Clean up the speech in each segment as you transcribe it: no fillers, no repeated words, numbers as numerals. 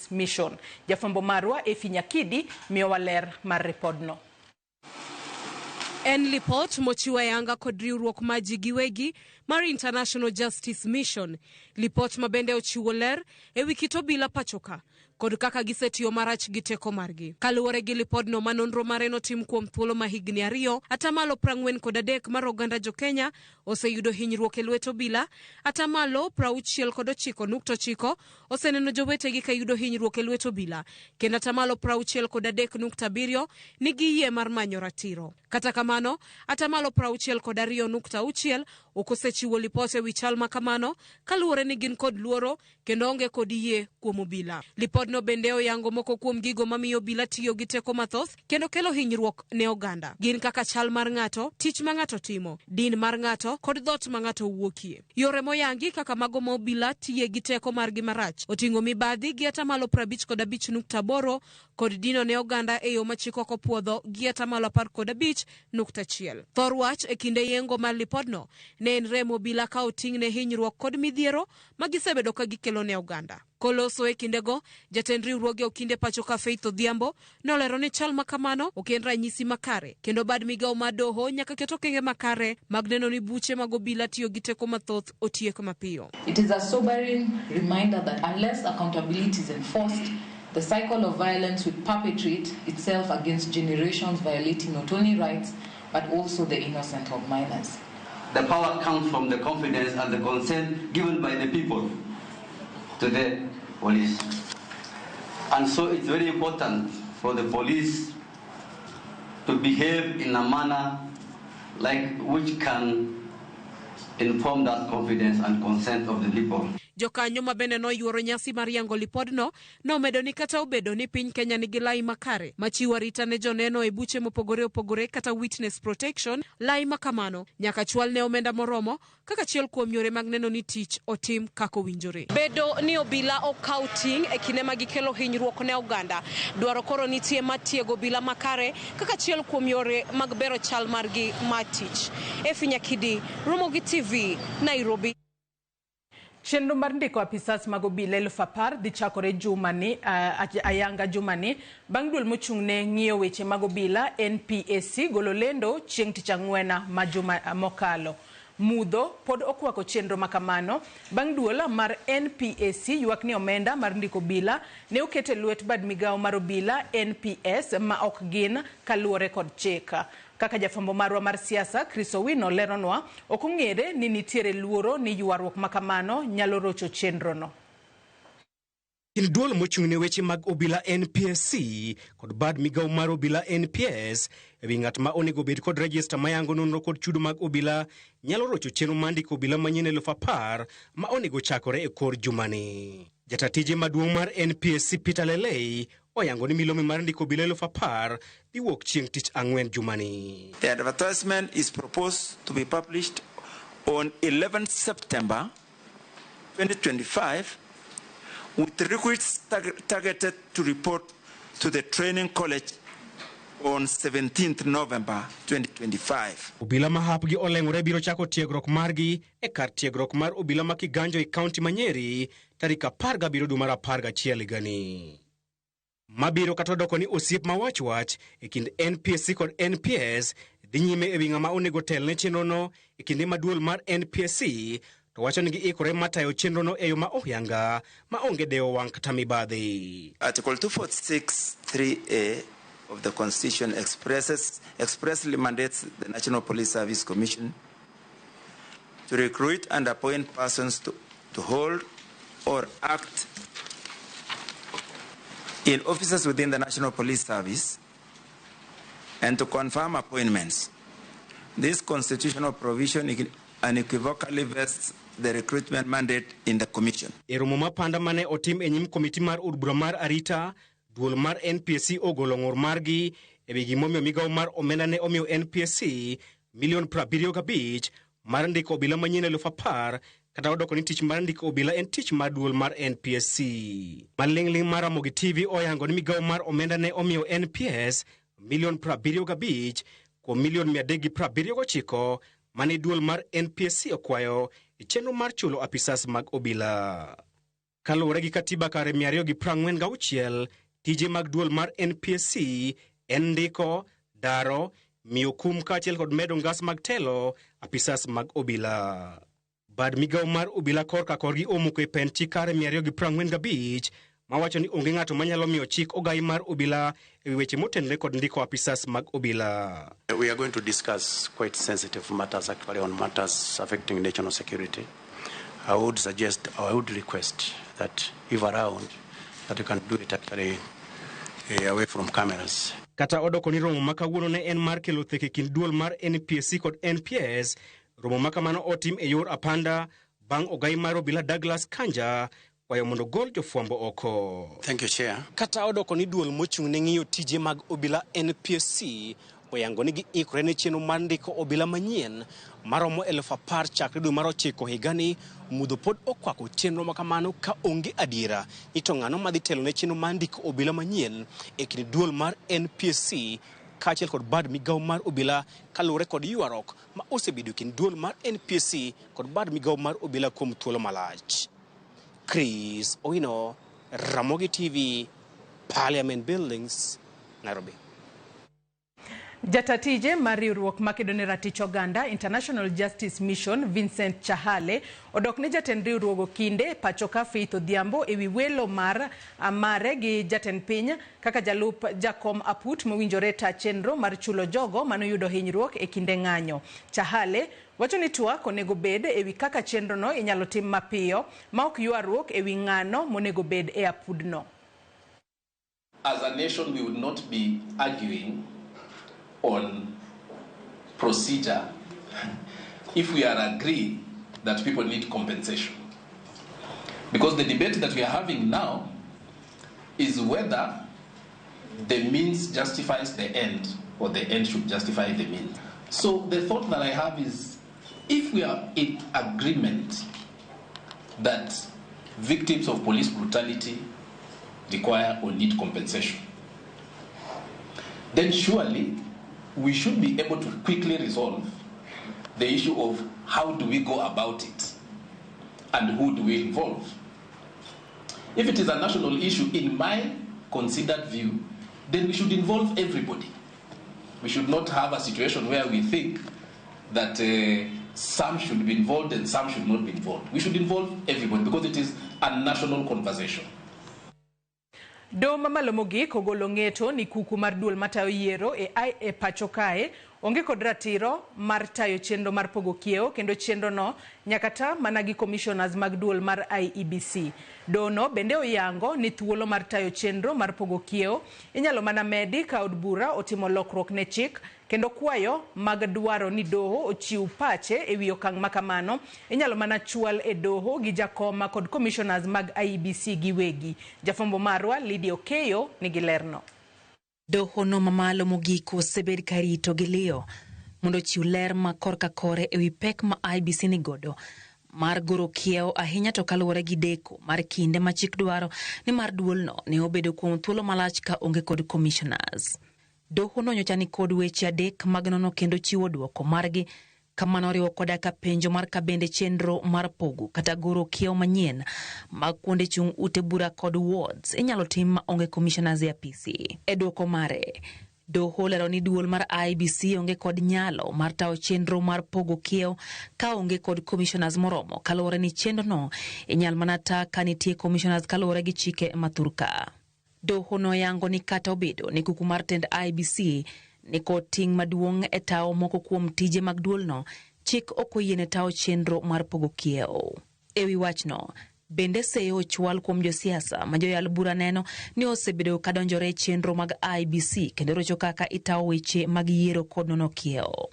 Justice Mission. Jafambo marwa Efi Nyakidi miyowa ler mar ripodno. En lipot mochiwa yanga kod riwruok ma ji giwegi mar International Justice Mission. Lipot mabende ochiwo ler e wi kit obila pachoka kod kaka gisetiyo marach gi teko margi. Kaluwore gi lipodno ma nonro mare notim kuom thuolo ma higni 2, atamalo 43 mar oganda jo Kenya oseyudo hinyruok e lwet obila, atamalo 69.9 oseneno jowetegi ka yudo hinyruok e lwet obila, kendo atamalo 63.7 nigi yie mar manyo ratiro. Kata kamano, atamalo 62.6 okosechiwo lipot e wi chal ma kamano, kaluwore ni gin kod luoro kendo onge kod yie kuom obila. Lipodno bende oyango moko kuom gigo mamiyo obila tiyo gi teko mathoth kendo kelo hinyruok ne oganda. Gin kaka chal mar ng'ato, tich ma ng'ato timo, din mar ng'ato kod dhot ma ng'ato wuokie. Yore moyangi kaka mago ma obila tiye gi teko margi marach oting'o mibadhi gi atamalo 55.8 kod dino ne oganda e yo ma chik ok opuodho gi atamalo 15.1. Thor wach e kinde yengo mar lipodno ne en remo obila ka oting' ne hinyruok kod midhiero ma gisebedo ka gikelo ne oganda. Koloso e kindego, jatend riwruoge okinde pachoka Faith Odhiambo nolero ni chal makamano ok en ranyisi makare, kendo bad migawo mar doho nyaka keto okenge makare mag neno ni buche mag obila tiyo gi teko mathoth otiek mapiyo. It is a sobering reminder that unless accountability is enforced, the cycle of violence will perpetuate itself against generations, violating not only rights but also the innocent of minors. The power comes from the confidence and the consent given by the people to the police. And so it's very important for the police to behave in a manner which can inform that confidence and consent of the people. Jokanyo mabende no yuoro nyasi mar yango lipodno nomedo ni kata obedo ni piny Kenya nigi lai makare machiwo arita ne joneno e buche mopogore opogore kata witness protection, lai makamano nyaka chwal ne omenda moromo kaka achiel kuom yore mag neno ni tich otim kako winjore. Bedo ni obila okaw ting' e kinde ma gikelo hinyruok ne oganda, dwaro koro nitie matiego obila makare kaka achiel kuom yore mag bero chal margi mar tich. Efi Nyakidi, Ramogi TV, Nairobi. Chenro mar ndiko apisas mag obila 10,000 dhi chakore jumani ayanga jumani bang' duol mochung'ne ng'iyo weche mag obila NPAC golo lendo chieng' tich ang'wen ma juma mokalo. Mudho pod okwako chenro makamano bang' duol mar NPAC ywak ni omenda mar ndiko obila ne okete lwet bad migawo mar obila NPS ma ok gin kaluwore kod chika. Kaka jafambo marwa mar siasa Chris Owino leronwa, ok ong'ere ni nitiere luoro ni ywaruok makamano nyalo rocho chenro no. Duol mochung'ne weche mag obila NPSC kod bad migawo mar obila NPS ewi ng'at ma onego bed kod register mayango nonro kod chudo mag obila nyalo rocho chenro mar ndiko obila manyien 10,000 ma onego chakore e kor jumani. Jatatije maduong' mar NPSC Peter Lelei oyango ni milome mar ndiko obila 10,000 dhi wuok chieng' tich ang'wen jumani. The advertisement is proposed to be published on 11 September 2025 with recruits targeted to report to the training college on 17th November 2025. Obila ma hapgi oleng'ore biro chako tiegruok margi e kar tiegruok mar obila ma Kiganjo e kaunti ma Nyeri tarik 17 dwe mar 11 higani. Mabiro kata doko ni osiep mawach e kind NPSC kod NPS dhi nyime e wi ng'ama onego tel ne chenrono e kinde maduol mar NPSC to wacho ni giikore matayo chenrono e yo ma oyanga ma onge dewo wang' kata mibadhi. Article 246(3)(a) of the Constitution expressly mandates the National Police Service Commission to recruit and appoint persons to hold or act in offices within the National Police Service and to confirm appointments. This constitutional provision unequivocally vests the recruitment mandate in the commission. Eromo mapanda mane otim e nyim komiti mar od bura mar arita, duol mar NPSC ogolo ng'ur margi e wi gimomiyo migawo mar omenda ne omiyo NPSC $75 mar ndiko obila manyien 10,000 kata odoko ni tich mar ndiko obila en tich mar duol mar NPSC. Maling'ling' mar Ramogi TV oyango ni migawo mar omenda ne omiyo NPS $75 kuom $379 mane duol mar NPSC okwayo e chenro mar chulo apisas mag obila. Kaluwore gi katiba kare 246, tije mag duol mar NPSC en ndiko, daro, miyo kum kaachiel kod medo ngas mag telo apisas mag obila. Bad migawo mar obila korka korgi omuko e pen chik kare 245 mawacho ni onge ng'ato manyalo miyo chik ogai mar obila e weche motenore kod ndiko apisas mag obila. We are going to discuss quite sensitive matters, actually on matters affecting national security. I would request that if around, that you can do it actually away from cameras. Kata odoko ni romo makawuono ne en mar kelo theke kind duol mar NPSC kod NPS, romo makamano otim e yor apanda bang' ogai mar obila Douglas Kanja kwayo mondo gol jofwambo oko. Thank you, Chair. Kata odoko ni duol mochung' ne ng'iyo tije mag obila NPSC oyango ni giikore ne chenro mar ndiko obila manyien maromo 10,000 chakre dwe mar 9 higani. Mudho pod okwako chenro makamano ka onge adiera ni to ng'ano madhi telo ne chenro mar ndiko obila manyien e kind duol mar NPSC kaachiel kod bad migawo mar obila kaluwore kod ywarruok ma osebedo kind duol mar NPSC kod bad migawo mar obila kuom thuolo malach. Chris Owino, Ramogi TV, Parliament Buildings, Nairobi. Jatatije mar riwruok makedo ne ratich oganda International Justice Mission Vincent Chahale odok ne jatend riwruogo kinde pachoka Faith Odhiambo ewi welo mar amare gi jatend piny kaka jalup jakom aput mowinjore ta chenro mar chulo jogo manoyudo hinyruok e kinde ng'anyo. Chahale wacho ni twak onego bed ewi kaka chenro no inyalo tim mapiyo ma ok ywaruok ewi ng'ano monego bed e apudno. As a nation, we would not be arguing on procedure if we are agreed that people need compensation. Because the debate that we are having now is whether the means justifies the end or the end should justify the means. So the thought that I have is, if we are in agreement that victims of police brutality require or need compensation, then surely we should be able to quickly resolve the issue of how do we go about it and who do we involve. If it is a national issue, in my considered view, then we should involve everybody. We should not have a situation where we think that some should be involved and some should not be involved. We should involve everybody because it is a national conversation. Do mamalo mogik ogolo ng'eto ni kuku mar duol matayo yiero e pacho kae onge kod ratiro mar tayo chenro mar pogo kiewo kendo chenro no nyakata mana gi commissioners mag duol mar IEBC. Dono bende oyango ni thuolo mar tayo chenro mar pogo kiewo inyalo mana medi ka od bura otimo lokruok ne chik kendo kwayo mag dwaro ni doho ochiw pache e wi okang' makamano inyalo mana chwal e doho gi jakoma kod commissioners mag IEBC giwegi. Jafombo marwa Lydia Okeyo nigi lerno. Doho no mamalo mogiko osebed karito gi liyo mondo chiw ler ma korka kore ewi pek ma IEBC ni godo mar goro kiewo ahinya to kaluwore gi deko mar kinde ma chik dwaro ni mar duolno ne obedo kuom thuolo malach ka onge kod commissioners. Doho no nyocha ni kod weche adek mag nono kendo chiwo duoko margi kamano riwo koda ka penjo mar kabende chenro mar pogo kata goro kiewo manyien mag kuonde chung ute bura kod wards inyalo tim ma onge commissioners e apisi. E duoko mare doho lero ni duol mar IEBC onge kod nyalo mar tawo chenro mar pogo kiewo ka onge kod commissioners moromo kaluwore ni chenro no inyal mana ta ka nitie commissioners kaluwore gi chike mathurka. Doho no yango ni kata obedo ni kuku mar tend IEBC ni kod ting' maduong' e tawo moko kuom tije mag duolno, chik ok oyiene tawo chenro mar pogo kiewo. Ewi wachno bende seyo chwal kuom josiasa ma joyal bura neno ni osebedo kadonjore chenro mag IEBC kendo rocho kaka itawo weche mag yiero kod nono kiewo.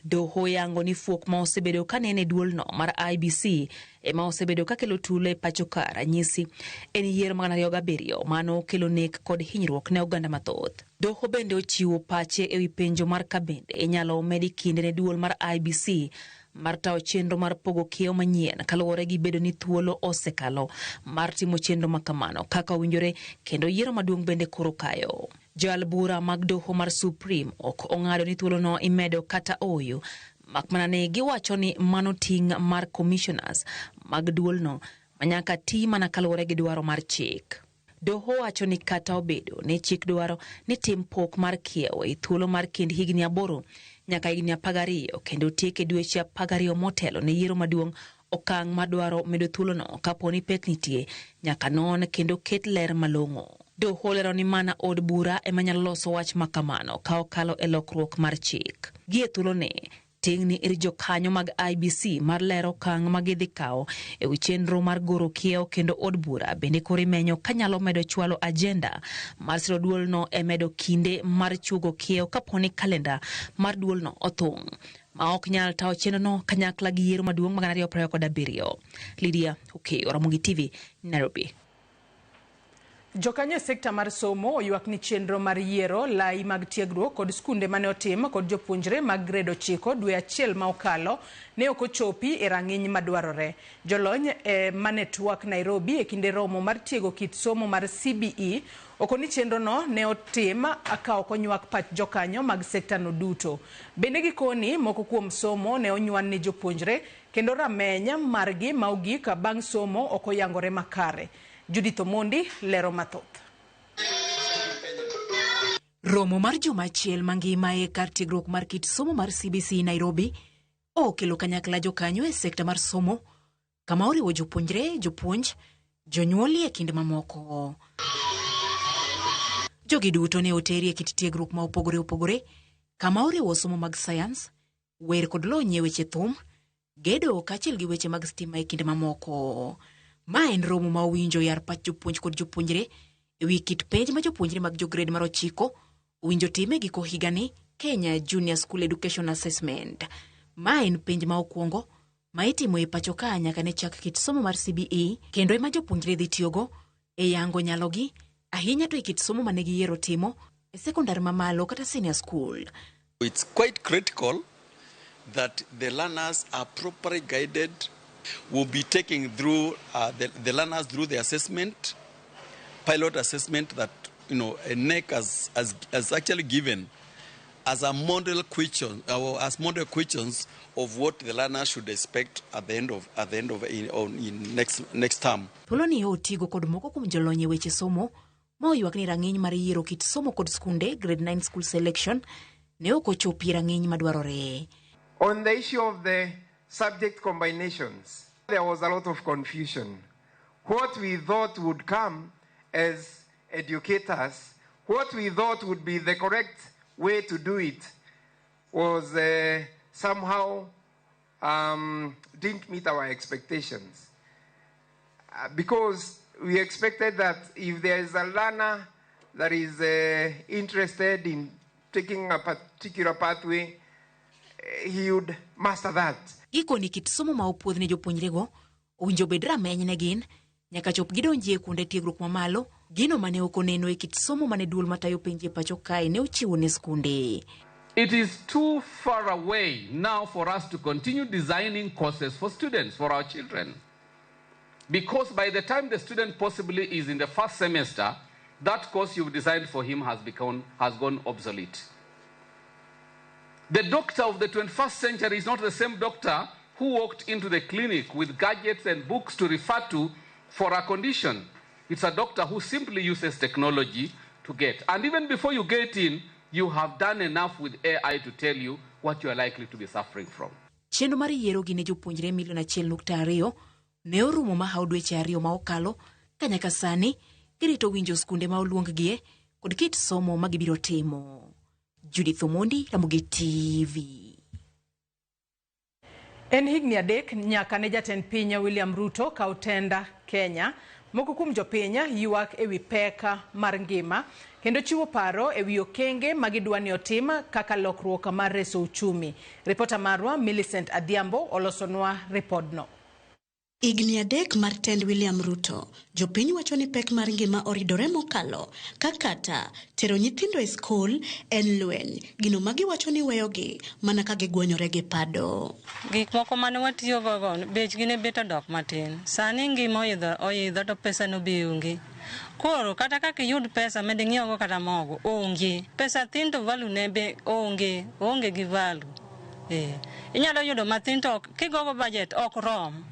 Doho yango ni fuok ma osebedo kanene duolno mar IEBC ema osebedo kakelo tulo e pacho ka ranyisi en yiero mag 2007 mano kelo nek kod hinyruok ne oganda mathoth. Doho bende ochiwo pache ewi penjo mar kabende inyalo medi kinde ne duol mar IEBC mar tawo chenro mar pogo kiewo manyien kaluwore gi bedo ni thuolo osekalo mar timo chenro makamano kaka owinjore kendo yiero maduong' bende koro kayo. Joal bura mag doho mar Supreme ok ong'ado ni thuolo no imedo kata oyo makmana ne giwacho ni mano ting' mar commissioners mag duolno manyaka ti mana kaluwore gi dwaro mar chik. Doho wacho ni kata obedo ni chik dwaro ni tim pok mar kiewo e thuolo mar kind higni 8 nyaka higni 12 kendo tiek e dweche 12 motelo ne yiero maduong', okang' madwaro medo thuolono kapo ni pek nitie nyaka non kendo ket ler malong'o. Doho lero ni mana od bura ema nyalo loso wach makamano ka okalo e lokruok mar chik. Gie thuoloni ting' ni ir jokanyo mag IBC mar lero okang' ma gidhi kawo e wi chenro mar goro kiewo, kendo od bura bende koro imenyo kanyalo medo chwalo ajenda mar siro duolno e medo kinde mar chugo kiewo kaponi kalenda mar duolno othung', ma ok nyal tawo chenrono kanyakla gi yiero maduong' mag 2027. Lydia Okeyo, Ramogi TV, Nairobi. Jokanyo sekta mar somo oywak ni chenro mar yiero lai mag tiegruok kod skunde mane otim kod jopuonjre mag grade 9 dwe achiel ma okalo ne ok ochopi e rang'iny madwarore. Jolony mane twak Nairobi e kinde romo mar tiego kit somo mar CBE okoni chenro no ne otim aka ok onywak pach jokanyo mag sekta no duto. Bende gikoni moko kuom somo ne onyuan ni jopuonjre kendo ramenya margi maogik bang' somo ok oyangore makare. Judith Omondi lero mathoth. Romo mar juma achiel mangima e kar tiegruok mar kit somo mar CBC Nairobi okelo kanyakla jokanyo e sekta mar somo kama oriwo jopuonjre, jopuonj, jonyuol e kinde mamoko. Jogi duto ne oteri e kit tiegruok ma opogore kama oriwo somo mag science, wer kod lony e weche thum, gedo kaachiel gi weche mag stima e kinde mamoko. Ma en romo ma owinjo yar pach jopuonj kod jopuonjre e wi kit penj ma jopuonjre mag jograde mar 9 owinjo time giko higani Kenya Junior School Education Assessment. Ma en penj ma okwongo ma itimo e pacho ka nyaka ne chak kit somo mar CBE, kendo ema jopuonjre dhi tiyogo e yango nyalogi ahinya to e kit somo mane giyiero timo e sekondar mamalo kata senior school. It's quite critical that the learners are properly guided. We'll be taking through the learners through the assessment, pilot assessment that NEC has actually given as a model question, or as model questions of what the learners should expect at the end of in next term. Poloni otigo kod moko kuom jolony e weche somo ma oywak ni rang'iny mar yiero kit somo kod skunde grade 9 school selection ne ok ochopi rang'iny madwarore. On the issue of the subject combinations, there was a lot of confusion. What we thought would come as educators, what we thought would be the correct way to do it was somehow didn't meet our expectations. Because we expected that if there is a learner that is interested in taking a particular pathway, he would master that. Iko ni kit somo ma opuodh ne jopuonjrego owinjo bed rameny ne gin nyaka chop gidonjie kuonde tiegruok mamalo, gino mane ok oneno e kit somo mane duol matayo penje pacho kae ne ochiwo ne skunde. It is too far away now for us to continue designing courses for students, for our children. Because by the time the student possibly is in the first semester, that course you've designed for him has gone obsolete. The doctor of the 21st century is not the same doctor who walked into the clinic with gadgets and books to refer to for a condition. It's a doctor who simply uses technology to get. And even before you get in, you have done enough with AI to tell you what you are likely to be suffering from. Chenro mar yiero gi ne jopuonjre 1.2 ne orumo mahaw dweche 2 ma okalo ka nyaka sani girito winjo skunde ma oluonggie kod kit somo ma gibiro timo. Judith Omondi, Ramogi TV. En higni 3 nyaka ne jatend piny William Ruto ka utenda Kenya, moko kuom jopiny ywak e wi peka mar ngima kendo chiwo paro e wi okenge magidwani otim kaka lokruok mar reso uchumi. Reporter marwa Millicent Adhiambo olosonwa repodno. Igni 3 mar tend William Ruto, jopiny wacho ni pek mar ngima oridore mokalo, kakata tero nyithindo e skul en lweny, gino magi wacho ni weyogi mana ka gigwonyore gi pado. Gik moko mane watiyo gogo bechgi ne bet odok matin. Sani ngima oyidho to pesa no be onge. Koro kata kaka yud pesa med ng'iewo kata mogo onge. Pesa tin to value ne be onge gi value. Inyalo yudo matin to kigogo budget ok rom.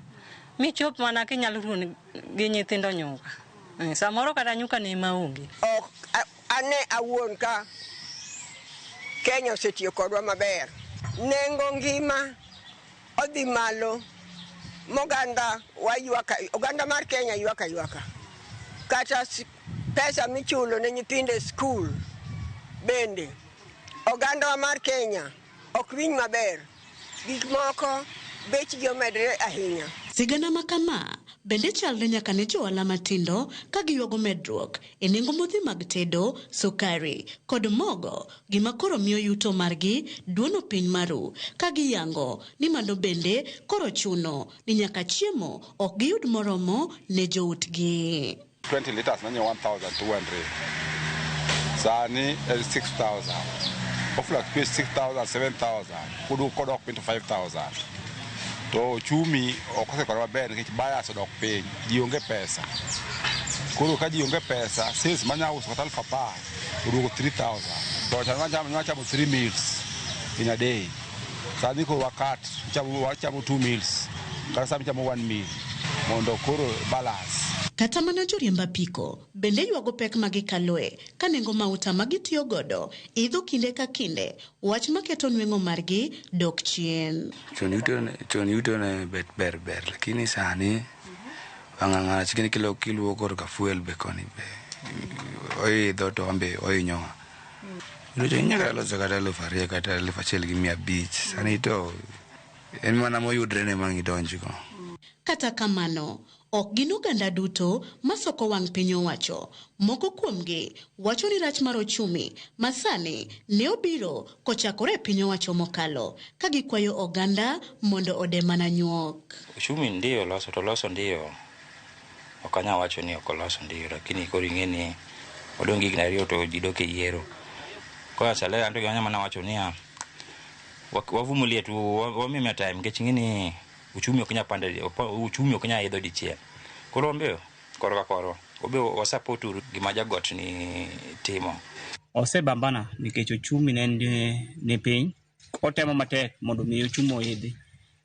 michop mana kinyalo ruon gi nyithindo nyuka. Samoro kata nyuka ni maonge. Ok ane awuon ka Kenya osetiyo kodwa maber. Nengo ngima odhi malo moganda oganda mar Kenya ywaka. Kata pesa michulo ne nyithinde skul bende oganda mar Kenya ok winj maber. Gik moko bechgi omedre ahinya. Sigana makama bende chalre nyaka ne johala matindo ka giyuago medruok e nengo modhi mag tedo, sukari kod mogo, gima koro miyo yuto margi duono piny maru ka giyango ni mano bende koro chuno ni nyaka chiemo ok giyud moromo ne joutgi. 20 liters nanye 1,200. Sani 6,000. Oflak pay 6,000, 7,000. Kudu kodok pinto 5,000. To chumi okose kwa maber nikech bias odok piny, ji onge pesa. Koro ka ji onge pesa, sales manya uso kata 10,000, uduogo 3,000. To chamo 3 meals in a day. Sani koro wakati, wachamo 2 meals. Kata sami chamo 1 meal. Mondo koro balance. Kata mana joriemb apiko bende yuago pek magikaloe ka nengo mauta magitiyo godo idho kinde ka kinde, wach maketo nweng'o margi dok chien. Chon yuto ne bet ber lakini sani ang'ang'ana chikini kiluo kor ka fuel be koni be oidho to ambe oinyowa. Yuto nyaka loso kata 2,000 kata 1,500. Sani to en mana moyudre ne mang'idonjgo. Kata kamano, ok gin oganda duto masoko wang' piny owacho. Moko kuomgi wacho ni rach mar ochumi masani ne obiro kochakore piny owacho mokalo ka gikwayo oganda mondo ode mana nyuok. Uchumi ndio loso ndio. Okanya wacho ni okoloso ndio, lakini koro ing'eni odongi gina riyo to jidoke yiero. Kwa sala anto ganya mana wacho ni wavumulie tu wamemia time ngechingini uchumi okanya pande uchumi okanya idho dichiel. Koro mbeo koro obe support gima jagot ni timo. Osebambana nikech uchumi ne piny. Otemo matek mondo mi uchumi oidhi.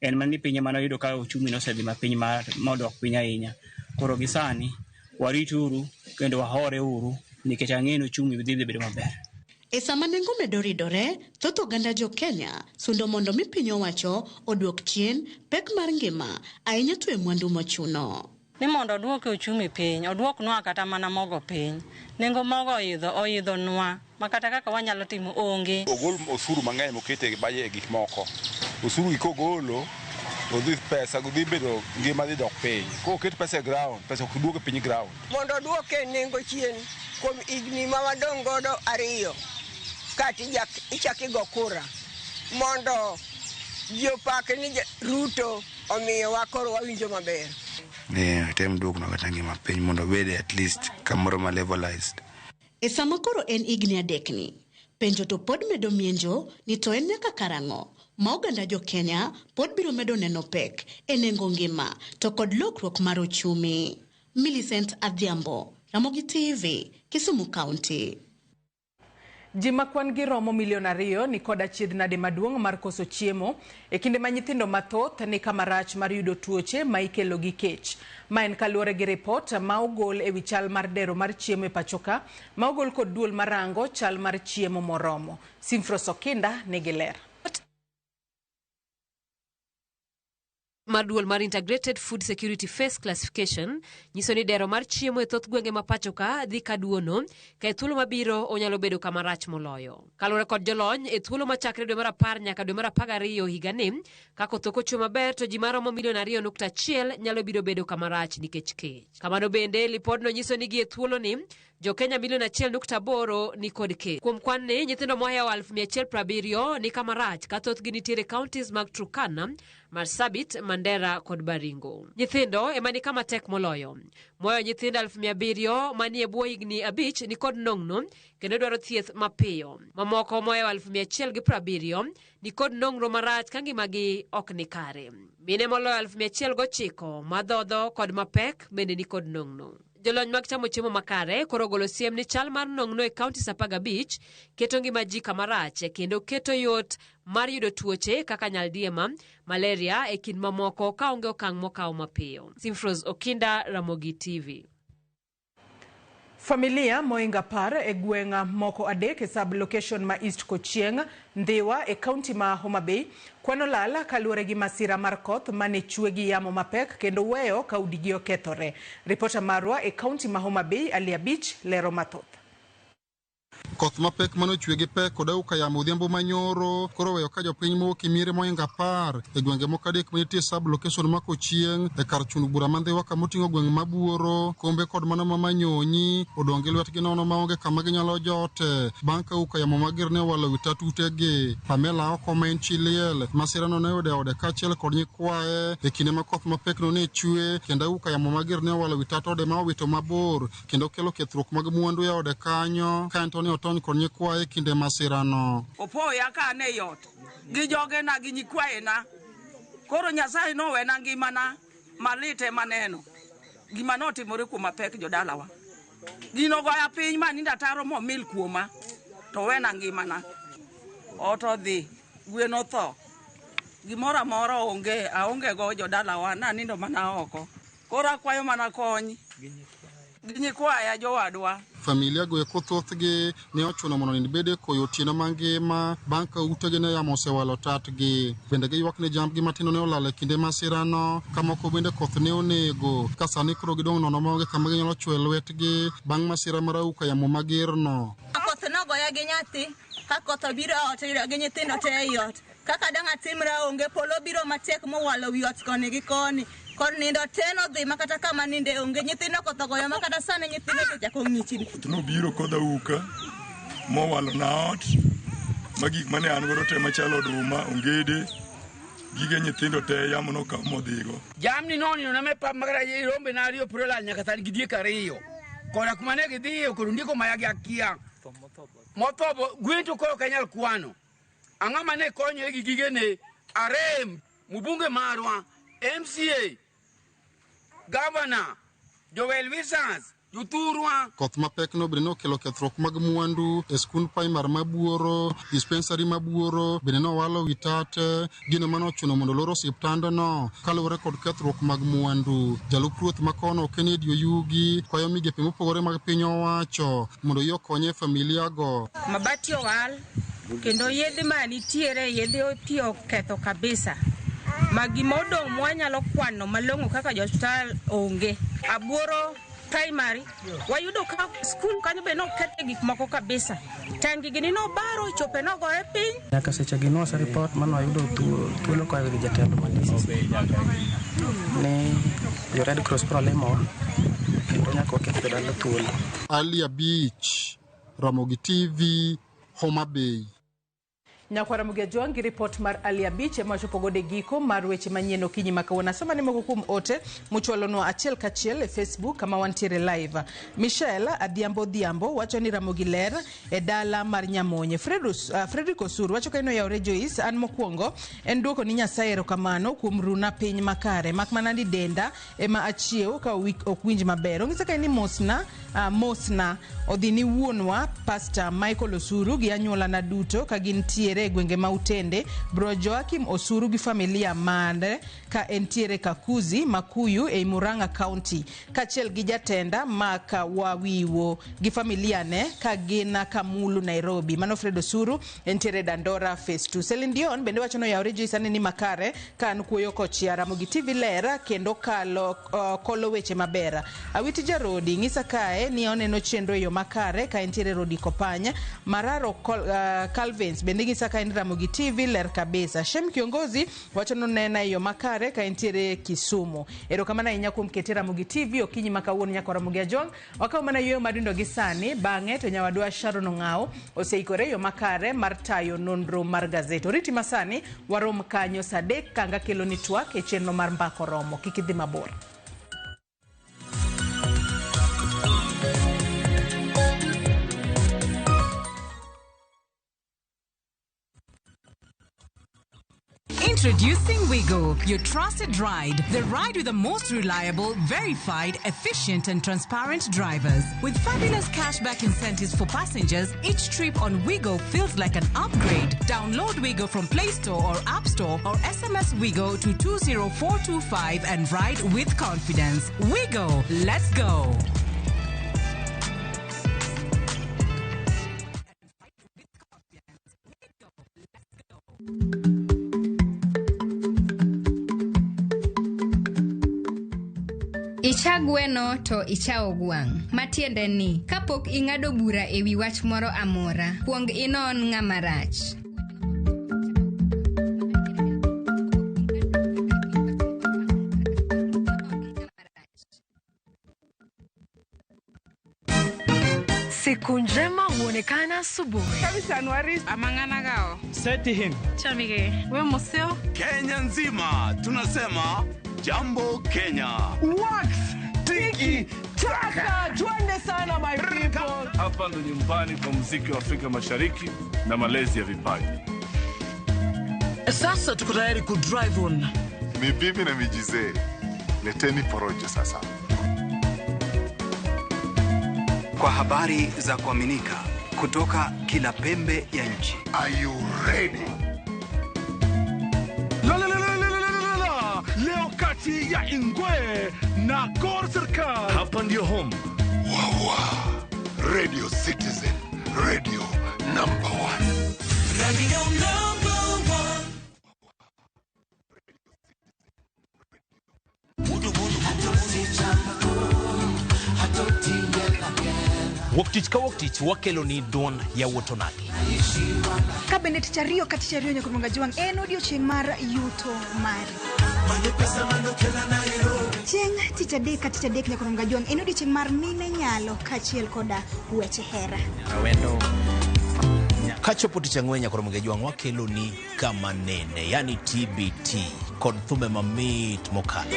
En mani piny mana yudo ka uchumi no sedhi mapiny modok piny ahinya. Koro gisani warituru kendo wahore uru nikech ang'eno uchumi dhi bedo maber. E sama nengo medo ridore, thoth oganda jo Kenya sundo mondo mi piny owacho oduok chien pek mar ngima ahinya to e mwandu mochuno. Ni mondo oduoke uchumi piny, oduok nwa kata mana mogo piny. Nengo mogo oidho nwa, makata kaka wanyalo timo onge. Ogol osuru mang'eny mokete baye e gik moko. Osuru ikogolo odhi pesa godhi bedo ngima dhi dok piny. Ko oket pesa e ground, pesa ok duoke piny ground. Mondo oduoke nengo chien kuom igni ma wadong godo 2 kati ichaki go kura mondo jopake ni Ruto omiyo wakoro wawinjo maber. Tem duok no kata ngima piny mondo bede at least kamoro ma levelized. E sama koro en igni 3 ni, penjo to pod medo mienjo ni to en nyaka karang'o ma oganda jo Kenya pod biro medo neno pek e nengo ngima to kod lokruok mar ochumi. Millicent Adhiambo, Ramogi TV, Kisumu County. Ji makwan gi romo 2 ni kod achiedh nade maduong' mar koso chiemo e kinde ma nyithindo mathoth ni kama rach mar yudo tuoche ma ikelo gi kech. Ma en kaluwore gi report ma ogol e wi chal mar dero mar chiemo e pachoka ma ogol kod duol marango chal mar chiemo moromo. Simfros Okinda nigi ler. Maduol mar Integrated Food Security Phase Classification nyiso ni dero mar chiemo e thoth gwenge ma pachoka dhi kaduono ka thuolo mabiro onyalo bedo kama rach moloyo. Kaluwore kod jolony e thuolo machakre dwe mar 10 nyaka dwe mar 12 higani, ka koth ok ochwe maber to ji maromo 2.1 nyalo biro bedo kama rach nikech kech. Kamano bende lipodno nyiso ni gi e thuolo ni jo Kenya 1.8 ni kod kech. Kuom kwan ni nyithindo mohewo 170 ni kama rach ka thoth gi nitiere counties mag Turkana, Marsabit, Mandera kod Baringo. Nyithindo ema ni kama tek moloyo. Moyo nyithindo 700 manie bwo higni 5 ni kod nong'no kendo dwaro thieth mapiyo. Mamoko moyo 170 ni kod nong'ro marach ka ngimagi ok ni kare. Mine moloyo 109 madhodho kod mapek bende ni kod nong'no. Jolony mag chamo chiemo makare koro golo siem ni chal mar nong'no e kaunti 15 keto ngima ji kamarach kendo keto yot mar yudo tuoche kaka nyaldiema, malaria e kind mamoko ka onge okang' mokaw mapiyo. Simfros Okinda, Ramogi TV. Familia moinga par e gweng'a moko adek e sub-location ma East Kochieng, Ndhiwa e kaunti ma Homa Bay, kwano lala kaluwore gi masira mar koth mane chwe gi yamo mapek kendo weyo ka udigi okethore. Ripota marwa e kaunti ma Homa Bay, Ali Abich, lero mathoth. Koth mapek mano chwe gi pek koda uka yamo odhiambo manyoro koro weyo ka jopiny mowuok e miere moinga par e gwenge moko adek manitie sub location ma Kochieng e kar chuno bura ma Ndhiwa kama oting'o gwenge ma Buoro, Kombe kod mano ma Manyonyi odong' gi lwetgi nono maonge kama ginyalo jote bang' ka uka yamo mager ne owalo wi tat utegi. Pamela Oko ma en chi liel masirano ne oyudo e ode kaachiel kod nyikwaye e kinde ma koth mapek no ne chwe kendo uka yamo mager ne owalo wi tat ode ma owito mabor kendo kelo kethruok mag mwandu e ode kanyo ka Anthony Otony kod nyikwaye kinde masirano. Opoya ka ne yot gi joge na gi nyikwaye na koro Nyasaye no wena ngimana malite maneno gima notimore kuom mapek jodalawa gino goya piny maninda taro momil kuoma to wena ngimana oto dhi gweno tho gimora moro aonge go jodalawa na nindo mana oko koro akwayo mana kony gi nyikwaye jowadwa. Familia go eko thothgi ne ochuno mondo nibede koyo otieno mangima bang' ka utegi ne yamo osewalo tatgi. Bende giywak ne jambgi matino ne olal e kinde masirano ka moko bende koth ne onego ka sani koro gidong' nono maonge kama ginyalo chwe lwetgi bang' masira mar auka yamo magerno. Koth nogoya gi nyathi ka koth obiro ot gi nyithindo te e ot kaka dang' atimra onge polo biro matek mowalo wi ot koni gi koni kod nindo teno dhi makata kama ninde onge nyithindo koth ogoyo makata sani nyithindo chako ng'ichni. Koth nobiro kod auka mowalo na ot magik mane an godo te machalo oduma ongede gige nyithindo te yamo no modhigo. Jamni nonino na me pap magara rombe na ariyo prola nyaka tan gidiek ariyo koda kuma ne gidhiyo kod ndiko mayagi akia mothobo gwen to koro kanyal kwano ang'ama ne konyo e gige ne arem mubunge marwa MCA Governor Joel Wisans Juturwa. Koth mapek no bende nokelo kethruok mag mwandu e skund primar ma Buoro, dispensary ma Buoro bende nowalo wi tate gino mane ochuno mondo loro osiptandno kaluwore kod kethruok mag mwandu. Jalup ruoth ma kono Kennedy Oyugi kwayo migepe mopogore mag piny owacho mondo yo konye familia go. Mabati owal kendo yedhe manitiere yedhe oti oketho kabisa. Magimodong mwanyalo kwano malong'o kaka hospital onge. Abuoro primary wayudo ka school kanyo be nokete gik moko kabisa. Tangi gini no baro chope no gore piny. Nyaka seche gino sa report mano ayudo thuolo kwa gi jatelo ma DCC. Ne jo Red Cross problemo kendo nyaka okete dala thuolo. Ali Abich, Ramogi TV, Homa Bay. Nyakwara Mugiajwangi report mar Ali Abich ema chopogode giko mar weche manyien okinyi makawuono. Soma ni moko kuom ote muchwalono achiel kachiel e Facebook kama wantiere live. Michelle Adhiambo Dhiambo wacho ni Ramogi ler e dala mar Nyamonye. Fredrick Osuru wacho kaino ya Joyce an mokwongo en duoko ni Nyasaye erokamano kuom runa piny makare makmana ni denda ema achiew ka ok winj maber. Ong'isa ka ni Mosna odhi ni wuonwa Pastor Michael Osuru gi anyuola na duto ka gintiere gwenge mautende Bro Joakim Osuru gi familia mande ka entiere Kakuzi Makuyu e Murang'a County kachiel gi jatenda Maka Wawiwo gi familia ne ka gina Kamulu Nairobi. Mano Fred Osuru entiere Dandora Phase 2. Celine Dion bende wacho no yaore Joyce ni makare kan kuoyo kochia. Ramogi TV lera kendo kolo weche mabera. Awiti Jarodi ng'isa kae ni oneno chenro yo makare ka entiere Rodi Kopanya. Mararo Calvins bende ng'isa ka en Ramogi TV ler kabisa. Shem Kiongozi wacho no nena yo makare ka entiere Kisumu. Erokamana inya kuom kete Ramogi TV okinyi makawuono nyako Ramogi Ajong wakaw mana yo madindo gi sani bang'e to nyawadwa Sharon Ong'ao oseikore yo makare mar tayo nonro mar gazet. Oriti masani warom kanyo sadek kanga kelo ni twak e chenro mar mbako romo. Kikidhi mabor. Introducing Wigo, your trusted ride. The ride with the most reliable, verified, efficient and transparent drivers. With fabulous cashback incentives for passengers, each trip on Wigo feels like an upgrade. Download Wigo from Play Store or App Store or SMS Wigo to 20425 and ride with confidence. Wigo, let's go. Icha gweno to ichao gwang. Matiende ni, kapok ing'ado bura ewi wach moro amora, kuong inon ng'ama rach. Siku njema huonekana asubuhi. Kabisa Anuari amangana gao. Seti him. Chamige. We museo. Kenya nzima tunasema jambo Kenya. Wax, tiki, taka. Twende sana my people. Hapa ndo nyumbani kwa muziki wa Afrika Mashariki na malezi ya vipaji. Sasa tuko tayari ku drive on. Mibibi na mijize. Leteni porojo sasa. Kwa habari za kuaminika kutoka kila pembe ya nchi. Are you ready? Leo kati ya Ingwe na Gor Serikali. Hapa ndio home. Radio Citizen, radio number 1. Radio number 1. Waktich ka waktich wakelo ni don ya wotonagi. Kabinet chario kati chario nyakumunga juang en odiochieng' mar yuto mari. Chieng' tich adek kati adek nyakumunga juang en odiochieng' mar mine nyalo kachiel koda weche hera. Awendo kachopo tich ang'wen nyakumunga juang wakelo ni kama nene, yani TBT kod thume mamit mokalo.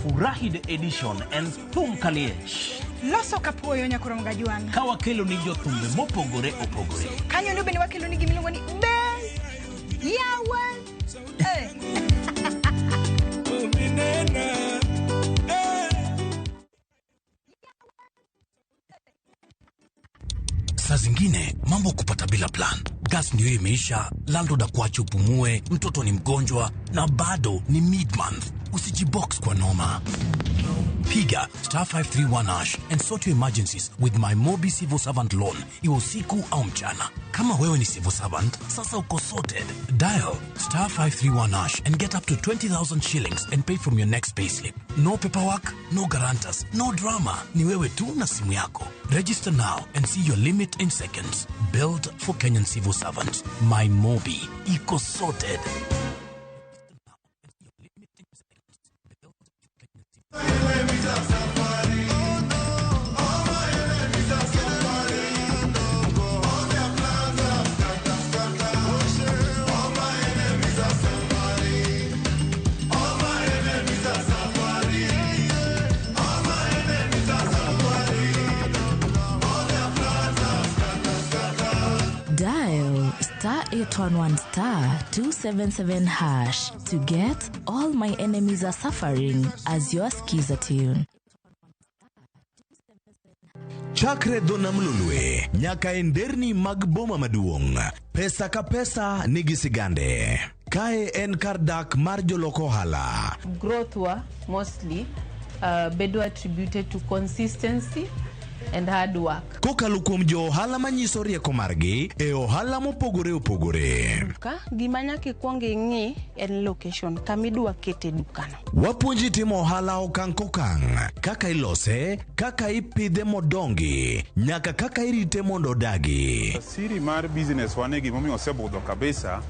Furahid edition and thum kaliech. Loso kapuoyo nyakumunga juang. Kawa kelo ni jothumbe mopogore opogore. Kanyo ndio bende wakelo ni gimiluongo ni be yawan. Saa zingine mambo kupata bila plan. Gas ndio imeisha, landlord akuache upumue, mtoto ni mgonjwa na bado ni mid-month. Usijibox kwa noma. Piga *531# and sort your emergencies with my Mobi Civil Servant Loan. Iwe usiku au mchana. Kama wewe ni civil servant, sasa uko sorted. Dial *531# and get up to 20,000 shillings and pay from your next payslip. No paperwork, no guarantors, no drama. Ni wewe tu na simu yako. Register now and see your limit in seconds. Built for Kenyan civil servants. My Mobi. Iko sorted. Dial *811*277# to get All My Enemies Are Suffering as your skiza tune. Chakre dona mlulwe, nyaka enderni mag boma maduong. Pesa ka pesa nigi sigande. Kae en kardak mar joloko hala. Growth wa mostly bedo attributed to consistency and hard work. Kokalo kuom jo ohala manyiso rieko margi e ohala mopogore opogore. Ka gima nyaka ikwong ing'i en location kamidwa kete dukano. Wapuonji timo ohala okang' kokang', kaka ilose, kaka ipidhe modongi, nyaka kaka irite mondo odagi. Siri mar business wane gimomiyo osebudho kabisa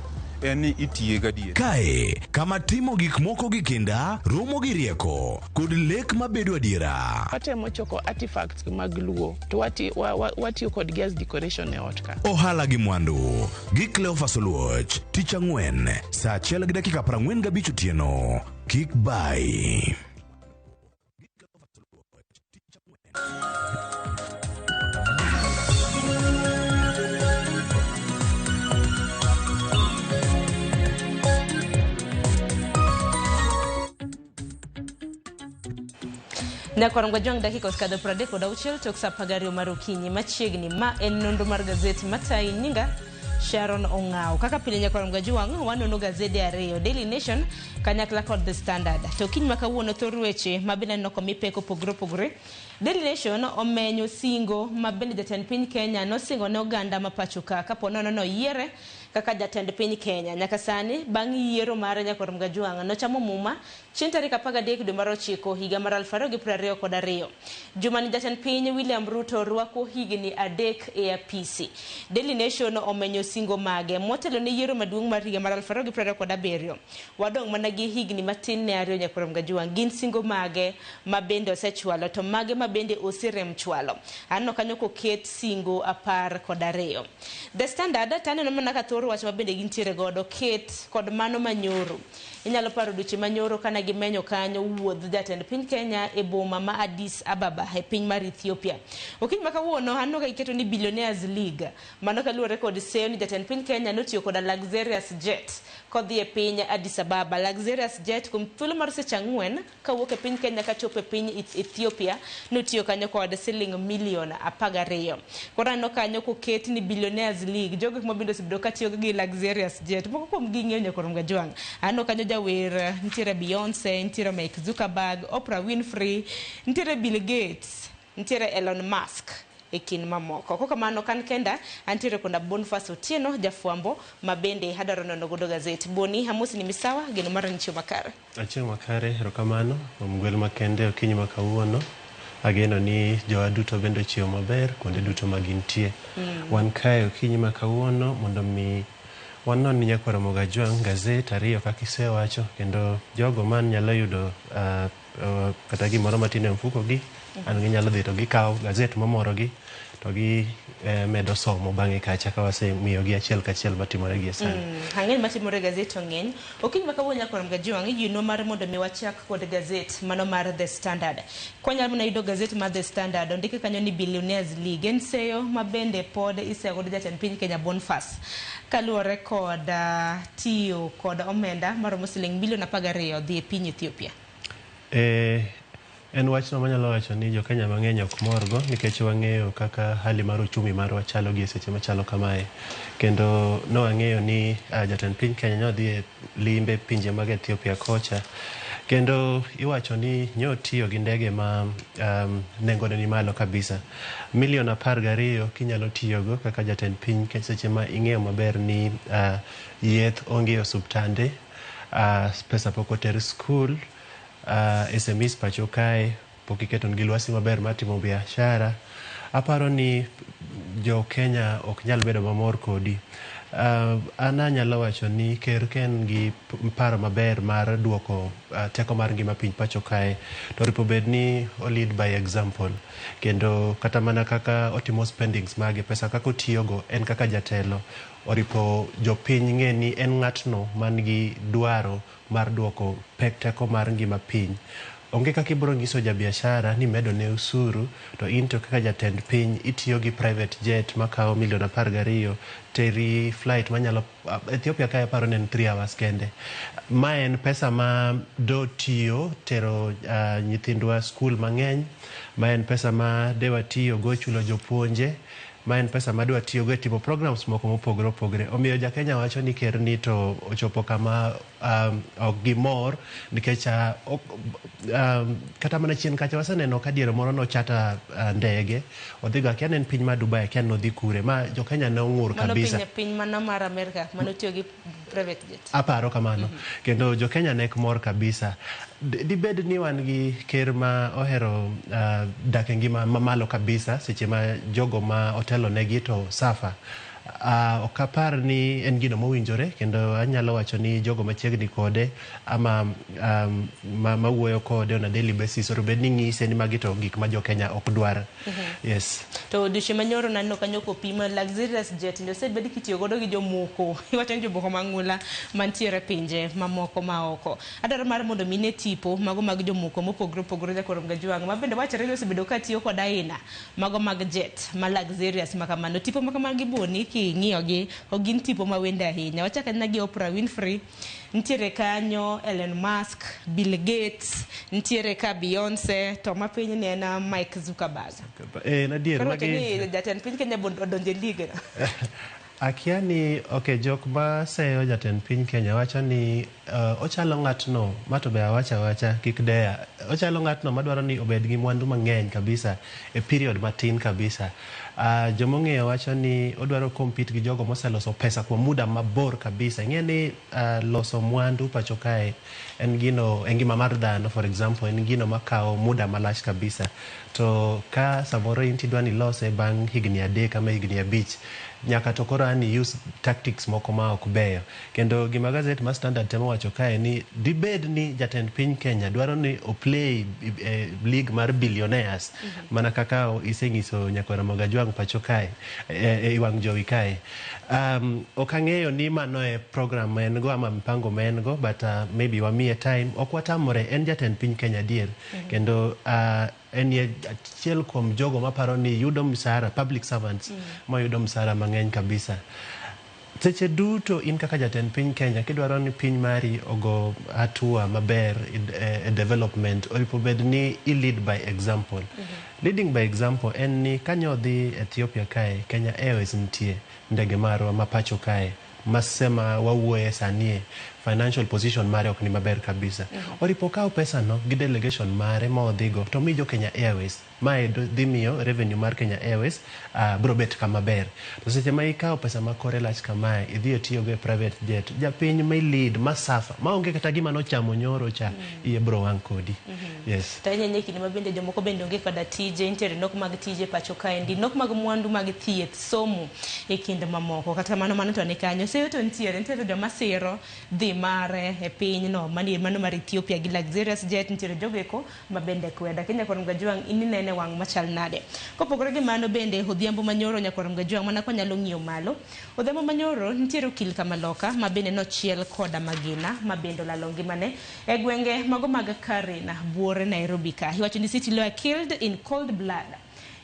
eni itiye gadier. Kae, kama timo gik moko gi kinda, romo gi rieko, kod lek mabedo adiera. Watemo choko artifacts mag luo, to watiyo kod gas decoration e ot ka. Ohala gi mwandu, gi Cleophas Oluoch, tich ang'wen, saa 1:45 otieno. Kik bai. Nyakwarom Gajwang dakika oskadho 36 tok sa pagario mar okinyi machiegni ma en nonro mar gazeti matayi nyinga Sharon Ongao. Kaka pile Nyakwarom Gajwang wanono gazeti ariyo, Daily Nation kanyakla kod The Standard. To kiny makawuono thor weche mabende noko mipeko pogre. Daily Nation omenyo singo mabende jatend piny Kenya nosingo ne oganda mapachoka kapo nono yiere kaka jatend piny Kenya. Nyaka sani bang' yiero mar Nyakwarom Gajwang nochamo muma chieng' tarik 13 dwe mar 9 higa mar 2022. Jumani jatend piny William Ruto rwako higni 3 e apisi. Daily Nation omenyo singo mage motelo ne yiero maduong' mar higa mar 2027. Wadong' mana gi higni matin ne ariyo Nyakwarom Gajwang. Gin singo mage mabende osechwalo to mage mabende osirem chwalo. Anno kanyo koket singo 12. The Standard taneno mana ka thoro wach mabende gintiere godo ket kod mano manyoro. Inyalo paro duche manyoro kana gimenyo kanyo wuodh jatend piny Kenya e boma ma Addis Ababa e piny mar Ethiopia. Okiny makawuono anno ka iketo ni Billionaires League mano kaluwore kod seyo ni jatend piny Kenya notiyo kod luxurious jet kodhi e piny Addis Ababa. Luxurious jet kuom thuolo mar seche 4 kawuok e piny Kenya kachopo e piny Ethiopia notiyo kanyo kod siling milion 12. Koro anno kanyo koket ni Billionaires League jogo mabende osebedo katiyo gi luxurious jet moko kuom ging'eyo Nyakwarom Gajwang. Anno kanyo jawer nitiere Beyonce, nitiere Mike Zuckerberg, Oprah Winfrey, nitiere Bill Gates, nitiere Elon Musk e kin mamoko. Koka mano kan kenda antiere konda Boniface Otieno jafwambo mabende hadaro nono godo gazeti. Boni hamusi ni misawa geno mara nichio makare. Achio makare rokamano omgwel makende okinyi makawuono. Ageno ni jowa duto bendo chio maber kuonde duto magintie. Wan kae okinyi makawuono mondo mi wanon ni Nyakwarom Gajwang gazet ariyo kakisewacho kendo jogo man nyalo yudo kata gimoro matin e mfuko gi an ginyalo dhi to gikaw gazet mamoro gi to gi medo somo bang'e kacha ka wasemiyo gi achiel kachiel matimore gi sani. Hang'eny matimore gazet ong'eny. Okiny makawuono Nyakwarom Gajwang yino mar mondo mi wachak kod gazet mano mar The Standard. Kwanyal muna yudo gazet mar The Standard ondike kanyo ni Billionaires League en seyo mabende pod iseo kod jatend piny Kenya Boniface kaluwore kod tiyo kod omenda maromo siling milion 12 dhi e piny Ethiopia. En wachno manyalo wacho ni jo Kenya mang'eny ok morgo nikech wang'eyo kaka hali mar uchumi marwa chalo gi seche machalo kamae. Kendo no wang'eyo ni jatend piny Kenya nodhi e limbe pinje mag Ethiopia kocha. Kendo iwacho ni nyotiyo gi ndege ma nengone ni malo kabisa. Milion 12 kinyalo tiyogo kaka jatend piny seche ma ing'eyo maber ni yeth onge osuptande, pesa pok oter skul, SMEs pacho kae pok iketon gi lwasi maber matimo biashara. Aparo ni jo Kenya ok nyal bedo mamor kodi. Ana nyalo wacho ni ker ken gi paro maber mar duoko teko mar ngima piny pacho kae to ripo bed ni o lead by example kendo kata mana kaka otimo spendings mage pesa kaka otiyogo en kaka jatelo oripo jopiny ng'e ni en ng'atno man gi dwaro mar duoko pek teko mar ngima piny. Onge kaka ibiro nyiso ja biashara ni medo ne usuru to into kaka jatend piny itiyo gi private jet makawo milion 12 teri flight manyalo Ethiopia kae paro ne 3 hours kende. Ma en pesa ma do tiyo tero nyithindwa skul mang'eny, ma en pesa ma dewa tiyo go chulo jopuonje, ma en pesa ma dwa tiyo go timo programs moko mopogore opogore. Omiyo ja Kenya wacho ni ker ni to ochopo kama ok gimor nikech kata mana chien kacha waseneno ka diere moro nochata ndege odhigo akia en piny ma Dubai akia nodhi kure ma jo Kenya ne ong'ur kabisa. Mano piny mana mar Amerika mano tiyo gi private jet. Aparo kamano. Kendo jo Kenya nek mor kabisa. Dibed ni wan gi ker ma ohero dak e ngima mamalo kabisa seche ma jogo ma otelo negi to safa. Ok apar ni en gino mowinjore kendo anyalo wacho ni jogo machiegni kode ama mawuoyo kode on a daily basis or bed ni ng'ise ni magi to gik ma jo Kenya ok dwar. Yes. To duche manyoro nanno kanyo kopimo luxurious jet ndio sed bed kitiyo godo gi jomoko iwacho ni jomoko mang'ula mantiere pinje mamoko maoko. Adaro mar mondo mine tipo mago mag jomoko mopogore opogore Nyakwarom Gajwang ma bende wachore ni osebedo ka tiyo kod aina mago mag jet ma luxurious makamano tipo makamagi Boni king'iyogi ok gin tipo mawendo ahinya. Wachako ahinya gi Oprah Winfrey, nitiere kanyo Elon Musk, Bill Gates, nitiere ka Beyonce, to mapiny ni en Mike Zuckerberg. Nadier magi ni jatend piny Kenya odonje liga. Akia ni jok ma seyo jatend piny Kenya wacho ni ochalo ng'atno mato be awacha kik deya. Ochalo ng'atno madwaro ni obed gi mwandu mang'eny kabisa e period matin kabisa. Jomong'eyo wacho ni odwaro compete gi jogo moseloso pesa kwa muda mabor kabisa. Ing'e ni loso mwandu pacho kae en gino engima mar dhano, for example, en gino makao muda malach kabisa. To ka samoro inti dwani lose bang' higni 3 ama higni 5, nyaka to koro ani use tactics moko ma ok beyo. Kendo gima gazet ma Standard temo wacho kae ni dibed ni jatend piny Kenya dwaro ni oplay league mar billionaires, mana kaka iseng'iso Nyakwera Mogajwang' pacho kae e wang' jowi kae. Ok ang'eyo ni mano e program en go ama mpango men go, but maybe wamiye time. Ok watamore, en jatend piny Kenya dier. Kendo en ye achiel kuom jogo maparo ni yudo msara, public servants ma yudo msara mang'eny kabisa. Seche duto in kaka jatend piny Kenya kidwaro ni piny mari ogo hatua maber e development, oripo bed ni i lead by example. Leading by example en ni kanyo dhi Ethiopia kae, Kenya Airways nitie, ndege marwa mapacho kae, masema wawuoye sanie financial position mare ok ni maber kabisa. Oripo kao pesa no gi delegation mare ma odhigo to mijo Kenya Airways mae dhi miyo revenue mar Kenya Airways bro bet kama ber. To seche ma ikao pesa ma kore lach kamae idhi tiyo go private jet, japiny ma lead masafa ma onge kata gima no chamo nyoro cha iye bro wang kodi. Yes. Ta nyenye kini mabende jomoko bende onge kada tije, nitiere nok mag tije pacho kae, ndi nok mag mwandu mag thieth, somo e kinde mamoko. Kata mano to ne kanyo seyo to nitiere joma siro dhi mare e piny no mano mar Ethiopia gi luxurious jet, nitiere jogeko mabende kweda. Nyakwera Mogajwang' inene wang' machal nade. Kopogore gi mano bende Odhiambo Manyoro Nyakwera Mogajwang' mana konyalo ng'iyo malo. Odhiambo Manyoro nitiere okil Kamaloka mabende nochiel koda Magina mabende olalo ngimane e gwenge mago mag Karina, Buore, Nairobi ka. Iwacho ni city lawyer killed in cold blood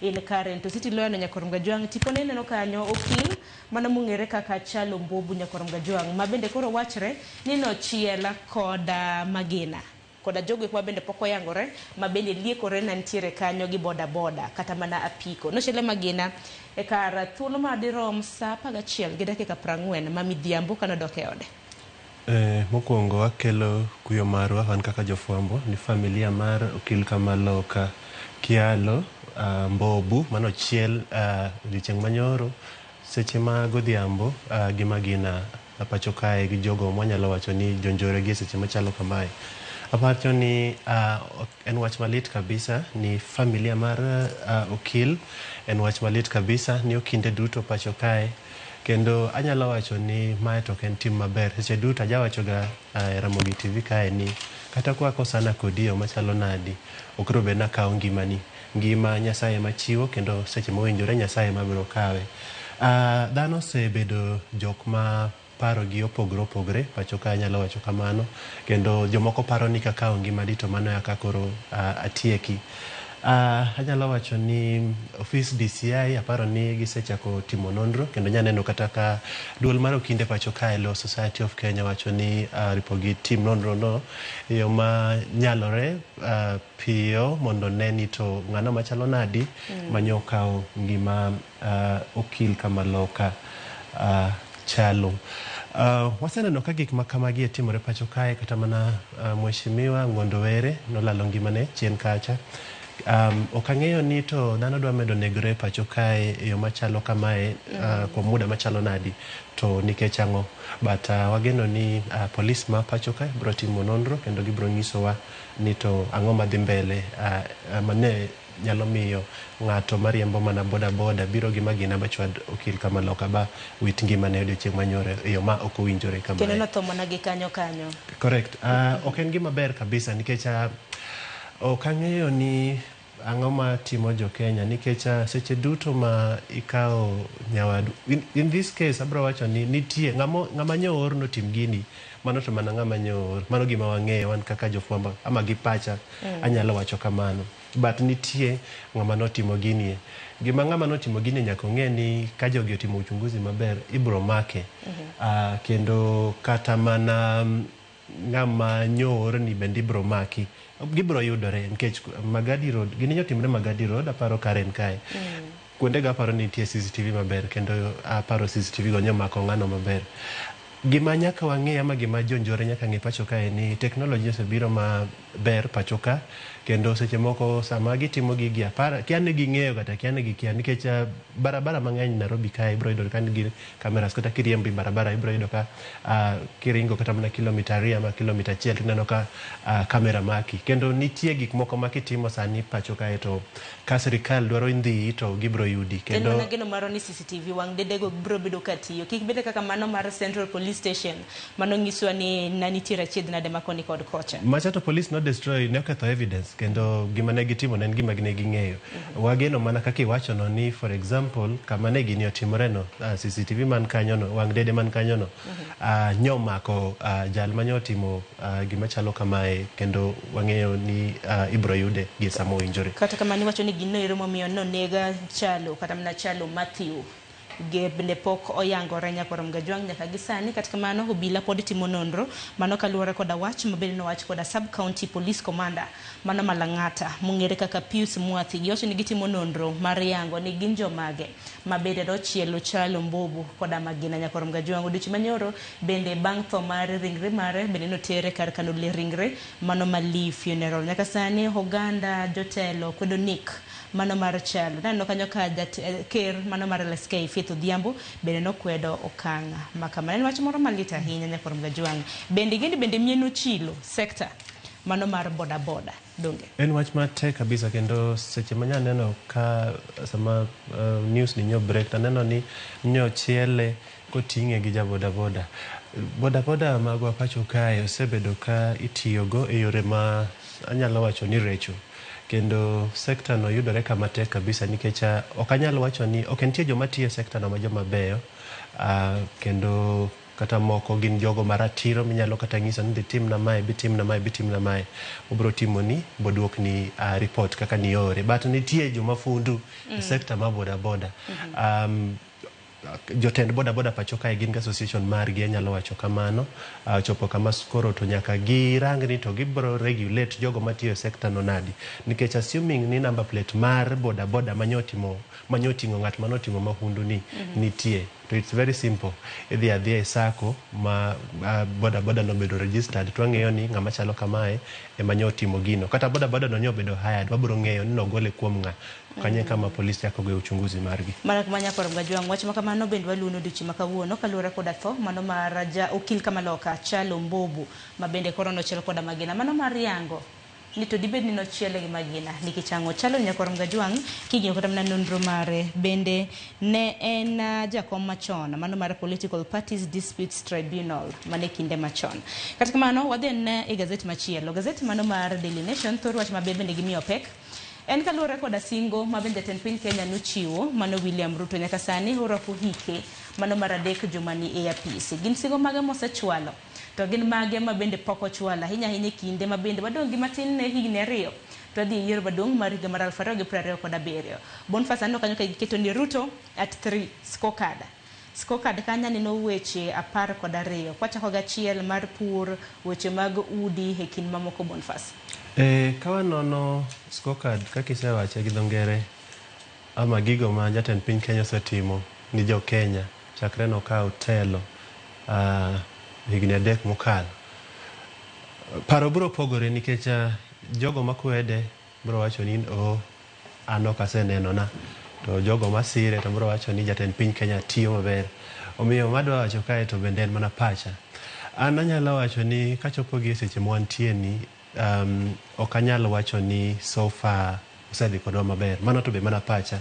in Karen. To city lawyer no Nyakwera Mogajwang' tipone neno kanyo okil mana mung'ere kaka Chalo Mbobu Nyakwera Mogajwang' mabende koro wachre ni nochiela koda Magina koda jogo kwa bende poko yangore mabende liekore na ntiere kanyo gi boda kata mana apiko. Nochiele Magina e kar thuolo madirom saa 11 gi dakika 40 ma midhiambo kanodoke ode. Mokwongo akelo kuyo marwa wan kaka jofwambo ni familia mar okil Kamaloka Kialo Mbobu manochiel odiochieng' manyoro seche ma godhiambo gi Magina pacho kae gi jogo mwanyalo wacho ni jonjore gi seche machalo kamae. Apacho ni en wach malit kabisa ni familia mar okil, en wach malit kabisa ni okinde duto pacho kae. Kendo anyalo wacho ni mae to en tim maber. Seche duto ajawacho ga Ramogi TV kae ni kata kwa kosana kodio machalo nadi okro be na kao ngimani. Ngima Nyasaye machiwo kendo seche mowinjore Nyasaye mabiro kawe. Dhano sebedo jok ma paro gi opogre pacho ka anyalo wacho kamano, kendo jomoko paro ni kakao ngima dito mano ya kakoro atieki. Anyalo wacho ni office DCI aparo ni gisechako timo nonro kendo nyaneno kata ka duol mar okinde pacho kae Law Society of Kenya wacho ni ripogi tim nonro no yo ma nyalore piyo mondo neni to ng'ano machalo nadi manyo kao ngima okil Kamaloka Chalo. Waseneno ka gik makamagi timore pacho kae kata mana mheshimiwa Ng'ondowere nolalo ngimane chien kacha. Okang'eyo ni to dhano dwa medo negre pacho kae yo machalo kamae kwa muda machalo nadi to nikech ang'o, but wageno ni police ma pacho kae bro timo nonro kendo gibro nyisowa ni to ang'o madhi mbele mane nyalo miyo ng'ato mariembo mana boda biro gi Magina bachwad okil Kamaloka ba wit ngimane odiochieng' manyoro yo ma ok owinjore kamae. Kendo nothomo na gi kanyo. Correct. Ok en gima ber kabisa nikech okang'eyo ni ang'o ma timo jo Kenya nikech seche duto ma ikao nyawadu. In this case abro wacho ni nitie ng'ama nyoor no tim gini mano to mana ng'ama nyoor, mano gima wang'eyo wan kaka jofwamba ama gi pacha anyalo wacho kamano. but nitie ng'ama notimo ginie. Gima ng'ama notimo ginie nyaka ong'e ni ka jogi otimo uchunguzi maber ibro make. Kendo kata mana ng'ama nyor ni bende ibro maki. Gibro yudore nikech Magadi Road, gini nyotimre Magadi Road, aparo Karen kae. Kuonde ga aparo nitie CCTV maber, kendo aparo CCTV go nyomako ng'ano maber. Gima nyaka wang'e ama gima jonjore nyaka ng'e pacho kae ni teknoloji osebiro maber pacho ka, kendo seche moko sama gitimo gigi apara kia ne ging'eyo kata kia ne gikia, nikech barabara mang'eny Nairobi kae ibro yudo ka nigi kameras, kata kiriembo barabara ibro yudo ka kiringo kata mana kilomita 2 ama kilomita 1 tineno ka kamera maki, kendo nitie gik moko makitimo sani pacho kae to ka sirikal dwaro ndhi to gibro yudi. Kendo na geno maro ni CCTV wang dedego bro bedo katiyo kik bede kaka mano mar Central Police Station mano ngiswa ni nanitiera chiedna de makoni kod kocha Machato Police no destroy ne oketho evidence, kendo gima ne gitimo ne gima ne ging'eyo. Wageno mana kaka iwacho no ni for example kama ne gini otimore no CCTV man kanyo no, wang dede man kanyo no nyomako jal manyotimo gima chalo kamae, kendo wang'eyo ni ibro yude gi samo injury. Kata kama ni wacho ni gino momiyo no nega chalo kata mna chalo Matthew bende pok oyangore nyakorom Gajwang nyaka gisani. Katika mano obila pod timo nonro mano kaluwore koda wach mabende no wach koda Sub County Police Commander mano Malang'ata mong'ere kaka Pius Mwathi giwacho ni gitimo nonro mar yango ni gin jomage mabende dochielo chalo Mbobu koda Magina nyakorom Gajwang. Odiochieng' manyoro bende bang' tho mar ringre mare bende notere kar kano le ringre mano Mali Funeral. Nyaka sani oganda jotelo kwedo Nick mano mar chalo nano kanyo ka ker mano mar LSK Faith Odhiambo bende nokwedo okanga makama. En wach moro malita ahinya nyakorom Gajwang. Bende mieno chilo sector mano mar boda boda donge en wach matek kabisa, kendo seche manya neno ka sama news ni nyo break ta neno ni nyo chiele koting'e gi jaboda boda boda boda magwa pacho kae osebedo ka itiyogo e yore ma anyalo wacho ni recho, kendo sekta no yudore kama tek kabisa nikech ok anyalo wacho ni ok entie joma tiyo sekta no ma joma beyo, kendo kata moko gin jogo maratiro minyalo kata ng'iso ni tim na mae bitim na mae bitim na mae obro timo ni boduok ni report kaka ni ore, but nitie joma fundu sekta ma boda boda. Jotend boda boda pacho kae gin association margi anyalo wacho kamano, chopo kama skoro to nyaka girang ni to gibro regulate jogo matiyo sekta no nadi, nikech assuming ni number plate mar boda boda manyoting'o ng'at manotimo mahundu ni nitie, to it's very simple. Idhi adhia e sako ma boda boda no bedo registered, to ang'eyo ni ng'ama chalo kamae ema nyotimo gino, kata boda boda no nyobedo hired, wabro ng'eyo ni nogole kuom ng'a kanye kama polisi yako go uchunguzi margi. Mana kumanya korom Gajwang wach makamano bende waluno dichi makawuono kaluwore koda tho mano mar okil Kamaloka Chalo Mbobu mabende koro nochiel koda Magina mano mar yango ni to dibed ni nochiele gi Magina nikichango Chalo nyakorom Gajwang kigino kata mna nonro mare bende ne en jakom machon mano mar Political Parties Disputes Tribunal mane kinde machon. Katika mano wadhi ne e gazeti machielo, gazeti mano mar Daily Nation thor wach mabebe ne gimiyo pek en kaluwore koda singo mabende jatend piny Kenya nochiwo mano William Ruto nyaka sani orako hike mano mar 3 juma ni e apisi. Gin singo mage mosechwalo to gin mage mabende pok ochwalo ahinya kinde mabende wadong' gi matin ne higni 2 to dhi yiero maduong' mar higa mar 2027. Boniface aneno kanyo ka giketo ni Ruto at 3 scorecard kanya nino weche 12 kwachako gachiel mar pur, weche mag udi e kind mamoko Boniface. Kawa nono scorecard kaka isewache gi dhongere ama gigo ma jatend piny Kenya osetimo ni jo Kenya chakre no ka otelo higni 3 mokalo, paro bro pogore nikech jogo makwede bro wacho ni ano kaseneno na, to jogo masire to bro wacho ni jatend piny Kenya tiyo maber. Omiyo madwa wacho kae to bende en mana pacha. An anyalo wacho ni kachopo gi seche mwantie ni ok anyalo wacho ni so far osedhi kodwa maber, mano to be mana pacha.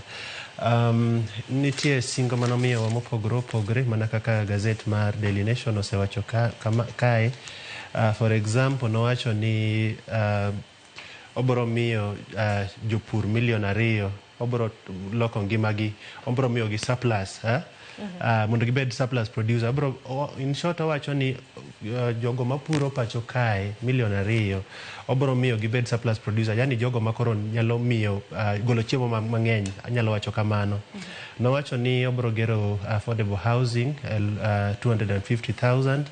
Nitie singo manomiyo mopogore mana kaka gazet mar Daily Nation osewacho kae. For example nowacho ni obro miyo jopur 2 million obro loko ngimagi, obro miyo gi surplus mondo gibed surplus producer. In short owacho ni jogo mapuro pacho kae milion 2 obro miyo gibed surplus producer, yani jogo makoro nyalo miyo golo chiemo mang'eny, anyalo wacho kamano. Nowacho ni obro gero affordable housing 250,000,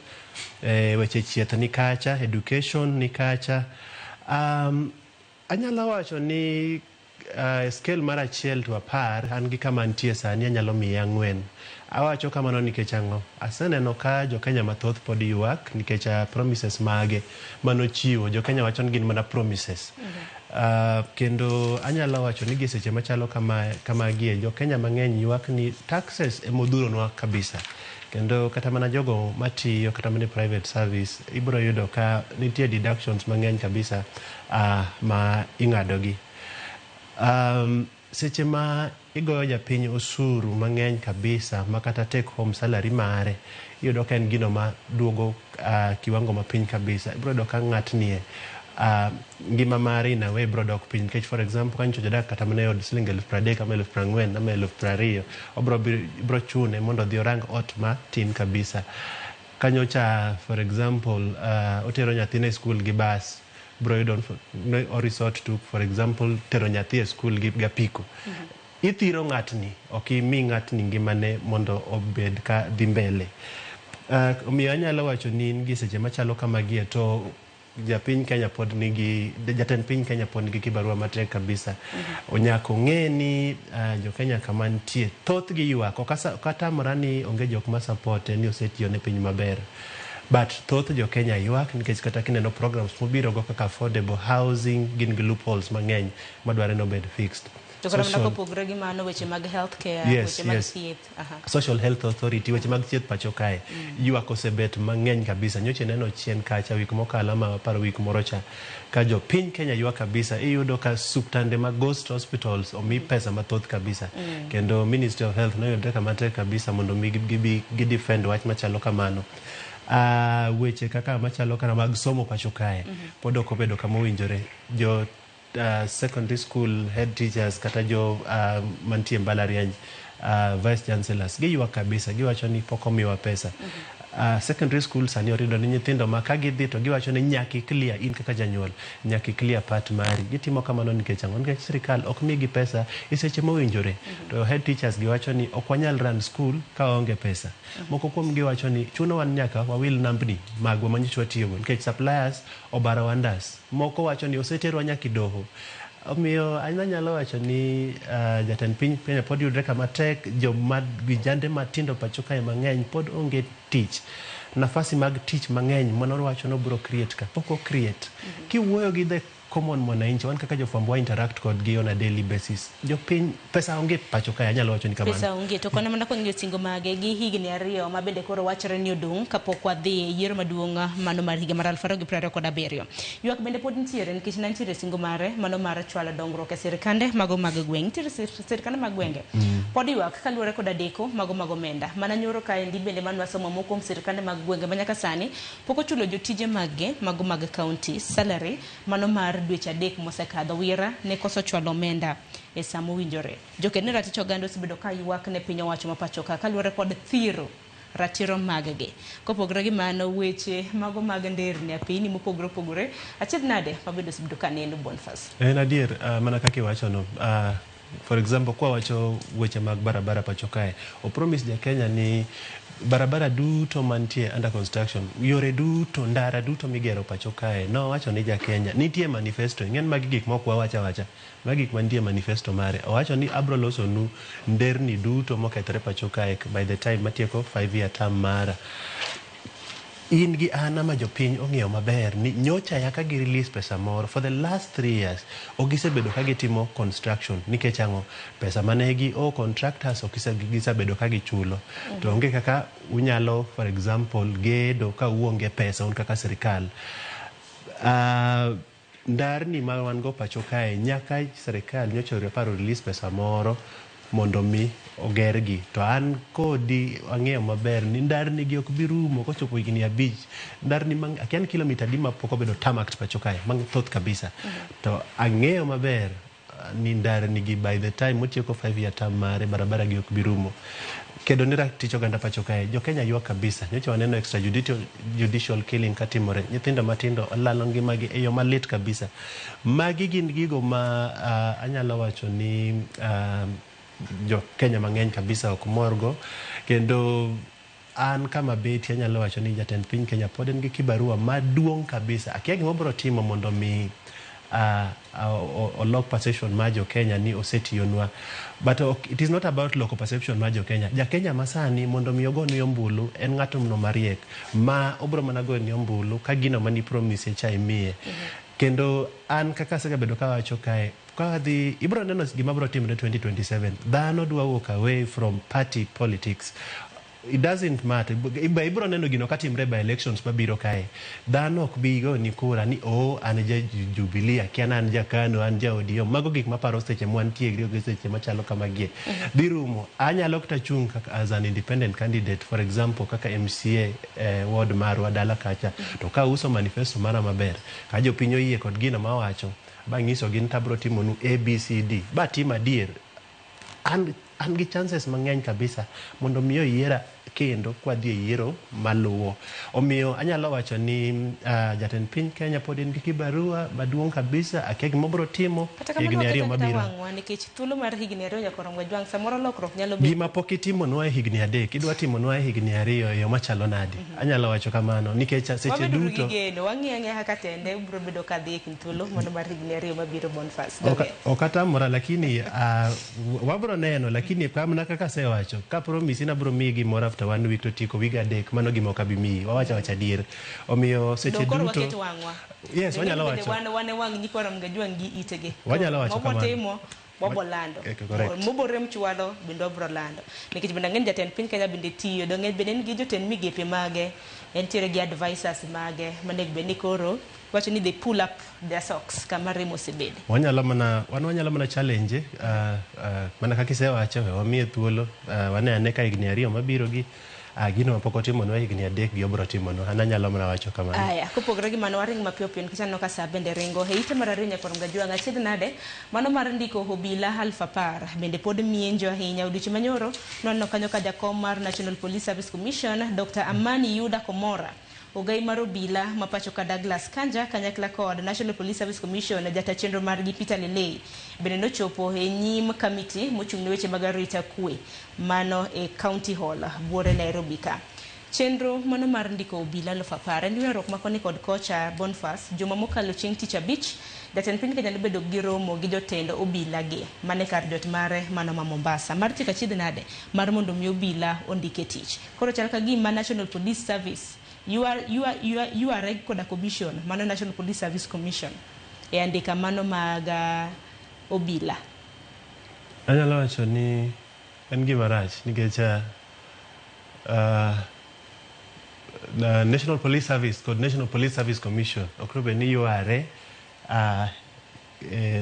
weche chieth ni kacha, education ni kacha. Anyalo wacho ni scale mar 1 to 10 an gi kama nitie sani anyalo miye 4. Awacho kamano nikech ang'o, aseneno ka jo-Kenya mathoth pod ywak nikech promises mage manochiwo. Jo-Kenya wacho ni gin mana promises. Kendo anyalo wacho ni gi seche machalo kama gie jo-Kenya mang'eny ywak ni taxes emodhuronwa kabisa. Kendo kata mana jogo matiyo kata mana private service ibro yudo ka nitie deductions mang'eny kabisa ma ing'adogi. Seche ma igoyo japiny osuru mang'eny kabisa makata take home salary mare iyudo ka en gino ma duogo kiwango mapiny kabisa. Ibro yudo ka ng'atnie ngima mare in a way bro dok piny nikech for example kanyo jodak kata mana od siling 30,000 ama 40,000 ama 20,000 obro chune mondo odhi orang ot matin kabisa. Kanyo cha for example otero nyathine skul gi bus bro yudo o resort to for example tero nyathi e skul gi gapiko. Ithiro ng'atni, ok imi ng'atni ngimane mondo obed ka dhi mbele. Omiyo anyalo wacho ni gi seche machalo kamagie to jatend piny Kenya pod nigi kibarua matek kabisa. Onyako ng'e ni jo-Kenya kama nitie thoth gi ywak, kata morani onge jok ma support ni osetiyo ne piny maber. But thoth jo-Kenya ywak nikech kata kineno programs mobiro go kaka affordable housing gin gi loopholes mang'eny madware no bed fixed. To kora mana kopogre gi mano weche mag health care, weche mag thieth. Social Health Authority, weche mag thieth pacho kae ywak osebet mang'eny kabisa. Nyoche neno chien kacha wik mokalo ama paro wik moro cha ka jo piny Kenya ywak kabisa. Iyudo ka suptande mag ghost hospitals omi pesa mathoth kabisa. Kendo Ministry of Health noyudo ka matek kabisa mondo gi defend wach machalo kamano. Weche kaka machalo kana mag somo pacho kae pod ok obedo kama owinjore. Jo secondary school head teachers kata jo mantie mbalariany vice chancellors giywak kabisa, giwacho ni pok omiwa pesa. Secondary school sani orido ni nyithindo ma ka gidhi to giwacho ni nyaki clear, in kaka janyuol nyaki clear part mari. Gitimo kamano nikech ang'o? Nikech sirikal ok migi pesa e seche mowinjore. To head teachers giwacho ni ok wanyal run school ka onge pesa. Moko kuom giwacho ni chuno wan nyaka wawil nambni magwa manyichwa tiyogo nikech suppliers obara wandas. Moko wacho ni oseterwa nyaki doho. Omiyo anyalo wacho ni jatend piny Kenya pod yudre kama tek. Vijande matindo pacho kae mang'eny pod onge tich. Nafasi mag tich mang'eny manoro wacho no bro create ka poko create. Kiwuoyo gi the common mwananchi, wan kaka jofwambo wa interact kod gi on a daily basis. Jopiny pesa onge pacho kae, anyalo wacho ni kamano. Pesa onge to kona mana kwang'yo singo mage gi higni 2 mabende koro wachore ni odong' kapok wadhi yiero maduong' mano mar higa mar 2027. Ywak bende pod nitiere nikech nantiere singo mare mano mar chwalo dongruok e sirkande mago mag gweng'. Nitiere sirkande mag gwenge pod ywak kaluwore kod adeko mago mag omenda. Mana nyoro kae ndi bende manwa somo moko sirkande mag gwenge manyaka sani pok ochulo jotije magge mago mag county salary mano mar dweche 3 mosekadho. Wira ne koso chwalo omenda e samo winjore. Jokene ratich oganda osebedo ka ywak ne piny owacho ma pacho ka kaluwore kod thiro ratiro magge. Kopogre gi mano weche mago mag nderni e piny mopogre opogore achiedh nade mabedo osebedo ka neno Boniface. En adier mana kaka iwacho no. For example kwa wacho weche mag barabara pacho kae o promise ja Kenya ni barabara duto mantie under construction, yore duto, ndara duto migero pacho kae. No wacho ni ja Kenya nitie manifesto ng'en mag gik moko wacha magik mantie manifesto mare. Owacho ni abro loso nu nderni duto mokethre pacho kae by the time matieko 5-year term mara. In gi ana ma jopiny ong'eyo maber ni nyocha yaka gi release pesa moro for the last 3 years ogisebedo ka gitimo construction nikech ang'o? Pesa manegi contractors ogisebedo ka gichulo. To onge kaka unyalo for example gedo ka uonge pesa un kaka sirikal. Ndarni ma wan go pacho kae nyaka sirikal nyocha reparo release pesa moro mondo mi ogergi. To an kodi ang'eyo maber ni ndarni gi ok birumo kochopo higni 5. Ndarni akian kilomita di mapok obedo tarmac pacho kae mang thoth kabisa. To ang'eyo maber ni ndara nigi by the time mutieko 5 year term mare barabara gi ok birumo. Kedo ni ratich oganda pacho kae jo Kenya ywa kabisa nyocha waneno extrajudicial killing katimore nyithindo matindo olalo ngimagi e yo malit kabisa. Magi gin gigo ma anyalo wacho ni jo Kenya mang'eny kabisa ok morgo, kendo an kama beti anyalo wacho ni jatend piny Kenya pod en gi kibarua maduong' kabisa. Akia gima obiro timo mondo mi olok perception ma jo Kenya ni osetiyonwa, but it is not about local perception ma jo Kenya. Ja Kenya masani mondo mi ogoni ombulu en ng'ato mno mariek ma obro mana goni ombulu ka gino mani promise cha imiye. Kendo an kaka sebedo ka wacho kae kadhi ibro neno gima bro timre 2027. Dhano dwa walk away from party politics. It doesn't matter. Ibro neno gino katimre by elections mabiro kae. Dhano ok bigo ni kura ni an ja Jubilee, akiana an ja KANU, an ja ODM. Mago gik maparo seche mwantie gi seche machalo kamagie. Birumo anyalo kta chung as an independent candidate, for example kaka MCA ward marwa dala kacha, to ka uso manifesto mara maber ka jo piny oyie kod gino mawacho ba ngiso gin tabro timonu ABCD ba tim adier an gi chances mang'eny kabisa mondo miyo yiera kendo kwa dhi yiero maluwo. Omiyo anyalo wacho ni jatend piny Kenya pod en gi kibarua maduong' kabisa. Akia gima obro timo higni ariyo mabiro. Nikech thuolo mar higni ariyo Nyakoromgo Jwang samoro lokruok nyalo bedo. Gima pok itimonwa e higni 3 idwa timonwa e higni 2 yo machalo nade. Anyalo wacho kamano nikech seche duto wang'iye kaka tende bro bedo kadhi e thuolo mondo mar higni 2 mabiro Boniface. Okatamora lakini wabro neno lakini kama kaka sewacho ka promise na bro migi mora after 1 week to tiko wiga dek mano gima okabimi wawacha dier. Omiyo seche duto yes wanyalo wacho wane wang' Nyakoromgo Jwang gi itege wanyalo wacho kamano motimo bobolando mobore mchwalo bendo bro lando nikech bende ng'eny jatend piny Kenya bende tiyo do ng'eny bende gi jotend migepe mage entiere gi advisors mage manego bende koro wacho ni they pull up their socks kama remo sebede. Wanyalo mana challenge mana kaka isewacho wamiye thuolo wanene ka higni 2 mabiro gi gino mapok otimonwa higni 3 gi obro timono. An anyalo mana wacho kamano. Aya kopogore gi mano waring mapiyo piyo nikech aneno ka saa bende ringo. Heite mar 2 Nyakoromgo Jwang achiedh nade mano mar ndiko obila 1000 bende pod mienjo ahinya. Odiochieng' manyoro noneno kanyo ka jakom mar National Police Service Commission Dr. Amani Yuda Komora ogai mar obila mapacho ka Douglas Kanja kanyakla kod National Police Service Commission jata chenro mar gi Peter Lelei bende nochopo e nyim committee mochung' ne weche mag arita kwe mano e County Hall buore Nairobi ka. Chenro mano mar ndiko obila 1000 en winjruok makoni kod kocha Boniface juma mokalo chieng' tich abich jatend piny Kenya bedo gi romo gi jotend obila gi mane kar jot mare mano ma Mombasa mar tika chiedh nade mar mondo mi obila ondike tich. Koro chal ka gima National Police Service you are koda commission mano National Police Service Commission e andika mano maga obila. Anyalo wacho ni en gima rach nikech National Police Service kod National Police Service Commission okrobe ni yuare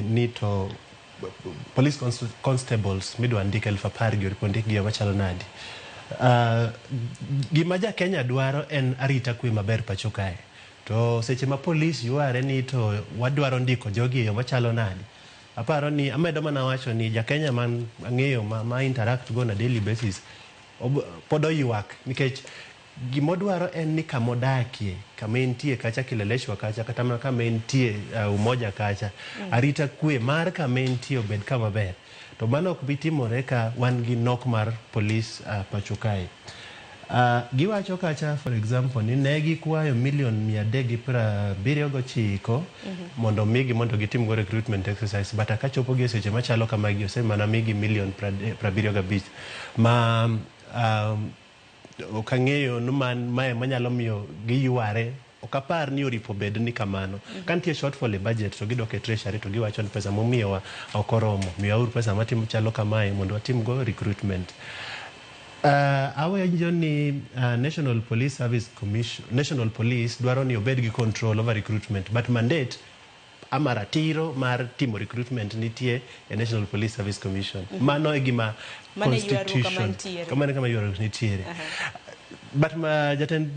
ni to police constables midwa ndika 1000 gi ripondik gi machalo nadi. Gima ja Kenya dwaro en arita kwe maber pacho kae. To seche ma police yuare ni to wadwaro ndiko jogi yo machalo nadi. Aparo ni amedo mana wacho ni ja Kenya man ang'eyo ma interact go na daily basis podo ywak nikech gimodwaro en ni kamodakie kama entie kacha kileleshwa kacha kata mana kama entie umoja kacha arita kwe mar kama entie obed kama ber. To mano ok bitimore ka wan gi nok mar police pacho kae. Giwacho kacha for example ni ne gikwayo $379 mondo migi mondo gitim go recruitment exercise but akachopo gi seche machalo kama gi osemana migi $175 ma okang'eyo no man manyalo miyo giyuare okapar ni oripo bed ni kamano kantie shortfall e budget to gidok e treasury to giwacho ni pesa momiyowa okoromo miyo ur pesa matim chalo kamae mondo watim go recruitment. Awenjo ni National Police Service Commission National Police dwaro ni obed gi control over recruitment but mandate amaratiro mar timo recruitment nitie e National Police Service Commission. Mano e gima constitution kama yoro nitiere. But jatend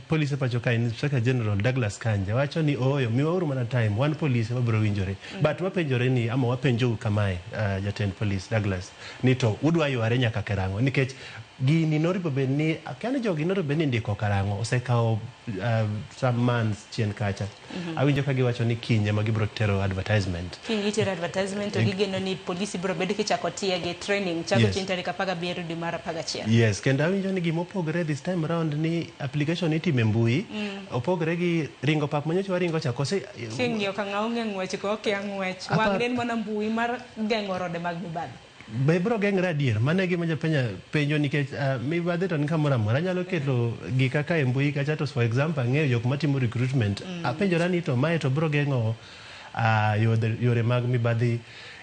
police pacho ka Inspector General Douglas Kanja wacho ni oyo miwauru mana time one police mabiro winjore. But wapenjore ni ama wapenjo kamae jatend police Douglas ni to udwa yware nyaka karango nikech gini noripo bedni akane jogi noripo bedni ndiko karango osekawo some months chien kacha. Awinjo ka giwacho ni kinye ma gibiro tero advertisement. Kinyi tero advertisement to gigeno ni polisi biro bedo kichako tiege training chako chien tarik 17 dwe mar 11. Yes, kendo awinjo ni gimopogore this time around ni application itime mbui opogore gi ringo pap manyocha waringo chako se king'io ka ng'aonge ng'wech ko kia ng'wech wang' nen mana mbui mar geng'o rode mag mibadhi. Be bro geng're adier mane gima japenya penjo nikech mibadhi to ni kamoro amora anyalo keto gika ka e mbui kacha to for example ang'eyo jok matimo recruitment apenjora ni to mae to bro geng'o yore mag mibadhi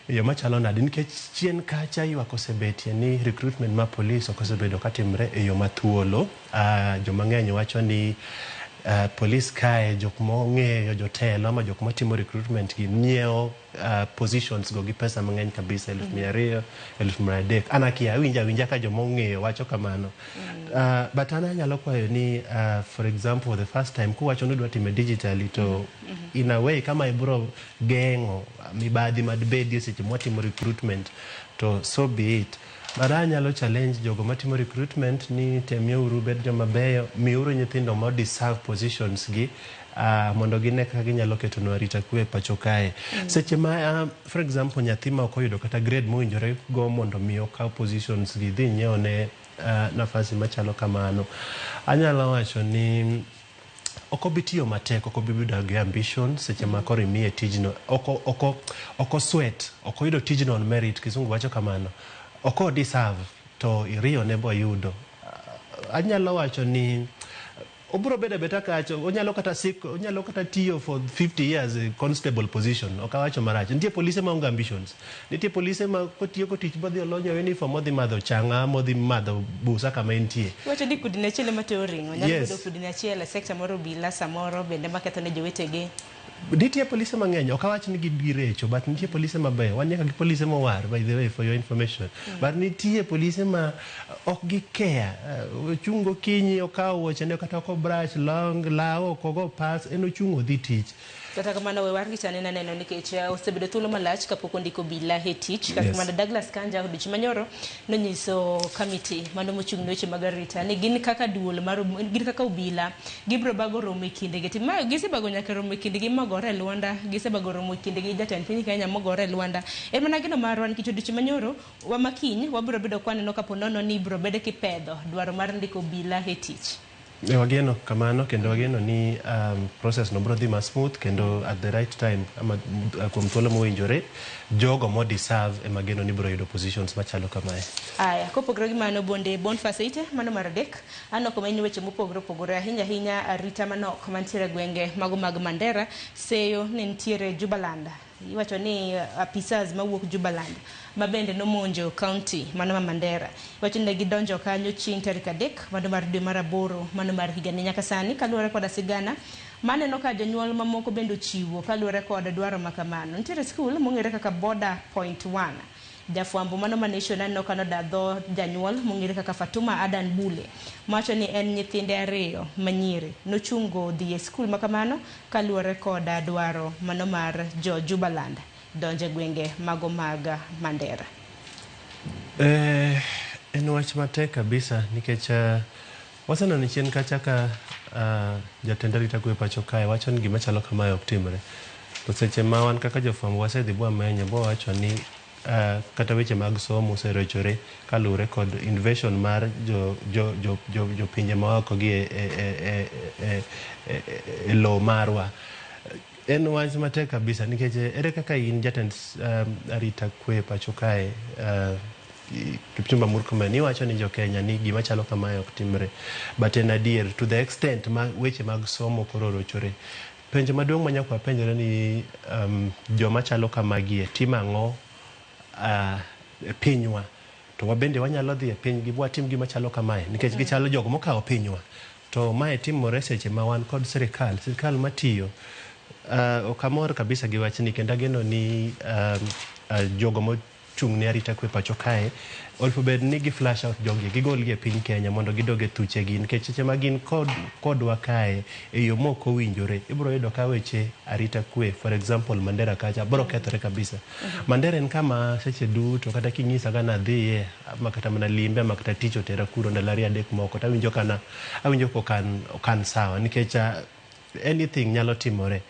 yo machalo nade nikech chien kacha ywak osebetie ni recruitment ma police okosebedo katimre e yo mathuolo. Joma ng'eny wacho ni police kae jok mong'eyo jotelo ama jok matimo recruitment gi nyiewo positions go gi pesa mang'eny kabisa 200,000 300,000 anakia winja ka joma ong'eyo wacho kamano. But ana nyalo kwayo ni for example the first time kuwacho ni dwa time digitally to in a way kama ibro geng'o mibadhi madbedi seche mwatimo recruitment to so be it. Bara nyalo challenge jogo matimo recruitment ni temieuru bed joma beyo miuru nyithindo ma deserve positions gi mondo gine kaka ginyalo keto no arita kwe pacho kae. Seche ma for example nyathi ma okoyudo kata grade mowinjore go mondo mi okaw positions gi dhi nyiewo ne nafasi machalo kamano. Anyalo wacho ni okobitiyo matek okobibedo gi ambition seche ma koro imiye tijno oko sweat okoyudo tijno on merit kizungu wacho kamano. Oko deserve to iriyo nebo yudo. Anyalo wacho ni obro beda beta kacho onyalo kata tiyo for 50 years constable position okawacho marach. Nitie polise ma onge ambitions. Nitie polise ma kotiyo tich bodhi olonyo uniform modhi madho changa modhi madho busa kama entie. Wacho di kudine chele mateo ringo nyalo bedo kudine chele sector moro bila samoro bende maketho ne jowetege. Nitie polise mang'eny okawach ni girecho but nitie polise mabeyo wan nyaka gi polise mowar by the way for your information but nitie polise ma ok gi care chungo kinyi okawo wuoche ne kata ko brush long lao kogo pass en ochungo dhi tich. Kata kamano we wargi chane na neno nikech osebedo thuolo malach kapok ondiko bila he tich kata kamano Douglas Kanja odiochieng' manyoro nonyiso committee mano mochung' ne weche mag arita ni gin kaka duol mar gin kaka obila gibro bago romo e kindegi timayo gisebago nyaka romo e kindegi magore Luanda gisebago romo e kindegi jatend piny Kenya mogore Luanda en mana gino marwan nikech odiochieng' manyoro wamakiny wabiro bedo kwaneno kapo nono ni ibro bede kipedho dwaro mar ndiko bila he tich. Wageno kamano kendo wageno ni process no bro dhi ma smooth kendo at the right time ama kuom thuolo mowinjore jogo mo deserve e mageno ni bro yudo positions machalo kamae. Aya kopogore gi mano bonde Boniface Ite mano mar adek anoko manyo weche mopogore ahinya arita manok mantiere gwenge mago mag Mandera seyo ne ntiere Jubaland. Iwacho ni apisas mawuok Jubaland mabende nomonjo county mano ma Mandera. Iwacho ni gidonjo kanyo chieng' tarik 3 mano mar dwe mar 8 mano mar higani nyaka sani kaluwore kod sigana maneno ka jonyuol mamoko bende chiwo kaluwore kod dwaro makamano. Nitiere skul mong'ere kaka Border Point 1 jafwambo mano ma Nation aneno kano dadho janyuol mong'ere kaka Fatuma Adan Bule macho ni en nyithinde 2 manyiri nochungo dhi e skul makamano kaluwore kod dwaro mano mar Jubaland donje gwenge mago mag Mandera. En wach matek kabisa nikech wasana ni chien kacha ka jatend arita kwe pacho kae wacho ni gima chalo kamae ok timre. To seche ma wan kaka jofwambo wasedhi bwa menyo bo wacho ni kata weche mag somo oserochore kaluwore kod invasion mar jo pinje maoko gi e lo marwa. En wach matek kabisa nikech ere kaka in jatend arita kwe pacho kae Kipchumba Murkomen iwacho ni jo Kenya ni gima chalo kamae ok timre but en adier to the extent ma weche mag somo koro rochore. Penjo maduong' manyaka penjore ni joma chalo kamagie timang'o pinywa to wabende wanyalo dhi e piny gi watim gima chalo kamae nikech gichalo jogo mokawo pinywa to mae timore seche ma wan kod sirikal matiyo. Okamor kabisa gi wachni kendo ageno ni jogo chung ne arita kwe pacho kae olfo bed ni gi flash out jogi gigol gi e piny Kenya mondo gidoge tuche gi nikech seche ma gin kodwa kae e yo moko winjore ibro yudo ka weche arita kwe for example Mandera kacha bro kethre kabisa. Mandera en kama seche duto kata kinyisa kana dhiye makata mana limbe makata ticho tera kuro ndalari adek moko awinjo ko kan sawa nikech anything nyalo timore.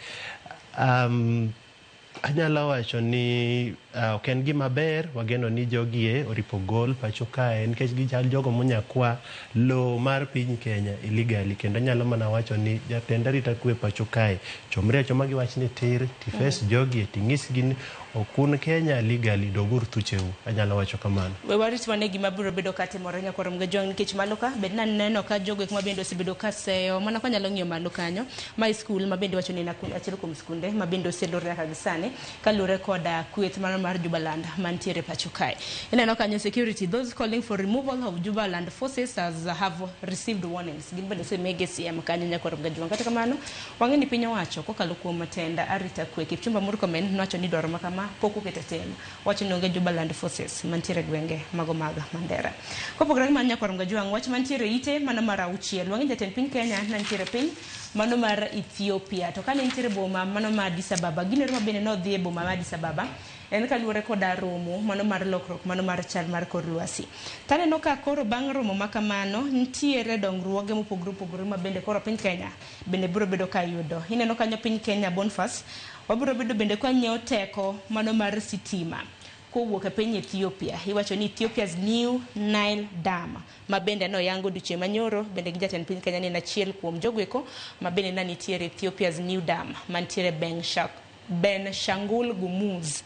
Anyalo wacho ni ok en gima ber wageno ni jogie oripo gol pacho kae nikech gichal jogo monyakwa lo mar piny Kenya illegally kendo nyalo mana wacho ni jatend arita kwe pacho kae chomre choma gi wach ni tir tifes jogie ting'is gin okun Kenya legally dogur tucheu anyalo wacho kamano. We warit wane gima biro bedo katimore nyakoro mgajong nikech malo ka bed na neno ka jogo kuma bende osebedo ka seyo mana ka nyalo ng'iyo malo kanyo my school ma bende wacho ni na achiel kuom skunde ma bende oselore ka gisane kalure koda kweth mar Jubaland mantiere pacho kae. Ineno kanyo security those calling for removal of Jubaland forces have received warnings. Gin bende semege CM kanyo nyakoro mgajong kata kamano wang'eni piny owacho kokalo kuom matenda arita kwe Kipchumba Murkomen nowacho ni dwaro makama poko ketetema wacho ni onge Jubaland forces mantiere gwenge mago maga Mandera. Kopogore man nyakoro mgajong wach mantiere ite mana mar auchiel wang'eni jatend piny Kenya nantiere piny mano mar Ethiopia to kane nitiere boma mano mar Addis Ababa ginero bende no dhi e boma mar Addis Ababa en kaluore koda romo mano mar lokruok mano mar chal mar kor lwasi. Taneno ka koro bang' romo makamano nitiere dongruoge mopogore ma bende koro piny Kenya bende biro bedo ka yudo. Ineno kanyo piny Kenya Boniface wabiro bedo bende kwa nyiewo teko mano mar sitima kowuok e piny Ethiopia. Iwacho ni Ethiopia's New Nile Dam ma bende no yango duche manyoro bende gi jatend piny Kenya ni achiel kuom jogweko ma bende na nitiere Ethiopia's New Dam mantiere Ben Shangul Gumuz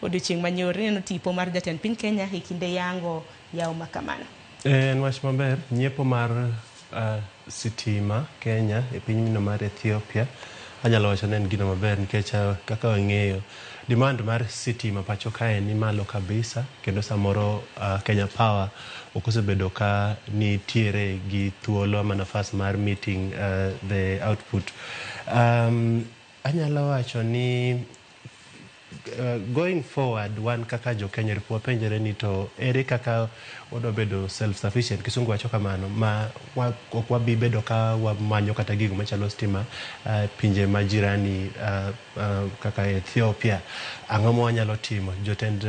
odichieng' manyoro neno tipo mar jatend piny Kenya e kinde yango yawo makamano. En wach maber nyiepo mar sitima Kenya e piny no mar Ethiopia anyalo wacho ni en gino maber nikech kaka wang'eyo demand mar sitima pacho kae ni malo kabisa kendo samoro Kenya Power okosebedo ka nitiere gi thuolo ama nafas mar meeting the output. Anyalo wacho ni going forward wan kaka jo Kenya ripo penjere ni to ere kaka wado bedo self sufficient kisungu wacho kamano ma wabi bedo ka wamanyo kata gigo machalo stima pinje majirani kaka Ethiopia ang'o wanyalo timo jotend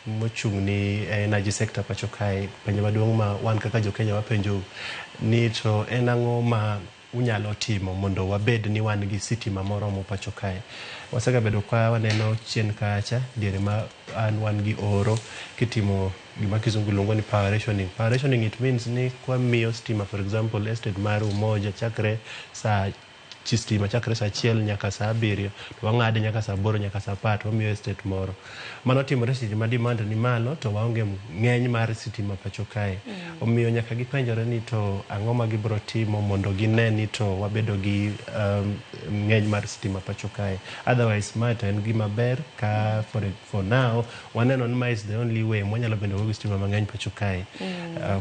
mochung' ni energy sector pacho kae penjo maduong' ma wan kaka jo Kenya wapenjo ni to en ang'o ma unyalo timo mondo wabed ni wan gi sitima moromo pacho kae. Wasebedo kwa waneno chien kacha diere ma wan gi oro kitimo gima kizungu luongo ni power rationing. Power rationing it means ni kwa miyo stima for example estate mar Umoja chakre saa stima chakre saa 1 nyaka saa 7 to wang'ade nyaka saa 8 nyaka saa 10 wamiyo estate moro. Mano timore seche ma demand ni malo to waonge ng'eny mar sitima pacho kae. Omiyo nyaka gipenjore ni to ang'o ma gibro timo mondo gine ni to wabedo gi ng'eny mar sitima pacho kae. Otherwise matter en gima ber ka for now waneno ni is the only way mwanyalo bedo gi sitima mang'eny pacho kae.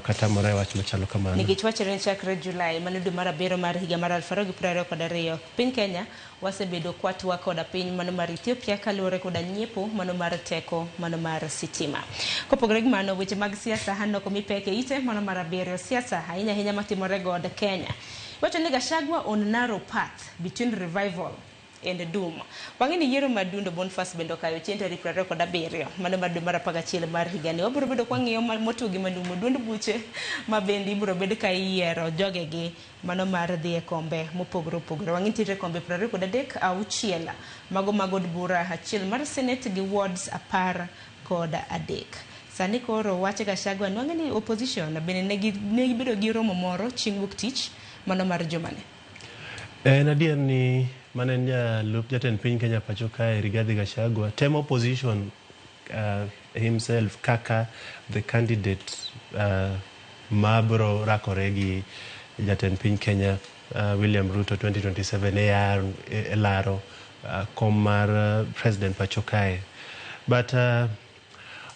Kata more wach machalo kamano. Nikech wachre chakre Julai mano dwe mar 7 mar higa mar 2022 piny Kenya wasebedo kwatwa koda piny mano mar Ethiopia kaluore koda nyiepo mano mar teko mano mar sitima. Kopogore gi mano weche mag siasa hanoko mipeke ite mano mar 7 siasa ahinya matimore god Kenya. Wacho ni Gachagua on narrow path between revival and doom. Wang'eni yiero madundo Boniface bendo kayo chiente 27 mano mar dwe mar 11 mar higani wabiro bedo kwa ng'iyo motugi manumu duond buche ma bende ibiro bedo ka yiero jogegi mano mar dhi e kombe mopogore. Wang'eni tire kombe 23 auchiel mago od bura achiel mar Senate gi wards 13. Sani koro wache Gachagua wang'eni opposition bende ne bedo gi romo moro chieng' wuok tich mano mar jumane. Adier ni manen lup jatend piny Kenya pacho kae Rigathi Gachagua temo opposition himself kaka the candidate mabro rakore gi jatend piny Kenya William Ruto 2027 laro kom mar president pacho kae. But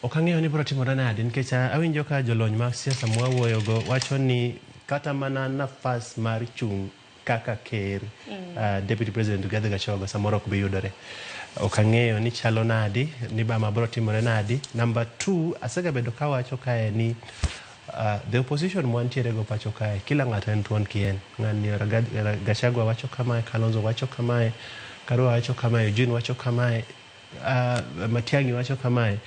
okang'eyo ni bro timore nade nikech awinjo ka jolony mag siasa mwawuoyo go wacho ni kata mana nafas mar chung' kaka ker Deputy President Rigathi Gachagua samoro ok bi yudore. Ok ang'eyo ni chalo nadi, ni bama bro timore nadi. Number 2, asegabedo kawacho kae ni the opposition mwantiere go pacho kae, kila ng'ato en tuon kien. Ng'ani Gachagua wacho kamae, Kalonzo wacho kamae, Karua wacho kamae, Eugene wacho kamae, Matiang'i wacho kamae.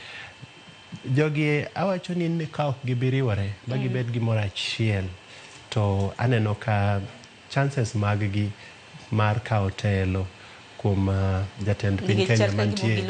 Jogi awacho ni ka ok gibiriwore ba gibed gimoro achiel, to aneno ka chances mag-gi mar kawo telo kuom jatend piny Kenya mantie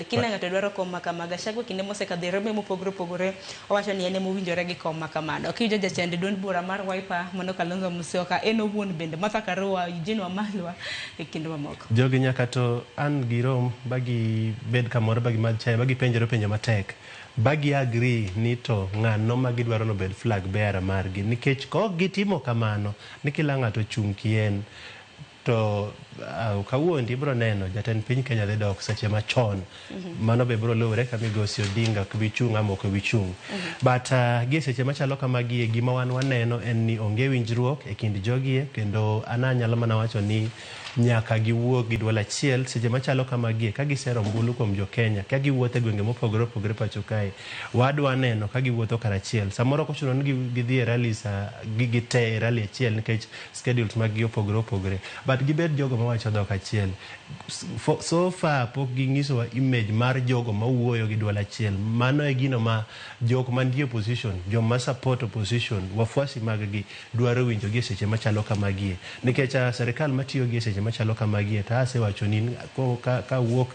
kila ng'ato dwaro kom makama. Gachagua kinde mosekadho romo mopogore opogore owacho ni en mowinjore gi kom makamano. Kiwinjo jatend duond bura mar Wiper mano Kalonzo Musyoka, en owuon bende Martha Karua, Eugene Wamalwa e kinde mamoko. Jogi nyaka to an gi rom bagi bed kamoro bagi madh chaye bagi penjore penjo matek bagi agree ni to ng'ano ma gidwaro no bed flag bearer margi, nikech kok gitimo kamano ni kila ng'ato chung kien to kawuondi ibro neno jatend piny Kenya dhi dok seche machon. Mano be bro luwre ka Migosi Odinga kbi chung ama ok bi chung. But gi seche machalo kamagi gima wan waneno en ni onge winjruok e kind jogie, kendo ananyalo mana wacho ni nyaka giwuok gi dwol achiel seche machalo kamagi ka gisero mbulu kuom jo Kenya ka giwuotho e gwenge mopogore opogore pacho kae. Wadwa neno ka giwuotho karachiel, samoro kochuno ni gidhi e rallies gigite rally achiel nikech schedules mag gi opogore opogore, but gibed jogo mawacho dhok achiel. So far pok ginyisowa image mar jogo mawuoyo gi dwol achiel. Mano e gino ma jok mantie opposition, joma support opposition, wafuasi mag-gi dwaro winjo gi seche machalo kamagi, nikech serikal matiyo gi seche machalo kamagi ta asewacho ni ka wuok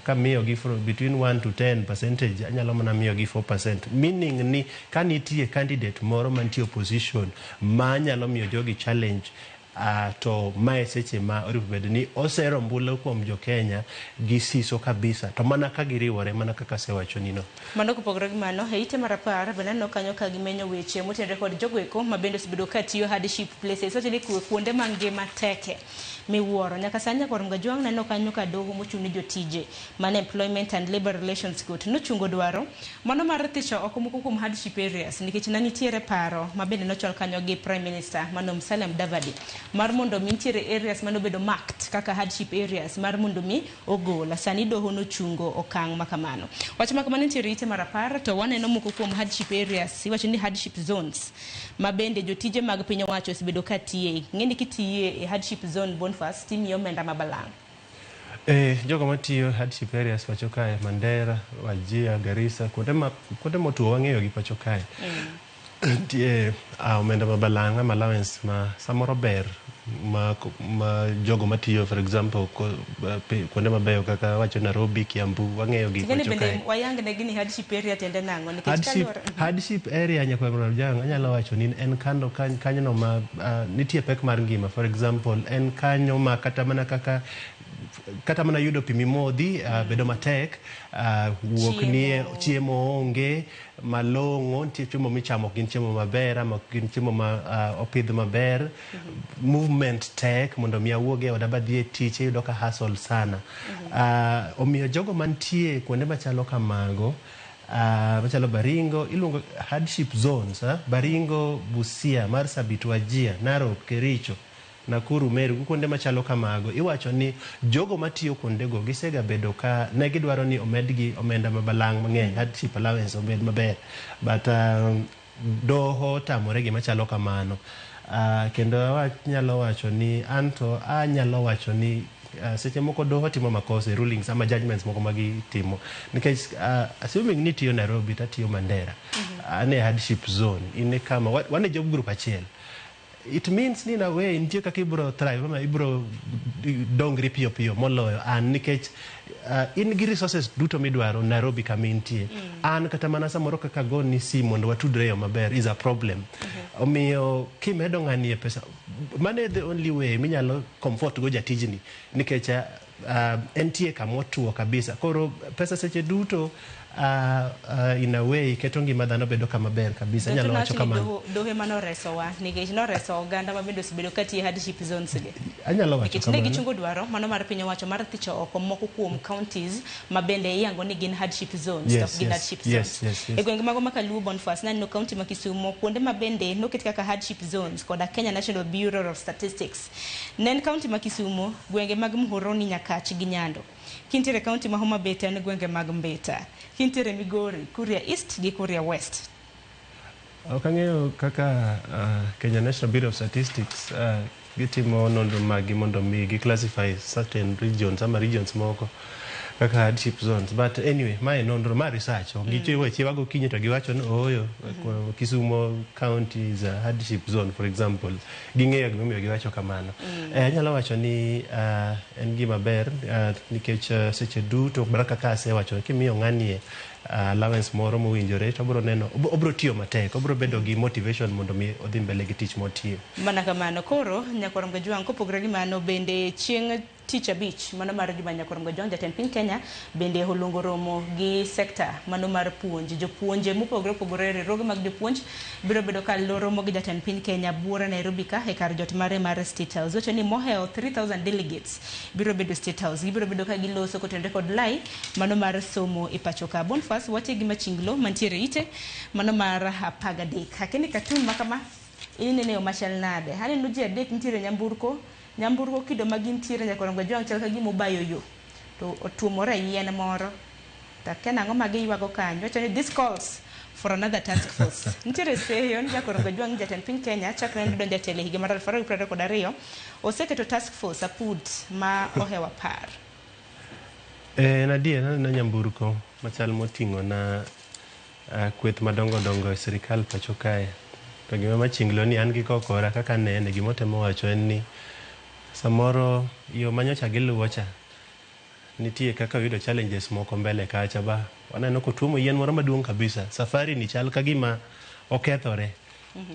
ka miyo gi between 1 to 10% anyalo mana miyo gi 4%, meaning ni ka nitie candidate moro mantie opposition ma nyalo miyo jogi challenge to mae seche ma oripo bed ni osero mbulu kuom jo Kenya gi siso kabisa, to mana ka giriwore mana kaka sewacho nino. Mano kupogore gi mano, e ite marapar bende no kanyo ka gimenyo weche motenore kod jogoeko mabende osebedo ka tiyo hardship places, ote ni kuonde mangima teke miwuoro. Nyaka sanya kwa Mgajwang' neno kanyo ka doho mochuni jotije man Employment and Labor Relations Court nochungo dwaro mano mar thicho oko moko kuom hardship areas, nikech nanitiere paro mabende nochwal kanyo gi Prime Minister Mano Musalia Mudavadi mar mondo mi nitiere areas mano bedo marked kaka hardship areas mar mondo mi ogola. Sani doho nochungo okang' makamano. Wacho makamano nitiere ite marapar to waneno moko kuom hardship areas, iwacho ni hardship zones mabende jotije mag piny owacho osebedo ka tiye. Ng'eni kitiye e hardship zone Bonfas timiyo omenda mabalang'. Jogo matiyo hardship areas pacho kae, Mandera, Wajir, Garissa, kuonde motuo wang'eyo gi pacho kae. Tie omenda mabalang' ama allowance ma samoro ber ma jogo matiyo, for example kuonde mabeyo kaka wacho Nairobi, Kiambu, wang'eyo gi pacho kae. Wayang ne gini hardship area tende nango hardship area nyaka Mgajwang' anyalo wacho ni en kanyo no ma nitie pek mar ngima. For example en kanyo ma kata mana yudo pi mimodhi bedo matek, wuok nie chiemo onge malong'o, nitie chiemo michamo gin chiemo maber ama gin chiemo ma opidh maber, movement tek mondo mi awuoge oda badhi e tich yudo ka hustle sana. Omiyo jogo mantie kuonde machalo kamago machalo Baringo iluongo hardship zones, Baringo, Busia, Marsabit, Wajir, Narok, Kericho, Nakuru, Meru, kuonde machalo kamago. Iwacho ni jogo matiyo kuondego gisega bedo ka ne gidwaro ni omedgi omenda mabalang' mang'eny, hardship allowance omed maber, but doho tamore gima chalo kamano. Kendo nyalo wacho ni anyalo wacho ni seche moko doho timo makose rulings ama judgments moko magitimo, nikech assuming ni tiyo Nairobi tatiyo Mandera ane hardship zone ine kama wane job group achiel, it means ni na way nitie kaka ibro thrive ama ibro dongri piyo piyo moloyo an, nikech in gi resources duto midwaro Nairobi kama intie. An kata mana samoro kaka go ni si mondo watudre yo maber is a problem. Omiyo kimedo ng'anie pesa, mane the only way minyalo comfort go jatijni, nikech entie kama otuo kabisa. Koro pesa seche duto in a way keto ngima dhano bedo kama ber kabisa. Nyalo wacho kamano. Dohe mano resowa nikech no reso oganda mabende osebedo katie hardship zones ge. Anyalo wacho kamano. Nikech gichungo dwaro mano mar piny owacho mar thicho oko moko kuom counties mabende iyango ni gin hardship zones to gin hardship zones. E gwenge mago makaluwo Bonfas nanno county ma Kisumo kuonde mabende noket kaka hardship zones koda Kenya National Bureau of Statistics. Nen county ma Kisumo gwenge mag Muhoroni Nyakach gi Nyando. Kintere county ma Homa Bay ne gwenge mag Mbeta. Kintere Migori, Kuria East gi Kuria West. Okang'eyo kaka Kenya National Bureau of Statistics gitimo nonro magi mondo mi gi classify certain regions ama regions moko kaka hardship zones, but anyway my nonro ma research gichiwago kinyi to giwacho no oyo Kisumo County is a hardship zone for example. Ging'eyo gimomiyo giwacho kamano. Anyalo wacho ni en gima ber nikech seche duto baraka ka asewacho kimiyo ng'anie allowance moro mowinjore to obro neno obro tiyo matek, obro bedo gi motivation mondo mi odhi mbele gi tich motiyo. Mana kamano koro Nyakorongo Jwang' kopogre gi mano bende chieng' tich abich mano mar Juma Nyakorongo Jwang' jatend piny Kenya bende olongo romo gi sekta mano mar puonj. Jopuonje mopogore riwruoge mag jopuonj biro bedo ka romo gi jatend piny Kenya buora Nairobi ka e kar jot mare mar State House. Wacho ni moheo 3000 delegates biro bedo State House. Gibiro bedo ka giloso kotende kod lai mano mar somo e pacho ka. Bonfas wate gi machinglo mantiere ite mano mar 13. Hakini katun makama inene o machal nade. Hani nuji adek ntiere nyamburko kido magintiere Nyakorongo Jwang' chal ka gima obayo yo to otuomore yien moro ta kena ang'o ma giywago kanyo. Wacho ni this calls for another task force. Ntiere seyo Nyakorongo Jwang' jatend piny Kenya chakre ne donjo tele higa mar 2022 oseketo task force apud ma ohewa par. Nadia na nyamburko machal moting'o na kweth madongo e sirikal pacho kae. To gima machinglo ni an gi kokora kaka nene gimotemo wacho en ni samoro yo manyocha giluwo cha nitie kaka yudo challenges moko mbele kacha ba waneno ko tuomo yien moro maduong' kabisa. Safari ni chal kagima okethore.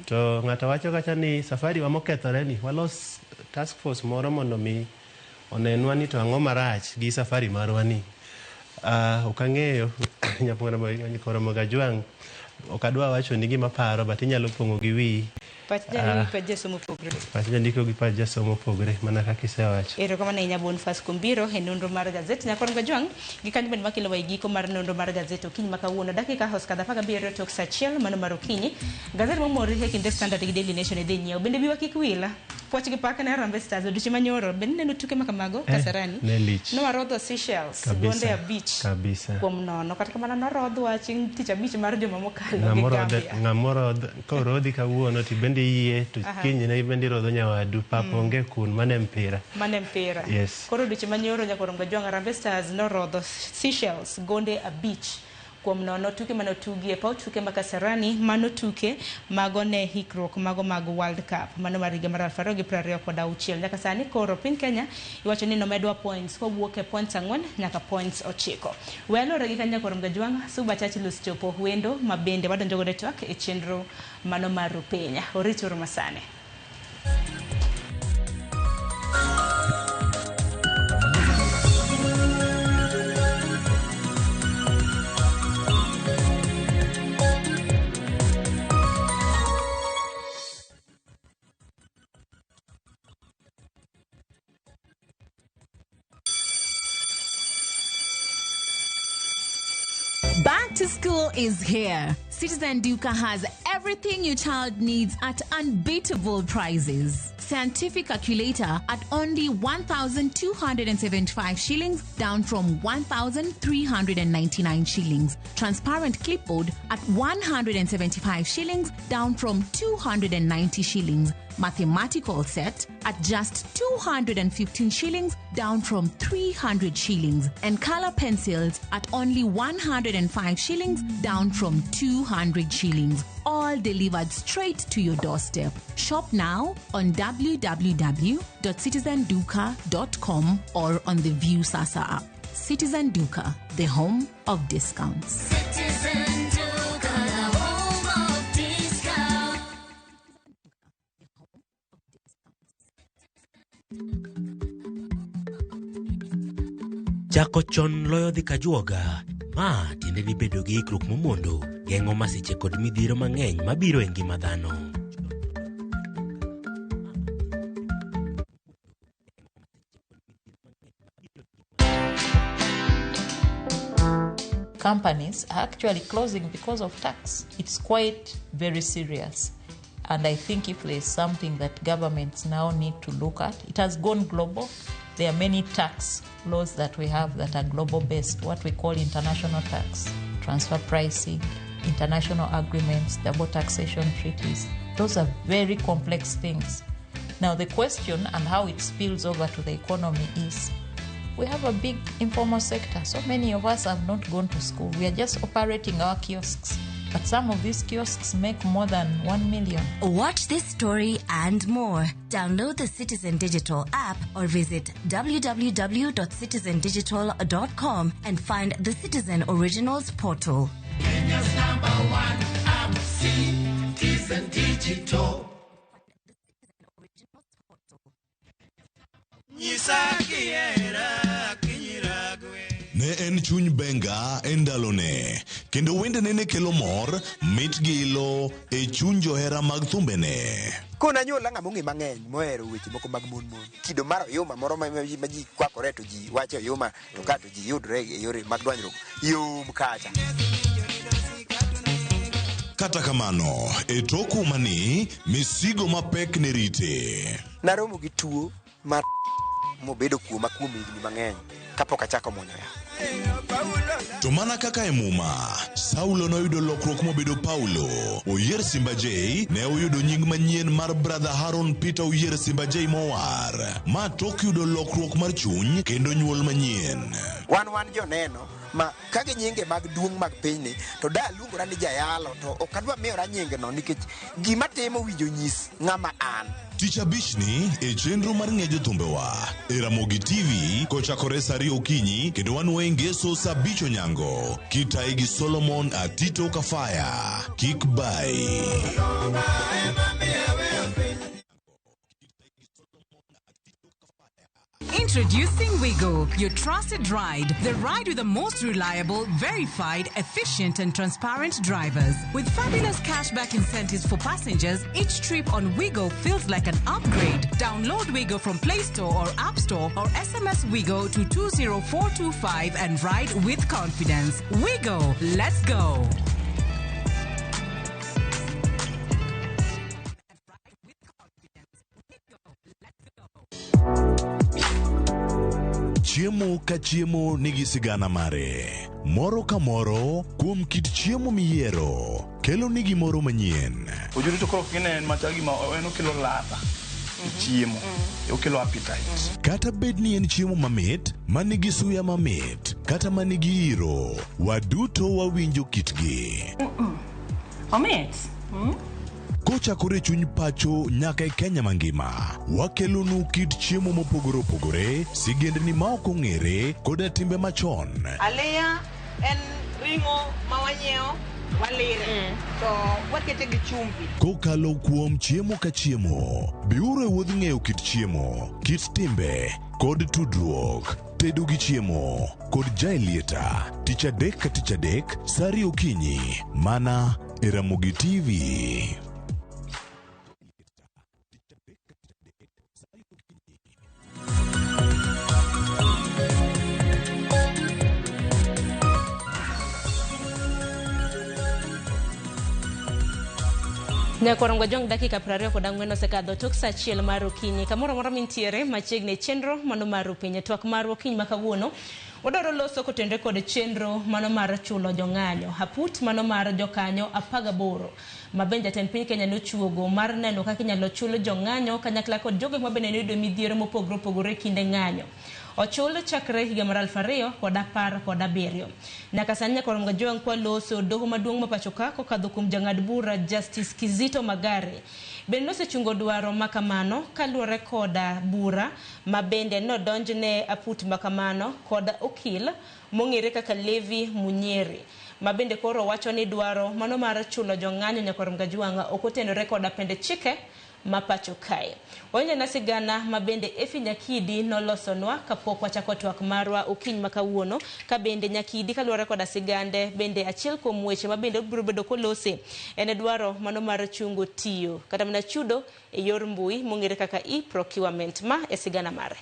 To ng'ato wacho kacha ni safari wa mokethore ni walos task force moro mondo mi onenwa ni to ang'o marach gi safari marwa ni. Okang'eyo Nyakorongo Jwang' okadwa wacho ni gima paro but inyalo pongo gi wi ndiko gi pach jasomo pogre mana kaka isewacho. Ero kama ne Bonfas kumbiro e nonro mar gazet Nyakorongo Jwang' gi kanyo bende makelo wa giko mar nonro mar gazet okinyi makawuono dakika hos kadha paka biro tok sachiel mano mar okinyi. Gazet momori e kinde Standard gi Daily Nation e dhi nyiewo bende biwa kik wila poch gi paka ne Harambee Stars odiche manyoro bende neno tuke makamago Kasarani no warodho Seychelles gonde abich kuom nono kata kamano norodhwa chieng' tich abich mar juma mokalo gi Gambia. Ng'amoro korodhi kawuono ti bende yie to kinyi ne bende rodho nyawadu paponge kun mane mpira. Yes. Koro odiche manyoro Nyakorongo Jwang' Harambee Stars norodho Seychelles gonde abich kuom nono tuke mano tugi e paw tuke ma Kasarani mano tuke mago ne hikruok mago mag World Cup mano mar higa mar 2026. Nyaka sani koro piny Kenya iwacho ni nomedwa points kowuok e points 4 nyaka points 9. Welo regi kan Nyakorongo Jwang' Suba Chachilus chopo wendo mabende wadonjo godo twak e chenro mano mar Rupenya. Orichur masane. Back to school is here. Citizen Duka has everything your child needs at unbeatable prices. Scientific calculator at only 1,275 shillings, down from 1,399 shillings. Transparent clipboard at 175 shillings, down from 290 shillings. Mathematical set at just 215 shillings, down from 300 shillings. And color pencils at only 105 shillings, down from 200 shillings. All delivered straight to your doorstep. Shop now on www.citizenduka.com or on the View Sasa app. Citizen Duka, the home of discounts. Citizen Duka, the home of discounts. Chako chon loyo dhi kajuoga Ma tiende ni bedo gi ikruok momondo geng'o masiche kod midhiero mang'eny mabiro e ngima dhano. Companies are actually closing because of tax. It's quite very serious. And I think if there's something that governments now need to look at, it has gone global. There are many tax laws that we have that are global based, what we call international tax, transfer pricing, international agreements, double taxation treaties. Those are very complex things. Now the question and how it spills over to the economy is, we have a big informal sector. So many of us have not gone to school. We are just operating our kiosks. But some of these kiosks make more than 1 million. Watch this story and more. Download the Citizen Digital app or visit www.citizendigital.com and find the Citizen Originals portal. Kenya's #1 app, Citizen Digital. Ne en chuny benga e ndalone, kendo wende ne kelo mor, mit gi ilo e chuny johera mag thumbene. Kona nyola ng'ama ong'e mang'eny mohero weche moko mag mon. Kido mar oyuma moro ma ji kwakore to ji wacho oyuma to ka to ji yudre e yore mag dwanyruok yom kacha. Kata kamano, e toku mani, misigo mapek ne rite. Naromo gi tuo mar mobedo kuoma kuom higni mang'eny kapok achako muonyo ya. To mana kaka e muma, Saulo noyudo lokruok mobedo Paulo. Oyier Simba J ne oyudo nying manyien mar brother Haron Peter Oyier Simba J Mowar. Ma tok yudo lokruok mar chuny kendo nyuol manyien. Wan joneno ma kage nyinge mag duong' mag pinyni to da luongora ni jayalo to ok adwa miyora nyinge no nikech gima timo winjo nyis ng'ama an. Tich abishni e chenro mar ng'ejo thumbewa e Ramogi TV kochakore saa 2 okinyi kendo wanuoye ngeso saa 5 onyango kitae gi Solomon Atito Kafaya. Kik bai. Introducing Wigo, your trusted ride. The ride with the most reliable, verified, efficient and transparent drivers. With fabulous cashback incentives for passengers, each trip on Wigo feels like an upgrade. Download Wigo from Play Store or App Store or SMS Wigo to 20425 and ride with confidence. Wigo, let's go. Chiemo ka chiemo nigi sigana mare. Moro ka moro kuom kit chiemo miyiero kelo nigi moro manyien. Ojuri to koro kine machagi ma eno kilo ladha. Chiemo. Okelo appetite. Kata bed ni en chiemo mamit, manigi suya mamit, kata manigi iro, waduto wawinjo kitgi. Omit. Kochakore chuny pacho nyaka e Kenya mangima, wakelonu kit chiemo mopogore opogore, sigendni ma ok ong'ere koda timbe machon. Aleya en ringo mawanyeo walire to wakete gi chumbi. Kokalo kuom chiemo ka chiemo, biuru e wuodh ng'eyo kit chiemo, kit timbe kod tudruok. Tedo gi chiemo kod jaelieta, tich adek ka tich adek, saa 2 okinyi, mana e Ramogi TV. Nyakorongo jong dakika 24 osekadho tok saa 1 mar okinyi. Kamoro moro mintiere machiegni chenro mano mar pinye twak mar okinyi makawuono. Wadoro loso kotendre kod chenro mano mar chulo jong'anyo. Haput mano mar jokanyo 18 mabenja ten piny Kenya nochuogo mar neno kaka inyalo chulo jong'anyo kanyakla kod jogo mabende yudo midhiero mopogore opogore kinde ng'anyo. Ochul chakre higa mar 2017. Nyaka sani Nyakorongo jong kwa loso doho maduong' mapachoka kokadho kuom jang'ad bura Justice Kizito Magare. Bende nosechungo dwaro makamano kaluwore koda bura mabende nodonjne aput makamano koda okil mong'ere kaka Levi Munyeri. mabende koro wacho ni dwaro mano mar chulo jong'anyo Nyakwar Mgajwang' okotenore kod apende chike mapacho kae. Onye na sigana mabende Efi Nyakidi nolosonwa kapok wachako twak marwa okiny makawuono ka bende Nyakidi kaluwore kod sigande bende achiel kuom weche mabende biro bedo kolose ene dwaro mano mar chungo tiyo kata mana chudo e yor mbui mong'ere kaka e-procurement ma e sigana mare.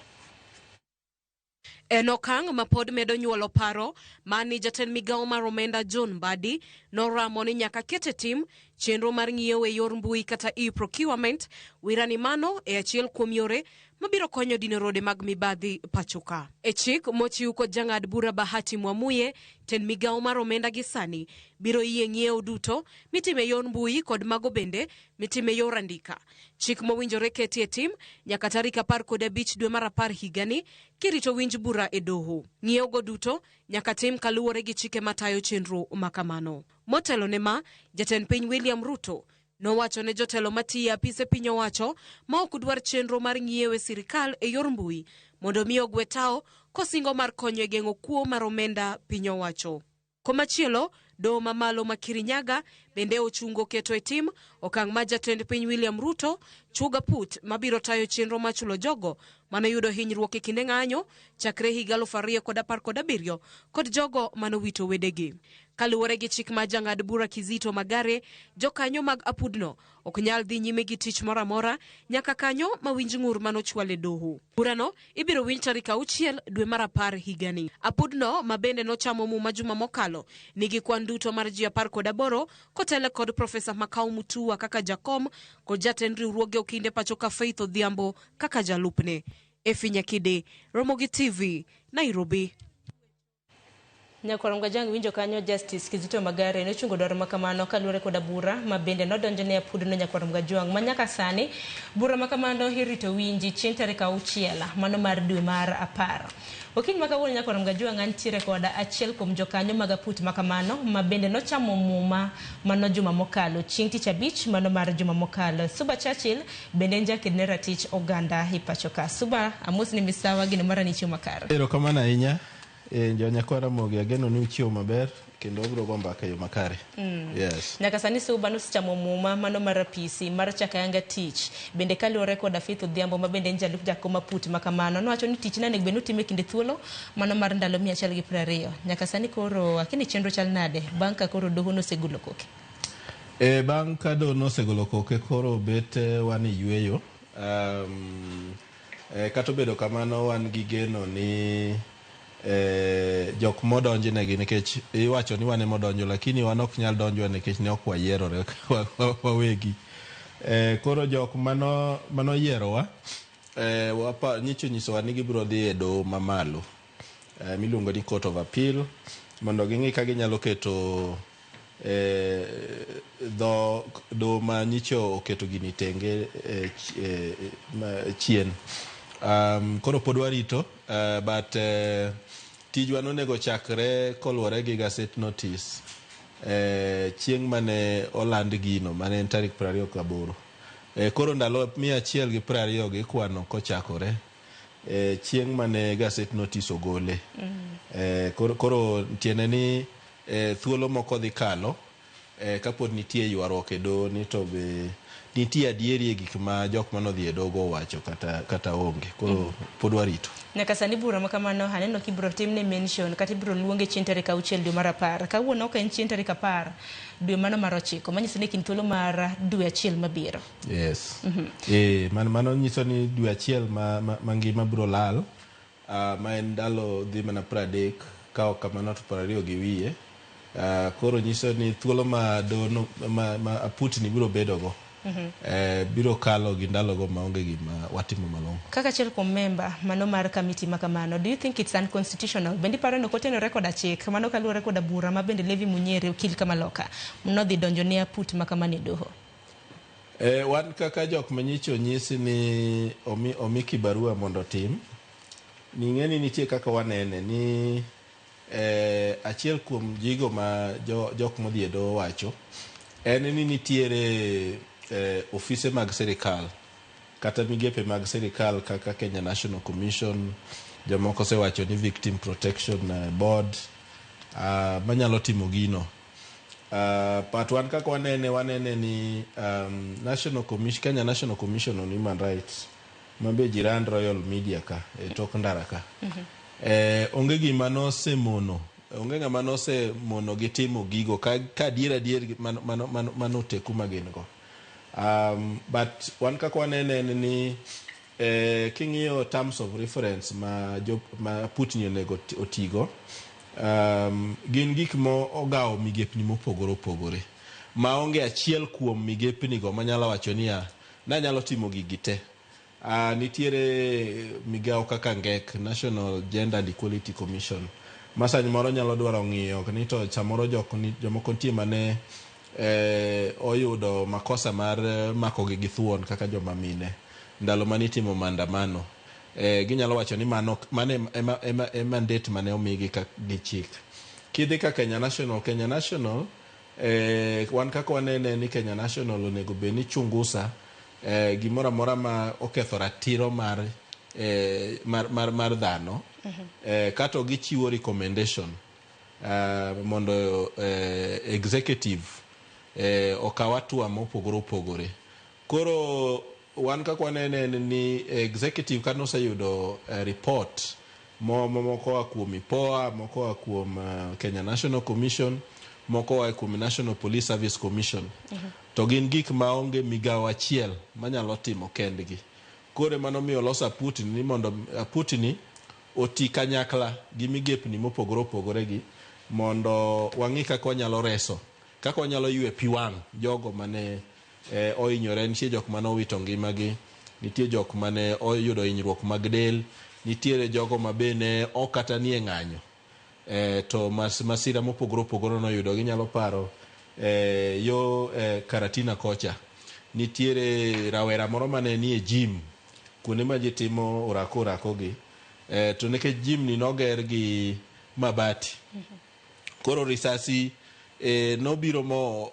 En okang' ma pod medo nyuolo paro mani jatend migawo mar omenda John Mbadi noramo ni nyaka kete tim chenro mar ng'iewo e yor mbui kata e-procurement wirani mano e achiel kuom yore mabiro konyo dino rode mag mibadhi pachoka. E chik mochiw kod jang'ad bura Bahati Mwamuye, ten migawo mar omenda gi sani biro yie ng'iewo duto mitime yor mbui kod mago bende mitime yor andika. Chik mowinjore ketie tim nyaka tarik 15 dwe mar 10 higani kirito winj bura e doho. Ng'iewo go duto nyaka tim kaluwore gi chike matayo chenro makamano. Motelo ne ma, jatend piny William Ruto nowacho ne jotelo matiyo apise piny owacho ma ok dwar chenro mar ng'iewo sirikal e yor mbui mondo mi ogwe tao kosingo mar konyo e geng'o kuo mar omenda piny owacho. Komachielo, doho mamalo ma Kirinyaga bende ochungo keto e tim okang' ma jatend piny William Ruto chuga put mabiro tayo chenro machulo jogo mano yudo hinyruok e kinde ng'anyo chakre higa 2017 kod jogo mano wito wedegi. Kaluwore gi chik ma jang'ad bura Kizito Magare, jokanyo mag apudno ok nyal dhi nyime gi tich moro amora nyaka kanyo ma winj ng'ur mano chwale doho. Burano ibiro winj tarik 6 dwe mar 10 higani. Apudno ma bende nochamo muma juma mokalo nigi kwan duto mar ji 18 kotele kod Profesa Makau Mutua kaka jakom kod jatend riwruoge okinde pachoka Faith Odhiambo kaka jalupne. Efi Nyakidi, Ramogi TV, Nairobi. Nyakwar Mgajwang' winjo kanyo Justice Kizito Magare nochungo dwaro makamano kaluwore kod bura ma bende nodonjone apudno Nyakwar Mgajwang' ma nyaka sani bura makamano irito winji chieng' tarik 6 mano mar dwe mar 10. Okiny makawuono Nyakwar Mgajwang' antiere kod achiel kuom jokanyo mag aput makamano ma bende nochamo muma mano juma mokalo chieng' tich abich mano mar juma mokalo. Suba Churchill bende njakid ne ratich oganda hipachoka. Suba amosni misawa gino mara ni chieng' makare. Erokamano ahinya. Jo Nyakwara Mogi ageno ni uchiwo maber kendo obiro go mbaka yo makare. Yes. Nyaka sani Suba nochamo muma mano mar apisi mar chakayanga tich bende kaluwore kod Faith Odhiambo ma bende njalup jakom aput makamano nowacho ni tich nane bende utime kinde thuolo mano mar ndalo 120. Nyaka sani koro akini chenro chal nade bang' ka koro doho nosegolo koke? Bang' ka doho nosegolo koke koro bet wan yweyo. Kata obedo kamano wan gi geno ni jok modonjnegi nikech iwacho ni wan ema odonjo lakini wan ok nyal donjwa nikech ne ok wayierore wawegi. Koro jok mano yierowa nyisowa ni gibiro dhi e doho mamalo miluongo ni Court of Appeal mondo ging'i ka ginyalo keto doho ma nyicho oketo gini tenge chien. Koro pod warito but tijwa nonego chakre koluwore gi gaset notice chieng' mane oland gino mane en tarik 28. Koro ndalo 120 gi kwano kochakore chieng' mane gaset notice ogole. Koro tiene ni thuolo moko dhi kalo kapod nitie ywaruok e doho ni to be nitie adieri e gik ma jok manodhi e dogo wacho kata onge. Koro pod warito. Nyaka sani bura makamano haneno kibiro timne mention kata ibiro luonge chieng' tarik 6 dwe mar 10. Kawuono ok en chieng' tarik 10 dwe mano mar 9 manyiso ni kin thuolo mar dwe achiel mabiro. Yes. Mano nyiso ni dwe achiel ma ngima biro lal ma en ndalo dhi mana 30 ka ok kamano to 20 gi wiye. Koro nyiso ni thuolo ma aputni biro bedogo biro kalo gi ndalogo maonge gima watimo malong'o. Kaka achiel kuom member mano mar committee makamano, do you think it's unconstitutional? Bendi paro no kotenore kod chik mano kaluwore kod bura ma bende Levi Munyere okil Kamaloka nodhi donjo ne aput makamano doho? Wan kaka jok manyicho nyisi ni omiki barua mondo tim. Ning'eni nitie kaka wanene ni achiel kuom jigo ma jok modhi e doho wacho en ni nitiere ofise mag serikal kata migepe mag serikal kaka Kenya National Commission, jomoko se wacho ni Victim Protection Board, manyalo timo gino. But wan kaka wanene ni Kenya National Commission on Human Rights mabe jirand Royal Media ka tok ndara ka. Onge gima nosemono, onge ngama nosemono gi timo gigo ka dier manoteku magin go. But wan kaka wanene ni king'iyo terms of reference ma Putin onego otigo, gin gik mo ogawo migepni mopogore ma onge achiel kuom migepni go manyalo wacho niya nanyalo timo gigi te. Nitiere migawo kaka ngek National Gender and Equality Commission masany moro nyalo dwaro ng'iyo ni to chamoro jomoko nitie mane oyudo makosa mar mako gi thuon kaka joma mine ndalo manitimo maandamano. Ginyalo wacho ni mane mandate mane omigi gi chik. Kidhi ka Kenya National wan kaka wanene ni Kenya National onego bed ni chungusa gimoro amora ma oketho ratiro mar dhano, kato gichiwo recommendation mondo executive okaw atua mopogore. Koro wan kaka wanene ni executive kano oseyudo report moko kuom IPOA, moko kuom Kenya National Commission, moko kuom National Police Service Commission. To gin gik maonge migawo achiel manyalo timo kendgi. Kore mano miyo losa Putin ni mondo Putin oti kanyakla gi migepni mopogore gi mondo wang'i kaka wanyalo reso, kaka wanyalo ywe piwang' jogo mane ohinyore. Nitie jok mane owito ngimagi, nitie jok mane oyudo hinyruok mag del, nitiere jogo mabene okata nie ng'anyo to masira mopogore noyudo. Ginyalo paro yo Karatina kocha nitiere rawera moro mane nie gym kuonde ma ji timo orako gi, to nikech gym ni noger gi mabati, koro risasi nobiro mo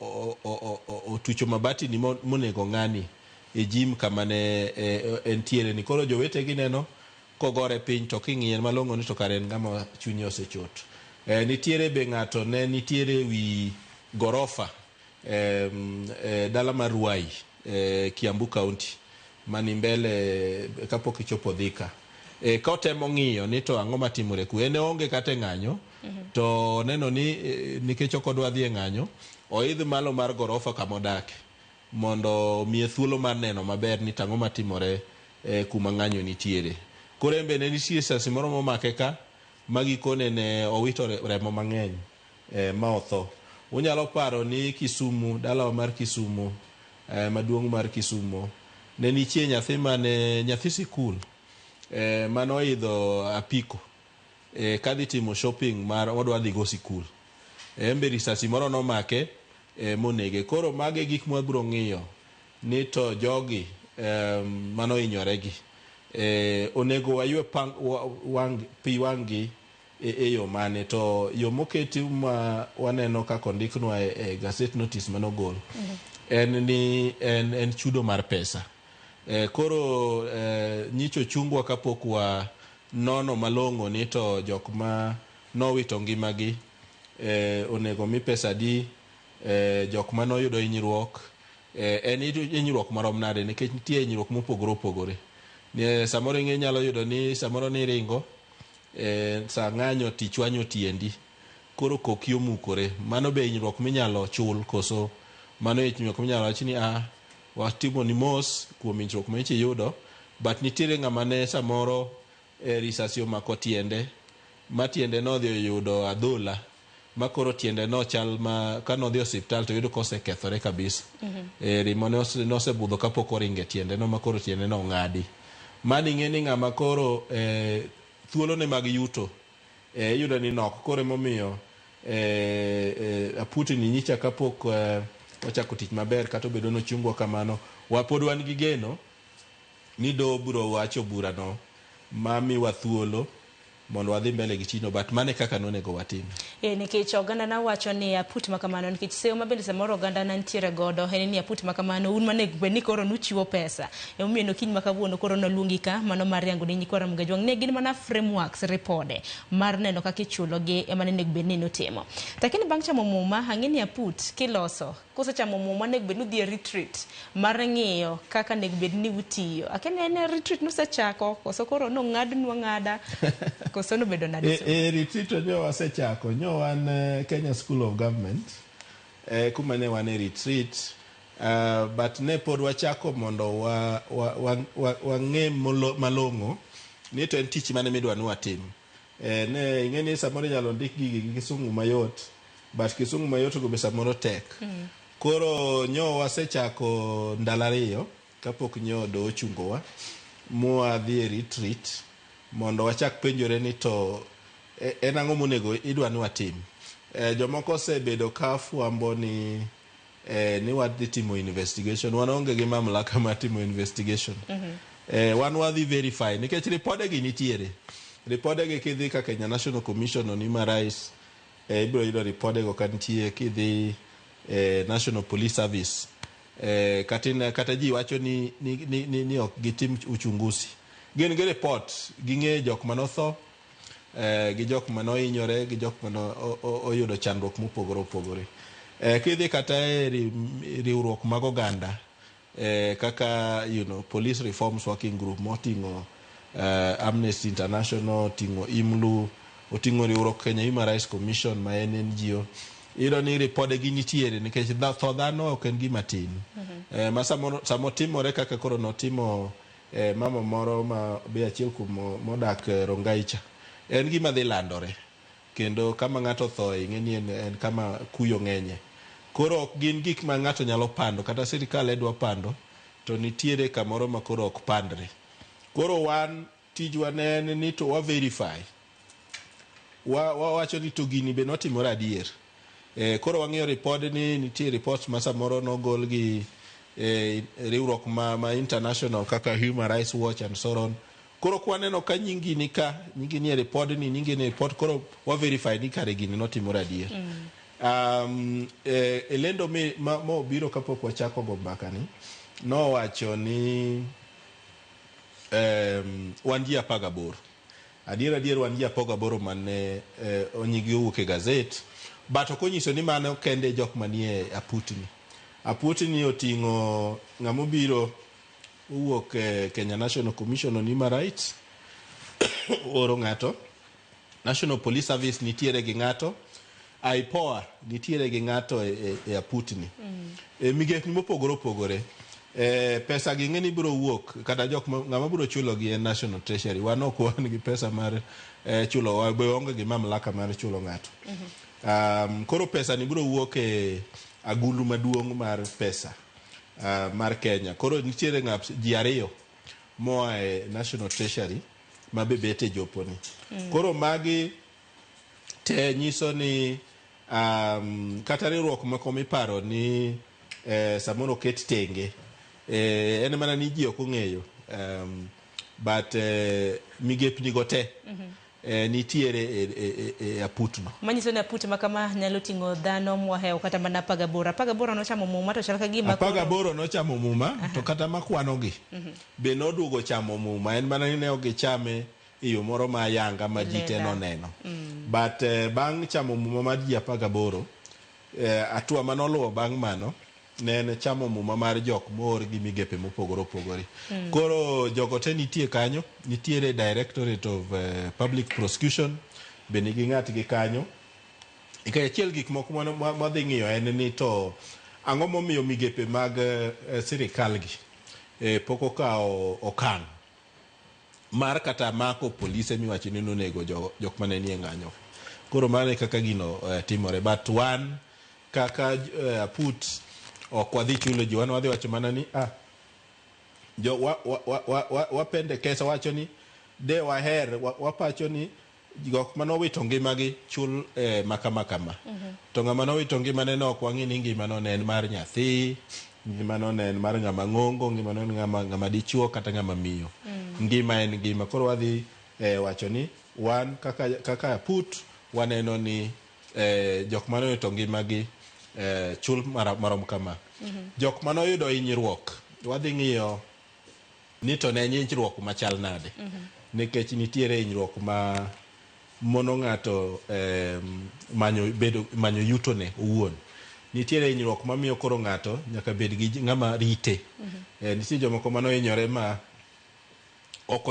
otucho mabati ni monego ng'ani e gym kama ne entiere ni. Koro jowete gi neno kogore piny to king'iyen malong'o ni to kare en ng'ama chunye osechot. Nitiere be ng'ato ne nitiere wi gorofa dala mar Ruai Kiambu County mani mbele kapok ichopo Thika. Kotemo ng'iyo ni to ang'o matimore ku, ene onge kata ng'anyo, to neno ni nikech ok odwa dhi e ng'anyo, oidh malo mar gorofa kamodake mondo miye thuolo mar neno maber ni tang'o matimore kuma ng'anyo nitiere. Koro embe ne nitie sasi moro momake ka magikone ne owito remo mang'eny ma otho. Unyalo paro ni Kisumu, dalawa mar Kisumu, maduong' mar Kisumu, ne nitie nyathi sikul manoidho apiko kadhi timo shopping mar odwa dhi go sikul. Embe risasi moro nomake monege. Koro mage gik mwabro ng'iyo ni to jogi mano hinyoregi onego waywe pi wang'gi e yo mane. To yo moketi ma waneno kako ndiknwa e gazette notice manogol en chudo mar pesa. Koro nyicho chungwa kapok wa nono malong'o ni to jok ma nowito ngimagi onego mi pesa di, jok ma noyudo hinyruok en hinyruok marom nade, nikech nitie hinyruok mopogore. Samoro nyalo yudo ni samoro ni ringo sa ng'anyo tichwanyo tiendi, koro koki omukore. Mano be hinyruok minyalo chul, koso mano hinyruok minyalo wachi ni watimo ni mos kuom hinyruok ma ichi yudo. But nitiere ng'ama ne samoro risasi omako tiende, ma tiende nodhi yudo adhola, ma koro tiende no chal ma kanodhi osiptal to yudo kosekethore kabisa. Rimo nosebudho kapok oringe tiende no, ma koro tiende no ng'adi. Mani ng'e ni ng'ama koro thuolo ne mag yuto yudo ni nok. Koro emomiyo Putin nyicha kapok ochako tich maber kata obedo no chungwa kamano, wapod wan gi geno ni do biro wacho bura no mamiwa thuolo mondo wadhi mbele gi tino, but mane kaka nonego watim. Nikech oganda na wacho ni aput makamano, nikech seyo mabende samoro oganda na ntiere godo, en ni aput makamano, un mane gwe ni koro nuchiwo pesa. Emomiyo no kiny makawuono koro noluongi ka, mano mar yango ni Nyikwa Ramogi Ajwang'. Ne gin mana frameworks ripode mar neno kaka ichulogi ema nego bed ni notimo. Lakini bang' chamo muma, ang'eni aput kiloso, kosechamo muma nego bed nudhi e retreat mar ng'iyo kaka nego bed ni utiyo. Akene ene retreat nosechako, koso koro nong'adnwa ng'ada, koso nobedo nade? Retreat nyo wasechako, nyo wan Kenya School of Government, kuma ne wan retreat, but ne pod wachako mondo wang'e malong'o ni to en tich mane midwa ni watim. Ne ing'eni samoro nyalo ndik gigi gi kisungu mayot, but kisungu mayot go be samoro tek. Koro nyo wasechako ndalo ariyo kapok nyo do ochungowa moa dhi e retreat mondo wachak penjore ni to en ang'o monego idwa ni watim. Jomoko osebedo ka fwambo ni wadhi timo investigation. Wan onge gi mamlaka mar timo investigation. Wan wadhi verify nikech ripodegi nitiere. Ripodegi kidhi ka Kenya National Commission on Human Rights, ibiro yudo ripodego ka nitie. Kidhi National Police Service, kata ji wacho ni ok gitim uchunguzi. Gin gi report, ging'e jok manotho, gi jok manohinyore, gi jok manoyudo chandruok mopogore opogore. Kidhi kata riwruok mag oganda, kaka Police Reforms Working Group moting'o Amnesty International, oting'o IMLU, oting'o riwruok Kenya Human Rights Commission ma en NGO. Iyudo ni ripode gi nitiere nikech tho dhano ok en gima tin. Ma samo timore kaka koro notimo mama moro ma be achiel kuom modak Rongaicha. En gima dhi landore. Kendo kama ng'ato tho ing'eni en kama kuyo ng'enye. Koro ok gin gik ma ng'ato nyalo pando, kata sirikal edwa pando, to nitiere kamoro ma koro ok pandre. Koro wan tijwa ne en ni to wa verify. Wacho ni to gini be notimore adier. Koro wang'iyo ripod ni nitie reports ma samoro nogol gi riwruok ma international kaka Human Rights Watch and so on. Koro kwaneno ka nyingi ni ka, nyingi ni report ni, nyingi ni report, koro wa verify ni kare gini notimore adier. Elendo mo biro kapok wachako go mbaka ni, no wacho ni wan ji 18. Adier wan ji 18 mane onyigi owuok e gazet. But okonyiso ni mano kende jok manie aputni. Aputni oting'o ng'amo biro owuok Kenya National Commission on Human Rights, oro ng'ato. National Police Service nitiere gi ng'ato. IPOA nitiere gi ng'ato e aputni. Migepe mopogore opogore. Pesa gi ng'eni biro wuok, kata jok ng'ama biro chulo gi National Treasury. Wan ok wan gi pesa mar chulo, onge gi mamlaka mar chulo ng'ato. Koro pesa ni biro wuok e agulu maduong' mar pesa mar Kenya. Koro nitiere ji 2 moa e National Treasury ma bebete joponi. Koro magi te nyiso ni kata riwruok moko miparo ni samoro ket tenge, en mana ni ji ok ong'eyo, but migepni go te nitiere e aputno. Manyiso ni aput makama nyalo ting'o dhano mwahewo kata mana 18. 18 nochamo muma to chal ka gima 18 nochamo muma, to kata makwanogi be noduogo chamo muma. En mana ni ne gichame e yo moro ma yanga ma ji te noneno. But bang' chamo muma mar ji 18, atua manoluwo bang' mano ne en chamo muma mar jok moor gi migepe mopogore opogore. Koro jogo te nitie kanyo, nitiere Directorate of Public Prosecution, be nigi ng'atgi kanyo. Achiel gik moko madhi ng'iyo en ni to ang'o momiyo migepe mag sirikal gi pok okawo okang' mar kata mako polise miwacho ni nonego jok mane nie ng'anyo. Koro mane kaka gino timore. But wan kaka aput ok wadhi chulo ji, wan wadhi wacho mana ni wapende kesa, wacho ni de waher, wapacho ni jok manowito ngimagi chul makama. To ng'ama nowito ngimane no ok wang'i ni ngimano ne en mar nyathi, ngimano ne en mar ng'ama ng'ongo, ngimano ne ng'ama dichuo kata ng'ama miyo. Ngima en ngima. Koro wadhi wacho ni wan kaka aput waneno ni jok mano to ngimagi chul marom kama. Jok mano yudo hinyruok wadhi ng'iyo ni to ne hinyruok machal nade, nikech nitiere hinyruok ma mono ng'ato manyo yutone owuon. Nitiere hinyruok mamiyo koro ng'ato nyaka bed gi ng'ama rite. Nitie jomoko mano hinyore ma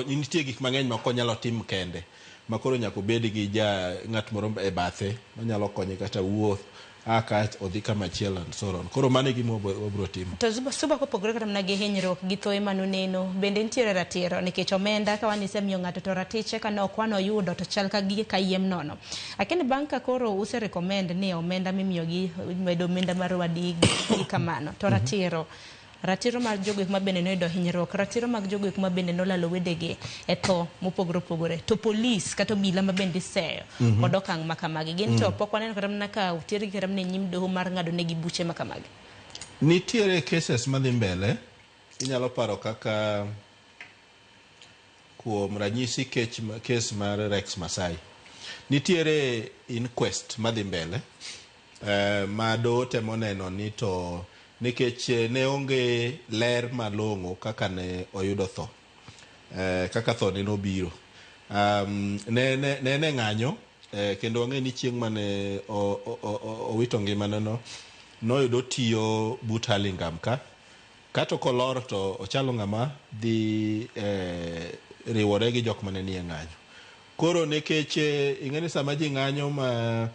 nitie gik mang'eny ma onyalo timo kende, ma koro nyaka bed gi ng'at moro e bathe manyalo konye kata wuoth aka odhi kama chielo and so on. Koro mane gima wabro timo. To suba kopogore kata mana gi hinyruok gi thoe manuneno, bende nitiere ratiro nikech omenda ka wan isemiyo ng'ato to ratiche ka ok wan oyudo to chal ka gige kayiem nono. Lakini bang' ka koro use recommend ni omenda mimiyogi medo omenda mar wadi gi kamano to ratiro mar jogo ma bende noyudo hinyruok, ratiro mag jogo ma bende nolalo wedegi e tho mopogore opogore, to polis kata obila ma bende seyo kod okang' makamagi gin to pok waneno kata mana ka utieri kata mana nyim doho mar ng'ado negi buche makamagi. Nitiere cases madhi mbele, inyalo paro kaka kuom ranyisi case mar Rex Masai. Nitiere inquest madhi mbele ma doho temo neno ni to nikech ne onge ler malong'o kaka ne oyudo tho, kaka tho ne nobiro. Ne ng'anyo, kendo wang'e ni chieng' mane owito ngimane noyudo tiyo but Hurlingham kato kolor to ochalo ng'ama dhi riwore gi jok mane nie ng'anyo. Koro nikech ing'eni sama ji ng'anyo ma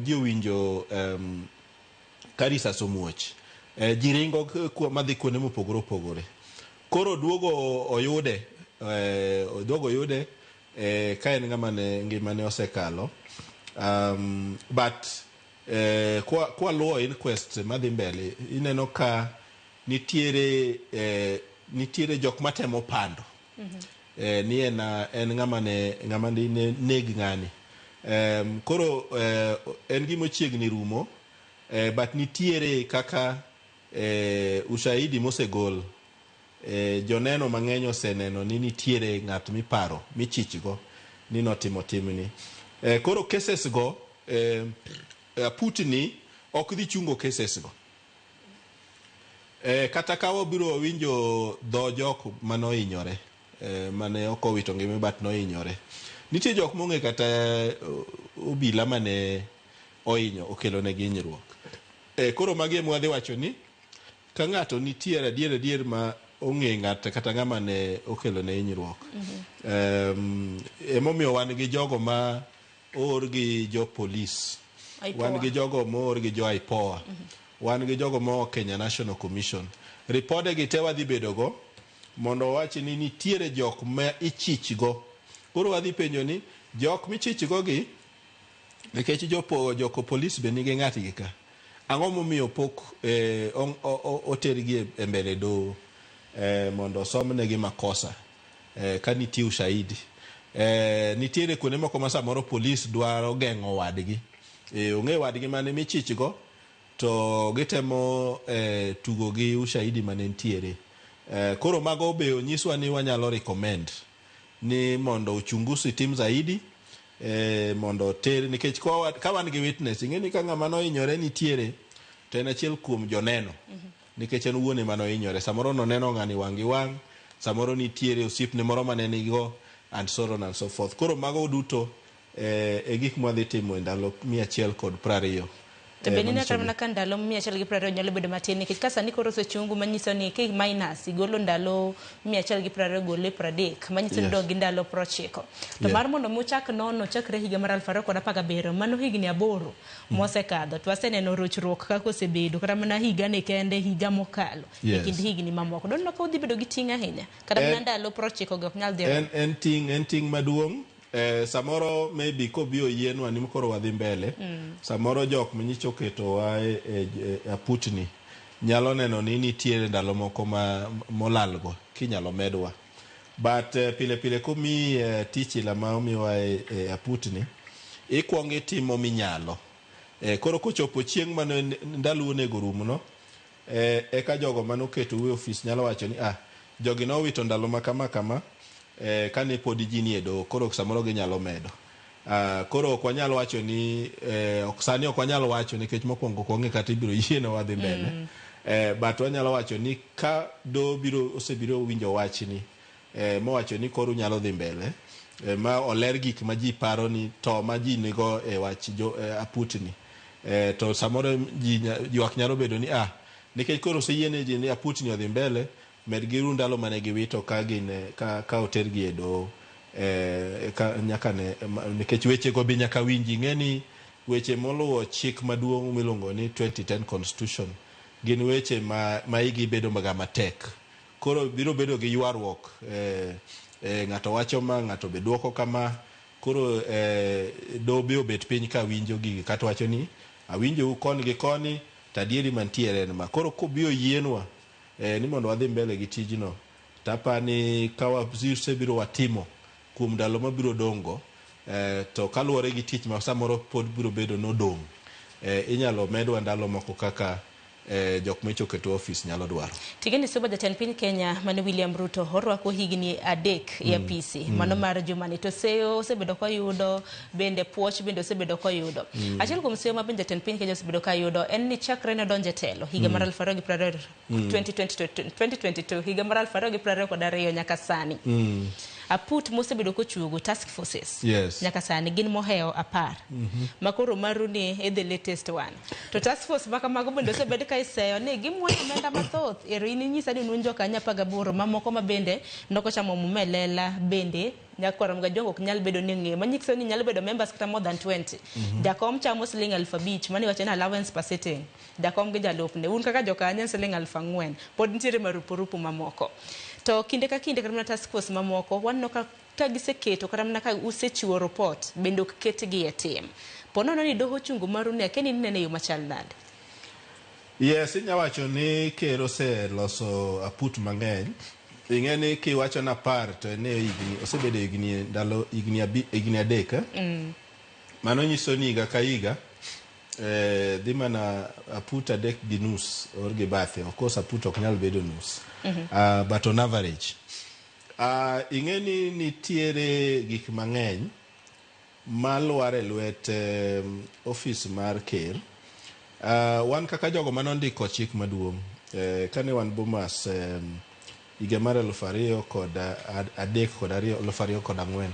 ji owinjo karisa somuoch, ji ringo madhi kuonde mopogore opogore. Koro duogo oyude ka en ng'ama ngimane osekalo, but kwa luwo inquest madhi mbele ineno ka nitiere jok matemo pando ni en ng'ama neg ng'ani. Koro en gima chiegni rumo, but nitiere kaka ushahidi mosegol. Joneno mang'eny oseneno ni nitiere ng'at miparo michichgo ni notimo timni. Koro cases go Putin ok dhi chungo cases go. Kata ka wabiro winjo dho jok manohinyore, mane ok owito ngima but nohinyore. Nitie jok mong'e kata obila mane ohinyo okelo ne hinyruok. Koro magi ema wadhi wacho ni ka ng'ato nitiere adier ma ong'e ng'ato kata ng'ama ne okelo ne hinyruok. Emomiyo wan gi jogo ma oor gi jo polis, wan gi jogo ma oor gi jo IPOA, wan gi jogo ma Kenya National Commission. Ripode gi te wadhi bedogo mondo wachi ni nitiere jok ma ichichgo. Koro wadhi penjo ni jok michichgo gi, nikech joko polis be nigi ng'atgi ka, ang'o momiyo pok otergi e mbele doho mondo somnegi makosa ka nitie ushahidi. Nitiere kuonde moko ma samoro polis dwaro geng'o wadgi, ong'e wadgi mane michichgo to gitemo tugo gi ushahidi mane nitiere. Koro mago be onyiswa ni wanyalo recommend ni mondo uchunguzi tim zaidi, mondo ter, nikech ka wan gi witness, ing'eni ka ng'ama nohinyore nitiere to en achiel kuom joneno, nikech en wuone manohinyore. Samoro noneno ng'ani wang' gi wang', samoro nitiere osiepne moro mane nigo, and so on and so forth. Koro mago duto e gik mwadhi timo e ndalo 120. To bende ni kata mana ka ndalo 120 nyalo bedo matin, nikech ka sani koro osechungu manyiso ni K minus igolo ndalo 120 gole 30, manyiso ni dog ndalo 90. To mar mondo mochak nono chakre higa mar 2017, mano higni 8 mosekadho, to waseneno rochruok kaka osebedo kata mana higa ne kende higa mokalo e kind higni mamoko. Don ka udhi bedo gi ting' ahinya kata mana ndalo 90 go nyal dhi. En ting' maduong'. Samoro maybe ko bio yienwa ni mkoro wadhi mbele, samoro jok manyicho keto wa Putin nyalo neno ni nitiere ndalo moko molalgo kinyalo medwa. But pile kumi tichi la maomiwa Putin ikuongi timo minyalo. Koro kochopo chieng' mano ndalo onego rumno, ka jogo mano keto we office nyalo wacho ni jogi no wito ndalo makama kane pod ji nie doho, koro samoro ginyalo medo. Koro ok wanyal wacho ni sani ok wanyal wacho nikech mokwongo ok wang'e kata ibiro yiene wadhi mbele. But wanyalo wacho ni ka doho osebiro winjo wachni mowacho ni koro nyalo dhi mbele, ma oler gik ma ji paro ni to ma ji nigo e wach aputni, to samoro ywak nyalo bedo ni nikech koro oseyiene ji ni aputni odhi mbele, med giru ndalo mane giwito ka otergi e doho. Nyaka nikech weche go be nyaka winji, ng'eni weche moluwo chik maduong' miluongo ni 2010 Constitution gin weche ma igi bedo matek. Koro biro bedo gi ywaruok, ng'ato wacho ma ng'ato be duoko kama. Koro doho be obet piny ka winjo gigi kata wacho ni awinjou koni gi koni tadieri mantiere en ma. Koro kobiro yienwa ni mondo wadhi mbele gi tijno, tapani ka wasebiro watimo kuom ndalo mabiro dongo, to kaluwore gi tich ma samoro pod biro bedo nodong', inyalo medwa ndalo moko kaka jok mechoketo ofis nyalo dwaro. Tigeni soba jatend piny Kenya mane William Ruto orwako higni 3 e apisi, mano mar jumani, to seyo osebedo koyudo, bende puoch bende osebedo koyudo. Achiel kuom seyo ma bende jatend piny Kenya osebedo koyudo en ni chakre ne donje telo higa mar 2022 higa mar 2022 nyaka sani. Aput mosebedo kochuogo task forces nyaka sani gin moheo 10 makoro maru ni the latest one. To task force maka mago bende osebed ka iseyo ni gimuono omenda mathoth erini nyisa ni nunjo kanya 18 mamoko ma bende ndoko chamo mumelela bende nyakwara mga jongo ok nyal bedo ni ng'e manyiso ni nyalo bedo members kata more than 20. Jakom chamo siling 5,000 mani wacho ni allowance per sitting. Jakom gi jalupne un kaka jokanya siling 4,000 pod nitiere marupurupu mamoko. To kinde ka kinde kata task force mamoko wanno ka giseketo kata mana ka usechiwo report bende ok ketgi e tim. Ponono ni doho chungu maru ne keni nene yo machal nade? Yes, inyawacho ni ker oseloso aput mang'eny. Ing'eni kiwacho na par to ne higni osebedo higni ndalo higni 3. Mano nyiso ni higa ka higa dhi mana aput 3 gi nus or gi bathe. Of course aput ok nyal bedo nus. But on average ing'eni nitiere gik mang'eny maluare lwet office mar ker. Wan kaka jogo manondiko chik maduong' kane wan Bomas higa mar 2004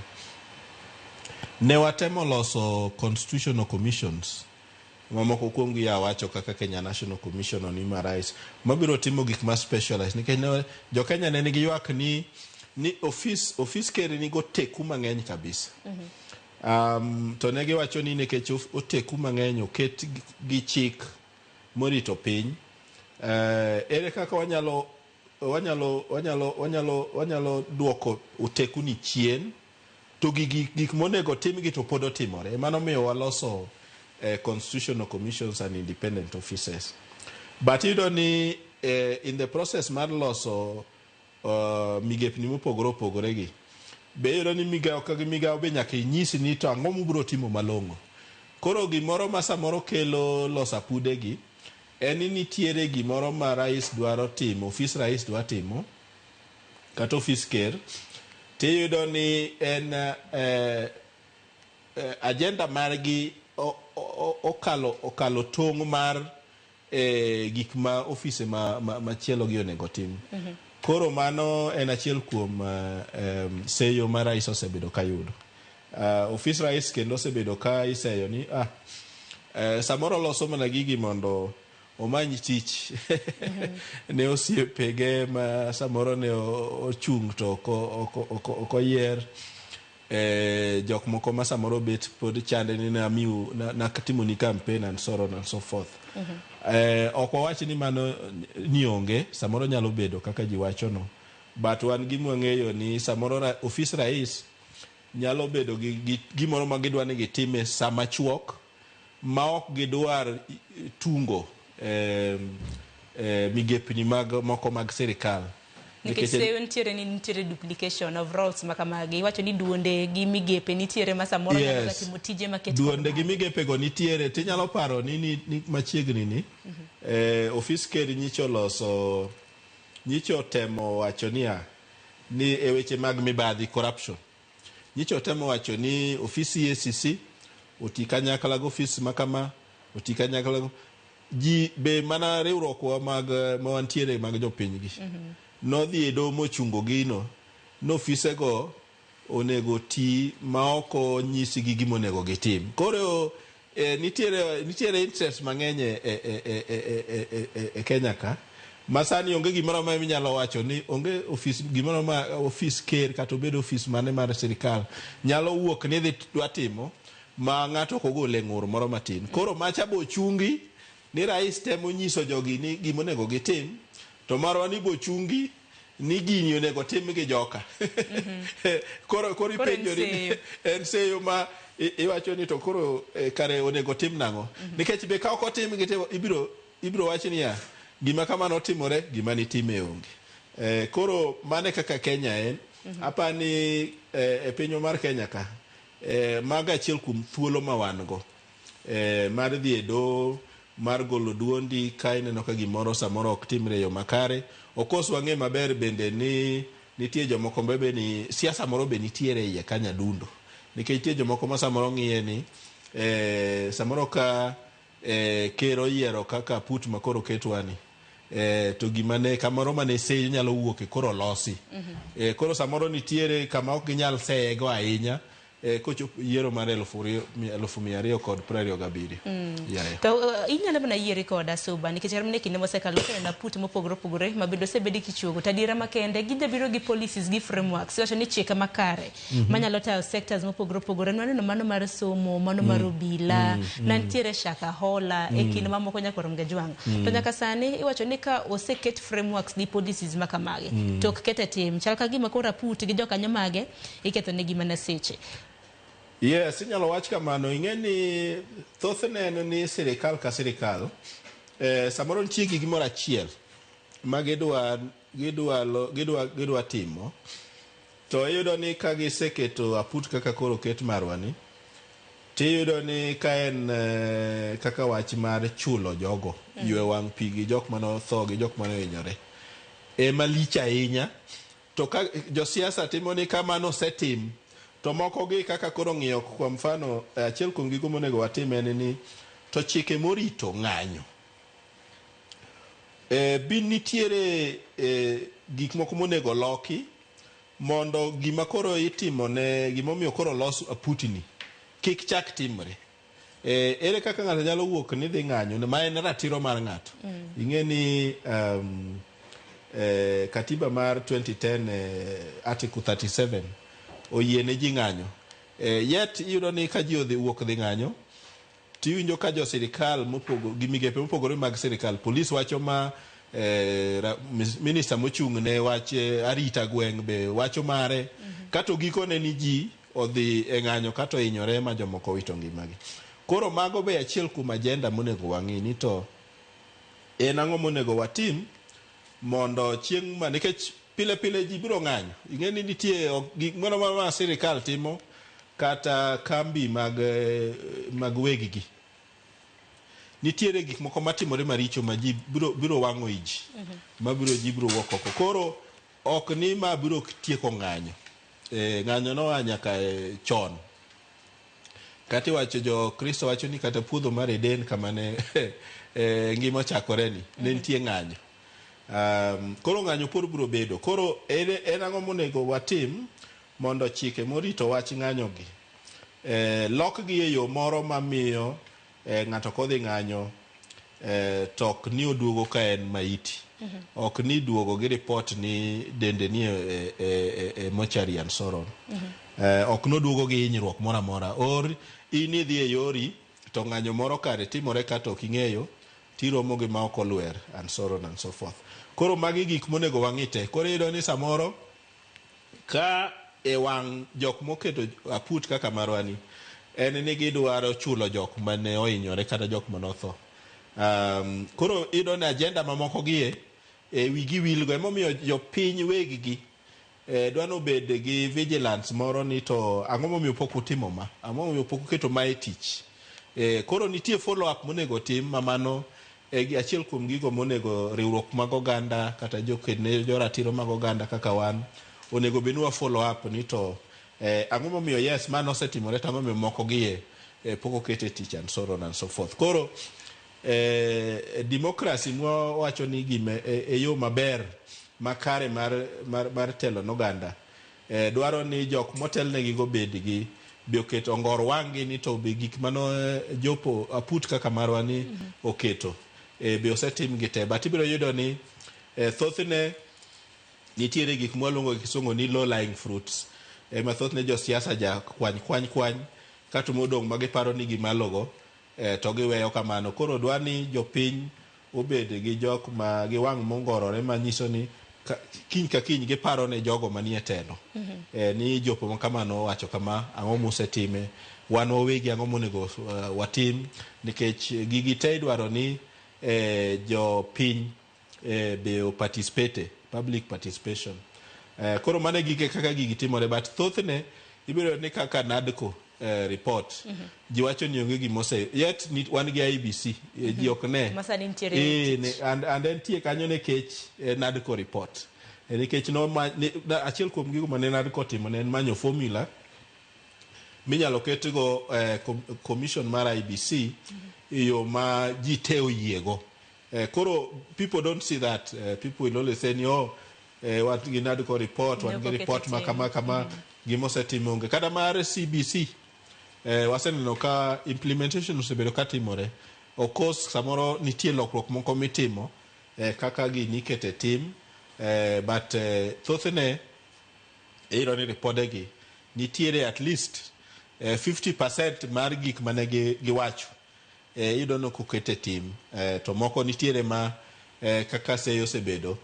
ne watemo loso constitutional commissions mamoko kuom gi wacho kaka Kenya National Commission on Human Rights mabiro timo gik ma specialized nikech jo Kenya ne nigi ywak ni office ker nigo teku mang'eny kabisa. To ne giwacho ni nikech oteku mang'eny oket gi chik morito piny, ere kaka wanyalo duoko oteku ni chien to gik monego timgi to pod otimore. Mano miyo waloso constitutional commissions and independent offices. But you don't need in the process mar loso migepni mopogore opogore gi be yoro ni migao ka migao be nyaka inyisi ni to ang'o mubiro timo malong'o. Koro gimoro ma samoro kelo losa pude gi en ni nitiere gimoro ma rais dwaro timo, office rais dwaro timo kata office ker, tiyudo ni en agenda margi okalo tong' mar gik ma office machielo gi onego tim. Koro mano en achiel kuom seyo ma rais osebedo ka yudo. Office rais kendo osebedo ka iseyo ni samoro loso mana gigi mondo omany tich ne osiepege ma samoro ne ochung' to okoyier, jok moko ma samoro bet pod chande ni na timo ni campaign and so on and so forth. Ok wawachi ni mano ni onge, samoro nyalo bedo kaka ji wacho no, but wan gima ng'eyo ni samoro office rais nyalo bedo gi gimoro ma gidwa ni gitime sama chuok ma ok gidwar tungo migepni moko mag sirikal. Nikech seyo nitiere duplication of roles makamagi. Iwacho ni duonde gi migepe nitiere ma samoro nyalo timo tije maket. Duonde gi migepe go nitiere, tinyalo paro ni machiegni ni office ker nyicho temo wacho niya ni e weche mag mibadhi corruption. Nyicho temo wacho ni ofisi EACC oti kanyakla gi ofis makama, oti kanyakla gi ji be mana riwruokwa mag mawantiere mag jopiny gi. Nodhi e doho mochungo gino n'ofisego onego ti ma oko nyisi gi gima onego gitim. Koro nitiere interest mang'eny e Kenya ka. Masani onge gimoro ma inyalo wacho ni onge ofis gimoro ma ofis ker kata obedo ofis mane mar sirikal nyalo wuok ni dhi dwa timo ma ng'ato ok ogole ng'ur moro matin. Koro macha bo chungi ni rais temo nyiso jogi ni gima onego gitim, to marwa ni bo chungi ni gini onego tim gi joka. Koro ipenjori en seyo ma iwacho ni to koro kare onego tim nang'o. Nikech be ka ok otim gitimo ibiro wach niya gima kamano timore gima nitime onge. Koro mane kaka Kenya en apani e pinyo mar Kenya ka maga achiel kuom thuolo ma wan go mar dhi e doho mar golo duondi ka ineno ka gimoro samoro ok timre yo makare. Okos wang'e maber bende ni nitie jomoko bebe ni siasa moro be nitiere iye Kenya dundo. Nikech nitie jomoko ma samoro ng'iye ni samoro ka kero yiero kaka put makoro ketwani to gimane kamoro mane seyo nyalo wuok koro losi. Koro samoro nitiere kama ok ginyal seyego ahinya kochopo yiero mar 2027. To inyalo mana yiere koda Suba nikech armene kinde mosekalo na put mopogore opogore mabedo sebedi kichuogo tadira makende gidhe biro gi policies gi frameworks wacho ni chike makare manyalo tayo sectors mopogore opogore nwaneno mano mar somo mano mar obila nantiere shaka hola e kinde mamoko nyaka rom gajwang. To nyaka sani iwacho ni ka oseket frameworks gi policies makamage to ok kete tim chal ka gima kora put gi jokanyo mage iketo ne gima na seche. Yes, inyalo wach kamano. Ing'eni thothne en ni sirikal ka sirikal samoro nitie gimoro achiel ma gidwa timo, to iyudo ni ka giseketo aput kaka koro ket marwani, tiyudo ni ka en kaka wach mar chulo jogo ywe wang' pi gi jok mano tho gi jok mano hinyore malich ahinya. To ka josiasa timo ni kamano setim to moko gi kaka koro ng'iyo kwa mfano achiel kuom gigo monego watim en ni to chike morito ng'anyo. Bin nitiere gik moko monego loki mondo gima koro itimo ne gimomiyo koro los aputni kik chak timre. Ere kaka ng'ato nyalo wuok ni dhi ng'anyo ma en ratiro mar ng'ato. Ing'eni katiba mar 2010 article 37 oyiene ji ng'anyo. Yet iyudo ni ka ji odhi wuok dhi ng'anyo tiwinjo ka jo sirikal gi migepe mopogore mag sirikal, polis wacho ma, minister mochung' ne wach arita gweng' be wacho mare, kato gikone ni ji odhi e ng'anyo kato hinyore ma jomoko wito ngimagi. Koro mago be achiel kuom agenda monego wang'i ni to en ang'o monego watim mondo chieng' ma nikech pile pile ji biro ng'anyo. Ing'eni nitie gik moro ma sirikal timo kata kambi mag wegigi. Nitiere gik moko matimore maricho ma ji biro wang'o ji ma ji biro wuok oko. Koro ok ni ma biro tieko ng'anyo. Ng'anyo no nyaka chon. Kati wacho jo Kristo wacho ni kata puodho mar Eden kamane ngima chakore ni ne nitie ng'anyo. Koro ng'anyo pur biro bedo. Koro en ang'o monego watim mondo chike morito wach ng'anyo gi lok gi e yo moro mamiyo ng'ato kodhi ng'anyo to ok ni oduogo ka en maiti. Ok ni duogo gi report ni dende ni e mortuary and so on. Ok no duogo gi hinyruok moro amora. Or ini dhi e yori to ng'anyo moro kare timore ka to king'eyo tiromo gi ma ok olwer and so on and so forth. Koro magi gik monego wang'ite. Koro iyudo ni samoro ka e wang' jok moketo aput kaka marwani en ni gidwaro chulo jok mane ohinyore kata jok manotho. Koro iyudo ni agenda mamoko gie wigi wilgo emomiyo jopiny weggi dwano bed gi vigilance moro ni to ang'o momiyo pok utimo ma, ang'o momiyo pok uketo ma e tich. Koro nitie follow up monego tim mamano achiel kuom gigo monego riwruok mag oganda kata joratiro mag oganda kaka wan onego benwa follow up ni to ang'o momiyo yes mano osetimore to ang'o momiyo moko gie pok okete tich and so on and so forth. Koro democracy mwawacho ni gime yo maber makare mar telo noganda dwaro ni jok motelnegi go bedgi bi oketo ngor wang'gi ni to be gik mano jopo aput kaka marwa ni oketo bi osetim gi te but ibiro yudo ni thothne nitiere gik mwaluongo kisungu ni low lying fruits ma thothne jo siasa ja kwany kata modong' magiparo ni gimalogo to giweyo kamano. Koro dwani jopiny obed gi jok ma giwang' mongorore manyiso ni kiny ka kiny giparo ne jogo manie telo ni jopo makamano wacho kama ang'o mosetime wan wawegi ang'o monego watim nikech gigi te idwaro ni jopiny be participate public participation. Koro mane gige kaka gigi timore but thothne ibiro ni kaka NADCO report ji wacho ni onge gimose yet ni wan gi IBC ji ok ne masani ntiere and then tie kanyo nekech NADCO report nikech no achiel kuom gigo mane NADCO timo ne en manyo formula minyalo ketgo commission mar IBC yo ma ji te oyiego. Koro people don't see that people will only say what gi NADCO report wan gi report kama gimosetimo onge kada mar CBC waseneno ka implementation osebedo katimore. Of course samoro nitie lokruok moko mitimo kaka gini ikete tim but thothne iro ni ripodegi nitiere at least 50% mar gik mane giwacho idono kukete tim to moko nitiere ma kaka seyo osebedo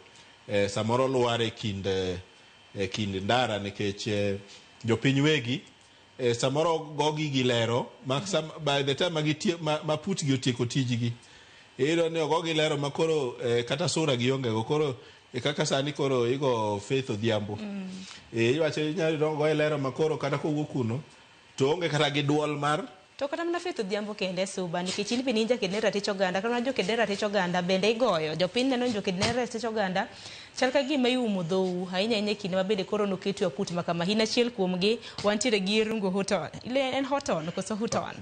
samoro luare kind ndara nikech jopiny wegi samoro gogi gilero by the time maputgi otieko tijgi iyudo ni ogogi lero makoro kata sura giongego koro kaka sani koro igo Faith Odhiambo iwacho inyalo go lero makoro kata kowuok kuno to onge kata gi duol mar to kata mana Faith Odhiambo kende suba nikech in ninja kende ratich oganda kana jo kende ratich oganda bende igoyo jopiny neno jo kende ratich oganda chal ka gima iumo dhou ahinya kinde mabende koro noketu aput makama hin achiel kuomgi wantiere gi Irungu Houghton ile en Houghton koso Houghton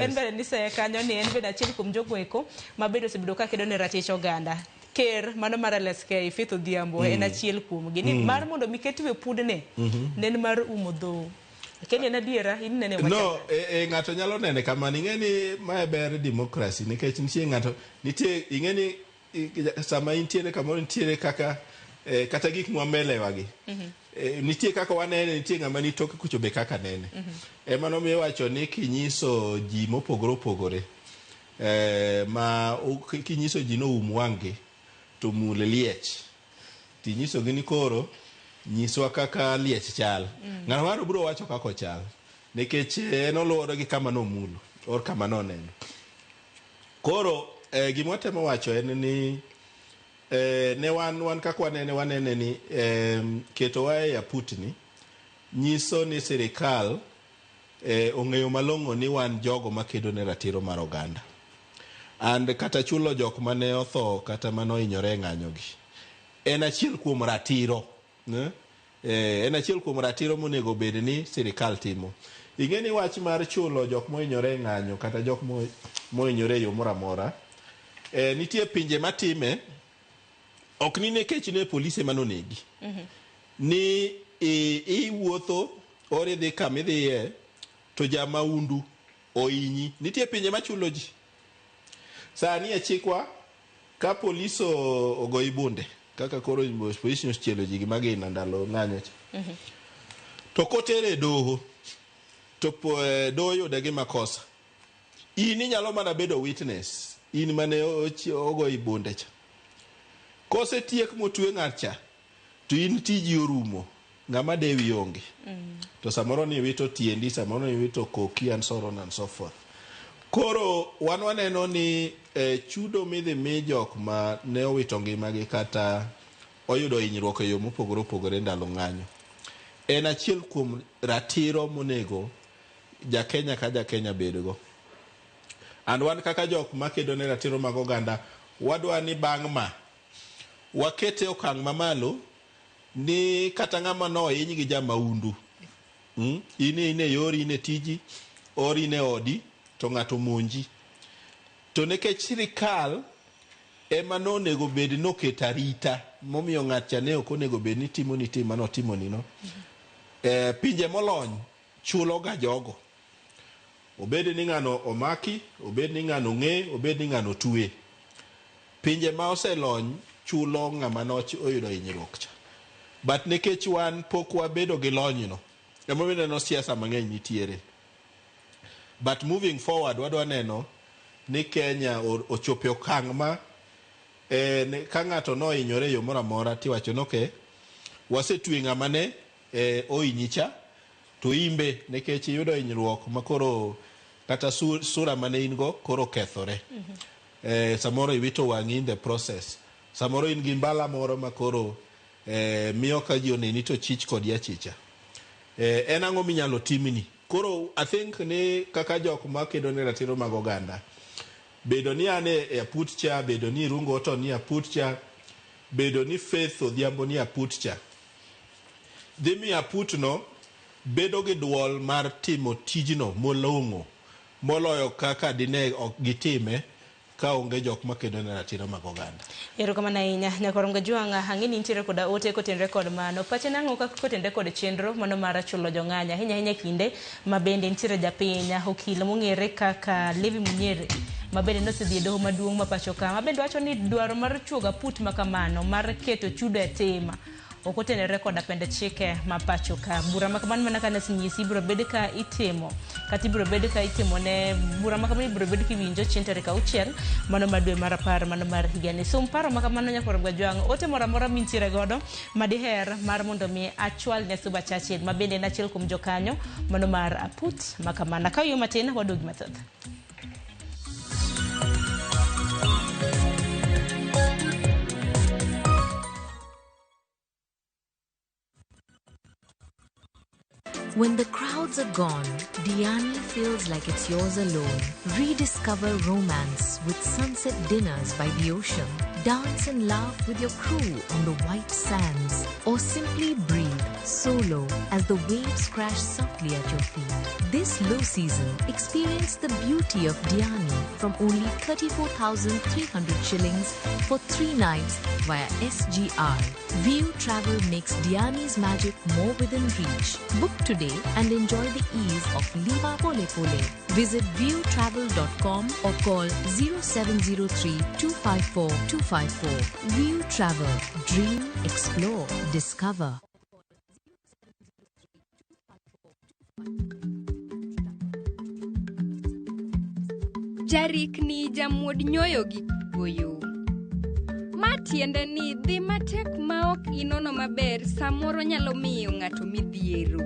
en bende nise kanyo ni en bende achiel kuom jogo eko mabende osebedo ka kedo ne ratich oganda ker mano mar LSK Faith Odhiambo en achiel kuomgi ni mar mondo miketwe pudne nen mar umo dhou kenya na diera inene wacha no ngato nyalo nene kama ingeni ma ber democracy nikech nitie ngato nitie ingeni sama intiere kama intiere kaka kata gik mwamelewa gi nitie kaka wanene nitie ngama ni toke kuchobe kaka nene mano mi wacho ni kinyiso ji mopogore ma kinyiso ji no umwange to mule liech tinyiso gini koro nyiswa kaka liech chal ng'ano maro bro wacho kako chal nikech enoluoro gi kama no mulo or kama no neno. Koro gimotemo wacho en ni ne wan kaka wanene ni keto wae ya putni nyiso ni sirikal ong'eyo malong'o ni wan jogo makedo ne ratiro mar oganda and kata chulo jok mane otho kata mano inyore ng'anyogi en achiel kuom ratiro en achiel kuom ratiro monego bed ni sirikal timo. Ingeni wach mar chulo jok mohinyore ng'anyo kata jok mohinyore yo moro amora nitie pinje matime ok ni nekech ne polise manonegi ni iwuotho ore dhi kama idhiye to jamaundu oinyi nitie pinje machulo ji sani achikwa ka poliso ogoyi bunde kaka koro polisi ochielo ji gimagina ndalo ng'anyo to kotere doho to doho yude gi makosa in inyalo mana bedo witness in mane ogoyi bunde cha kose tiek motwe ng'atcha to in tiji orumo ng'ama dewi onge to samoro ni wito tiendi samoro ni wito koki and so on and so forth. Koro waneno ni chudo midhi mi jok ma ne owito ngimagi kata oyudo hinyruok e yo mopogore ndalo ng'anyo en achiel kuom ratiro monego jakenya ka jakenya bedgo and wan kaka jok makedo ne ratiro mag oganda wadwa ni bang' ma wakete okang' mamalo ni kata ng'ama no hiny gi jamaundu. Ine yori, ine tiji, or ine odi, to ng'ato monji. To nekech sirikal ema no nego bed no ketarita, momiyo ng'at cha ne ok onego bed ni timo ni tim mano timo ni no. Pinje molony chulo ga jogo. Obed ni ng'ano omaki, obed ni ng'ano ng'e, obed ni ng'ano tuwe. Pinje ma oselony chulo ng'ama no oyudo hinyruok cha. But nekech wan pok wabedo gi lony no, ema neno siasa mang'eny nitiere. But moving forward wadwa neno ni Kenya ochope okang' ma ka ng'ato no hinyore yo moro amora tiwacho noke wasetwe ng'ama ne ohinyicha to imbe nekech yudo hinyruok makoro kata sura mane in go koro kethore. Samoro iwito wang'i in the process. Samoro in gi mbala moro makoro miyo ka ji oneni to chich kod yachicha. En ang'o minyalo timni? Koro I think ni kaka jok makedo ne ratiro mag oganda, bedo ni ane e aput cha, bedo ni Rungo Oto ni aput cha, bedo ni Faith Odhiambo ni aput cha, dhi mi aput no bedo gi duol mar timo tijno molong'o moloyo kaka dine ok gitime ka onge jok makedo ne ratiro mag oganda. Erokamano ahinya Nyakorom Gajwang', ang'eni nitiere koda ote kotenre kod mano. Pache nang'o kaka kotenre kod chenro mano mar chulo jong'anyo ahinya kinde ma bende nitiere japiny okil mong'ere kaka Levi Munyere ma bende nosedhi e doho maduong' ma pacho ka, ma bende wacho ni dwaro mar chuoga put makamano mar keto chudo e tema ok otenore koda pende chike ma pacho ka. Bura makamano mana kana sinyisi biro bed ka itimo kata biro bed ka itimo ne bura makamano biro bed kiwinjo chieng' tarik 6 mano ma dwe mar 10 mano mar higani. So paro makamano Nyakorom Gajwang', ote moro amora mintiere godo madiher mar mondo mi achwal ne Suba Churchill ma bende en achiel kuom jokanyo mano mar aput makamano. Ka yo matin wadogi mathoth. When the crowds are gone, Diani feels like it's yours alone. Rediscover romance with sunset dinners by the ocean. Dance and laugh with your crew on the white sands. Or simply breathe solo as the waves crash softly at your feet. This low season, experience the beauty of Diani from only 34,300 shillings for 3 nights via SGR. View Travel makes Diani's magic more within reach. Book today and enjoy the ease of Lima Pole Pole. Visit viewtravel.com or call 0703 254 254. View Travel. Dream, explore, discover. Jarik ni jamwod nyoyo gi goyo. Matiende ni dhi matek maok inono maber samoro nyalo miyo ng'ato midhiero.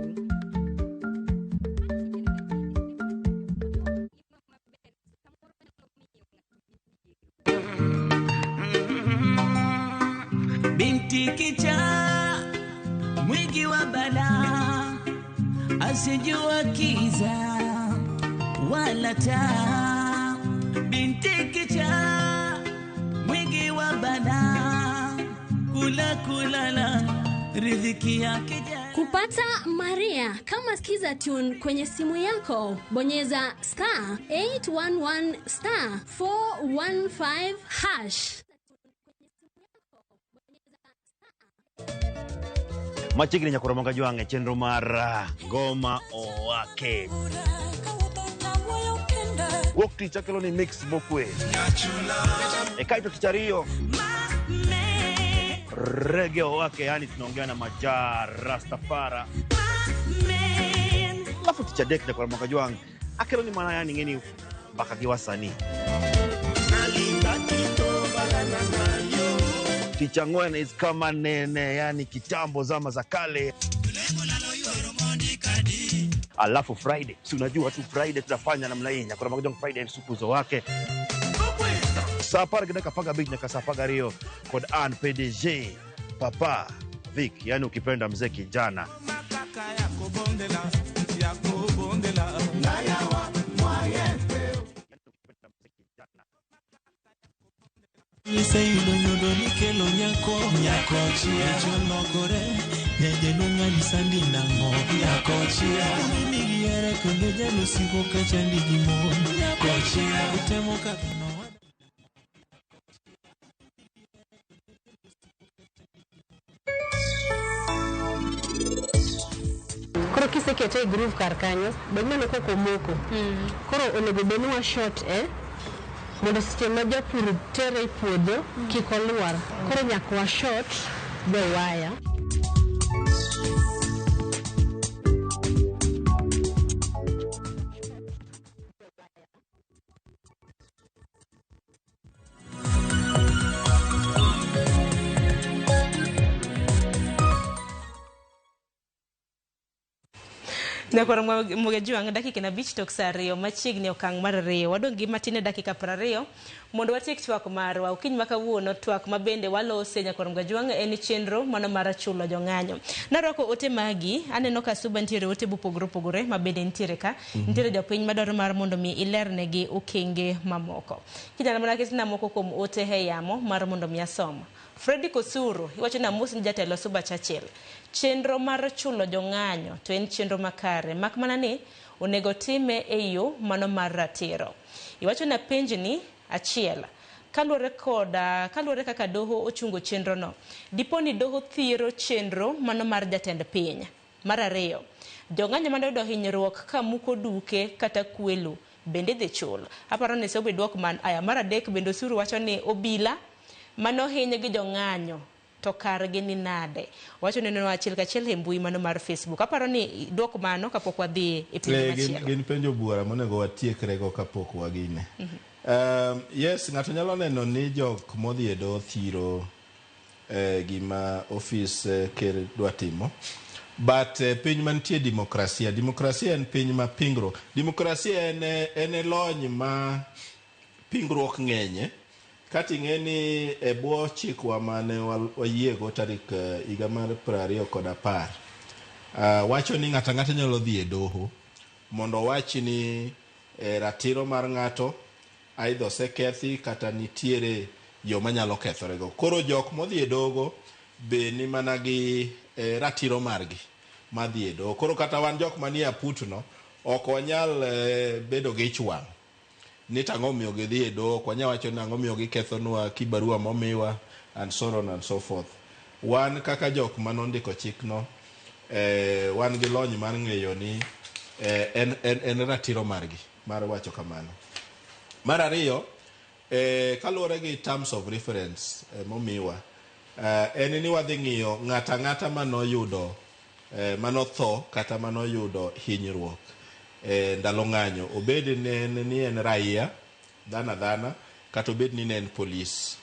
Binti kicha mwingi wa bala asijua kiza wala taa. Binti kicha mwingi wa bala kulala riziki yake. Kupata Maria kama skiza tune kwenye simu yako, bonyeza *811 *415 hash. Machigni Nyakorom Gajwang' chenro mar ngoma owake. Wok tich akelo ni mix bokwe. Kaito tichario reggae owake, yani tunaongea na Majar Rastafara. Alafu ticha dek Nyakorom Gajwang' akelo ni mana yani ngeni baka giwasani. Ticha Ngwena is kama nene, yani kitambo zama za kale. Alafu Friday, si unajua tu Friday tunafanya namna hii. Nyakorom Gajwang' Friday supuzo wake. Sapar gina kapaga big nyaka sapaga rio kod an PDG Papa Vic, yani ukipenda mzee kijana. Iseyudo nyodo nikelo nyako chia jolokore Nyeje lungani sandi nango nyako chia Nini yere kenge jalo siko kachandi gimon nyako chia Utemo kakano Koro kisekete groove kar kanyo, bende koko moko. Koro onego benwa shot mondo seche ma japur tere puodho kik oluar. Koro nyaka wa shot the wire. Nekoro muge juang dakika na bich tok saa ariyo machiegni okang' mar ariyo wadong' gi matine dakika 20 mondo watiek twak marwa ukiny makawuono twak mabende walose nyakoro mga juang en chenro mano mar chulo jong'anyo. Narwako ote magi aneno ka suba ntiere ote bupogore mabende ntiere ka ntiere jopiny madwaro mar mondo mi ilernegi okenge mamoko. Kijana mana kesina moko kuom ote yamo mar mondo mi asoma. Freddy Kosuru iwacho na musi jatelo Suba Churchill. Chenro mar chulo jong'anyo to en chenro makare mak mana ni onego time e yo mano mar ratiro. Iwacho na penjni achiel kaluore kaka doho ochungo chenro no. Diponi doho thiro chenro mano mar jatend piny. Mar ariyo, jong'anyo manayudo hinyruok ka muko duke kata kwelo bende dhi chul. Aparo ni sobe duok man aya mar adek bende Osuru wacho ni obila mano hinye gi jong'anyo to kargi ni nade. Wacho neno achiel kachiel e mbui mano mar Facebook. Aparo ni duok mano kapok wadhi e piny machielo. Gin penjo buora monego watiekre go kapok wagine. Yes, ng'ato nyalo neno ni jok modhi e do thiro gima ofis ker dwa timo. But piny mantie demokrasia en piny ma pingro. Demokrasia en lony ma pingruok ng'enye. Kati ng'eni e bwo chikwa mane wayiego tarik higa mar 2010 wacho ni ng'ata nyalo dhi e doho mondo wach ni ratiro mar ng'ato aidha osekethi kata nitiere yo manyalo kethorego. Koro jok modhi e dogo be ni mana gi ratiro margi madhi e doho. Koro kata wan jok manie aputno ok wanyal bedo gi chwang' ni tang'o miyo gidhi e doho, kwa nyawacho nang'o miyo gikethonwa kibarua momiwa and so on and so forth. Wan kaka jok manondiko chikno wan gi lony mar ng'eyo ni en ratiro margi mar wacho kamano. Mar ariyo, kaluwore gi terms of reference momiwa en ni wadhi ng'iyo ng'ata manoyudo manotho kata manoyudo hinyruok ndalo ng'anyo, obed ni en raia dhana kata obed ni en polis.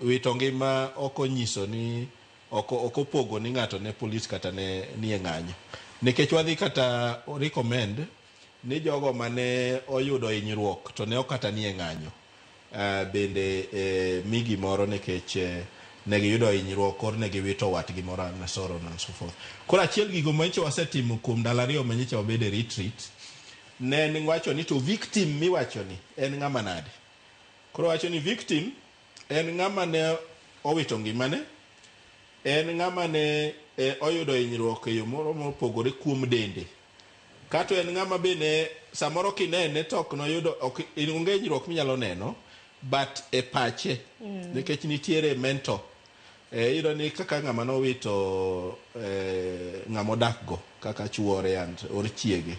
Wito ngima oko nyiso ni oko pogo ni ng'ato ne polis kata ni e ng'anyo. Nikech wadhi kata recommend ni jogo mane oyudo hinyruok to ne okata ni e ng'anyo bende migi moro nikech ne giyudo hinyruok kor ne giwito watgi moro na soro and so forth. Koro achiel gigo manyicho wasetimo kuom ndalo ariyo manyicho wabede retreat ne wacho ni to victim miwacho ni en ng'ama nade. Koro wacho ni victim en ng'ama ne owito ngimane, en ng'ama ne oyudo hinyruok e yo moro mopogore kuom dende, kato en ng'ama bende samoro kinene to ok noyudo onge hinyruok minyalo neno but e pache nikech nitiere mentor. Iyudo ni kaka ng'ama nowito ng'ama odakgo kaka chuore and or chiege.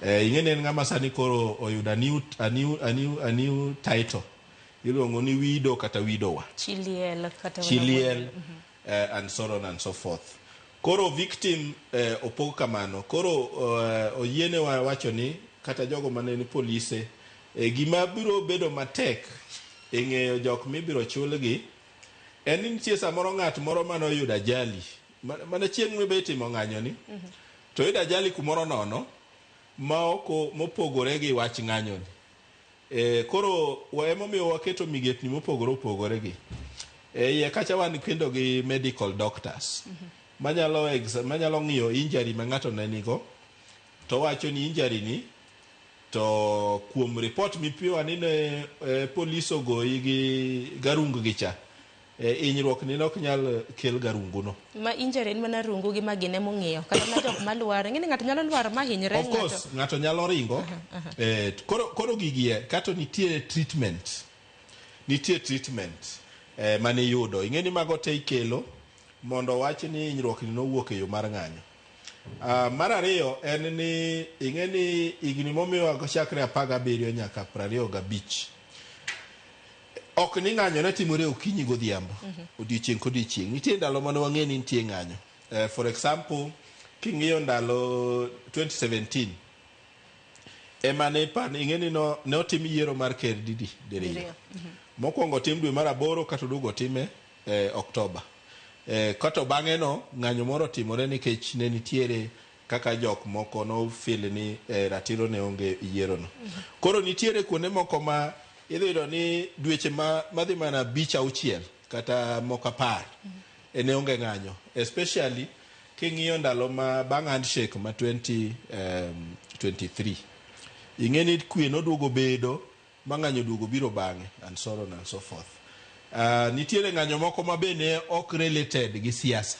Ing'eni en ng'ama sani koro oyudo a new title. Iluongo ni widow kata widower. Chiliel and so on and so forth. Koro victim opog kamano. Koro oyiene wacho ni kata jogo mane ni polise gima biro bedo matek e ng'eyo jok mibiro chulgi en ni nitie samoro ng'at moro mane oyudo ajali mana chieng' mebe timo ng'anyo ni to oyudo ajali kumoro nono ma oko mopogore gi wach ng'anyo ni. Koro emomiyo waketo migetni mopogore gi iye kacha wan kendo gi medical doctors manyalo ng'iyo injury ma ng'ato ne nigo to wacho ni injury ni to kuom report mipiwa ni ne police ogoyi gi garung gi cha inyruok ni nok nyal kel garungu no ma injury mana rungu gi magine mongiyo kata na jok malwar ngini ngato nyalo lwar ma hinyre of course ngato nyalo ringo koro gigie kato nitie treatment mane yudo ingeni mago te ikelo mondo wach ni inyruok ni nowuok e yo mar ng'anyo. Mar ariyo en ni ingeni igni momiyo go chakre 17 nyaka 25 ok ni ng'anyo ne timore okinyi godhiambo odiochieng' kodiochieng' nitie ndalo mane wang'e ni nitie ng'anyo. For example king'iyo ndalo 2017 emane pan ingeni ne otim yiero mar ker diriyo mokwongo tim dwe mar 8 kata oduogo time Oktoba. Kato bang'e no ng'anyo moro timore nikech ne nitiere kaka jok moko no feel ni ratiro ne onge yiero no. Koro nitiere kuonde moko ma idhido ni dweche madhi mana 5-6 kata moko 10 ne onge ng'anyo, especially king'iyo ndalo ma bang' handshake ma 2023 ing'eni kwe noduogo bedo ma ng'anyo duogo biro bang'e and so on and so forth. Nitiere ng'anyo moko ma bende ok related gi siasa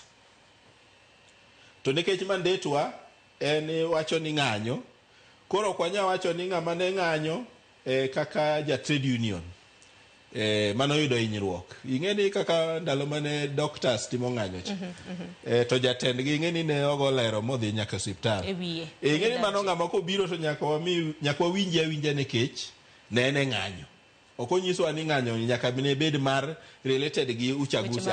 to nikech mandetwa en wacho ni ng'anyo koro kwanya wacho ni ng'ama ne ng'anyo kaka ja trade union mano yudo hinyruok. Ing'eni kaka ndalo mane doctors timo ng'anyo to jatendgi ing'eni ne ogo lero modhi nyaka osiptal ing'eni mano ng'ama kobiro to nyaka wawinji awinja nikech ne ene ng'anyo okonyiso ani ng'anyo nyaka bine bed mar related gi uchaguzi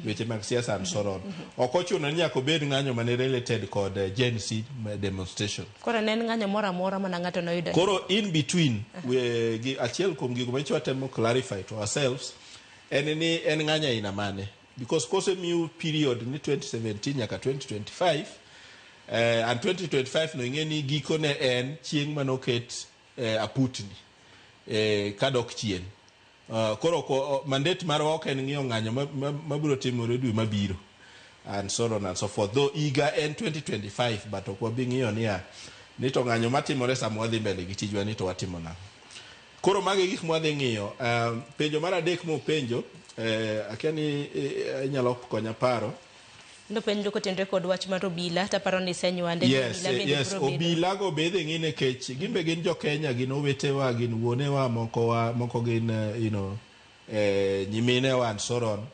weche mag siasa and so on okochuno ni nyaka bed ng'anyo mane related kod Gen Z demonstration koro ne ng'anyo moro amora mana ng'ato no yudo koro in between we achiel kuom gigo ma temo clarify to ourselves en ni en ng'anyo aina mane because kose miu period ni 2017 nyaka 2025 and 2025 no ing'eni giko ne en chieng' manoket aputni kadok chien koro mandate mar ok en ng'iyo ng'anyo mabiro timore dwe mabiro and so on and so forth though iga en 2025 but ok wabi ng'iyo ni to ng'anyo matimore sama wadhi mbele gi tijwa ni to watimo nang'o. Koro magi gik mwadhi ng'iyo. Penjo mar adek mopenjo akia ni inyalo konya paro ndo penjo kotenre kod wach mar obila taparo ni senywande yes obila go bedhe ngine kech gimbe gin jo Kenya gin owetewa gin wuonewa moko gin nyiminewa and so on.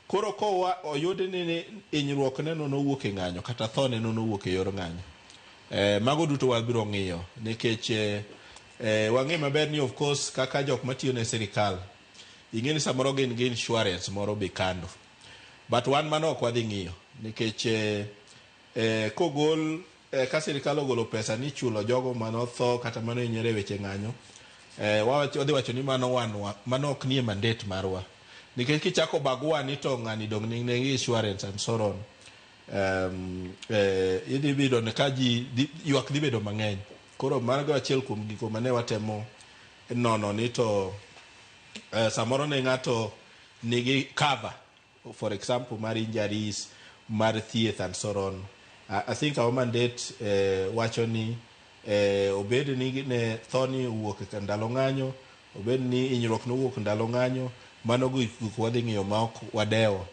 Koro ko oyud ni inyruok neno nowuok e ng'anyo kata thone nowuok e yor ng'anyo mago duto wabiro ng'iyo nikech wang'e maber ni of course kaka jok matiyo ne sirikal ing'eni samoro gin insurance moro be kando but wan mano ok wadhi ng'iyo nikech kogol ka sirikal ogolo pesa ni chulo jogo mano tho kata mano inyere weche ng'anyo wadhi wacho ni mano ok nie mandate marwa nikech kichako bagwa ni to ng'ani dong ne insurance and so on idhi bedo ne ka ji ywak dhi bedo mang'eny. Koro margo achiel kuom giko mane watemo nono ni to samoro ne ng'ato nigi cover for example mar injuries mar thieth and so on. I think our mandate wacho ni obed ni ne thoni wuok e ndalo ng'anyo obed ni inyruok no wuok ndalo ng'anyo mano gik wadhi ng'iyo ma ok wadewo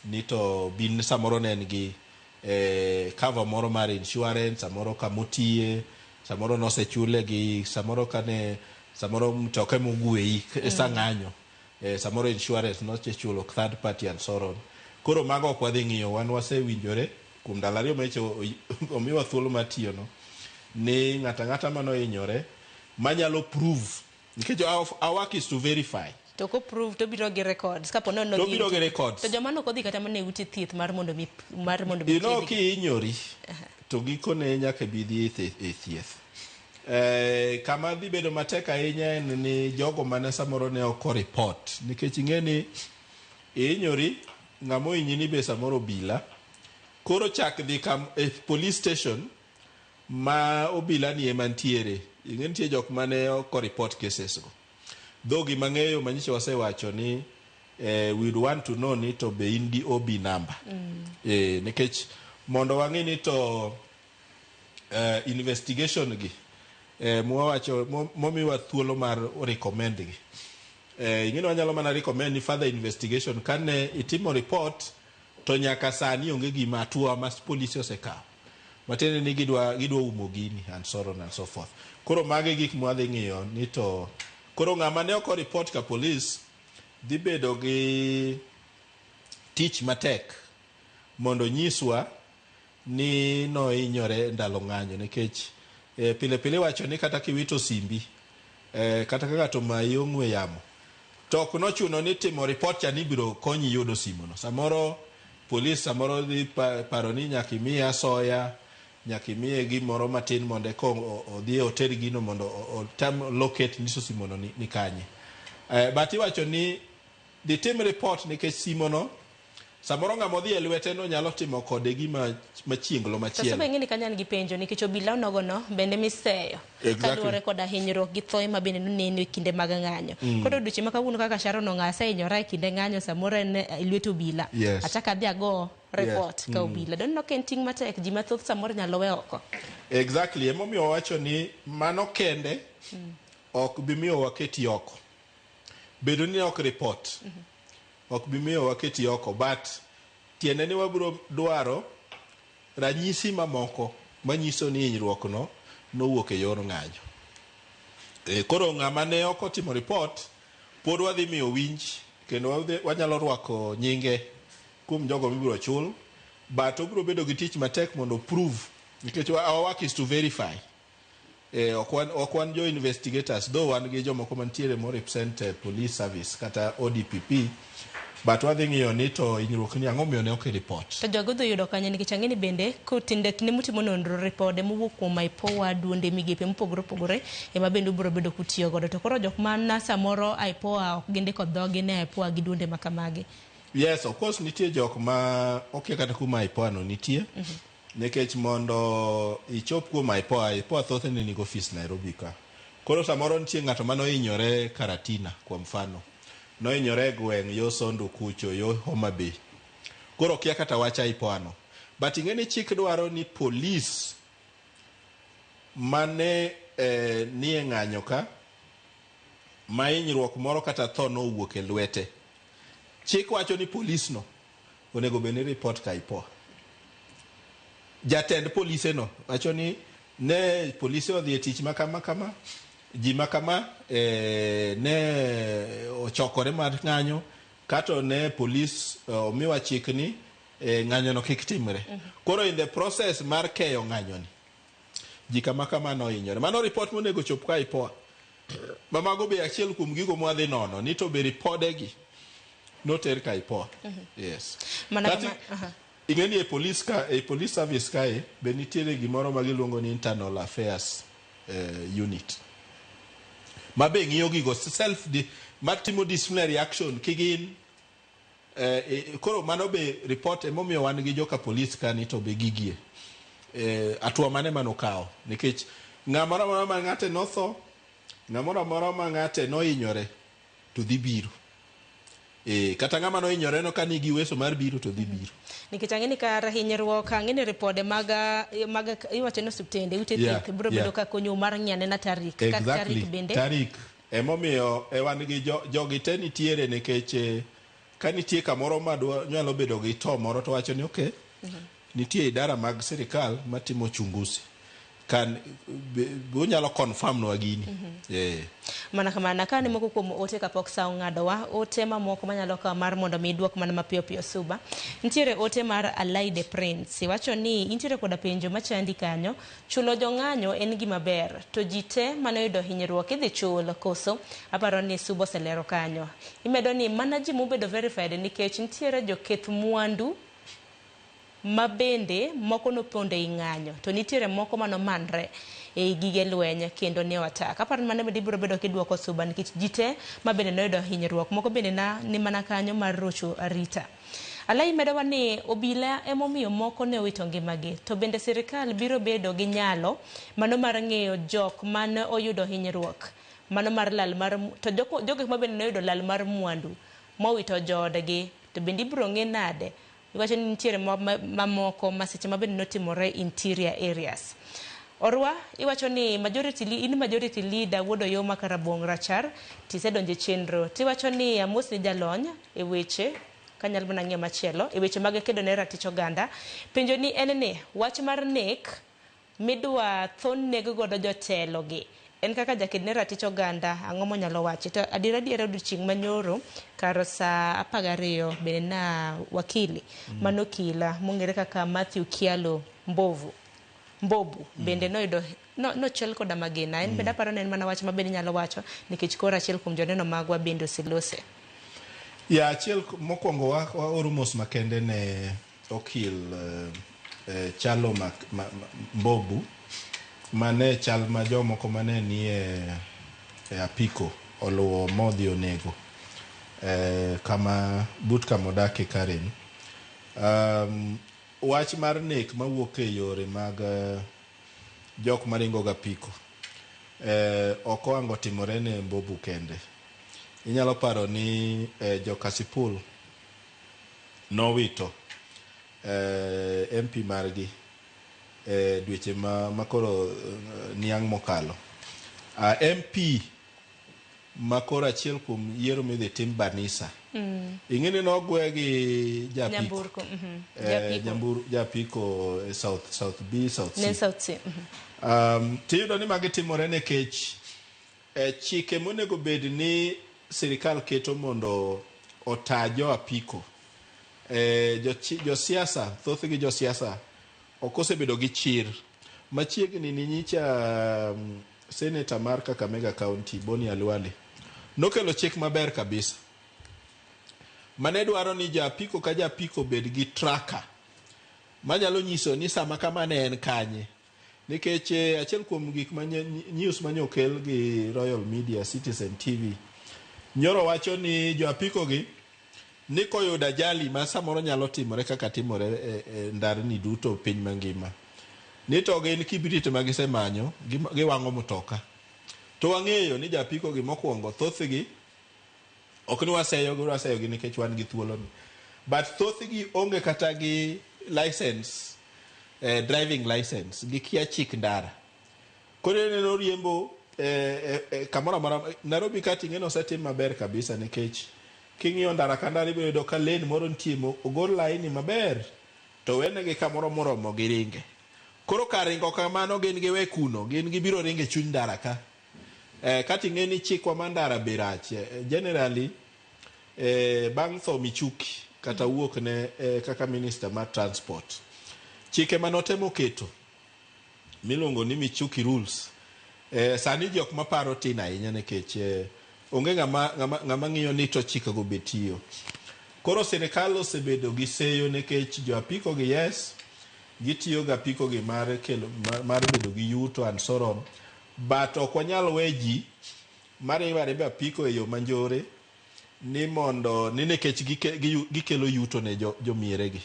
ni to bin samoro ne gi cover moro mar insurance samoro kamotie samoro nosechule gi samoro kane samoro mtoke mogwei sa ng'anyo samoro insurance nochechulo third party and so on. Koro mago ok wadhi ng'iyo wan wasewinjore kuom ndalo ariyo mecho omiwa thuolo matiyo no ni ng'ata mano inyore manyalo prove nikech our work is to verify to ko prove to biro gi records kapo no to biro gi records to joma no kodhi kata mane uti thieth mar mondo mi ki inyori to giko ne nyaka bidhi e thieth kama dhi bedo matek ahinya en ni jogo mane samoro ne ok report nikech ing'eni inyori ng'amo inyini be samoro bila koro chak dhi e police station ma obila ni emantiere ing'eni tie jok mane ok report cases go though gima ng'eyo manyicho wasewacho ni we would want to know ni to be in the OB number nikech mondo wang'e ni to investigation gi mwawacho momiwa thuolo mar recommend gi. Ing'eni wanyalo mana recommend ni further investigation kane itimo report to nyaka sani onge gima tuwa mas polisi osekawo. Matene ni gidwa umo gini and so on and so forth. Koro mage gik mwadhi ng'iyo ni to koro ng'ama ne oko report ka police dhi bedo gi tich matek mondo nyiswa ni noinyore ndalo ng'anyo nikech pile pile wacho ni kata kiwito simbi kata kaka to mai ong'we yamo to ok nochuno ni timo report cha ni biro konyi yudo simono. Samoro police samoro dhi paro ni nyaka imiye asoya, nyaka imiye gimoro matin mondo odhi oter gino mondo otam locate ni simono ni kanye. But iwacho ni ditim report nikech simono samoro ng'ama odhi e lwete no nyalo timo kode gima machienglo machielo. Sasa bengine kanyan gi penjo nikech obila onogono bende miseyo. Kaduore koda hinyruok gi thoe mabende noneno e kinde mag ng'anyo. Koro duche makawuono kaka Sharon Ong'asa hinyora e kinde ng'anyo samoro en lwet obila. Achaka dhi ago report ka obila. Don't know kenting matek ji mathoth samoro nyalo we oko. Exactly. Emomiyo wacho ni mano kende ok bimiyo waketi oko. Bedo ni ok report. Ok bimiyo waketi oko, but tiende ni wabiro dwaro ranyisi mamoko manyiso ni hinyruok no nowuok e yor ng'anyo. Koro ng'ama ne ok otimo report pod wadhi miyo winj kendo wanyalo rwako nyinge kuom jogo mibiro chul, but obiro bedo gi tich matek mondo prove nikech our work is to verify. Ok wan jo investigators, though wan gi jomoko mantiere mo represent police service kata ODPP, but wadhi ng'iyo ni to hinyruok ni ang'o miyo ne ok report. To jogo dhi yudo kanye nikech ang'eni bende kutinde ne mutimo nonro repode mowuok kuom IPOA duonde migepe mopogore opogore ema bende ubiro bedo kutiyo godo. To koro jok man samoro IPOA ok gindiko dhogi ne IPOA gi duonde makamagi. Yes, of course nitie jok ma ok kata kuma IPOA no nitie. Nikech mondo ichop kuom IPOA thoth ne nigi office Nairobi ka. Koro samoro nitie ng'ato mano hinyore Karatina kwa mfano. Noinyore gweng' yo Sondu kucho yo Homa Bay. Koro kia kata wacha IPOA no. But ing'eni chik dwaro ni police mane nie ng'anyo ka ma hinyruok moro kata tho no owuok e lwete. Chik wacho ni police no onego beni report ka IPOA. Jatend police no wacho ni ne police odhi e tich makama ji makama ne ochokore mar ng'anyo kato ne police omiwa chik ni ng'anyo no kik timre. Koro in the process mar keyo ng'anyo ni ji kama no hinyore. Mano report monego chop ka IPOA. Mamago be achiel kuom gigo mwadhi nono ni to be reporde gi noter ka IPOA. Yes. Ing'eni e police service kae be nitiere gimoro ma giluongo ni internal affairs unit. Mabe ng'iyo gigo matimo disciplinary action kigin koro mano be report emomiyo wan gi joka police ka ni to be gigie atua mane manokawo nikech ng'amoro amora ma ng'ate notho, ng'amoro amora ma ng'ate nohinyore to dhi biro. Kata ng'ama nohinyore no kanigi weso mar biro to dhi biro. Nikech ang'eni kar hinyruok ang'eni repode maga iwacho ni osiptende ute thieth biro bedo ka konyo mar ng'iane na tarik kaka tarik bende. Tarik emomiyo wan gi jogi te nitiere nikech ka nitie kamoro ma nyalo bedo gi to moro to wacho ni okay. Nitie idara mag sirikal matimo chunguzi. Kan unyalo confirm no gini. Mana kamana ka ne moko kuom ote kapok sa ng'adowa ote mamoko manyalo ka mar mondo mi duok mana mapiyo piyo suba. Nitiere ote mar Alaide Prince wacho ni intiere koda penjo machandi kanyo chulo jong'anyo en gima ber to jite mane yudo hinyruok idhi chul koso aparo ni subo selero kanyo. Imedo ni mana ji mobedo verified nikech nitiere joketh mwandu mabende moko noponde ing'anyo to nitiere moko mano manre e gige lweny kendo ne wataka aparo mane biro bedo kiduoko suba nikech jite mabende noyudo hinyruok moko bende ni mana kanyo mar rocho arita. Alai medowa ni obila emomiyo moko ne owito ngimagi to bende sirikal biro bedo gi nyalo mano mar ng'eyo jok mane oyudo hinyruok mano mar lal mar to jogo mabende noyudo lal mar mwandu mowito joodgi to bende ibiro ng'e nade. Iwacho ni nitiere mamoko masiche mabende notimore interior areas. Orwa iwacho ni majority leader wuodo yo makarabong rachar tisedonje chenro tiwacho ni amos ni jalony e weche kanyal mana ng'e machielo e weche mag kedo ne ratich oganda penjo ni en ni wach mar nek midwa thon neg godo jotelo gi en kaka jaked ne ratich oganda ang'o monyalo wachi to adiera odiochieng' manyoro kar saa 12 bende na wakili manokila mong'ere kaka Matthew Kialo Mbobu bende noyudo nochel koda magina en bende aparo ne en mana wach ma bende nyalo wacho nikech koro achiel kuom joneno magwa bende oselose ya achiel mokwongo wa orumos makende ne okil Chalo Mbobu mane chal ma jomoko mane ni e apiko oluwo modhi onego kama but kamodake Karen wach mar nek mawuok e yore mag jok maringo ga piko ok oango timore ne Mbobu kende. Inyalo paro ni jo Kasipul nowito MP margi dweche makoro niang' mokalo MP makoro achiel kuom yiero midhi tim Banisa ing'eni nogwe gi japiko South B South C tiyudo ni magi timore nekech chike monego bed ni sirikal keto mondo ota jo apiko jo siasa thothgi jo siasa okosebedo gi chir machiegni ni nyicha senator mar Kakamega County Boni Alwale nokelo chik maber kabisa mane dwaro ni japiko ka japiko bed gi tracker manyalo nyiso ni sama kama ne en kanye nikech achiel kuom gik news manyokel gi Royal Media Citizen TV nyoro wacho ni jo apiko gi ni koyudo ajali ma samoro nyalo timore kaka timore ndarni duto piny mangima ni to gin kibrit magisemanyo giwang'o mtoka to wang'eyo ni japiko gi mokwongo thothgi ok ni waseyo gi nikech wan gi thuolo ni but thothgi onge kata gi license driving license gi kia chik ndara kore neno riembo kamora mara Nairobi kati ngeno setim maber kabisa nikech king'iyo ndara ka ndara ibiro yudo ka lane moro nitie ogor laini maber to wenegi kamoro moromo gi ringe koro karingo kamano gin giwe kuno gin gibiro ringe chuny ndara ka kati ng'eni chikwa mandara birach generally bang' tho Michuki kata wuok ne kaka minister mar transport chike manotemo keto miluongo ni Michuki rules sani jok maparo tin ahinya nikech onge ng'ama ng'iyo ni to chike go betiyo koro sirikal osebedo gi seyo nikech jo apiko gi yes gitiyo ga apiko gi mar bedo gi yuto and so on but ok wanyal weji mar iware apiko e yo manjore ni mondo ni nikech gikelo yuto ne jomiere gi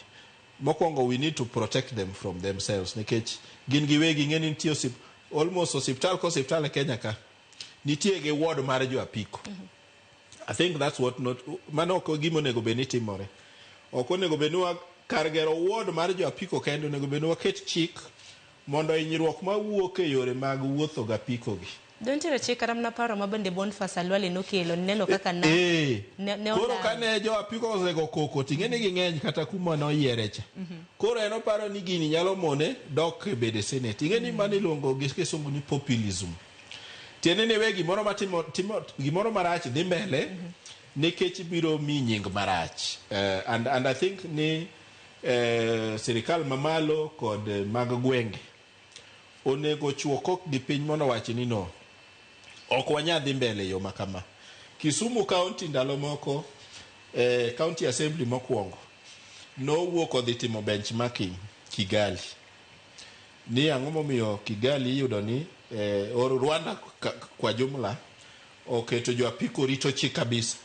mokwongo we need to protect them from themselves nikech gin giwegi ng'eni nitie almost hospital e Kenya ka nitie gi ward mar jo apiko I think that's what not mano ok gimo nego beni timore ok onego beni kar gero ward mar jo apiko kendo onego beni waket chik mondo hinyruok mawuok e yore mag wuotho ga apiko gi dontiere chik karam na paro mabende Boniface Alwale nokelo neno kaka ne koro kane jo apiko osego koko ting'eni gi ng'eny kata kuma noyiere cha koro en oparo ni gini nyalo mone dok bede senate ing'eni mani luongo gi kisungu ni populism tiene ne we gimoro matimo gimoro marach dhi mbele nikech biro mi nying marach and I think ni sirikal mamalo kod mag gwenge onego chuo kok gi piny mondo wachi ni no ok wanyadhi mbele yo makama Kisumu County ndalo moko County Assembly mokwongo nowuok odhi timo benchmarking Kigali ni ang'o momiyo Kigali yudo ni Rwanda kwa jumla oketo jo apiko rito chik kabisa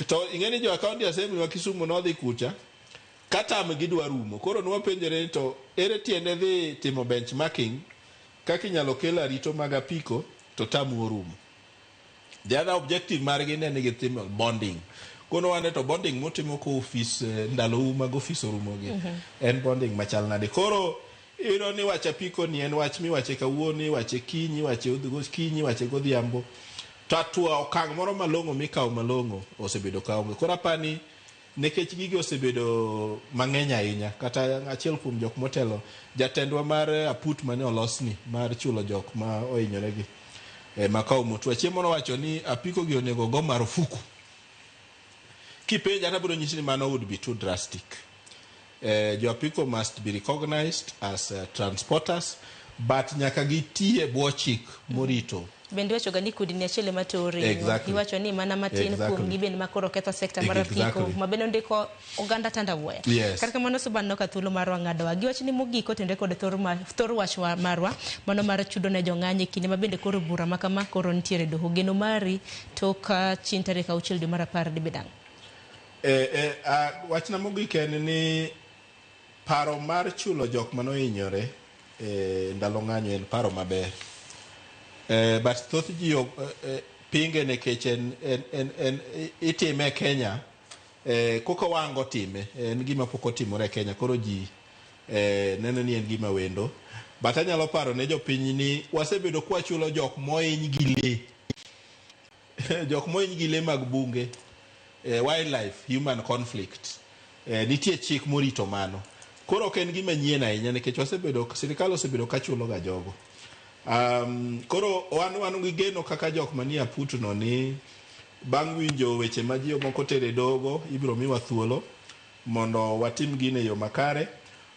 to ing'eni jo County Assembly wa Kisumu nodhi kucha kata gidwa rumo koro nwapenjore to ere tiende dhi timo benchmarking kaka inyalo kelo rito mag apiko to tamu rumo the other objective margi ne nigi timo bonding kono wane to bonding motimo ko office ndalo mag office orumo gi en bonding machal nade koro iro ni wacha piko ni en wach mi wache kawuoni, wache kinyi, wache kinyi, wache godhiambo. Tatua okang' moro malong'o mikawo malong'o osebedo kaonge. Koro apani nikech gigi osebedo mang'eny ahinya, kata achiel kuom jok motelo jatendwa mar aput mane olosni mar chulo jok ma ohinyoregi makawo mutua chiemo nowacho ni apiko gi onego go marufuku. Kipenja tabiro nyisi ni mano would be too drastic. Jo apiko must be recognized as transporters, but nyaka gitie bwo chik morito. Bende wacho gani kudini achiele matori. Exactly. Iwacho ni mana matin kuom giben makoro ketho sekta mar apiko. Mabende ndiko oganda tandawuoya. Yes. Kaka mano subano ka thuolo marwa ng'adowa. Giwacho ni mogiko tende kod thor wach marwa mano mar chudo ne jong'anyo kinde mabende koro bura makama koro ntiere doho. Geno mari tok chin tarik 6 dwe mar 10 dibedang'. Wachna mogik en ni paro mar chulo jok mano hinyore ndalo ng'anyo en paro maber. But thoth ji pinge nekech en itime Kenya koko wango time en gima pok otimore Kenya, koro ji neno ni en gima wendo. But anyalo paro ne jopiny ni wasebedo kwa chulo jok mohiny gi le jok mohiny gi le mag bunge, wildlife, human conflict, nitie chik morito mano. Koro ok en gima nyien ahinya nikech sirikal osebedo ka chulo ga jogo. Koro wan gi geno kaka jok manie aputno ni bang' winjo weche ma ji moko tere dogo ibiro miwa thuolo mondo watim gine yo makare.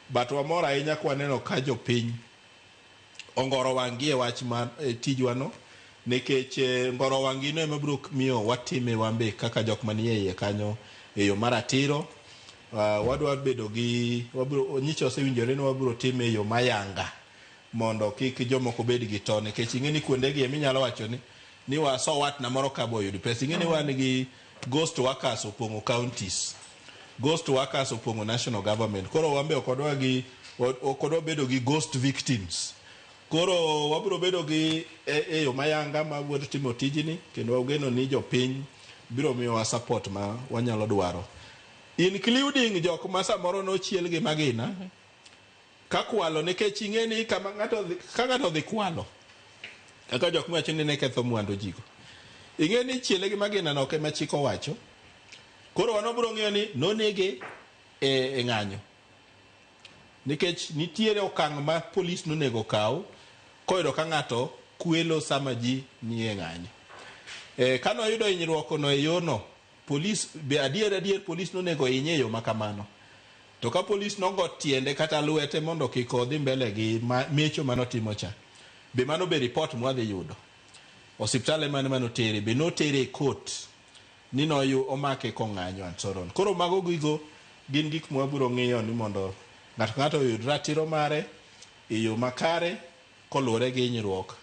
But wamor ahinya kwaneno ka jopiny ongoro wangie wach mar tijwano, nikech ngoro wangino ema biro miyo watime wambe kaka jok manie iye kanyo e yo maratiro. Wadwa bedo gi nyicho osewinjore ni wabiro time e yo mayanga mondo kik jomoko bed gi to, nikech ing'eni kuondegi eminyalo wacho ni waso watna moro ka boyudi pesa. Ing'eni wan gi ghost workers opong'o counties, ghost workers opong'o national government. Koro wambe okodwa bedo gi ghost victims. Koro wabiro bedo gi yo mayanga ma wuod timo tijni, kendo wageno ni jopiny biro miyowa support ma wanyalo dwaro, including jok ma samoro nochiel gi magina kakwalo, nikech ing'eni kama ng'ato dhi kwalo kaka jok mawacho ni ne ketho mwandu jigo, ing'eni chiele gi magina no ema chik owacho. Koro wan obiro ng'eyo ni nonege e ng'anyo, nikech nitiere okang' ma polis nonego kaw koyudo ka ng'ato kwelo sama ji nie ng'anyo. Kano yudo hinyruok no e yono, polis be adier polis nonego hinye yo makamano. To ka polis nogo tiende kata lwete mondo kik odhi mbele gi mecho manotimo cha, be mano be report mwadhi yudo. Osiptale mano tere be notere court ni omake kong'anyo and so on. Koro mago gigo gin gik mwabiro ng'iyo ni mondo ng'ato yud ratiro mare e yo makare koluwore gi hinyruok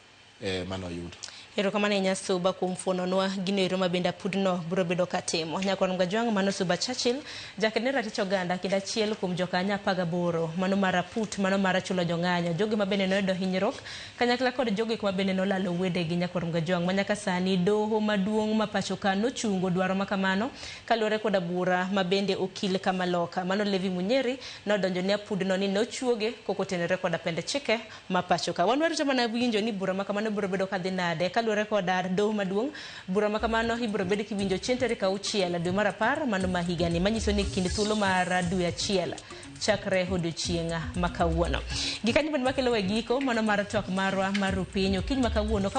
manoyudo. Erokamano ahinya Suba kuom fuononwa gino ero mabende apudno biro bedo katimo. Nyakwaron Gajwang' mano Suba Churchill, jakene ratich oganda kendo achiel kuom jokanya 18 mano mar aput mano mar chulo jong'anyo, jogi mabende noyudo hinyruok kanyakla kod jogi mabende nolalo wedegi. Nyakwaron Gajwang' manyaka sani doho maduong' ma pacho ka nochungo dwaro makamano kaluwore kod bura mabende okil Kamaloka mano Levi Munyeri nodonjo ne apudno ni nochuoge kokotenore kod pende chike ma pacho ka. Wan warito mana winjo ni bura makamano biro bedo kadhi nade kaluwore kod doho maduong'. Bura makamano ibiro bedo kiwinjo chieng' tarik 6 dwe mar 10 mano ma higani, manyiso ni kind thuolo mar dwe achiel chakre odiochieng' makawuono. Gikanyo bende makelo giko mano mar twak marwa mar rupinyo kiny makawuono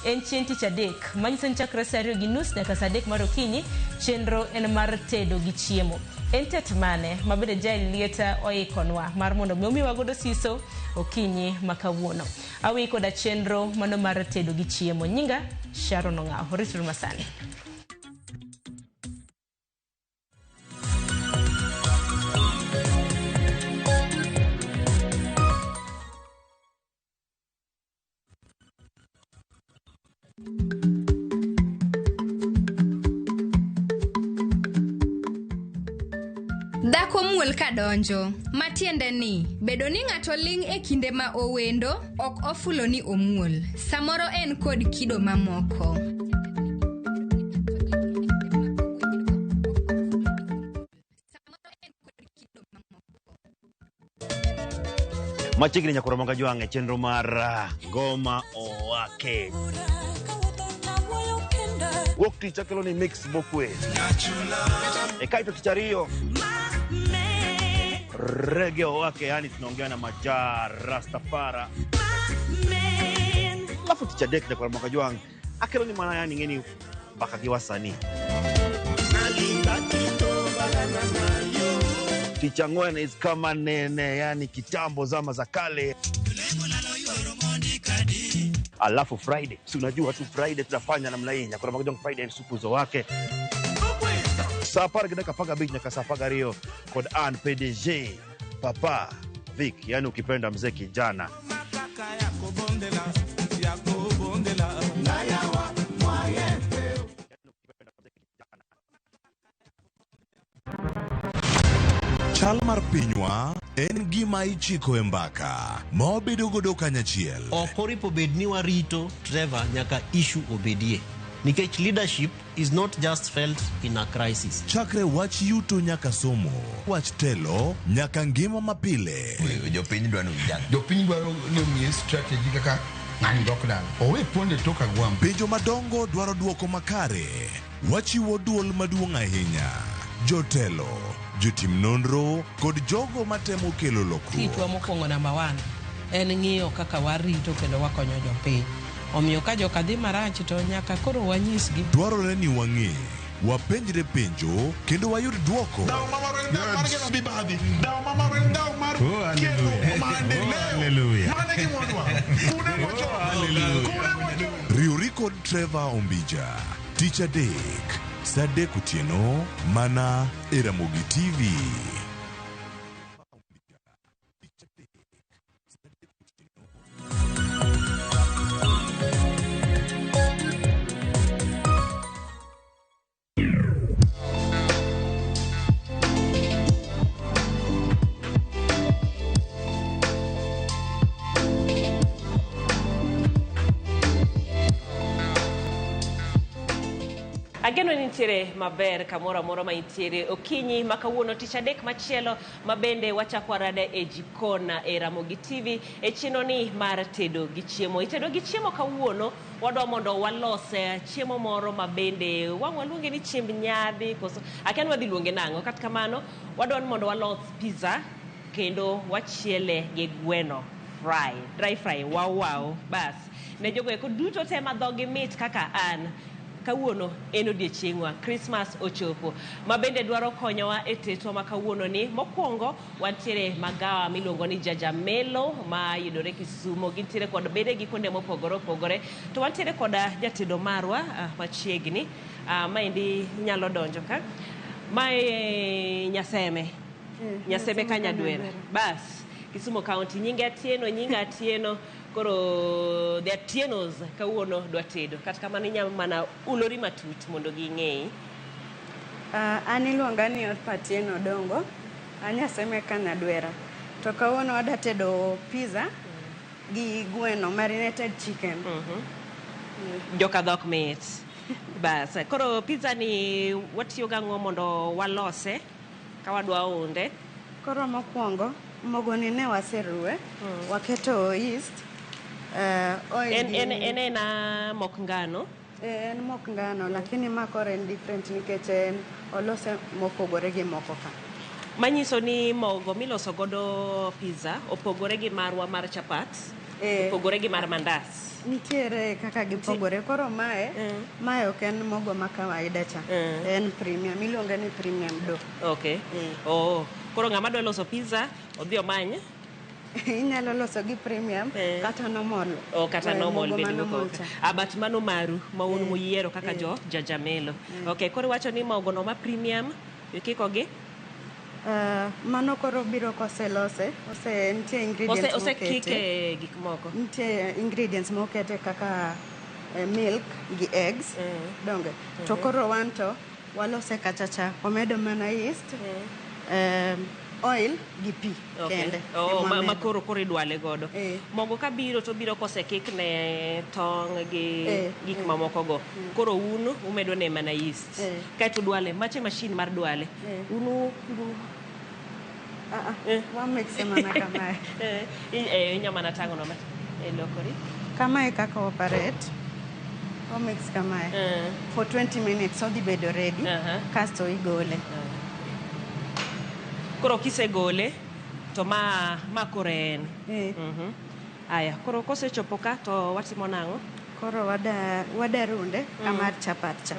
en chieng' tich adek, manyiso ni chakre saa 2:30 nyaka saa 3 mar okinyi chenro en mar tedo gi chiemo. En tet mane mabende Jael Lieta oikonwa mar mondo omiwa godo siso okinyi makawuono. Awi koda chenro mano mar tedo gi chiemo. Nyinga Sharon Ong'ao, Rituru Masani. Dhako muol kadonjo, matiende ni bedo ni ng'ato ling' e kinde ma owendo ok ofulo ni omuol, samoro en kod kido mamoko. Machiegni nyakoro manga jwange chenro mar Goma Owake. Wuok tich akelo ni mix mokwe. Kaito tich ariyo. Reggae Owake, yani tunaongea na Majar Rastafara. Alafu tich adek nyakoro manga jwange akelo ni mana yani ngeni mpaka kiwasani. Ticha ngwene is kama nene, yani kitambo zama za kale. Alafu Friday, si unajua tu Friday tunafanya namna hii. Nyakora magajong Friday supuzo wake. Sapara gidaka paga beach nyaka sapaga rio. Kod Ann PDG Papa Vic, yani ukipenda mzee kijana. Chal mar pinywa en gima ichiko e mbaka ma obedo godo kanyachiel. Okoripo bed ni warito Trevor nyaka issue obedie. Nikech leadership is not just felt in a crisis. Chakre wach yuto nyaka somo, wach telo nyaka ngima mapile. Jopiny dwaro ni omiye strategy kaka ng'ani dok dala. Owe ponde toka gwam. Penjo madongo dwaro duoko makare. Wachiwo duol maduong' ahinya. Jotelo, jotim nonro kod jogo matemo kelo lokruok. Kitwa mokwongo namba 1 en ng'iyo kaka warito kendo wakonyo jopiny. Omiyo ka joka dhi marach to nyaka koro wanyisgi. Dwarore ni wang'e, wapenjre penjo kendo wayud duoko. Riuri kod Trevor Ombija, tich adek, saa 3 otieno, mana e Ramogi TV. Ageno nitiere maber kamoro amora ma intiere okinyi makawuono tich adek machielo mabende wachako rada e jikona e Ramogi TV e chino ni mar tedo gi chiemo. Itedo gi chiemo kawuono wadwa mondo walose chiemo moro mabende waluonge ni chiemb nyadhi koso akia wadhi luonge nang'o. Kata kamano wadwa mondo walos pizza kendo wachiele gi gweno dry fry wow bas ne jogo eko duto tema dhogi mit kaka an. Kawuono en odiechiengwa Christmas ochopo mabende dwaro konyowa e teto ma kawuono ni. Mokwongo wantiere magawa miluongo ni Jajamelo ma yudore Kisumo, gintiere kod bede gi kuonde mopogore opogore. To wantiere kod jatedo marwa machiegni maendi nyalo donjo ka mae Nyaseme Kanyadwera bas Kisumo County. Nyinga Atieno koro the Atienos kawuono dwa tedo. Kata kamano inyalo mana ulori matut mondo ging'ei. An iluonga ni Atieno Dongo, Nyaseme Kanyadwera. To kawuono wada tedo pizza gi gweno, marinated chicken. Joka dhok mit. Bas koro pizza ni watiyo gang'o mondo walose ka wadwa unde. Koro mokwongo mogo ni ne waseruwe, waketo yeast, oil. En mok ngano? En mok ngano, lakini makore en different nikech en olose mopogore gi moko ka. Manyiso ni mogo miloso godo pizza opogore gi marwa mar chapat, opogore gi mar mandas. Nitiere kaka gipogore. Koro mae ok en mogo ma kawaida cha. En premium, iluonga ni premium dough. Okay. Koro ng'ama dwa loso pizza odhi omany inyalo loso gi premium kata normal. Kata normal bende but mano maru ma un muyiero kaka Jajamelo. Okay, koro wacho ni mogo no ma premium ikiko gi mano koro biro koselose nitie ingredients osekike gik moko. Nitie ingredients mokete kaka milk gi eggs donge. To koro wanto walose kachacha wamedo mana yeast, oil gi pi kende. Ma koro idwale godo. Mogo kabiro to biro kosekikne tong' gi gik mamoko go. Koro umedo ne mana yeast. Kaeto dwale mache machine mar dwale. Wamixe mana kamae. Inyalo mana tang'o no lokori. Kamae kaka operate. Wamix kamae. For 20 minutes odhi bedo ready. Kasto igole. Koro kisegole to ma kore en. Aya, koro kosechopo ka to watimo nang'o? Koro wada runde kamar chapat cha.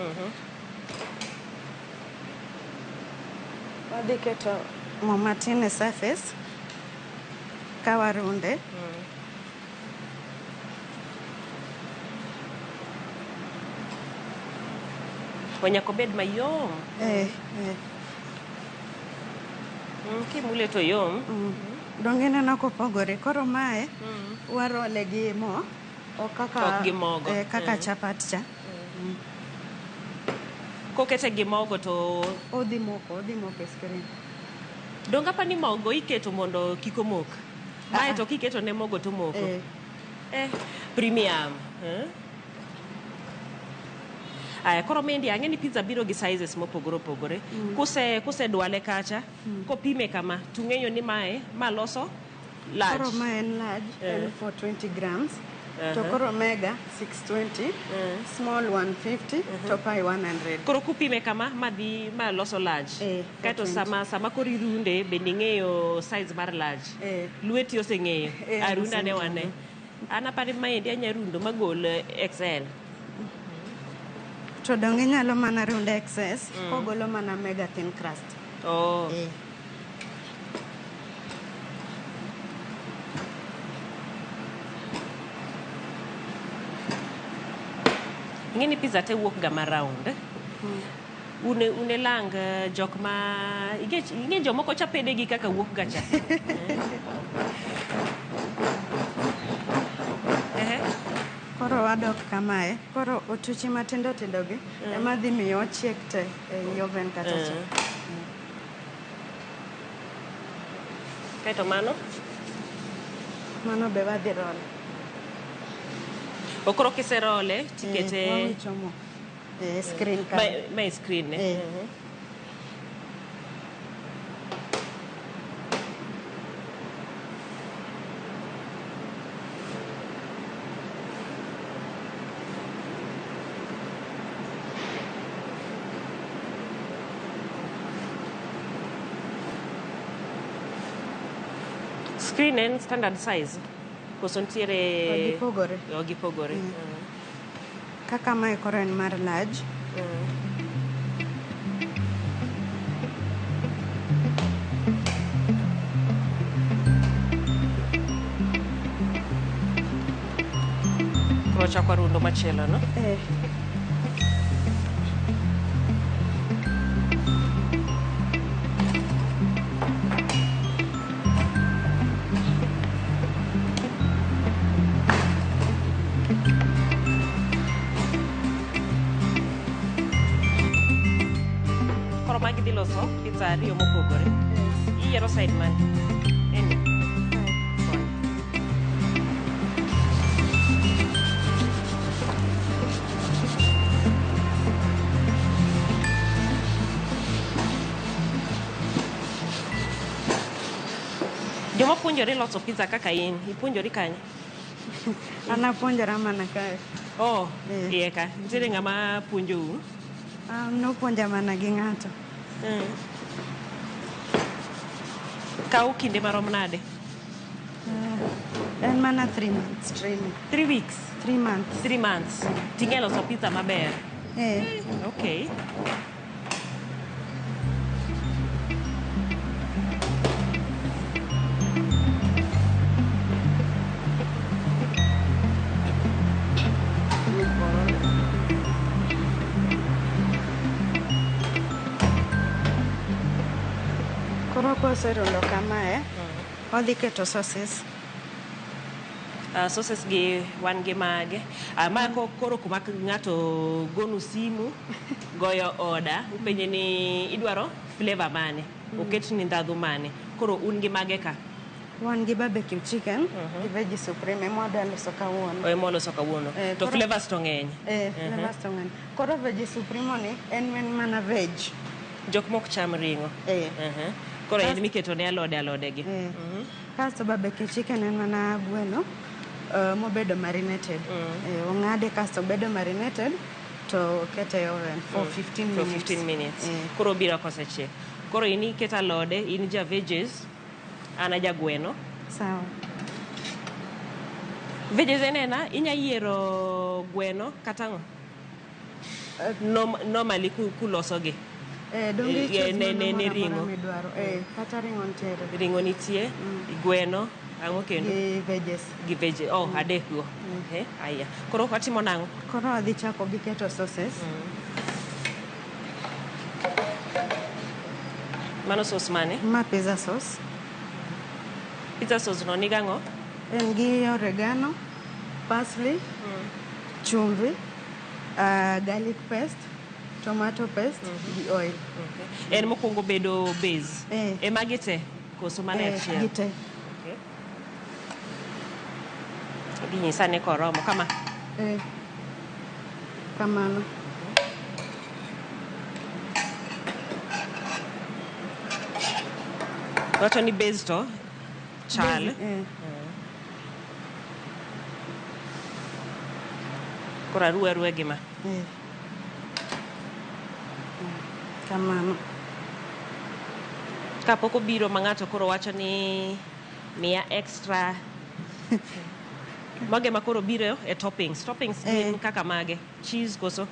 Wadhi keto mo matin e surface ka warunde. Nyaka obed mayom. Kimule to yom. Donge neno kopogore. Koro mae warole gi mo o kaka gi mogo. Kaka chapat cha. Kokete gi mogo to odhi moko e screen. Donga pa ni mogo iketo mondo kik omok. Mae to kiketo ne mogo to moko. Premium. Aya, koro mendi ang'e ni pizza biro gi sizes mopogore opogore. Kuse dwale kacha, kopime kama, tung'eyo ni ma loso large. Koro ma en large, en for 20 grams. To koro mega 620, small 150, to pie 100. Koro kupime kama ma loso large. Kaito sama kori runde bende ng'eyo size mar large. Lweti oseng'eyo. Arunda ne wane. Ana pare maendi anya rundo magol XL. To donge nyalo mana runde excess, kogolo mana mega thin crust. Ng'eni pizza te wuok ga ma round. Une lang jok ma ing'e jomoko cha pedegi kaka wuok ga cha. Koro wadok kamae. Koro otuchi matindo gi ema dhi miyo ochiek te e oven kata cha. Kaito mano be wadhi role. Okoro kiserole tikete wawicho mo screen ka. My screen ne. Screen en standard size. Koso ntiere gipogore. Kaka mae koro en mar large. Koro chako rundo machielo, no? Loso pizza ariyo mopogore. Iyiero side mane? Eni. Joma puonjore loso pizza kaka in, ipuonjori kanye? Ana puonjora mana kae. Iye ka. Nitiere ng'ama puonjou? Nopuonja mana gi ng'ato. Kau kinde marom nade? En mana 3 months training. 3 weeks? 3 months. 3 months. Ting'e loso pizza maber? Okay. Koro koserundo kamae, wadhi keto sauces. Sauces gi wan gi mage. Ma koro kuma ng'ato gonu simu, goyo order, upenje ni idwaro flavor mane, oket ni ndhadhu mane. Koro un gi mage ka? Wan gi barbecue chicken, gi veggie supreme, emwadwa loso kawuono. Ema loso kawuono. To flavors to ng'eny? Flavors to ng'eny. Koro veggie supreme ni en mana veg. Jok mok cham ring'o. Koro en miketo ne alode gi. Kasto barbecue chicken en mana gweno mobedo marinated. Ong'ade kasto bedo marinated to kete oven for 15 minutes. For 15 minutes. Koro biro kosechiek. Koro ini keto alode, in ja veggies, ana ja gweno. Sawa. Veggies enena, inya yiero gweno kata ng'o? Normally kuloso gi. Dongi ne ringo. Kata ringo ntiere. Ringo nitie, gweno, ang'o kendo? Gi veggies. Gi veggies. Oh, adek go. Aya. Koro watimo nang'o? Koro adhi chako gi keto sauces. Mano sauce mane? Ma pizza sauce. Pizza sauce no niga ng'o? En gi oregano, parsley, chumvi, garlic paste, tomato paste, gi oil. En mokwongo bedo base. Ema gite? Koso mane achiel? Gite. Ginyisa ni koromo kama? Kamano. Wacho ni base to chal. Koro aruwe gima. Kamano. Kapok obiro ma ng'ato koro wacho ni miya extra. Mage ma koro biro e toppings. Toppings gin kaka mage? Cheese koso?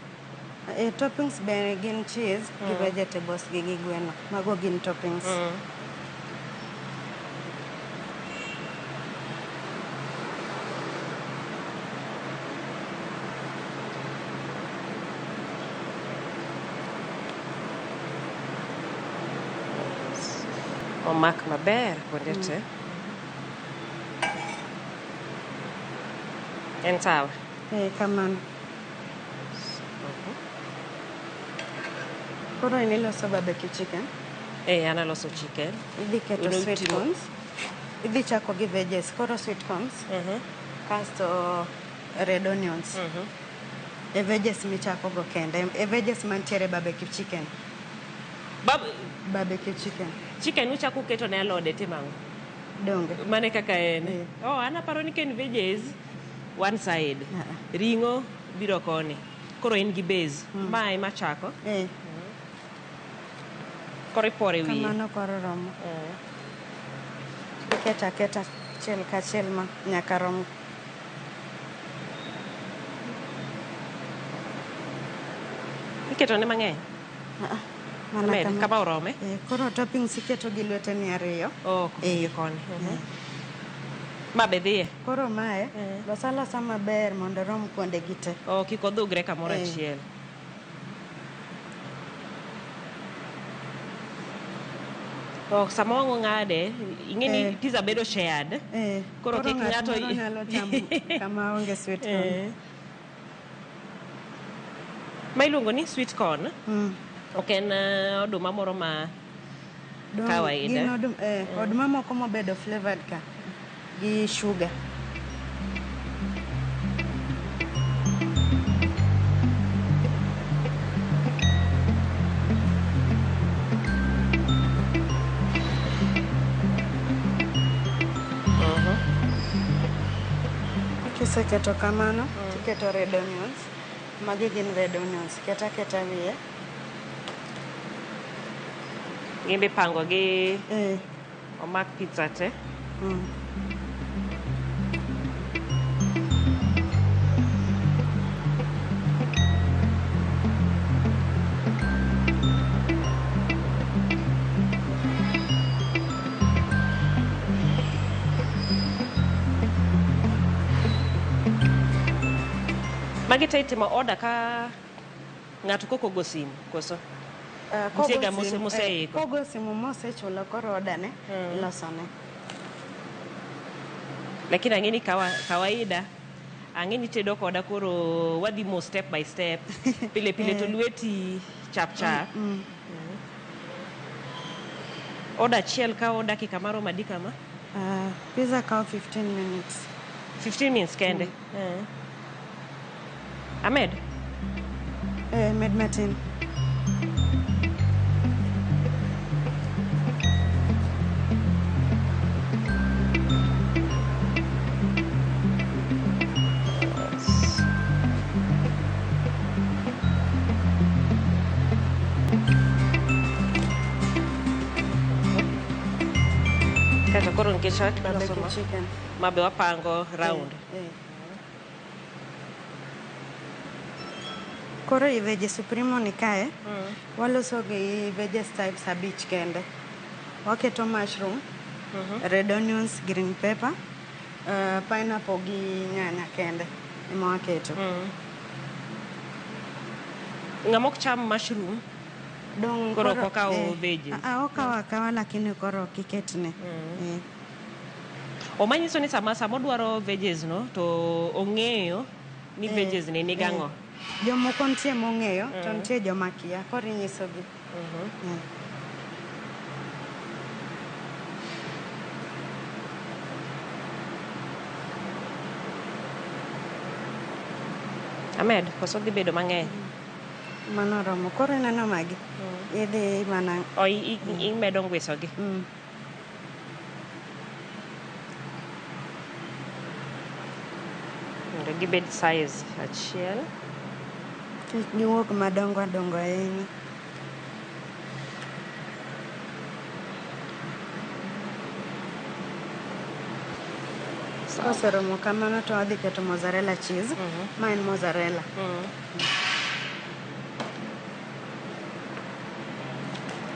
Toppings be gin cheese gi vegetables gi gweno. Mago gin toppings. Omak maber kuonde te. En sawa? Kamano. Koro in iloso barbecue chicken? An aloso chicken. Idhi keto sweet corns. Idhi chako gi veggies. Koro sweet corns. Kasto red onions. E veggies michako go kende. E veggies mantiere barbecue chicken. Barbecue chicken. Chicken uchako keto ne alode timang'o? Donge. Mane kaka en? Oh, anaparo ni ken veggies one side. Ringo biro koni. Koro in gi base. Ma ema chako? Koro ipore wiye? Kamano koro romo. Iketa chiel ka chiel ma nyaka rom. Iketo ne mang'eny? Med, kama orome? Koro toppings iketo gi lweteni ariyo. Gi koni. Ma be dhiye? Koro mae, losa losa maber mondo rom kuonde gite. Kik odhugre kamoro achiel. Sama wang'o ng'ade, ing'eni pizza bedo shared. Koro kik ng'ato nyalo chamo kama onge sweet corn. Ma iluongo ni sweet corn? Ok en oduma moro ma kawaida? Oduma moko mobedo flavored ka gi sugar. Kiseketo kamano, tiketo red onions. Magi gin red onions. Keta wiye. Gimbe pango gi omak pizza te. Magi te itimo order ka ng'ato koko go simu koso? Mtiega moseiko. Kogo simu mosechulo koro odane ilosone. Lakini ang'eni kawaida ang'eni tedo koda koro wadhi mo step by step. Pile to lweti chap. Order chiel ka order dakika maro madika ma? Pizza kao 15 minutes. 15 minutes kende? Ahmed? Med matin. Kato koro nikech barbecue chicken. Mabe wapango round. Koro i veggie supremo ni kae, waloso gi veggies types abich kende. Waketo mushroom, red onions, green pepper, pineapple gi nyanya kende. Ema waketo. Ng'ama ok cham mushroom? Dong koro kokao veggies. Okawa lakini koro kiketne. Omanyiso ni sama odwaro veggies no to ong'eyo ni veggies ni nigang'o. Jomoko nitie mong'eyo to nitie joma kia, koro inyisogi. Ahmed, koso dhi bedo mang'eny? Mano romo, koro ineno magi? Idhi mana... Imedo ngwisogi? Mondo gibed size achiel. Kik giwuog madongo ahinya. Koseromo kamano to wadhi keto mozzarella cheese. Ma en mozzarella.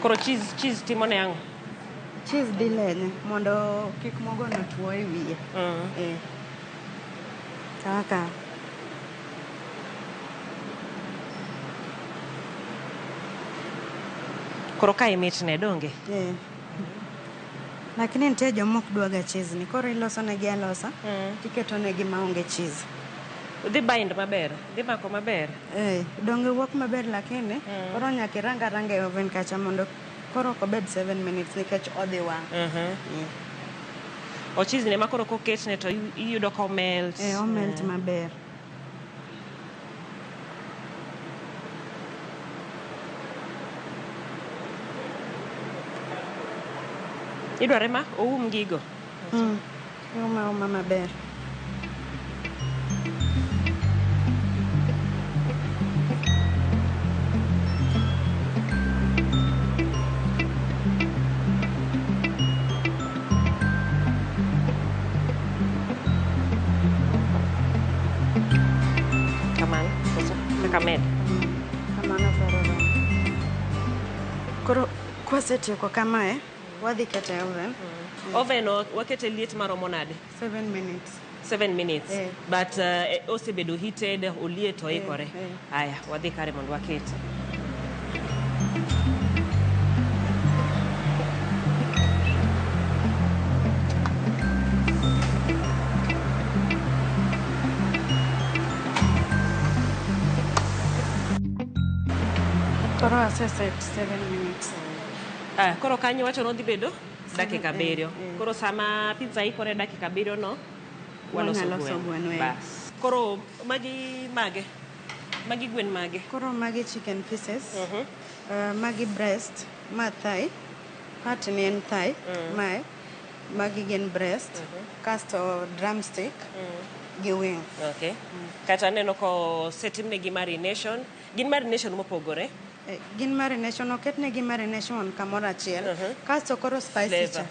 Koro cheese timo ne ang'o? Cheese dilene mondo kik mogo no tuo e wiye. Kaka. Koro ka imitne donge? Lakini nitie joma ok dwaga cheese ni, koro iloso negi alosa, tiketo negi maonge cheese. Dhi bind maber? Dhi mako maber? Donge wuok maber lakini, koro nyaka irang aranga e oven kacha mondo koro ok obed 7 minutes nikech odhi wang'. O cheese ne ma koro koketne to iyudo ka omelt? Omelt maber. Idware ma oum gigo? Uma maber. Kamano? Kaka med? Kamano koro romo. Koro kwasetieko kamae, wadhi kete oven. Oven wakete liet maromo nade? 7 minutes. 7 minutes. But osebedo heated, oliet oikore. Aya, wadhi kare mondo wakete. Koro aseset 7 minutes. Koro kanyo wacho no dhi bedo dakika 7. Koro sama pizza ikore dakika 7 no waloso gwen. Bas. Koro magi mage? Magi gwen mage? Koro magi chicken pieces. Magi breast, ma thigh. Part ni en thigh. Magi gin breast. Kasto drumstick. Gi wing. Okay. Kata neno ko setimnegi marination. Gin marination mopogore? Gin marination, oketnegi marination kamoro achiel. Kasto koro spicy cha.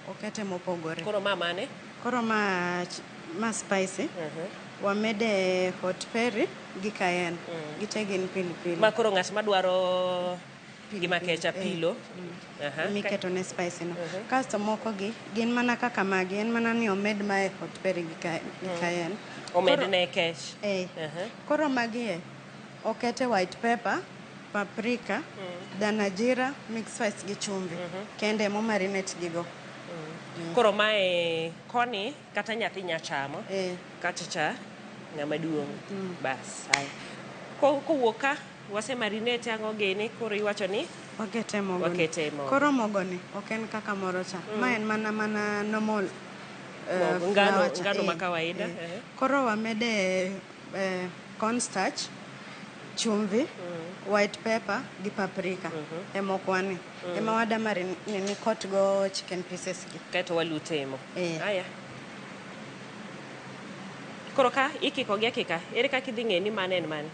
Okete mopogore. Koro ma mane? Koro ma spicy. Wamede hot peri gi cayenne. Gite gin pilipili. Ma koro ng'at madwaro gima kecha pilo. Miketo ne spicy no. Kasto moko gi gin mana kaka magi. En mana ni omed mae hot peri gi cayenne. Omed ne kech. Koro magi okete white pepper, paprika, dana jira, mix spice gi chumvi. Kende mo marinate gigo. Koro mae koni kata nyathi nyachamo. Kata cha ng'ama duong'. Bas. Kowuok ka wase marinate ang'o gini, koro iwacho ni wakete mogo. Koro mogo ni ok en kaka moro cha. Ma en mana normal ngano ma kawaida. Koro wamede cornstarch, chumvi, white pepper gi paprika. Emo kwani. Ema wada ni kot go chicken pieces gi. Kaito walutemo. Aya. Koro ka ikiko gi akika, ere kaka idhi ng'e ni mane en mane?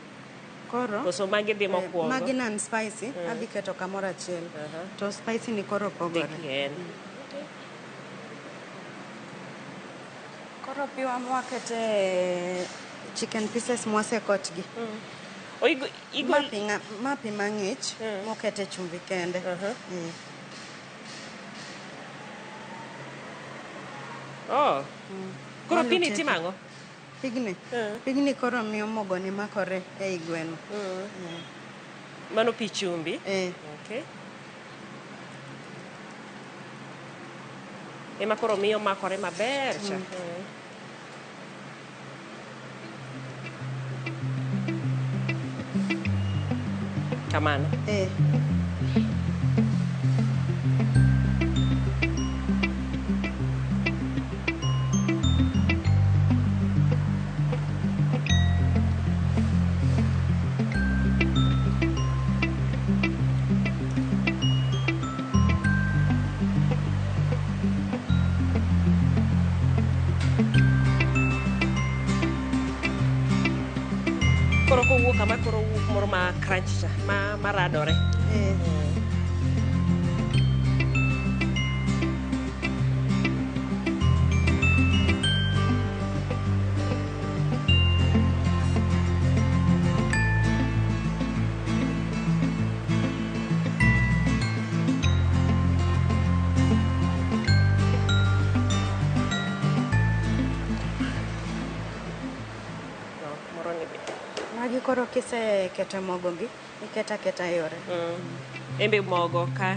Koro koso magi dhi mokwongo? Magi nan spicy, adhi keto kamoro achiel. To spicy ni koro pogore. Koro piwa mwakete chicken pieces mwasekotgi. Mapi mang'ich mokete chumbi kende. Oh. Koro pini timang'o? Pigni koro miyo mogo ni makore ei gweno. Mano pi chumbi? Okay. Ema koro miyo makore maber cha. Kamano. Koro kowuok kama koro wuok moro ma crunch cha ma radore. Magi koro kise kete mogo gi, iketa keta yore. Embe mogo ka.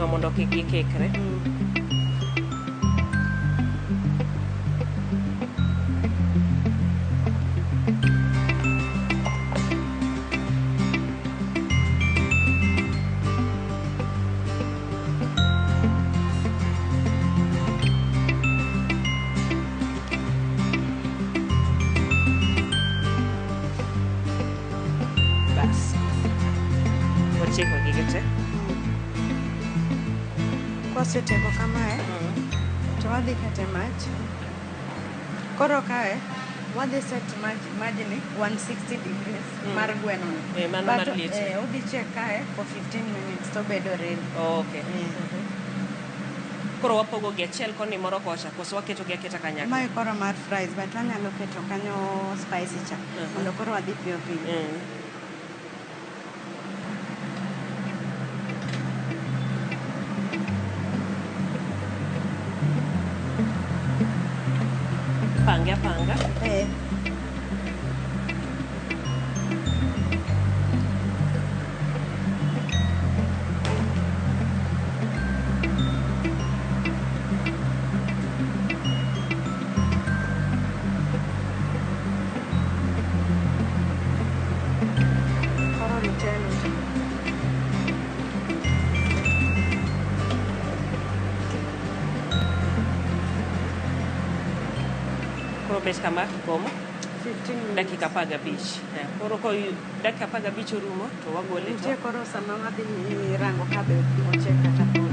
Mondo kik gikikre. Chiko gige te. Kwaseteko kamae, to wadhi kete mach. Koro kae, wadhi set majni 160 degrees mar gweno ni. Mano mar liet. Udhi check kae for 15 minutes to bedo ready. Okay. Koro wapogo gi achiel koni moro kocha, koso waketo gi aketa kanyakla. Mae koro mar fries, but wanyalo keto kanyo spicy cha. Mondo koro wadhi piyo piyo. Panga. Koro ritelo. Koro bes kama komo 15 minutes. dakika 15. Koro ko dakika 15 orumo to wagole to. Nitie koro sama wadhi rango kabe ochiek kata pod.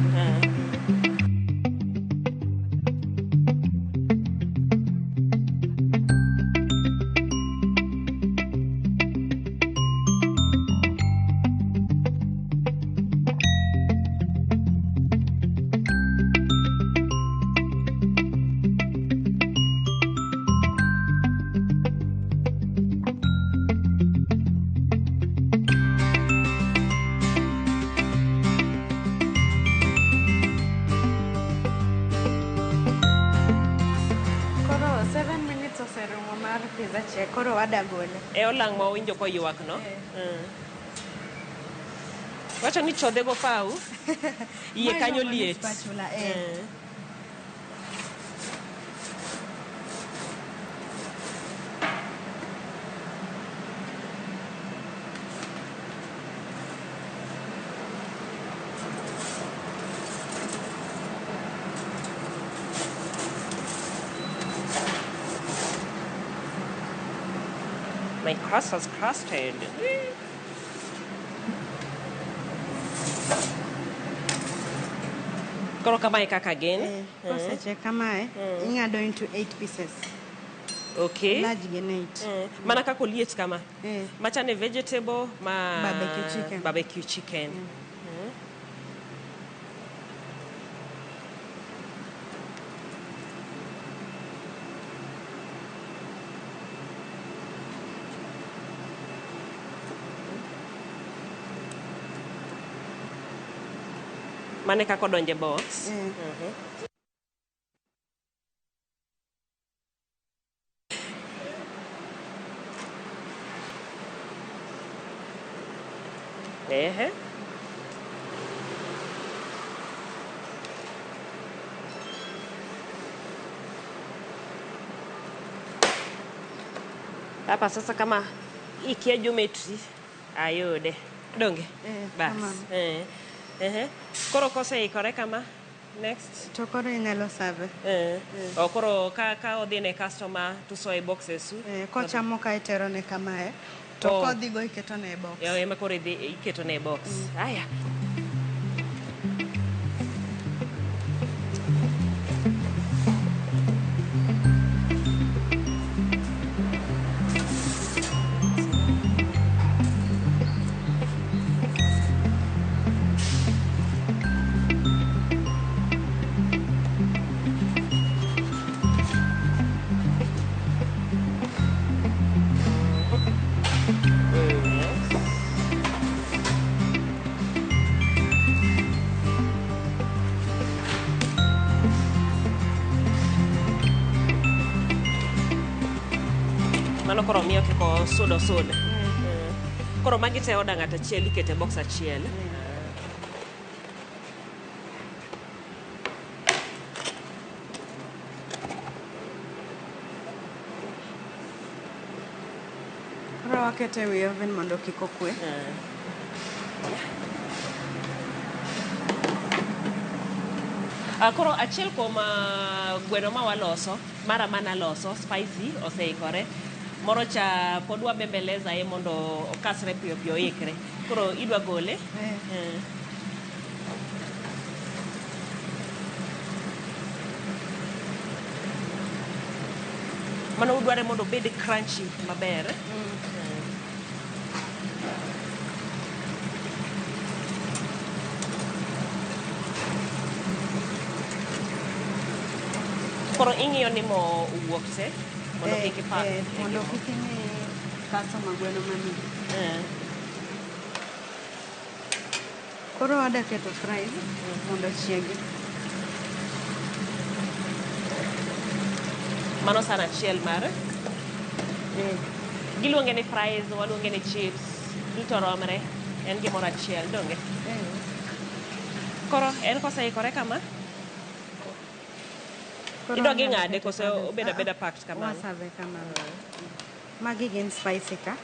Koro wada gole. Olang' ma winjo ko ywak no. Wacho ni chodhe go pau. Iye kanyo liet. My crust is crusted. Koro kamae kaka gin. Koseche kamae, ing'ado into 8 pieces. Okay. Large gin 8. Mana kako liet kama. Machane vegetable ma Barbecue chicken. Barbecue chicken. Mane kako donje box. Hapa sasa kama ikia geometry ayode donge bas koro kose ikore kama next to koro inyalo serve koro ka odhi ne customer to soy boxes kochamo ka itero ne kamae to kodhi go iketo ne box ema koro iketo ne box haya mano koro miyo kiko sudo koro magi te oda ng'ata achiel ikete box achiel koro wakete wi oven mondo kik okwe koro achiel kuom gweno ma waloso mara mana loso spicy oseikore moro cha pod wabembeleza mondo okasre piyo piyo ikre koro idwa gole mano udware mondo bed crunchy maber koro ing'iyo ni mo uwuok te mondo kik ipak mondo kik ni customer gweno mami koro wada keto fries mondo chiegi mano sana achiel mar giluonge ni fries waluonge ni chips duto romre en gimoro achiel donge koro en koseikore kama idwa gi ng'ade kose obedo abeda packed kamano wasave kamano magi gin spicy ka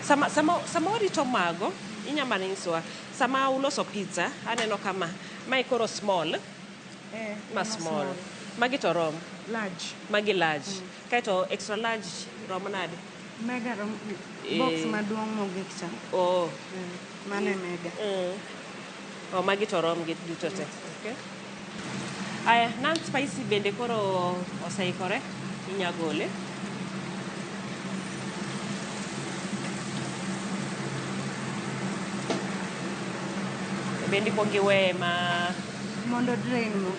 sama warito mago inyama nyisowa sama uloso pizza aneno kama mae koro small ma small magi to rom large magi large kaito extra large rom nade mega rom box maduong' mogik cha mane mega magi to rom gi duto te okay aya nan spicy bende koro oseikore inyagole bendi pogi we ma mondo drain mo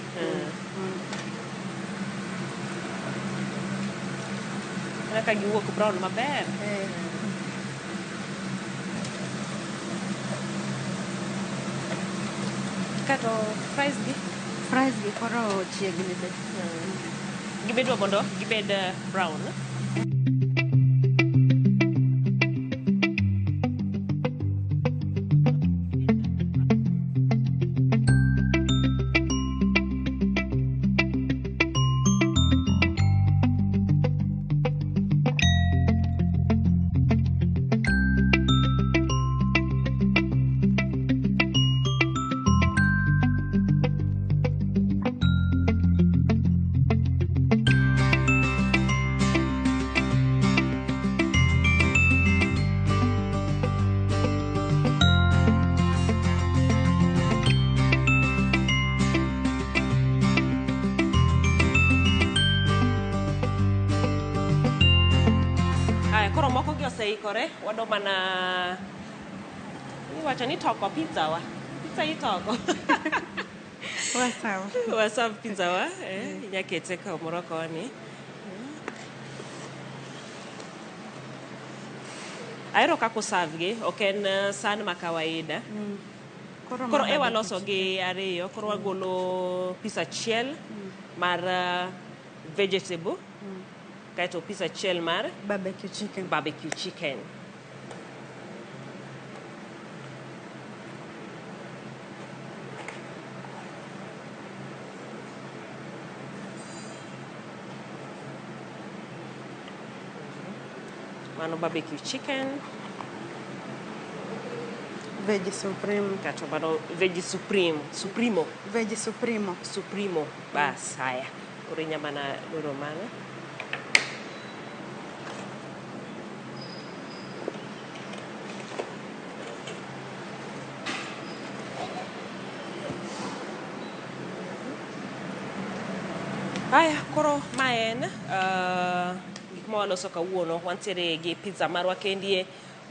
ka giwuok brown maber kato fries gi koro chiegni be gibedwa mondo gibed brown oikore wado mana iwacho ni toko pizza wa pizza itoko wasav pizza wa inyakete kamoro koni ahero kako savgi ok en san ma kawaida koro ewa loso gi ariyo koro wagolo piece achiel mar vegetable kaito piece achiel mar barbecue chicken mano barbecue chicken veggie supreme kato mano veggie supremo bas haya kurinya mana loro mana haya koro maen mawaloso kawuono wantiere gi pizza marwa kendie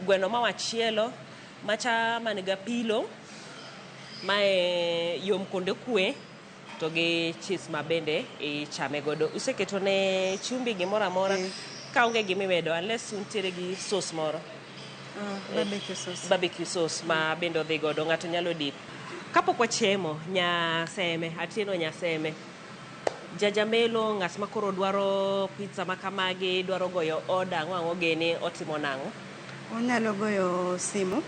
gweno mawachielo macha maniga pilo mae yom konde kwe to gi cheese mabende ichame godo useketo ne chumbi gimoro amora ka onge gimimedo unless untiere gi sauce moro barbecue sauce ma bende odhi godo ng'ato nyalo dip kapok wachiemo nyaseme atieno nyaseme jajamelo ng'at makoro dwaro pizza makamagi dwaro goyo order ng'wango geni otimo nang'o onyalo goyo simu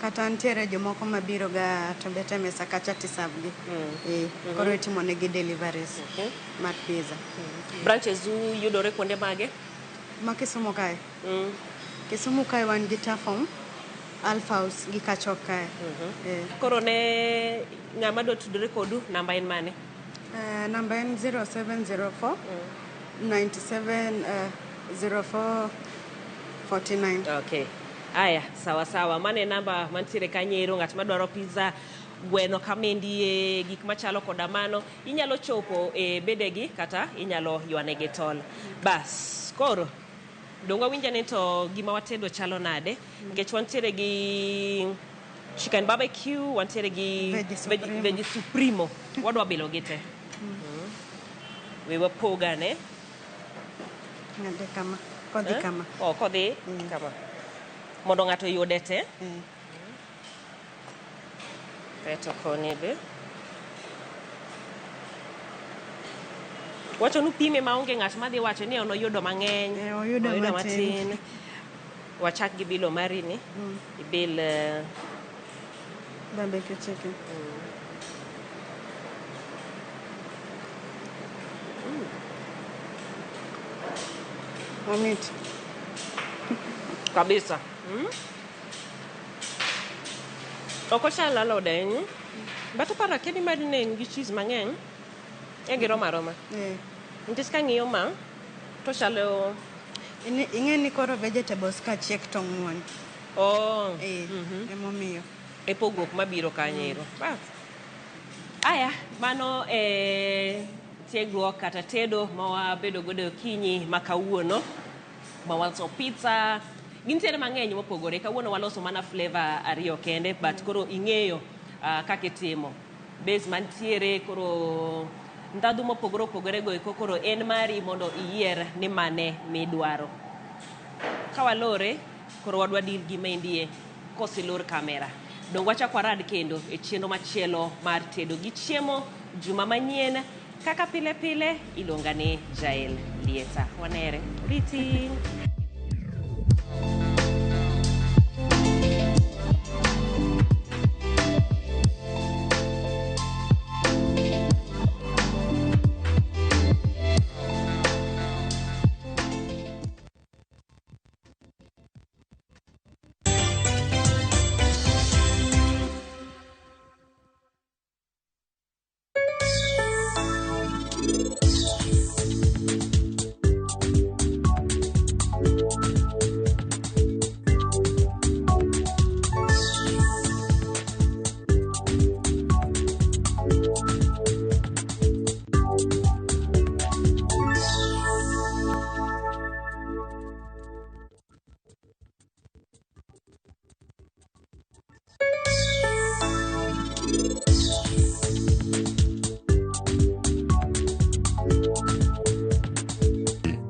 kata ntiere jomoko mabiro ga to bete mesa kacha tisabgi koro itimo negi deliveries mar pizza branches yudore kuonde mage ma Kisumu kae Kisumu kae wan gi Tafom Alpha House gi Kachok kae koro ne ng'ama do tudore kodu namba en mane namba en 0704 97 04 49 okay aya sawa mane namba mantiere kanyero ng'at madwaro pizza gweno kamendie gik machalo koda mano inyalo chopo e bedegi kata inyalo ywanegi tol bas koro donga winjane to gima watedo chalo nade nikech wantiere gi chicken barbecue wantiere gi veggie supremo wadwa bilo gite we wapogane ngade kama kodhi kama kodhi kama mondo ng'ato yude te kaito koni be wacho nupime maonge ng'at madhi wacho ni ono yudo mang'eny oyudo matin wachak gi bilo mari ni ibil barbecue chicken Omit kabisa oko chala alode bato para kedi marine ngi cheese mang'eny egiro maroma nikech kang'iyo ma to chalo ing'eni koro vegetables ka chiek to ng'won emomiyo e pogruok mabiro kanyero aya mano tiegruok kata tedo mawabedo godo kinyi makawuono mawaloso pizza gintiere mang'eny mopogore kawuono waloso mana flavor ariyo kende but koro ing'eyo kaka itimo base mantiere koro ndadhu mopogore opogore go koro en mari mondo iyier ni mane midwaro kawalore koro wadwa dir gimendie kosilor kamera dong wachak warad kendo e chenro machielo mar tedo gi chiemo juma manyien kaka pile pile iluonga ni Jael Lieta wanere riti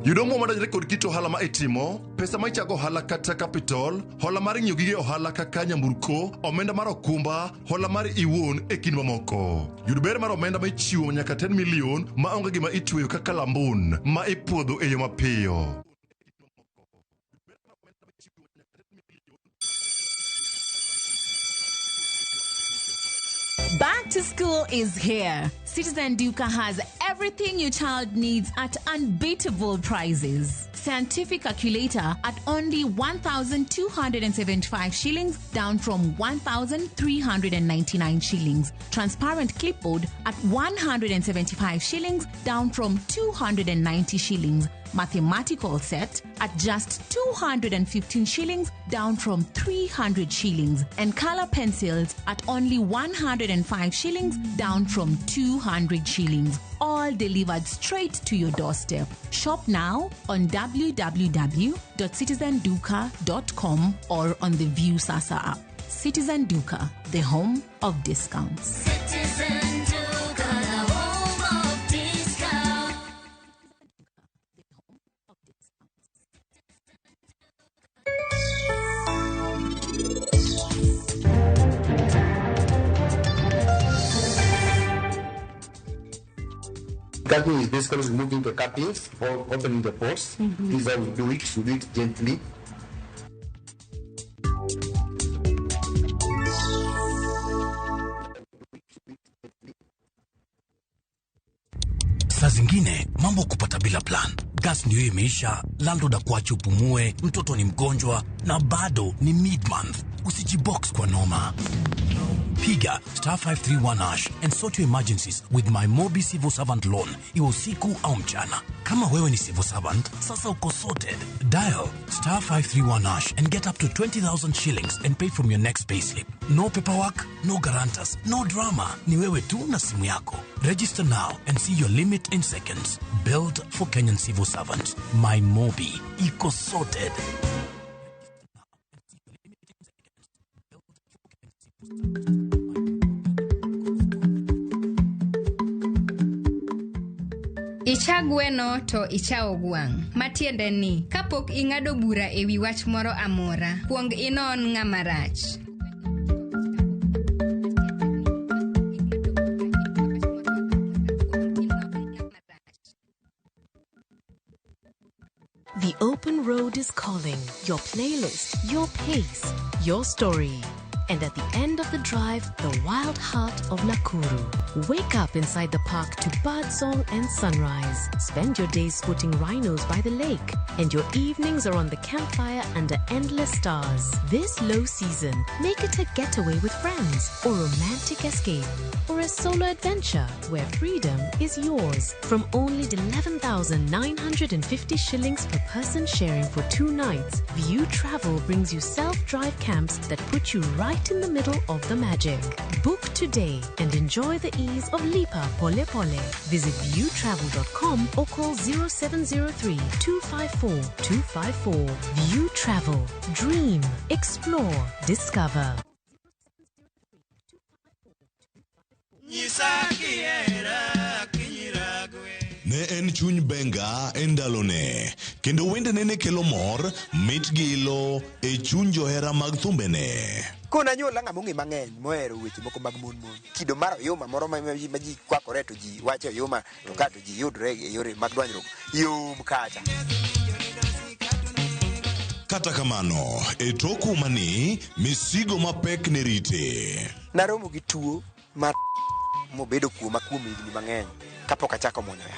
Yudo mo madajre kod kit ohala ma itimo, pesa ma ichako ohala kata capital, hola mar ng'iyo gige ohala kaka nyamburko, omenda mar okumba, hola mar iwuon e kind mamoko. Yud ber mar omenda ma ichiwo nyaka 10 million ma onge gima itweyo kaka lambun ma ipuodho e yo mapiyo. Back to school is here. Citizen Duka has everything your child needs at unbeatable prices. Scientific calculator at only 1,275 shillings, down from 1,399 shillings. Transparent clipboard at 175 shillings, down from 290 shillings. Mathematical set at just 215 shillings, down from 300 shillings. And color pencils at only 105 shillings, down from 200 shillings. All delivered straight to your doorstep. Shop now on www.citizenduka.com or on the View Sasa app. Citizen Duka, the home of discounts. Citizen Duka, the home of discounts. Cutting is basically removing the cappings or opening the pores. This is how we do it. We do it gently. Saa zingine mambo kupata bila plan. Gas ndio imeisha, landlord akuache upumue, mtoto ni mgonjwa na bado ni mid-month. Usijibox kwa noma. Piga *531# and sort your emergencies with my Mobi Civil Servant Loan, iwe usiku au mchana. Kama wewe ni civil servant, sasa uko sorted. Dial *531# and get up to 20,000 shillings and pay from your next payslip. No paperwork, no guarantors, no drama. Ni wewe tu na simu yako. Register now and see your limit in seconds. Built for Kenyan civil servants. My Mobi. Iko sorted. Icha gweno to ichao gwang'. Matiende ni, kapok ing'ado bura ewi wach moro amora, kuong inon ng'ama rach. The open road is calling. Your playlist, your pace, your story. And at the end of the drive, the wild heart of Nakuru. Wake up inside the park to birdsong and sunrise. Spend your days spotting rhinos by the lake. And your evenings are on the campfire under endless stars. This low season, make it a getaway with friends, or romantic escape, or a solo adventure where freedom is yours. From only 11,950 shillings per person sharing for 2 nights, View Travel brings you self-drive camps that put you right in the middle of the magic. Book today and enjoy the ease of Lipa Pole Pole. Visit viewtravel.com or call 0703 254 254. View Travel. Dream. Explore. Discover. Ne en chuny benga e ndalone, kendo wende nene kelo mor, mit gilo e chuny johera mag thumbene. Kuna nyola ng'ama ong'e mang'eny mohero weche moko mag mon. Kido mar oyuma moro ma ji kwakore to ji wacho oyuma to ka to ji yudre e yore mag dwanyruok yom kacha. Kata kamano, e toku mani, misigo mapek ne rite. Naromo gi tuo mar mobedo kuoma kuom higni mang'eny kapok achako muonyo ya.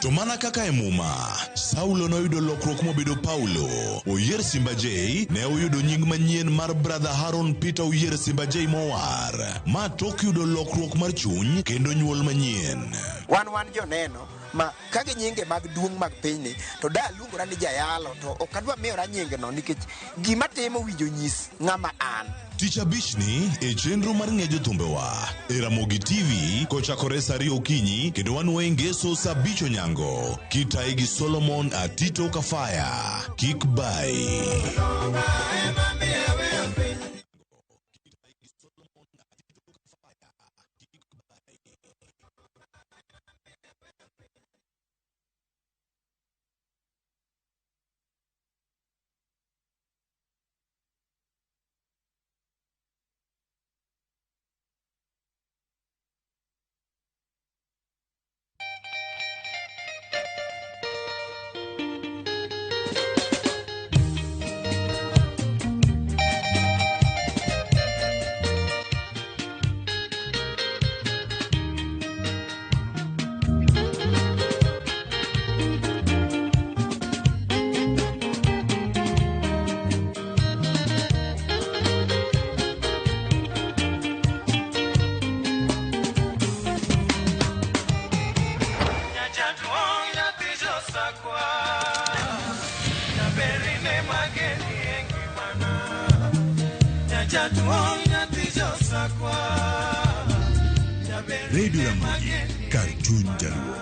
To mana kaka e muma, Saulo noyudo lokruok mobedo Paulo. Oyier Simba J ne oyudo nying manyien mar brother Haron Peter Oyier Simba J Mowar. Ma tok yudo lokruok mar chuny kendo nyuol manyien. Wan joneno ma kage nyinge mag duong' mag pinyni to da luongora ni jayalo to ok adwa miyora nyinge no nikech gima timo winjo nyis ng'ama an. Tich abich ni e chenro mar ng'ejo thumbewa e Ramogi TV kochakore saa 2 okinyi kendo wanuoye ngeso saa 5 onyango kitae gi Solomon Atito Kafaya. Kik bai. Radio Ramogi, kar chuny Jaluo.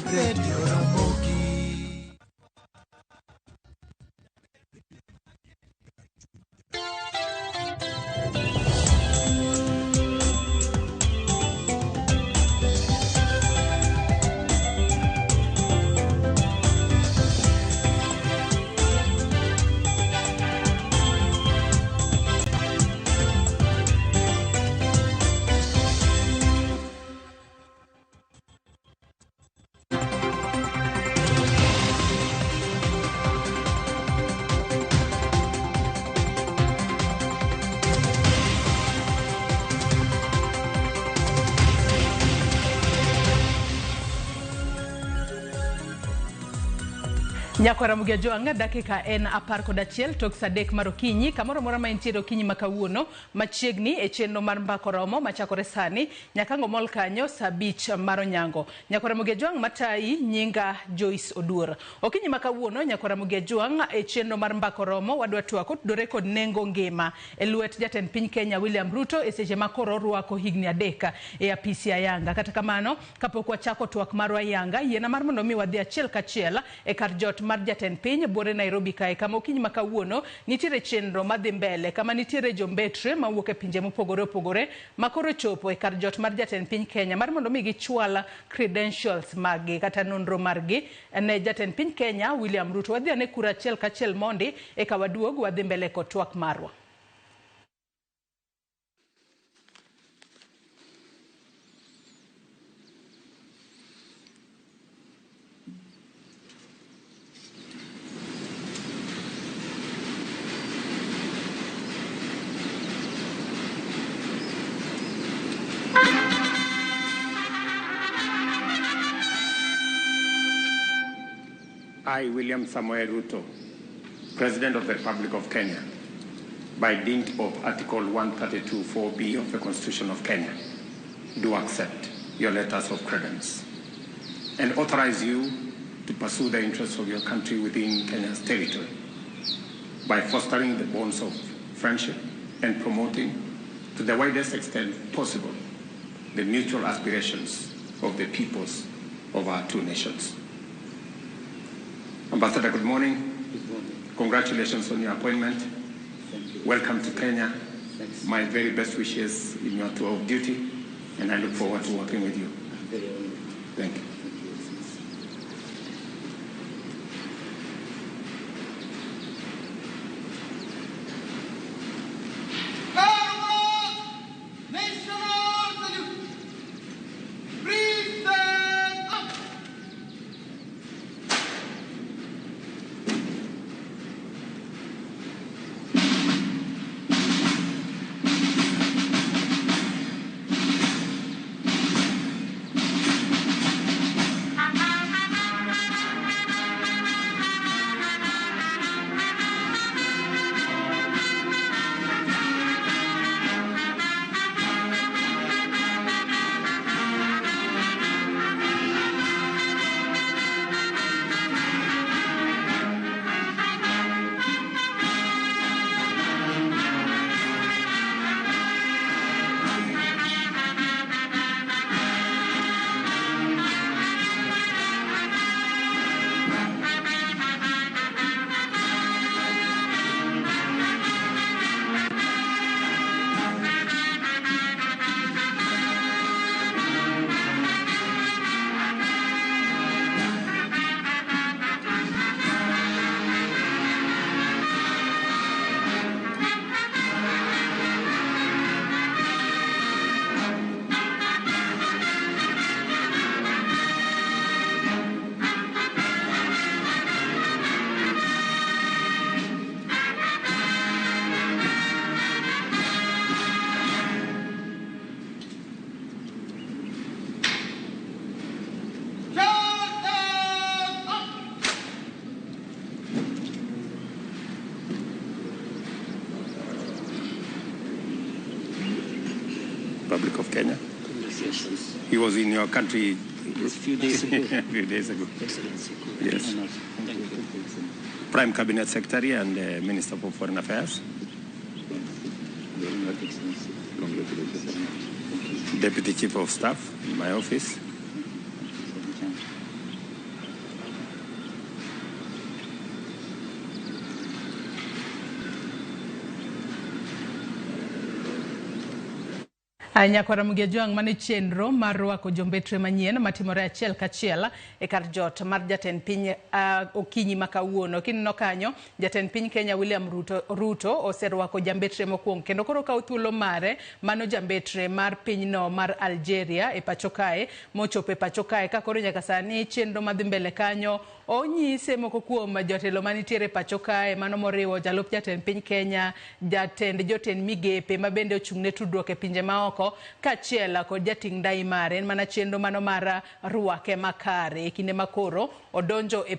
Radio Ramogi. Nyakwara Mugia Joanga dakika en 11 tok sadek mar okinyi kamoro mora ma intiere okinyi makawuono machiegni e chenro mar mbako romo machakore sani nyaka ngomol kanyo saa 5 mar onyango. Nyakwara Mugia Joang matai nyinga Joyce Oduor. Okinyi makawuono Nyakwara Mugia Joang e chenro mar mbako romo wadwa twako tudore kod nengo ngima e lwet jatend piny Kenya William Ruto e seche makoro rwako higni 3 e apisi Ayanga. Kata kamano kapok wachako twak marwa Ayanga yiena mar mondo mi wadhi achiel kachiel e kar jot mar jatend piny bore Nairobi kae kama okinyi makawuono nitiere chenro madhi mbele kama nitiere jombetre mawuok e pinje mopogore opogore makoro chopo e kar jot mar jatend piny Kenya mar mondo mi gichwal credentials magi kata nonro margi ne jatend piny Kenya William Ruto. Wadhi ane kura achiel kachiel mondi e kawaduog wadhi mbele kod twak marwa. I, William Samoei Ruto, President of the Republic of Kenya, by dint of Article 132(4)(b) of the Constitution of Kenya, do accept your letters of credence and authorize you to pursue the interests of your country within Kenya's territory by fostering the bonds of friendship and promoting, to the widest extent possible, the mutual aspirations of the peoples of our two nations. Ambassador, good morning. Good morning. Congratulations on your appointment. Thank you. Welcome to Kenya. Thanks. My very best wishes in your tour of duty, and I look forward to working with you. I'm very honored. Thank you. Republic of Kenya. Congratulations. He was in your country a few days ago. A few days ago. Excellency. Yes. Thank you. Prime Cabinet Secretary and Minister for Foreign Affairs. Deputy Chief of Staff in my office. Nyakwara Mugiajwang' mane chenro mar rwako jombetre manyien matimore achiel kachiel e kar jot mar jatend piny okinyi makawuono. Kineno kanyo jatend piny Kenya William Ruto oserwako jambetre mokwongo kendo koro kawo thuolo mare mano jambetre mar pinyno mar Algeria e pacho kae mochopo e pacho kae ka koro nyaka sani chenro madhi mbele kanyo onyise moko kuom jotelo manitiere pacho kae mano moriwo jalup jatend piny Kenya, jatend jotend migepe mabende ochung'ne tudruok e pinje maoko kachiel kod jating' dai mare. En mana chenro mano mar rwake makare e kinde makoro odonjo e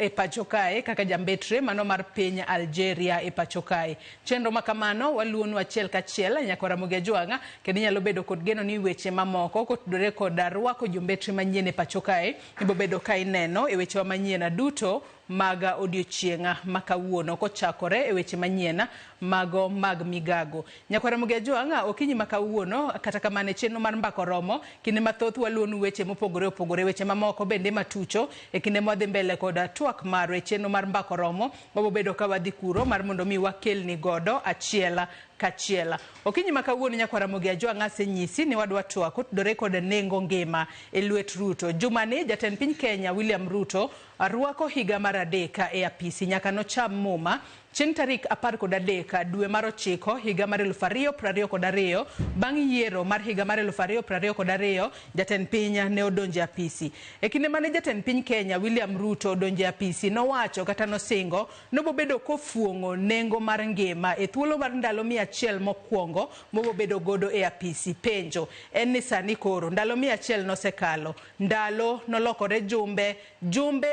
pacho kae kaka jambetre mano mar piny Algeria e pacho kae. Chenro makamano waluonu achiel kachiel Nyakwara Mugiajwang' kendo nyalo bedo kod geno ni weche mamoko kotudore kod rwako jombetre manyien e pacho kae ibo bedo ka ineno e weche manyien duto maga odiochienga makawuono kochakore e weche manyien mago mag migago. Nyakwara Mugiajwang' okinyi makawuono kata kamane chenro mar mbako romo kinde mathoth waluonu weche mopogore opogore weche mamoko bende matucho e kinde mwadhi mbele kod twak maro e chenro mar mbako romo wabo bedo ka wadhi kuro mar mondo mi wakelni godo achiel kachiel. Okinyi makawuono Nyakwara Mugiajwang' asenyisi ni wadwa twak kotudore kod nengo ngima e lwet Ruto. Jumani jatend piny Kenya William Ruto rwako higa mar 3 e apisi nyaka nocham muma chieng' tarik 13 dwe mar 9 higa mar 2022 bang' yiero mar higa mar 2022 jatend piny ne odonje apisi. E kinde mane jatend piny Kenya William Ruto odonje apisi nowacho kata nosingo nobo bedo kofuong'o nengo mar ngima e thuolo mar ndalo 100 mokwongo mobo bedo godo e apisi. Penjo en ni sani koro ndalo 100 nosekalo, ndalo nolokore jumbe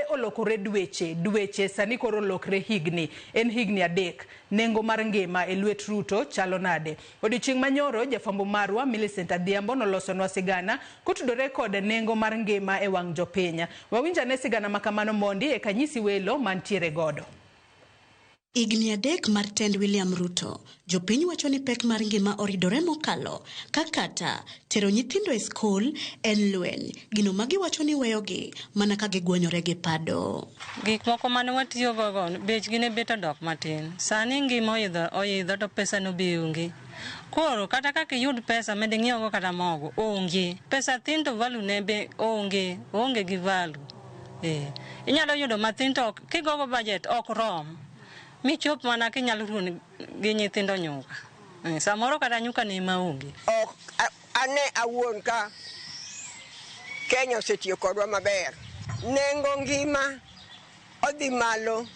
olokore dweche sani koro lokre higni. En higni 3 nengo mar ngima e lwet Ruto chalo nade? Odiochieng' manyoro jafwambo marwa Millicent Adhiambo nolosonwa sigana kotudore kod nengo mar ngima e wang' jopiny. Wawinja ne sigana makamano mondi e kanyisi welo mantiere godo. Igni 3 mar tend William Ruto, jopiny wacho ni pek mar ngima oridore mokalo, kakata tero nyithindo e skul en lweny, gino magi wacho ni weyogi mana ka gigwonyore gi pado. Gik moko mane watiyo gogo, bechgi ne bet odok matin. Sani ngima oidho to pesa no be onge. Koro kata kaka iyud pesa mende ng'iewo kata mogo onge. Pesa thin to value ne be onge gi value. Inyalo yudo mathin to kigogo budget ok rom. Michop mana kinyalo ruon gi nyithindo nyuka. Samoro kata nyuka ne maonge. Ane awuon ka Kenya osetiyo kodwa maber. Nengo ngima odhi malo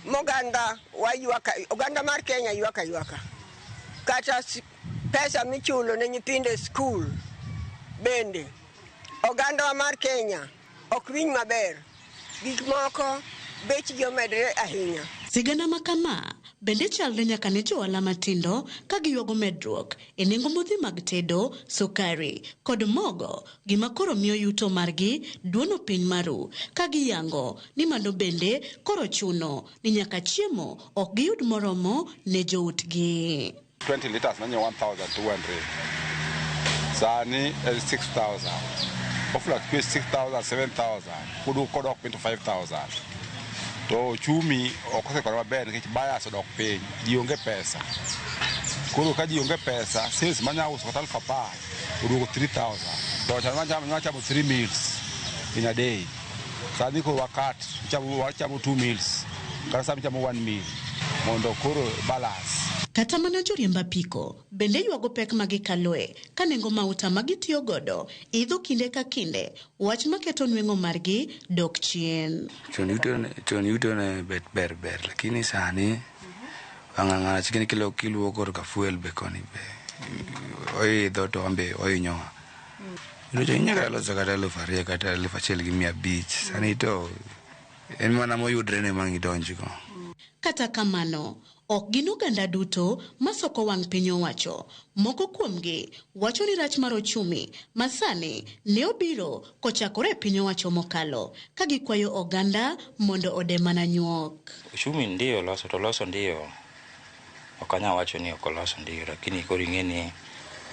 moganda oganda mar Kenya ywaka. Kata pesa michulo ne nyithinde skul bende oganda mar Kenya ok winj maber. Gik moko bechgi omedre ahinya. Sigana makama bende chalre nyaka ne joala matindo ka giywago medruok e nengo modhi mag tedo, sukari kod mogo gima koro miyo yuto margi duono piny maru ka giyango ni mano bende koro chuno ni nyaka chiemo ok giyud moromo ne joutgi. 20 liters nanye 1,200. Sani 6,000. Ofla kwe 6,000, 7,000. Kudu kodok pinto 5,000. To chumi okose kwa maber nikech baya sodok piny jionge pesa. Kuro ka jionge pesa sales manya uso kata 10,000 udugo 3,000. To chama 3 meals in a day. Sani ko wakati chamo 2 meals. Kata sami chamo 1 meal. Mondo kuro balance. Kata mana joriemb apiko bende ywago pek magikaloe ka nengo mauta magitiyo godo idho kinde ka kinde, wach maketo nweng'o margi dok chien. Chon yuto ne bet ber lakini sani wang'ang'ana chikini kiluo koro ka fuel be koni be oidho to ambe oinyowa. Yuto inyaka loso kata 2,000 kata 1,500 sani to en mana moyudre ne mang'idonjgo. Kata kamano ok gin oganda duto masoko wang' piny owacho. Moko kuomgi wacho ni rach mar ochumi masani ne obiro kochakore piny owacho mokalo ka gikwayo oganda mondo ode mana nyuok. Uchumi ndio loso ndio. Okanya wacho ni okoloso ndio, lakini koro ing'eni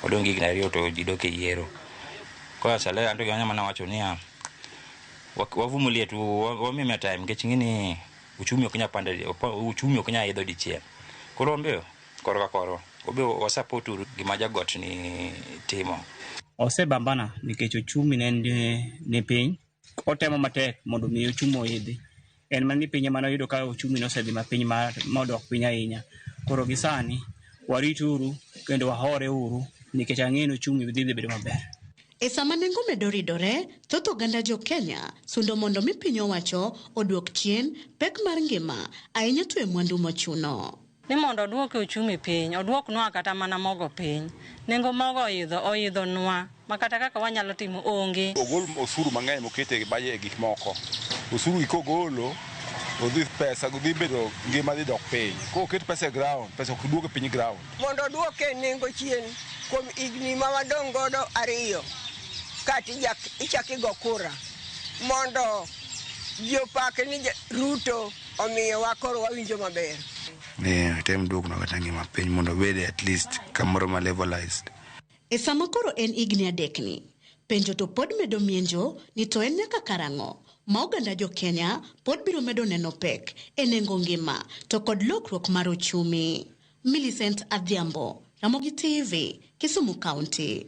odong higni 2 to ji dok e yiero. Kwa sale anto ganya mana wacho niya wavumulie tu wamia time nikech ng'ini uchumi ok nya pande uchumi ok nya idho dichiel. Koro ombeo koro koro obeo wasupport gima jagot ni timo. Osebambana nikech uchumi ne piny otemo matek mondo mi uchumi oidhi. En mani piny mano yudo ka uchumi no osedhi mapiny modok piny ahinya. Koro gisani warituru kendo wahore uru nikech ang'eno uchumi dhi bedo maber. E sama nengo medo ridore, thoth oganda jo Kenya sundo mondo mi piny owacho oduok chien pek mar ngima ahinya to e mwandu mochuno. Ni mondo oduok uchumi piny, oduok nwa kata mana mogo piny. Nengo mogo oidho nwa, makata kaka wanyalo timo onge. Ogol osuru mang'eny mokete e baje e gik moko. Osuru ikogolo odhi pesa dhi bedo ngima dhi dok piny. Ko oket pesa e ground, pesa ok duogo piny ground. Mondo oduoke nengo chien kuom igni ma wadong godo 2 kati ichaki go kura mondo jopake ni Ruto omiyo wakoro wawinjo maber. Ne tem duok no kata ngima piny mondo bede at least kamoro ma levelized. E sama koro en igni 3 ni, penjo to pod medo mienjo ni to en nyaka karang'o ma oganda jo Kenya pod biro medo neno pek e nengo ngima to kod lokruok mar uchumi. Millicent Adhiambo, Ramogi TV, Kisumu County.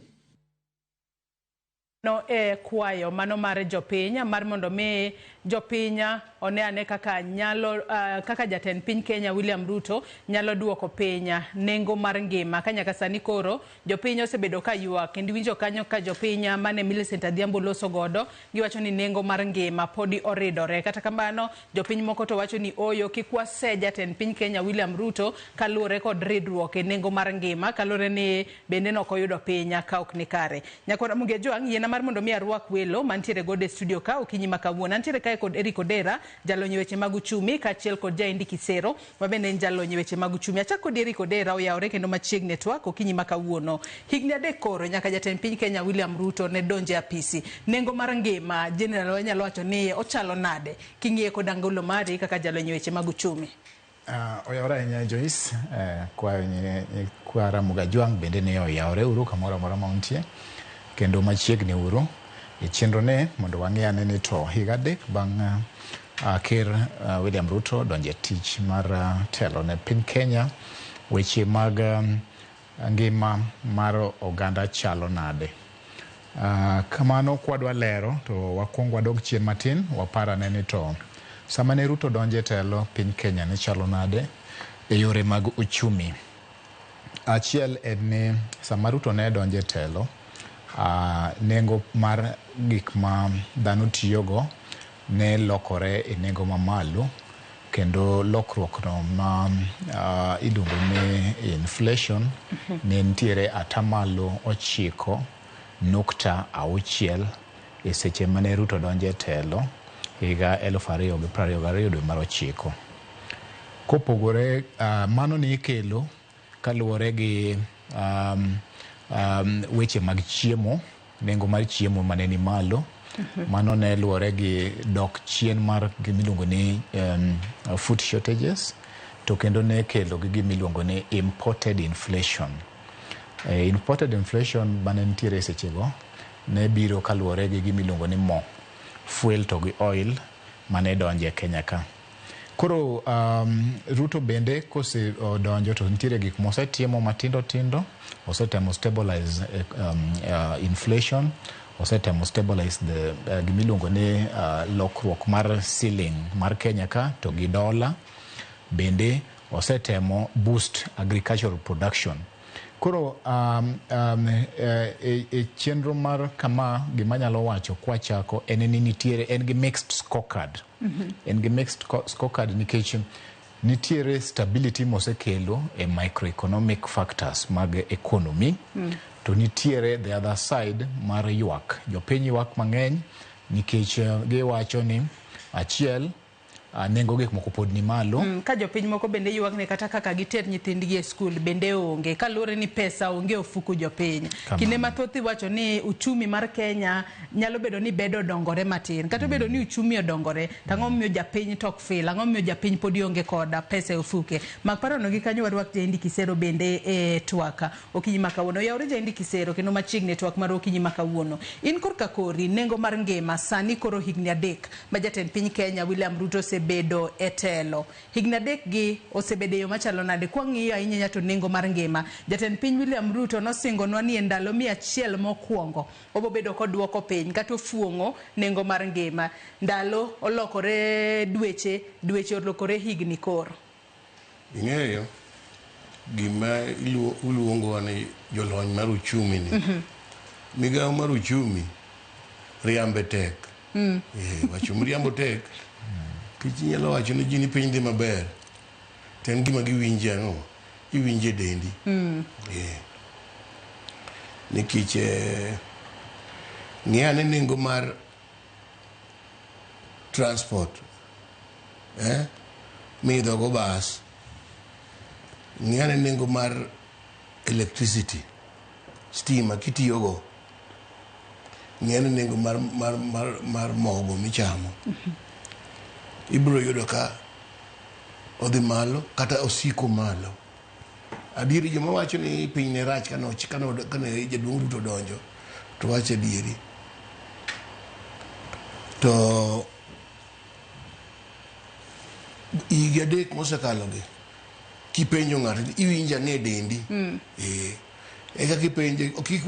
No kwayo mano mar jopiny mar mondo mi jopiny one ane kaka nyalo kaka jatend piny Kenya William Ruto nyalo duoko piny nengo mar ngima ka nyaka sani koro jopiny osebedo ka ywak kendo winjo kanyo ka jopiny mane Millicent Adhiambo loso godo giwacho ni nengo mar ngima podi oridore. Kata kamano jopiny moko to wacho ni oyo kikwase jatend piny Kenya William Ruto kaluore kod ridruok e nengo mar ngima kaluore ni bende no koyudo piny ka ok ni kare. Nyakora Muge Joang yena mar mondo mi arwak welo mantiere gode studio ka okinyi makawuono antiere kae kod Eric Odera jalonyo weche mag uchumi kaachiel kod Jaindi Kisero mabende en jalonyo weche mag uchumi. Achak kod Eric Odera oyawre kendo machiegni network okinyi makawuono. Higni 3 koro nyaka jatend piny Kenya William Ruto ne donje apisi. Nengo mar ngima general wanyalo wacho ni ochalo nade king'iye kod angolo mari kaka jalonyo weche mag uchumi. Oyawre ahinya Joyce kwa Ramogi Joang bende ne oyawre uru kamoro amora ma untie kendo machiegni uru e chenro ne mondo wang'e ane ni to higa 3 bang' Ker William Ruto donje tich mar telo ne piny Kenya weche mag ngima mar oganda chalo nade. Kamano kwadwa lero to wakwong wadog chien matin waparane ni to sama ne Ruto donje telo piny Kenya ne chalo nade e yore mag uchumi. Achiel en ni sama Ruto ne donje telo nengo mar gik ma dhano tiyogo ne lokore e nengo mamalo kendo lokruok no ma iluongo ni inflation ne ntiere atamalo 9.6 e seche mane Ruto donje telo higa 2022 dwe mar 9. Kopogore mano ni ikelo kaluwore gi weche mag chiemo, nengo mar chiemo mane ni malo. Mano ne luwore gi dok chien mar gimiluongo ni food shortages to kendo ne kelo gi gimiluongo ni imported inflation. Imported inflation mane nitiere sechego ne biro kaluwore gi gimiluongo ni mo, fuel to gi oil mane donje Kenya ka. Koro Ruto bende kose donjo to nitiere gik mosetimo matindo tindo, osetemo stabilize inflation, osetemo stabilize the gimiluongo ni lokruok mar ceiling mar Kenya ka to gi dola, bende osetemo boost agricultural production. Koro chenro mar kama gima nyalo wacho kwa chako en ni nitiere en gi mixed scorecard. En gi mixed scorecard nikech nitiere stability mosekelo e microeconomic factors mag economy. To nitiere the other side mar ywak. Jopiny ywak mang'eny nikech giwacho ni achiel nengo gik moko pod ni malo. Ka jopiny moko bende ywak ne kata kaka giter nyithindgi e skul bende onge kaluwore ni pesa onge ofuku jopiny. Kinde mathoth iwacho ni uchumi mar Kenya nyalo bedo ni bedo dongore matin kata bedo ni uchumi odongore tang'o miyo japiny tok fil ang'o miyo japiny pod onge koda pesa e ofuke. Mak parono gi kanyo warwak Jaindi Kisero bende e twaka okinyi makawuono. Yawre Jaindi Kisero kendo machiegni twak mar okinyi makawuono. In korka kori nengo mar ngima sani koro higni 3 ma jatend piny Kenya William Ruto osebedo e telo. Higni 3 gi osebedo yo machalo nade kwa ng'iyo ahinya to nengo mar ngima. Jatend piny William Ruto nosingonwa ni ndalo 100 mokwongo obobedo kodwoko piny kata ofuong'o nengo mar ngima. Ndalo olokore dweche olokore higni koro. Ing'eyo gima uluongo ni jolony mar uchumi ni. Migawo mar uchumi riambe tek. Wacho mriambo tek. Kich nyalo wacho ni ji ni piny dhi maber. To en gima giwinje ang'o? Iwinje dendi. Nikech ng'e ane nengo mar transport. Midho go bas. Ng'e ane nengo mar electricity. Stima kitiyogo. Ng'e ane nengo mar mogo michamo. Ibro yudo ka odhi malo kata osiko malo. Adieri joma wacho ni piny ne rach kane jaduong' Ruto donjo to wacho adieri. To higa 3 mosekalogi kipenjo ng'ato iwinjo ang'e dendi. Eka kipenje kik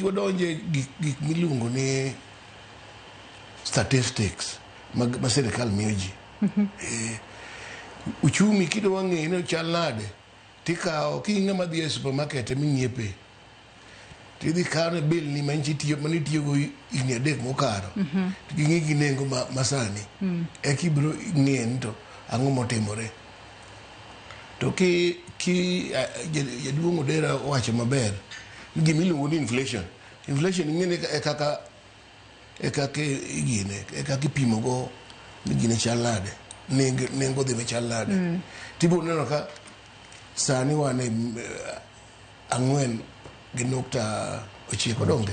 wadonje gik miluongo ni statistics ma sirikal miyo ji. Uchumi kido wang'e ni chal nade tikawo king'ama dhi e supermarket ming'iepe tidhi kawo bill ni manitiyogo higni 3 mokalo ging'i gi nengo masani ekibiro ng'e ni to ang'o motimore. To jaduong' Odera wacho maber gima iluongo ni inflation ing'eni e kaka ipimogo ni gine chal nade nengo dhi chal nade. Tibiro neno ka sani wan e 4.9 donge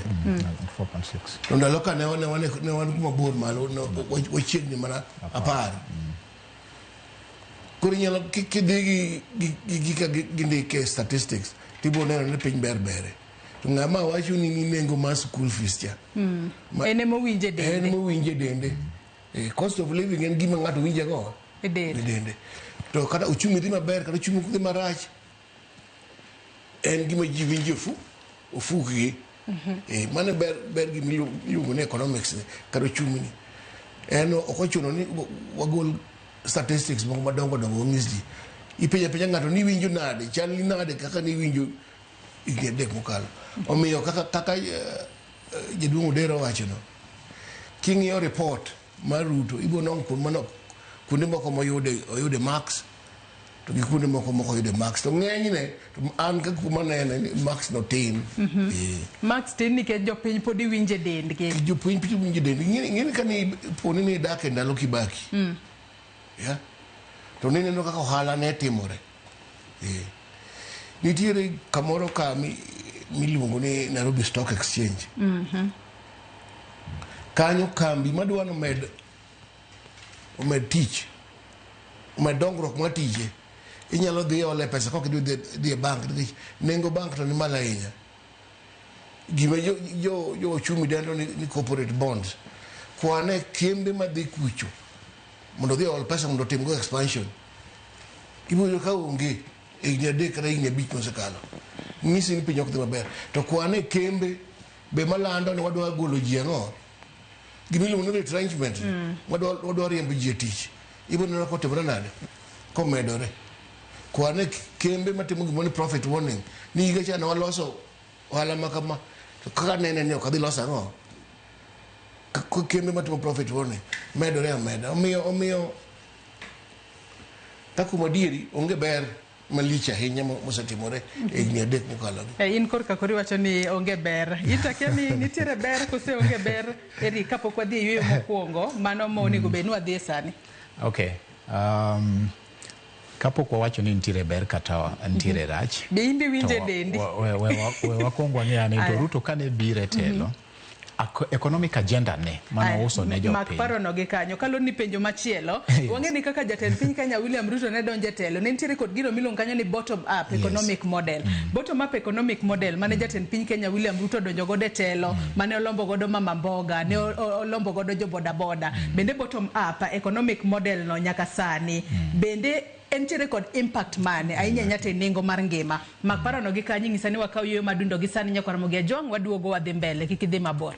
4.6. to ndalo ka ne wan kuma bor malo wachiegni mana 10. Koro nyalo kidhi gi ndike statistics tibiro neno ni piny berbere. To ng'ama wacho ni nengo mar school fees cha ene mowinje dende. Cost of living en gima ng'ato winje go e dende. To kata uchumi dhi maber kata uchumi dhi marach en gima ji winje ofukgi. Mano ber gima iluongo ni economics kata uchumi ni. En ok ochuno ni wagol statistics moko madongo wang'is ji. Ipenja ng'ato ni winjo nade chal ni nade kaka ni winjo higni 3 mokalo. Omiyo kaka jaduong' Odera wachono king'iyo report mar Ruto ibiro neno kuonde moko moyude max to gi kuonde moko moyude max. To ng'enyne an kaka kuma nene max no tin. Max tin nikech jopiny pod iwinje dendgi. Jopiny pod iwinje dendgi. Ng'eni ka ni poni ni dak e ndalo Kibaki. To neno kaka ohala ne timore. Nitiere kamoro ka miluongo ni Nairobi Stock Exchange. Kanyo kambi madwa ni omed tich, omed dongruok mar tije, inyalo dhi ole pesa kok dhi e bank nikech nengo bank to ni malo ahinya. Gima jo ochumi dendo ni corporate bonds. Kwane kembe madhi kucho mondo dhi ol pesa mondo timgo expansion. Ibiro ka onge higni 3 kata higni 5 mosekalo. Ng'isi ni piny ok dhi maber. To kwane kembe be malando ni wadwa golo ji ang'o. Gimiluongo ni retrenchment. Wadwa riembo ji e tich. Ibiro neno kotimore nade komedore. Kwane kembe matimo gima ni profit warning. Ni higa cha ne waloso ohala ma kama. To kaka nene ni ok adhi loso ang'o. Kembe matimo profit warning medore ameda. Omiyo takuma dieri onge ber malich ahinya mosetimore e higni 3 mokalo. In korka kori wacho ni onge ber. Itakia ni nitiere ber kose onge ber eri kapok wadhi e yweyo mokwongo mano monego bed ni wadhi sani. Okay. kapok wawacho ni nitiere ber kata nitiere rach. Be indi winje dendi. We wakwongo ni ani to Ruto kane bire telo. Economic agenda ne mano uso ne jopiny. Mak paro no gi kanyo kalo ni penjo machielo. Wang'e ni kaka jatend piny Kenya William Ruto ne donje telo. Ne nitiere kod gino miluongo kanyo ni bottom up economic model. Bottom up economic model mane jatend piny Kenya William Ruto donjo godo telo, mane olombo godo mama mboga, ne olombo godo jo boda boda. Bende bottom up economic model no nyaka sani. Bende entiere kod impact mane ahinya nyate nengo mar ngima. Mak paro no gi kanyo ng'isa ni wakaw yo madundo gi sani nyakwa Ramogi Ajwang' waduogo wadhi mbele kik idhi mabor.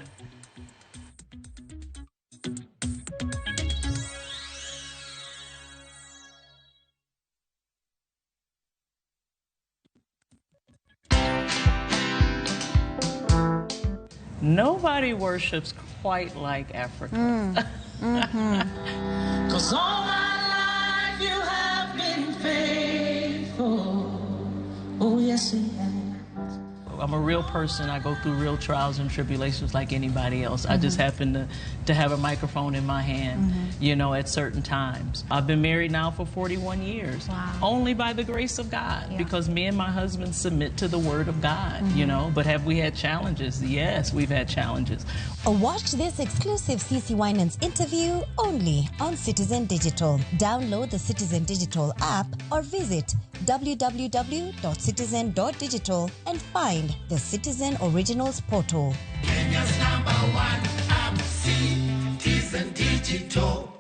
Nobody worships quite like Africa. Cause all my life you have been faithful. Oh, yes, you have. I'm a real person. I go through real trials and tribulations like anybody else. I just happen to have a microphone in my hand, you know, at certain times. I've been married now for 41 years, only by the grace of God, because me and my husband submit to the word of God, you know. But have we had challenges? Yes, we've had challenges. Watch this exclusive CeCe Winans interview only on Citizen Digital. Download the Citizen Digital app or visit www.citizen.digital and find the Citizen Originals portal. Kenya's #1 app, Citizen Digital.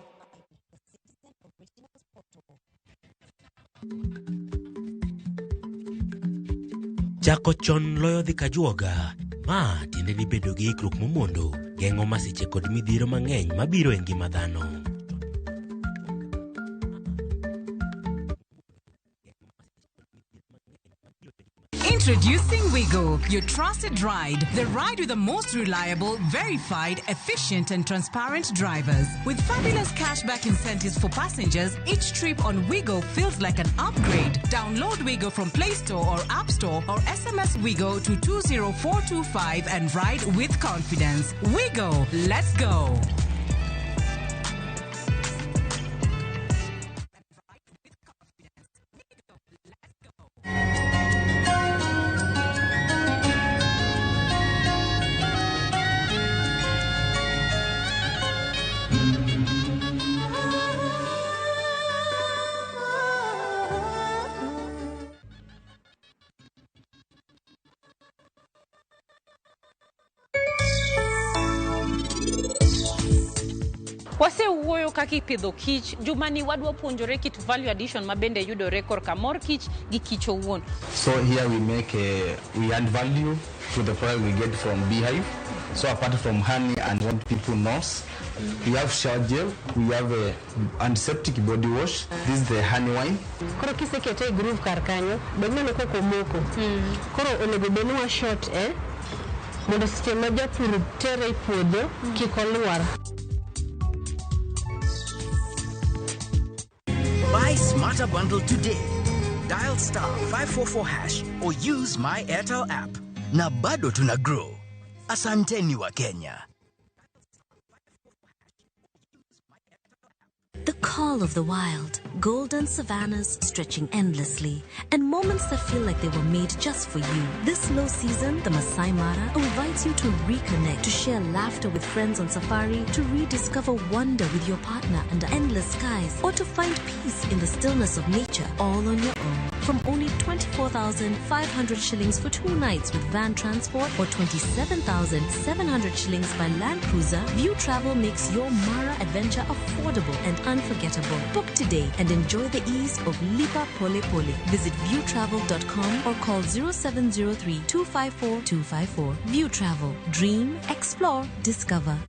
Chako chon loyo dhi kajuoga. Ma tiende ni bedo gi ikruok momondo geng'o masiche kod midhiero mang'eny mabiro e ngima dhano. Introducing Wigo, your trusted ride. The ride with the most reliable, verified, efficient and transparent drivers. With fabulous cashback incentives for passengers, each trip on Wigo feels like an upgrade. Download Wigo from Play Store or App Store or SMS Wigo to 20425 and ride with confidence. Wigo, let's go. Wase wuoyo kaki pidho kich, jumani wadwa puonjore kit value addition mabende yudore korka mor kich gi kich owuon. So here we add value to the product we get from beehive. So apart from honey and what people know, we have shower gel, we have a antiseptic body wash. This is the honey wine. Koro kisekete groove kar kanyo, bedno ko komoko. Koro onego benu wa shot mondo seche ma japur tere puodho kik olwar. Buy Smarter Bundle today. Dial *544# or use my Airtel app. Na bado tuna grow. Asanteni wa Kenya. The call of the wild, golden savannas stretching endlessly, and moments that feel like they were made just for you. This low season, the Masai Mara invites you to reconnect, to share laughter with friends on safari, to rediscover wonder with your partner under endless skies, or to find peace in the stillness of nature, all on your own. From only 24,500 shillings for 2 nights with van transport or 27,700 shillings by Land Cruiser, View Travel makes your Mara adventure affordable and unforgettable. Book today and enjoy the ease of Lipa Pole Pole. Visit viewtravel.com or call 0703 254 254. View Travel. Dream, explore, discover.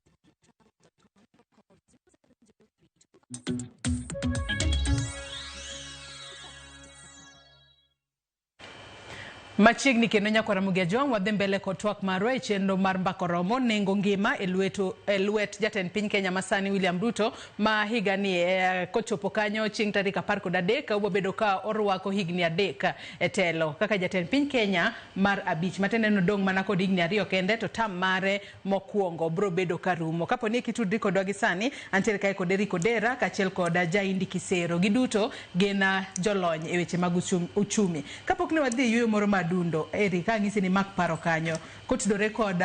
Machiegni kendo nyakwara Mugiajwang' wadhi mbele kod twak marwa e chenro mar mbako romo nengo ngima e lwet jatend piny Kenya masani William Ruto ma higa ni kochopo kanyo chieng' tarik 13 obobedo ka orwako higni 3 e telo kaka jatend piny Kenya mar 5 matende no dong mana kod higni 2 kende to tam mare mokwongo bro bedo karumo. Kapo ni kitudri kodwa gi sani antiere kae kod Eric Odera kachiel kod Jaindi Kisero, giduto gena jolony e weche mag uchumi. Kapok ne wadhi yuyo moro madundo Eric ang'isi ni mak paro kanyo kotudore kod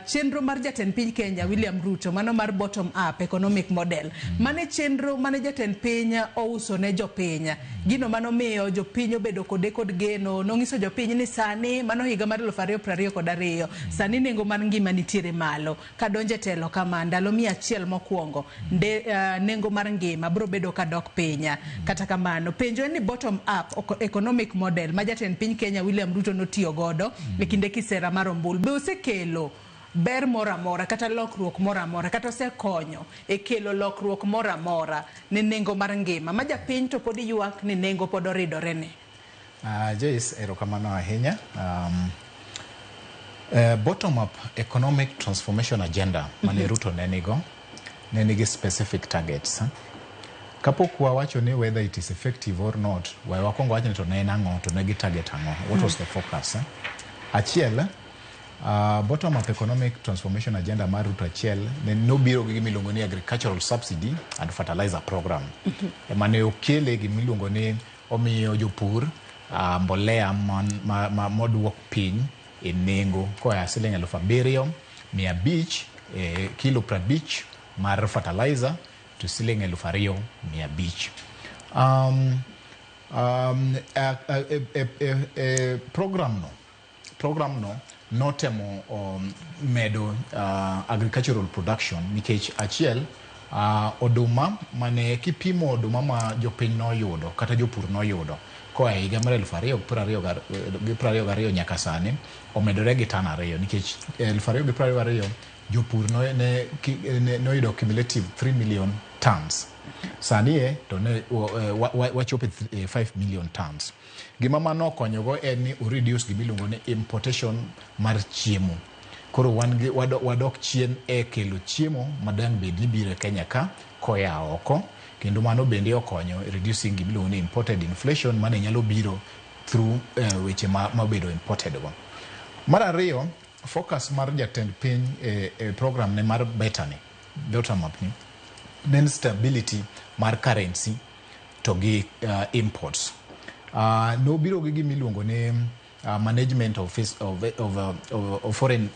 chenro mar jatend piny Kenya William Ruto mano mar bottom up economic model mane chenro mane jatend piny ouso ne jopiny gino mano miyo jopiny obedo kod geno nong'iso jopiny ni sani mano higa mar 2022 sani nengo mar ngima nitiere malo kadonje telo kama ndalo 100 mokwongo nengo mar ngima bro bedo kadok pinya. Kata kamano penjo ni bottom up economic model ma jatend piny Kenya William Ruto notiyo godo e kinde kisera mar ombulu be osekelo ber moramora kata lokruok moramora kata osekonyo e kelo lokruok moramora ne nengo mar ngima ma japiny to pod ywak ni nengo pod oridore ne. Joyce, erokamano ahinya. Bottom up economic transformation agenda mane Ruto nenigo specific targets. Kapok wawacho ni whether it is effective or not, wakwongo wacho ni to ne en ang'o to negi target ang'o. What was the focus? Achiel, bottom up economic transformation agenda mar Ruto achiel ne nobiro gi gimiluongo ni agricultural subsidy and fertilizer program. Mane okele gimiluongo ni omiyo jopur mbolea moduok piny e nengo koa siling 7,500 kilo 50 mar fertilizer to siling 2,500. Program no notemo medo agricultural production nikech achiel oduma mane kipimo oduma ma jopiny noyudo kata jopur noyudo koa higa mar 2022 nyaka sani omedore gi tan 2 nikech 2022 jopur noyudo cumulative 3 million tons. Sani to ne wachope 5 million tons. Gima mano konyogo en ni reduce gimiluongo ni importation mar chiemo. Koro wadok chien e kelo chiemo madang bed ni biro Kenya ka koya oko kendo mano bende okonyo reducing gimiluongo ni imported inflation mane nyalo biro through weche mabedo imported go. Mar ariyo, focus mar jatend piny program ne mar betani bottom up ni then stability mar currency to gi imports. No biro gi gimiluongo ni management of foreign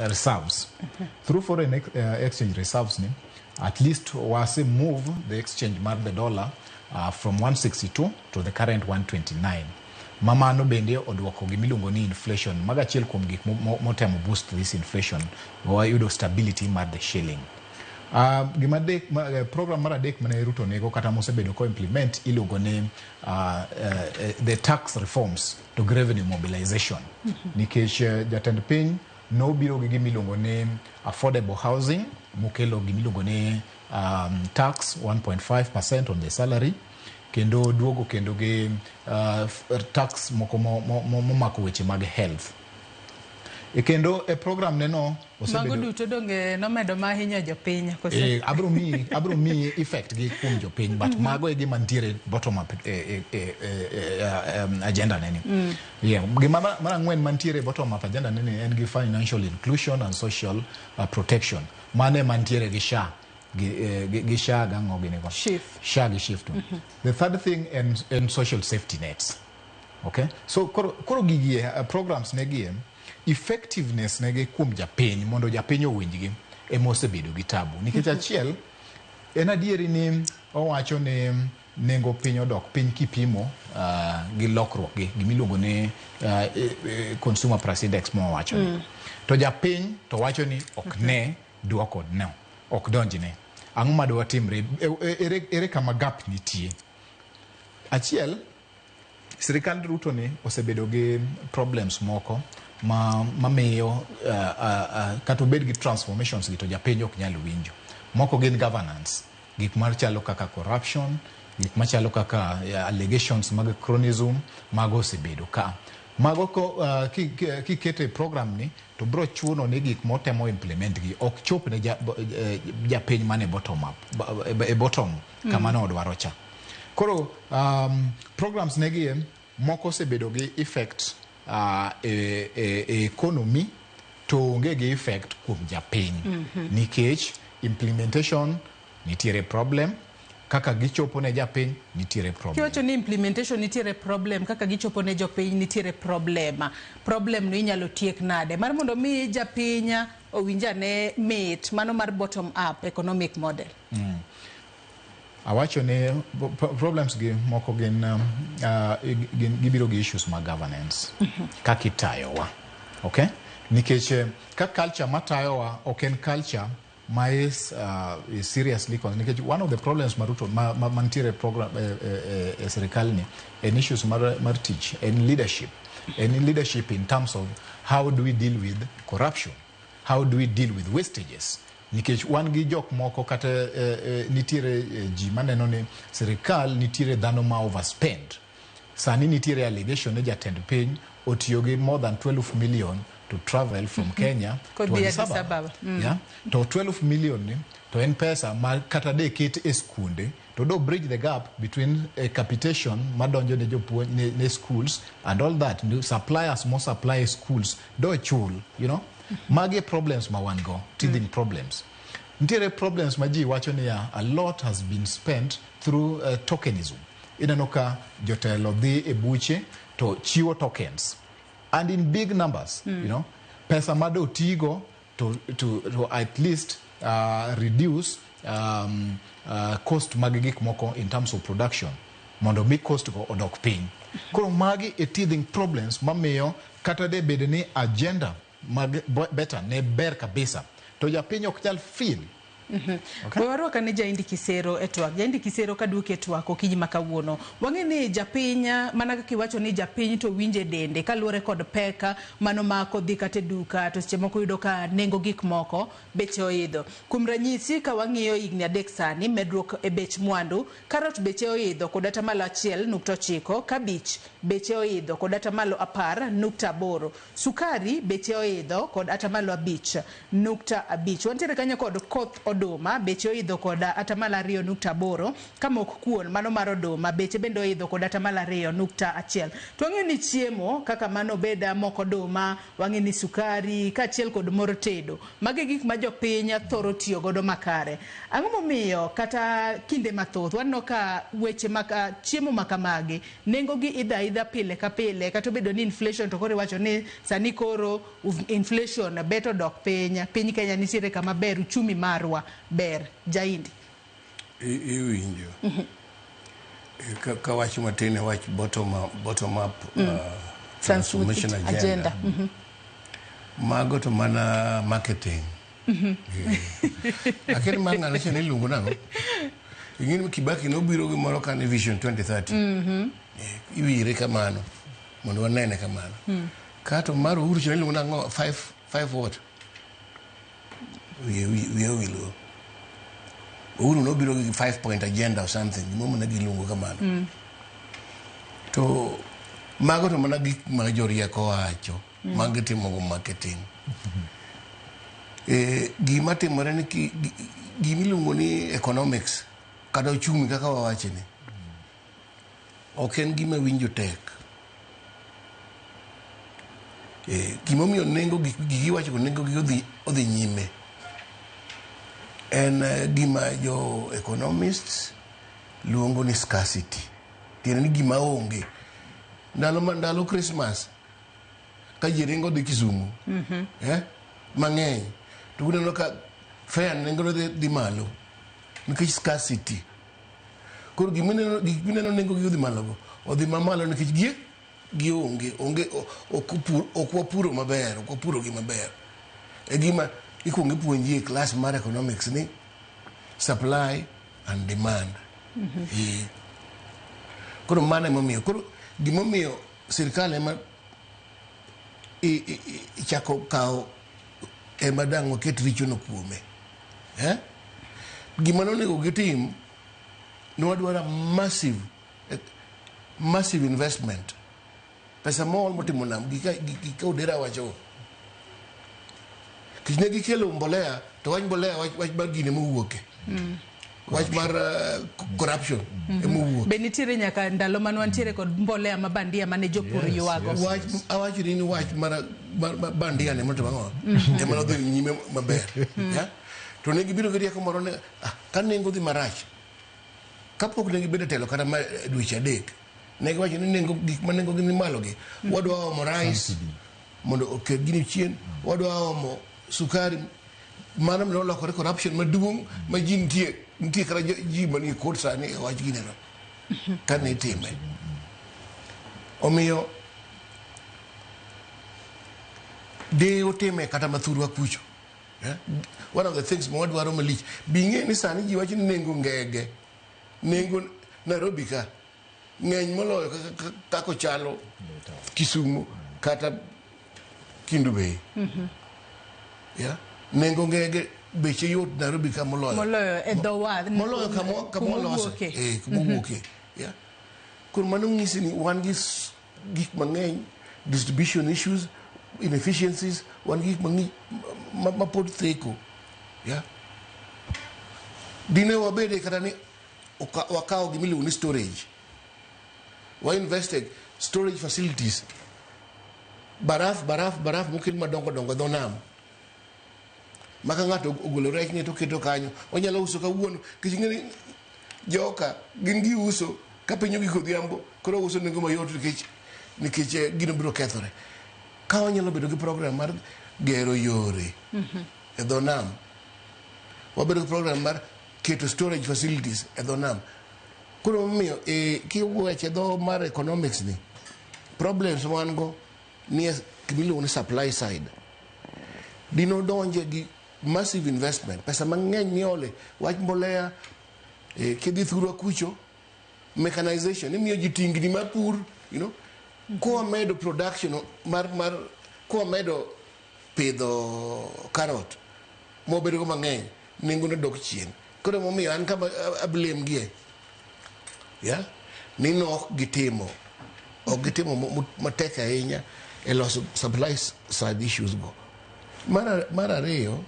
reserves. Through foreign exchange reserves ni at least was move the exchange mar the dollar from 162 to the current 129. Mama no bende odwoko gimiluongo ni inflation maga chiel kuom gik motemo boost this inflation wayudo stability mar the shilling. Program mar adek mane Ruto nego kata mosebedo ko implement iluongo ni the tax reforms to revenue mobilization. Nikech jatend piny no biro gi gimiluongo ni affordable housing mokelo gimiluongo ni tax 1.5% on the salary kendo duogo kendo gi tax moko momako weche mag health. Kendo program neno osebedo mago duto donge nomedo mahinya jopiny kose abro mi effect gi kuom jopiny but mago e gima ntiere bottom up agenda neni. Gima mar ang'wen mantiere bottom up agenda neni en gi financial inclusion and social protection mane mantiere gi SHA gi SHA gango gini go SHA gi shift. The third thing and social safety nets. Okay, so koro gigi programs negie effectiveness nege kuom japiny mondo japiny owinjgi emosebedo gi tabu nikech achiel en adieri ni owacho ni nengo piny odok piny kipimo gi lokruok gimiluongo ni consumer price index mo wacho ni to japiny to wacho ni ok ne duoko no ok donjne ang'o ma dwa timre ere kama gap nitie. Achiel sirikal Ruto ni osebedo gi problems moko mamiyo kata obed gi transformations gi to japiny ok nyalo winjo. Moko gin governance, gik machalo kaka corruption, gik machalo kaka allegations mag cronyism mago osebedo ka Mago kikete program ni to bro chuno ni gik motemo implement gi ok chop ne japiny mane bottom kama no dwaro cha. Koro programs negi moko sebedo gi effect economy to onge gi effect kuom japiny nikech implementation nitiere problem kaka gichopo ne japiny nitiere problem. Kiwacho ni implementation nitiere problem kaka gichopo ne jopiny nitiere problem no inyalo tiek nade mar mondo mi japiny owinjane mit mano mar bottom up economic model. Awacho ne problems gi moko gin gibiro gi issues mag governance kaka itayowa, okay? Nikech ka culture matayowa ok en culture is seriously concerned. One of the problems maruto mantiere program serikal ni en issues mar teach and leadership in terms of how do we deal with corruption, how do we deal with wastages. Nikech wan gi jok moko kata nitiere ji maneno ni serikal nitiere dhano ma overspend. Sani nitiere allegation ne jatend piny otiyo gi more than 12 million to travel from Kenya to Addis Ababa. Yeah? To 12 million ni to en pesa ma kata de kit e skunde to do bridge the gap between capitation madonjo ne jopuonj ne schools and all that. Suppliers more supply schools do chul, you know. Mage problems ma wan go, teething problems. Nitiere problems ma ji wacho ni a lot has been spent through tokenism. Ineno ka jotelo dhi e buche to chiwo tokens. And in big numbers, you know, pesa mado tigo to at least reduce cost magigik moko in terms of production. Mondo mi cost go odok piny. Koro magi e teething problems mamiyo kata de bedeni agenda mag better ne ber kabisa. To japiny ok nyal feel. Okay. Waruaka ne Jaindi Kisero etwak. Jaindi Kisero kaduke etwak okinyi makawuono. Wange ni japinya mana kiwacho ni japiny to winje dende kaluore kod peka mano mako dhi kate duka to seche moko yudo ka nengo gik moko beche oidho. Kuom ranyisi ka wang'iyo higni 3 sani medruok e bech mwandu, karot beche oidho kod atamalo 1.9, kabich beche oidho kod atamalo 10.8, sukari beche oidho kod atamalo 5.5. Wantiere kanyo kod koth oduma beche oidho kod atamalo 2.8, kamok kuon mano mar oduma beche bende oidho kod atamalo 2.1. To wang'e ni chiemo kaka mano beda moko oduma, wang'e ni sukari kaachiel kod mor tedo, mage gik ma jopiny thoro tiyo godo makare. Ang'o momiyo kata kinde mathoth waneno ka weche maka chiemo makamagi nengo gi idha pile ka pile kata bedo ni inflation to koro wacho ni sani koro inflation beto dok piny Kenya nitiere kama ber uchumi marwa ber. Jaindi iwinjo ka wach matin wach bottom up transformation agenda. Mago to mana marketing. Akere manga na chene lungu nango. Ingini Kibaki no biro gi moro kan Vision 2030. Iwire kamano. Mondo wanene kamano. Kato maro Uhuru chene lungu nango 5 what? We will. Uhuru no biro gi 5-point agenda or something. Momo na gilungu kamano. To mago to mana gik majoria ko acho. Marketing go marketing. Gima timore ni gimiluongo ni economics kata uchumi kaka wawache ni ok en gima winjo tek. Gima miyo nengo gigi wacho ko nengo gi odhi nyime en gima jo economists luongo ni scarcity. Tiene ni gima onge. Ndalo Christmas ka jiringo dhi Kisumu mang'eny to uneno ka fair nengo dhi malo nikech scarcity. Koro gimineno nengo gi odhi malo odhi mamalo nikech gi onge ok wapuro maber, ok wapuro gi maber. E gima ikuongo ipuonji e class mar economics ni supply and demand. Koro mano emomiyo gimomiyo sirikal ema chako kawo ema dang' waket richo no kuome. Gima nonego gitim nwadwara massive investment pesa mol motimo nam gika odera wacho kine gikelo mbolea to wach mbolea wach mar gine mowuoke wach mar corruption emowuok be nitiere nyaka ndalo man wantiere kod mbolea mabandia mane jopur yuago awacho ni wach mar bandia ne moto bango ema no dhi nyime maber to ne gibiro gi rieko moro ne ka nengo dhi marach kapok ne gibedo telo kata dweche adek ne giwacho ni nengo gik ma nengo gini malo gi wadwa omo rice mondo oket gini chien wadwa omo sukari mana mno lokore corruption maduong' ma ji nitie kara ji manie kod sani wach gine no ka ne time omiyo de otime kata mathurwa kucho one of the things mwadwaro malich bing'e ni sani ji wacho ni nengo ngege nengo Nairobi ka ng'eny moloyo kako chalo Kisumu kata Kindu Bay nengo ngege beche yot Nairobi ka moloyo e dhowath moloyo kamo loso kumowuoke koro mano ng'isi ni wan gi gik mang'eny distribution issues inefficiencies wan gik mang'eny mapod theko dine wabede kata ni wakawo gimiluongo ni storage wa invested storage facilities baraf mokel madongo dho nam maka ng'ato ogolo rech ne to keto kanyo onyalo uso kawuono king'eni joka gin gi uso ka pinyo gi kodhiambo koro uso nengo mayot nikech gino biro kethore ka wanyalo bedo gi program mar gero yore e dho nam wabedo gi program mar keto storage facilities e dho nam koro miyo kiweche dho mar economics ni problems wan go ni kimiluongo ni supply side dino donje gi massive investment pesa mang'eny niole wach mbolea kidhi thurwa kucho mechanization imiyo ji tingni mar pur koa medo production mar koa medo pidho carrot mobedo go mang'eny nengo ne dok chien koro momiyo an kama ablame gie ni nok gitimo ok gitimo matek ahinya e loso supply side issues go mar ariyo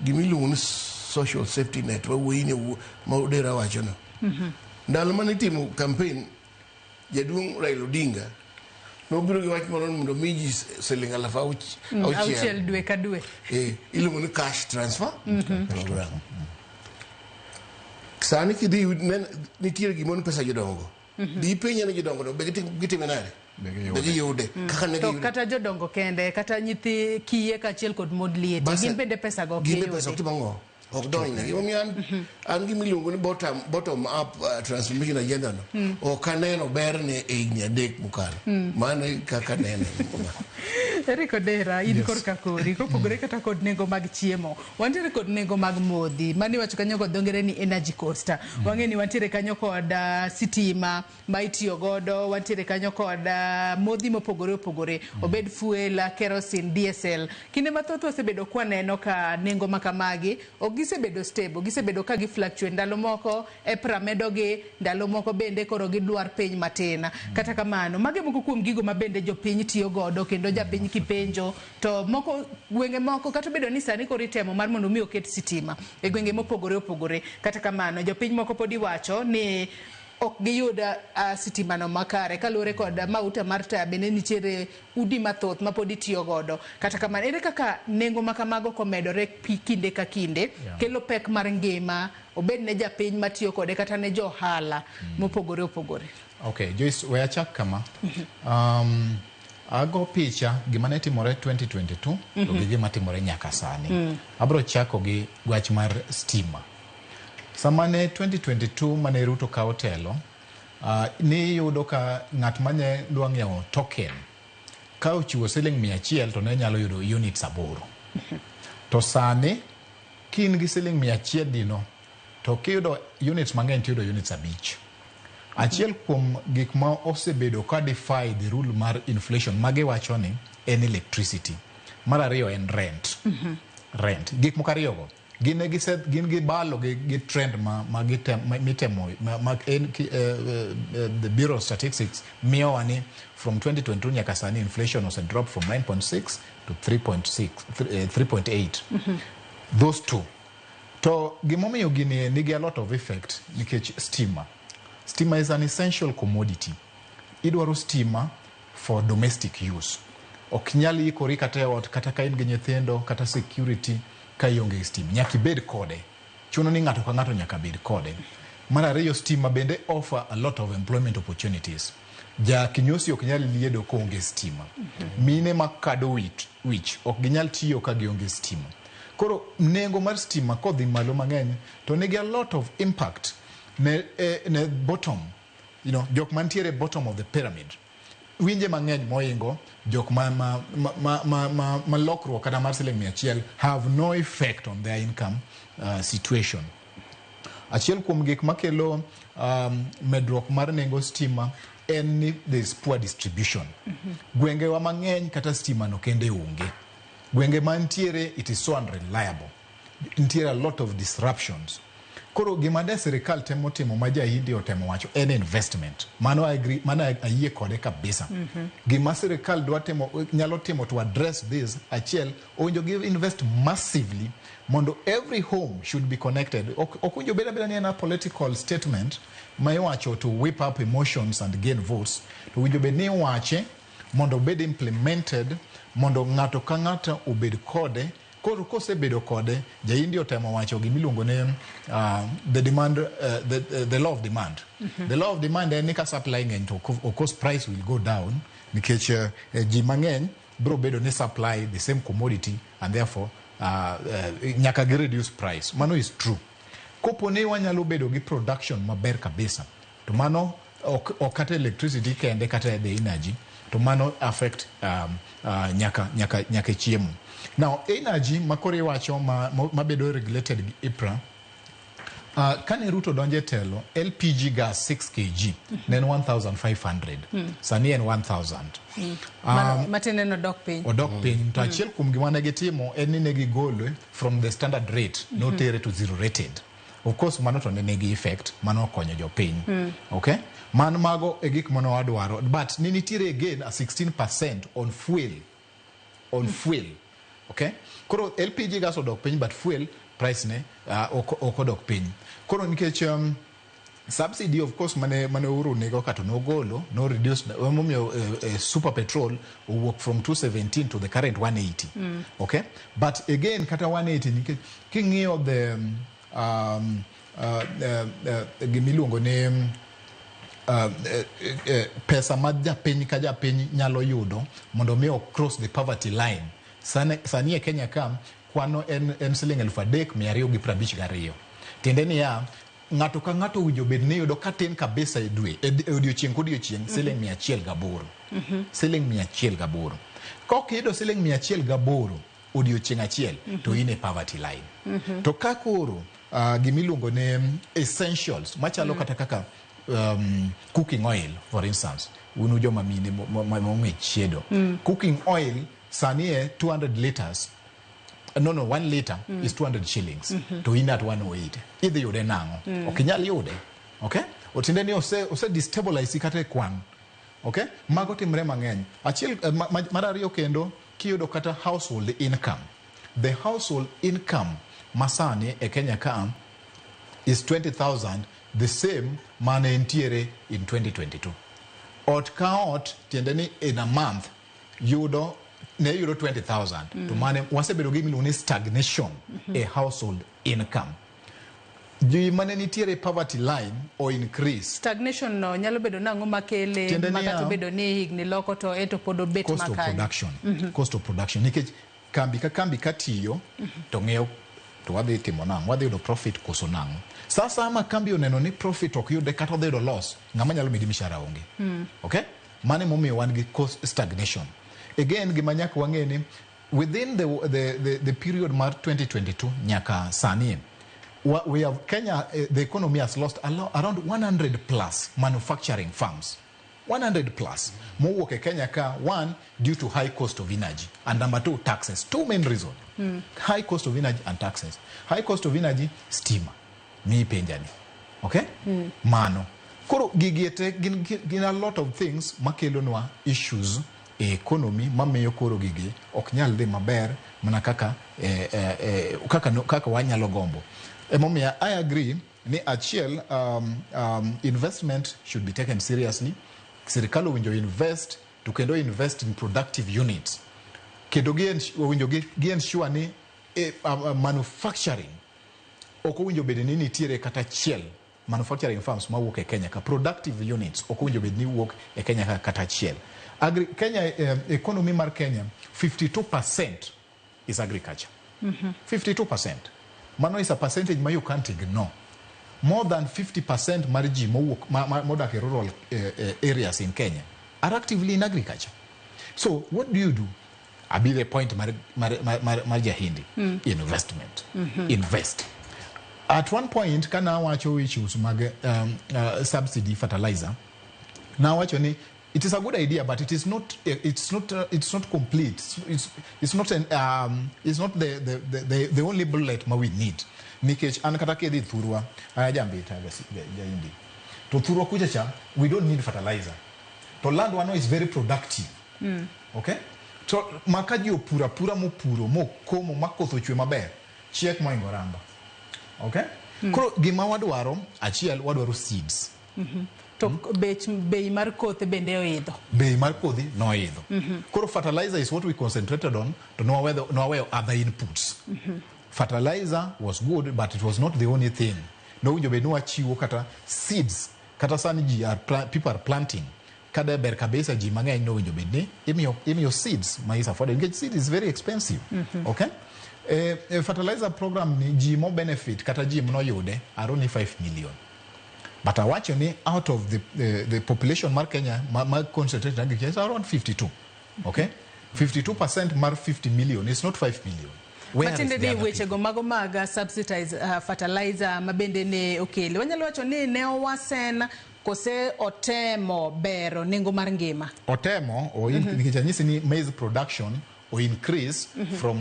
gimiluongo ni social safety net wawuoyine ma odera wachono ndalo mane itimo campaign jaduong' Raila Odinga nobiro gi wach moro mondo mi ji siling 6,000 dwe ka dwe iluongo ni cash transfer program sani kidhi nitiere gimoni pesa jodongo di penja ne jodongo no be gitime nade be giyude kaka ne to kata jodongo kende kata nyithi kiye kachiel kod mod liete gin bende pesa go gin pesa timango ok donjne gimomiyo an gimiluongo ni bottom up transformation agenda no ok aneno berne e higni 3 mokalo mano kaka nene Eric Odera in korka kori kopogore kata kod nengo mag chiemo wantiere kod nengo mag modhi mani wacho kanyo kod dongere ni energy cost wang'e ni wantiere kanyo kod sitima ma itiyo godo wantiere kanyo kod modhi mopogore opogore obed fuel kerosene diesel kinde mathoth wasebedo kwaneno ka nengo makamagi gisebedo stable gisebedo ka gifluctuate ndalo moko medo gi ndalo moko bende koro gidwar piny matin kata kamano mage moko kuom gigo ma bende jopiny tiyo godo kendo japiny kipenjo to moko gwenge moko kata bedo ni sani koro itemo mar mondo mi oket sitima e gwenge mopogore opogore kata kamano jopiny moko podi wacho ni ok giyuda sitima no makare kalure kod mauta mar taya bende nitiere udi mathoth ma podi tiyo godo kata kamano ere kaka nengo makamago komedore kinde ka kinde kelo pek mar ngima obed ne japiny matiyo kode kata ne johala mopogore opogore. Okay, Joyce, we achak kama. Ago picha gima ne timore 2022 to gi gima timore nyaka sani. Abro chako gi wach mar stima. Samane 2022 mane Ruto kawo telo, ni yudo ka ng'at mane dwa ng'iewo token ka ochiwo siling 100 to ne nyalo yudo units 8. To sani kin gi siling 100 dino to kiyudo units mang'eny tiyudo units 5. Achiel kuom gik ma osebedo ka defy the rule mar inflation mage wacho ni en electricity. Mar ariyo en rent. Rent. Gik moko ariyogo gin gi balo gi trend ma mitemo the Bureau of Statistics miyo wani from 2022 nyaka sani inflation was a drop from 9.6 to 3.8 those two to gimomiyo gini nigi a lot of effect nikech stima is an essential commodity. Idwaro stima for domestic use. Ok nyali ikori kata ot kata ka in gi nyithindo kata security ka ionge stima. Nyaka ibed kode. Chuno ni ng'ato ka ng'ato nyaka bed kode. Mar ariyo stima bende offer a lot of employment opportunities. Ja kinyosi ok nyal liedo ka onge stima. Mine makado wich ok ginyal tiyo ka gionge stima. Koro nengo mar stima kodhi malo mang'eny to nigi a lot of impact ne bottom, jok mantiere bottom of the pyramid. Winje mang'eny moingo jok ma lokruok kata mar siling 100 have no effect on their income situation. Achiel kuom gik makelo medruok mar nengo stima en ni there is poor distribution. Gwenge wa mang'eny kata stima no kende onge. Gwenge mantiere it is so unreliable. Ntiere a lot of disruptions. Koro gimade serikal temo majahidi otemo wacho en investment. Mano I agree, mano ayie kode kabisa. Gima serikal nyalo temo to address this achiel owinjo give invest massively mondo every home should be connected. Okunjo beda ni na political statement ma iwacho to whip up emotions and gain votes. To winjo bed ni wache mondo bed implemented mondo ng'ato ka ng'ato obed kode. Koro kosebedo kode jaindi otemo wacho gimiluongo ne the law of demand. The law of demand en ni ka supply ng'eny to of course price will go down nikech ji mang'eny bro bedo ni supply the same commodity and therefore nyaka gi reduce price. Mano is true. Kopo ne wanyalo bedo gi production maber kabisa to mano ok kata electricity kende kata the energy to mano affect nyaka chiemo. Now, energy, makore wacho mabedo regulated gi IPRA, kane Ruto donje telo, LPG gas 6 kg, nen 1,500. Sani en 1,000. Matene no dok piny. Odok piny. To achiel kuom gima ne gitimo, en ni ne gigolo from the standard rate, no tere to zero rated. Of course, mano to ne negi effect, mano konyo jo piny. Okay? Man mago e gik mano wadwaro. But ni nitiere again a 16% on fuel. Okay? Koro LPG gas odok piny but fuel price ne odok piny. Koro nikech subsidy of course mane uru nego kato no golo no reduce super petrol work from 217 to the current 180. Okay? But again kata 180 nikech king'iyo the gimiluongo ne pesa ma japiny ka japiny nyalo yudo mondo mi cross the poverty line. Sani e Kenya ka kwano en siling 3,252. Tiende ni ya ng'ato ka ng'ato winjo bed ni yudo katin kabisa e dwe e odiochieng' kodiochieng' siling 108. Siling 108. Kok yudo siling 108 odiochieng' achiel to in e poverty line. To kakoro gimiluongo ne essentials machalo kata kaka cooking oil for instance. Unu joma mine mong'e chiedo. Cooking oil sani e 200 liters. No, 1 liter is 200 shillings. To in at 108. Idhi yude nango. Ok nyal yude. Okay? Otinde ni ose destabilize kata kwan. Okay? Mago timre mang'eny. Achiel mar ariyo kendo kiyudo kata household income. The household income masani e Kenya ka is 20,000, the same mane entiere in 2022. Ot ka ot tiende ni in a month yudo 20,000 to mane wasebedo gi miluongo ni stagnation a household income. Ji mane nitiere poverty line or increase. Stagnation no nyalo bedo nango makele makato bedo ni higni loko to eto podo bet makani. Cost of production. Cost of production. Nikech kambi katiyo to ng'eyo to wadhi timo nango. Wadhi yudo profit koso nango. Sasa ama kambi oneno ni profit ok yude kata wadhi yudo loss. Ng'ama nyalo midi mishahara onge. Okay? Mane momiyo wan gi cost stagnation. Again, gimanyaka wang'eni within the period mar 2022 nyaka sani we have Kenya the economy has lost around 100 plus manufacturing firms. 100 plus. Mowuok e Kenya ka, one, due to high cost of energy, and number two, taxes. Two main reasons. High cost of energy and taxes. High cost of energy, stima. Mi penjani. Okay? Mano. Koro gigiete gin a lot of things makelonwa issues e economy mamiyo koro gigi ok nyal dhi maber mana kaka wanyalo gombo. Emomiyo I agree ni achiel investment should be taken seriously. Sirikal owinjo invest to kendo invest in productive units. Kendo owinjo gi ensure ni manufacturing ok owinjo bed ni nitiere kata chiel manufacturing firms mawuok e Kenya ka productive units ok owinjo bed ni wuok e Kenya ka kata chiel. Kenya economy mar Kenya 52% is agriculture. 52%. Mano is a percentage ma you can't ignore. More than 50% mar ji modak in rural areas in Kenya are actively in agriculture. So what do? Abi the point mar Jahindi. Investment. Invest. At one point, kana wacho issues mag subsidy fertilizer. Now wacho it is a good idea, but it is not. It's not complete. It's not the only bullet we need. Nikech anakatake di thurwa ayajambita Jahindi. To thurwa kuchacha, we don't need fertilizer. To land wano is very productive. Okay? So makaji opura mo komo makotho chwe maber. Chiek moingo ramba. Okay? Koro gima wadwaro achiel wadwaro seeds. To bei mar kothe bende oidho. Bei mar kodhi noidho. Koro fertilizer is what we concentrated on to know where other inputs. Fertilizer was good, but it was not the only thing. No winjo be no achiwo kata seeds. Kata sani people are planting. Kada ber kabisa ji mang'eny no winjo be ni imiyo seeds ma is afforded. Get seed is very expensive. Okay? A fertilizer program ni ji mo benefit kata ji mo yude are only 5 million. But I watch ni out of the population mar Kenya ma concentrated agriculture is around 52. Okay? 52% mar 50 million is not 5 million. Matinde ni weche go mago maga subsidize fertilizer mabende ne okele. Wanyalo wacho ni ne owasen kose otemo bero nengo mar ngima. Otemo o nikijanyisi ni maize production or increase from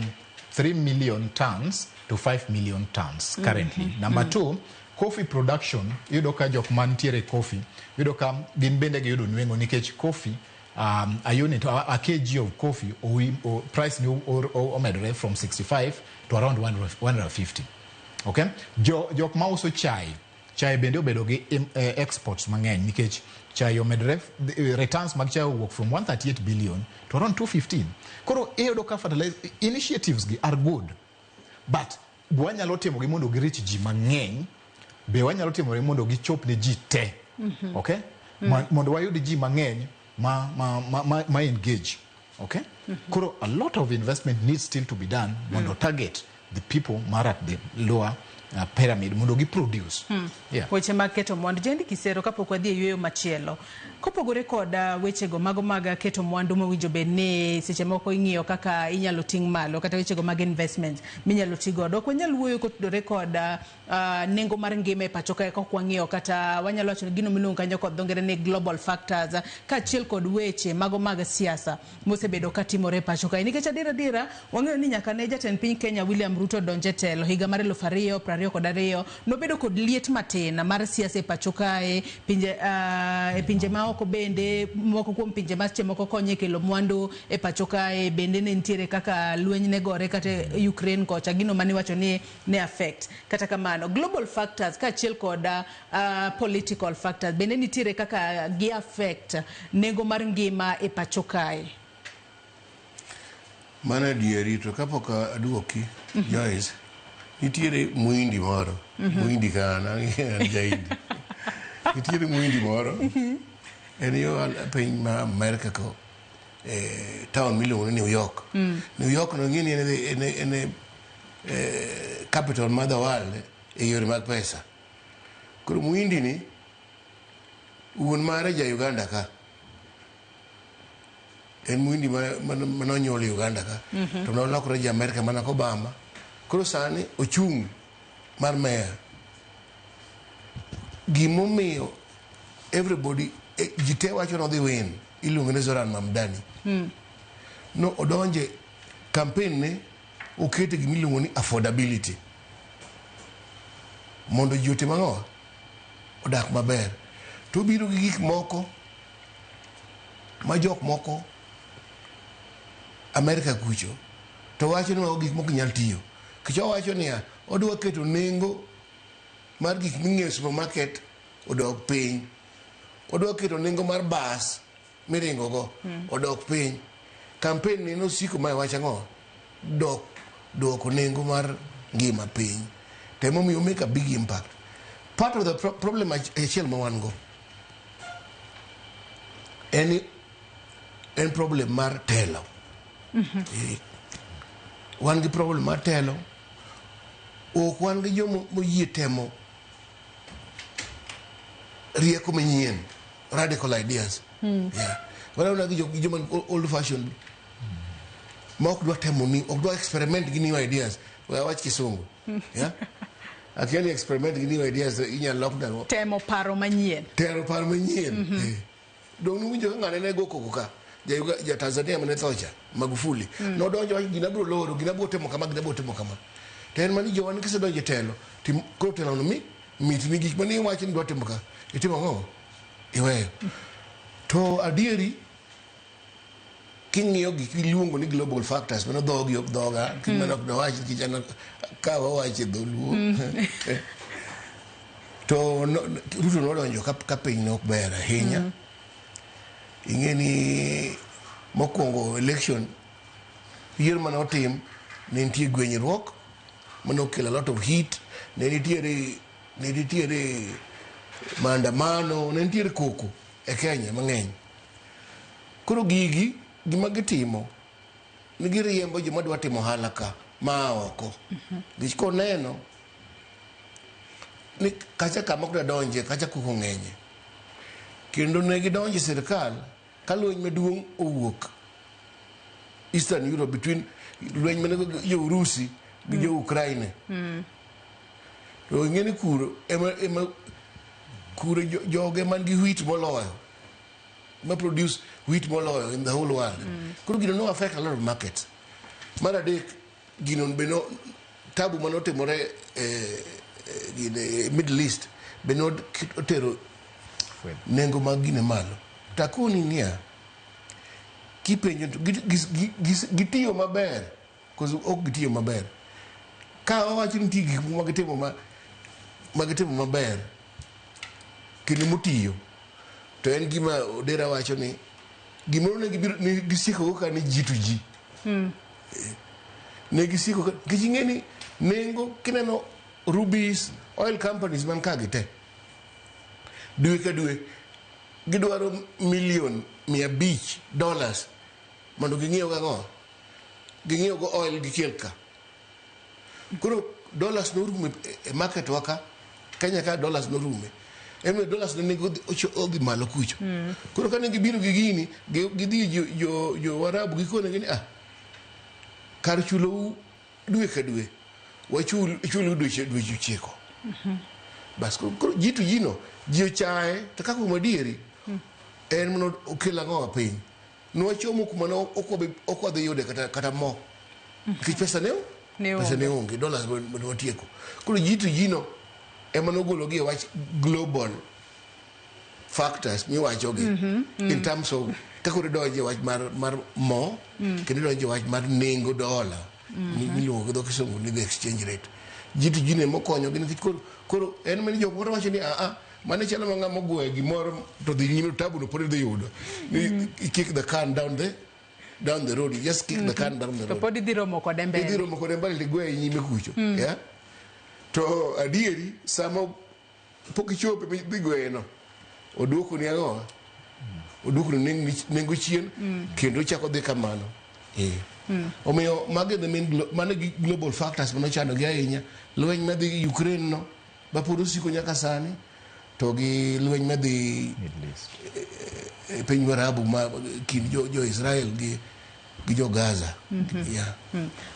3 million tons to 5 million tons currently. Number two, coffee production, yudo ka jok mantiere coffee, yudo ka gin bende yudo nwengo nikech coffee a unit, a kg of coffee or price new or medre from 65 to around 150. Okay? Jok ma uso chai bende obedo gi exports mang'eny nikech chai omedre returns mag chai work from 138 billion to around 215. Koro yudo ka fertilizer initiatives gi are good, but wanyalo timo gi mondo gi reach ji mang'eny, be wanyalo timo gi mondo gi chop ne ji te. Okay? Mondo wayud ji mang'eny ma engage. Okay? Koro a lot of investment needs still to be done mondo target the people at the lower pyramid mondo gi produce. Weche mag keto mwandu Jendi Kisero kapok wadhi yweyo machielo. Kopogore koda weche go mago mag keto mwandu mowinjo bed ni seche moko ing'iyo kaka inyalo ting' malo kata weche go mag investment minyalo tigodo. Ok wanyal wuoyo kotudore koda nengo mar ngima e pacho kae kok wang'iyo kata wanyalo wacho gino miluongo kanyo kod dho ngere ni global factors kaachiel kod weche mago mag siasa mosebedo katimore e pacho kae. Nikech adira wang'eyo ni nyaka ne jatend piny Kenya William Ruto donje telo higa mar 2022 nobedo kod liet matin mar siasa e pacho kae, pinje maoko bende moko kuom pinje mache moko konye kelo mwandu e pacho kae bende ne nitiere kaka lweny ne gore kata Ukraine kocha gino mani wacho ni ne affect. Kata kamano global factors kaachiel koda political factors bende nitiere kaka gi affect nengo mar ngima e pacho kae. Mana dieri to kapok aduoki Joyce nitiere muindi moro muindi kana Jahindi nitiere muindi moro en yo piny ma America ko town miluongo ni New York. New York no ng'ini en capital mar the world e yore mag pesa. Koro muindi ni wuon mare ja Uganda ka, en muindi manonyuol Uganda ka to nolokore ja America mana ko Obama. Koro sani ochung' mar mayor. Gimomiyo everybody jite wacho no dhi win iluongo ne Zoran Mamdani no odonje campaign ne okete gima iluongo ni affordability mondo ji otim ang'o odak maber to biro gi gik moko ma jok moko Amerika kucho to wacho ni gik moko nyal tiyo kicho wacho ni odwa keto nengo mar gik ming'iewo supermarket odok piny odwa keto nengo mar bus miringo go odok piny campaign ni nosiko ma wacho ang'o doko nengo mar ngima piny temo miyo make a big impact. Part of the problem achiel ma wan go en problem mar telo. Wan gi problem mar telo ok wan gi jomo moyie temo rieko manyien radical ideas. Wan gi joma old fashioned ma ok dwa temo ni ok dwa experiment gi new ideas wach kisungu akiani experiment gi new ideas inya lockdown temo paro manyien dong winjo ngane ne go koka ja Tanzania mane thocha Magufuli no donjo wa gina bro loro gina bo temo kama ten mani jo wan kise donje telo tim ko telo no mit ni gik mani wacho ni do temo ka itimo ngo iweyo to adieri king'iyo gik iluongo ni global factors mano dhogi ok dhoga kimano ok dawachi kijana ka wawache dholuo to Ruto nodonjo ka piny nok ber ahinya ing'eni mokwongo election yier mane otim ne nitie gwenyruok mane okelo a lot of heat ne nitiere maandamano ne nitiere koko e Kenya mang'eny koro gima gitimo ni giriembo joma dwa timo ohala ka ma oko gich koneno ni kacha kama kuda donje kacha kuko ng'enye kendo ne gidonje sirkal ka lweny maduong' owuok Eastern Europe between lweny mane jo Urusi gi jo Ukraine to ng'eni kuro ema kuro joge man gi wheat moloyo ma produce wheat moloyo in the whole world. Kuro gino no affect a lot of markets. Maradek gino beno tabu manotimore Middle East beno otero nengo mag gine malo. Takuni nia kipenjo gitiyo maber cause ok gitiyo maber. Ka wawacho ni nitie gik magitimo maber kendo motiyo to en gima Odera wacho ni gimoro ne gisiko ka ni ji to ji ne gisiko ka ng'eni nengo kineno Rubis oil companies man ka gite dwe ka dwe gidwaro $500,000 mondo ging'iew go oil gi kelka kuro dollars no rume e market waka Kenya ka dollars no rume eme dollars ne odhi malo kucho koro kane gibiro gi gini gidhi jo Warabu gikone gini kar chulo dwe ka dwe wachulu dweche chiko bas koro jitu jino ji ochae to kaka madieri en mono okela ng'owa piny nwachomo kuma ne ok wadhi yude kata mo nikech pesa ne onge dollars watieko koro jitu jino ema nogologi e wach global factors miwachogi in terms of kako donje wach mar mo kendo donje wach mar nengo dola miluongo gi dho kisungu ni the exchange rate jitu jine mokonyo gi nikech koro en mani jok moro wacho ni mane chalo ma ng'ama ogwe gimoro to dhi nyime tabu no pod dhi yudo ni kick the can down the road you just kick the can down the road to pod idhi romo kode mbele ligwe nyime kucho yeah to adieri sama pok ichope dhi gweno oduoko ni ang'o oduoko ni nengo chien kendo chako dhi kamano omiyo mage the main global factors manochano gi ahinya lweny madhi Ukraine no bapod osiko nyaka sani to gi lweny madhi piny Warabu kind jo Israel gi jo Gaza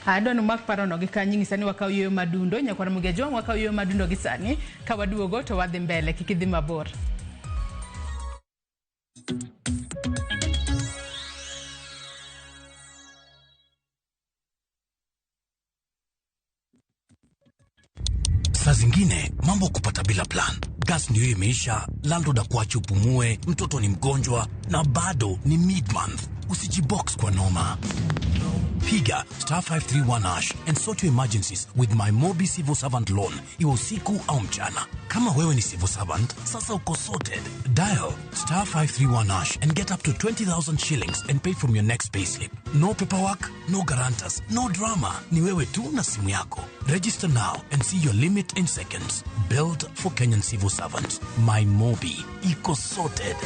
adwani mak parono gi kanyi ng'isa ni wakaw yweyo madundo nyakwara Mugia Jwang' wakaw yweyo madundo gi sani ka waduogo to wadhi mbele kik idhi mabor. Saa zingine mambo kupata bila plan. Gas ndio imeisha, landlord akuache upumue, mtoto ni mgonjwa na bado ni mid-month. Usijibox kwa noma. Piga *531# and sort your emergencies with my Mobi Civil Servant Loan, iwe usiku au mchana. Kama wewe ni civil servant, sasa uko sorted. Dial *531# and get up to 20,000 shillings and pay from your next payslip. No paperwork, no guarantors, no drama. Ni wewe tu na simu yako. Register now and see your limit in seconds. Built for Kenyan civil servants. My Mobi, iko sorted.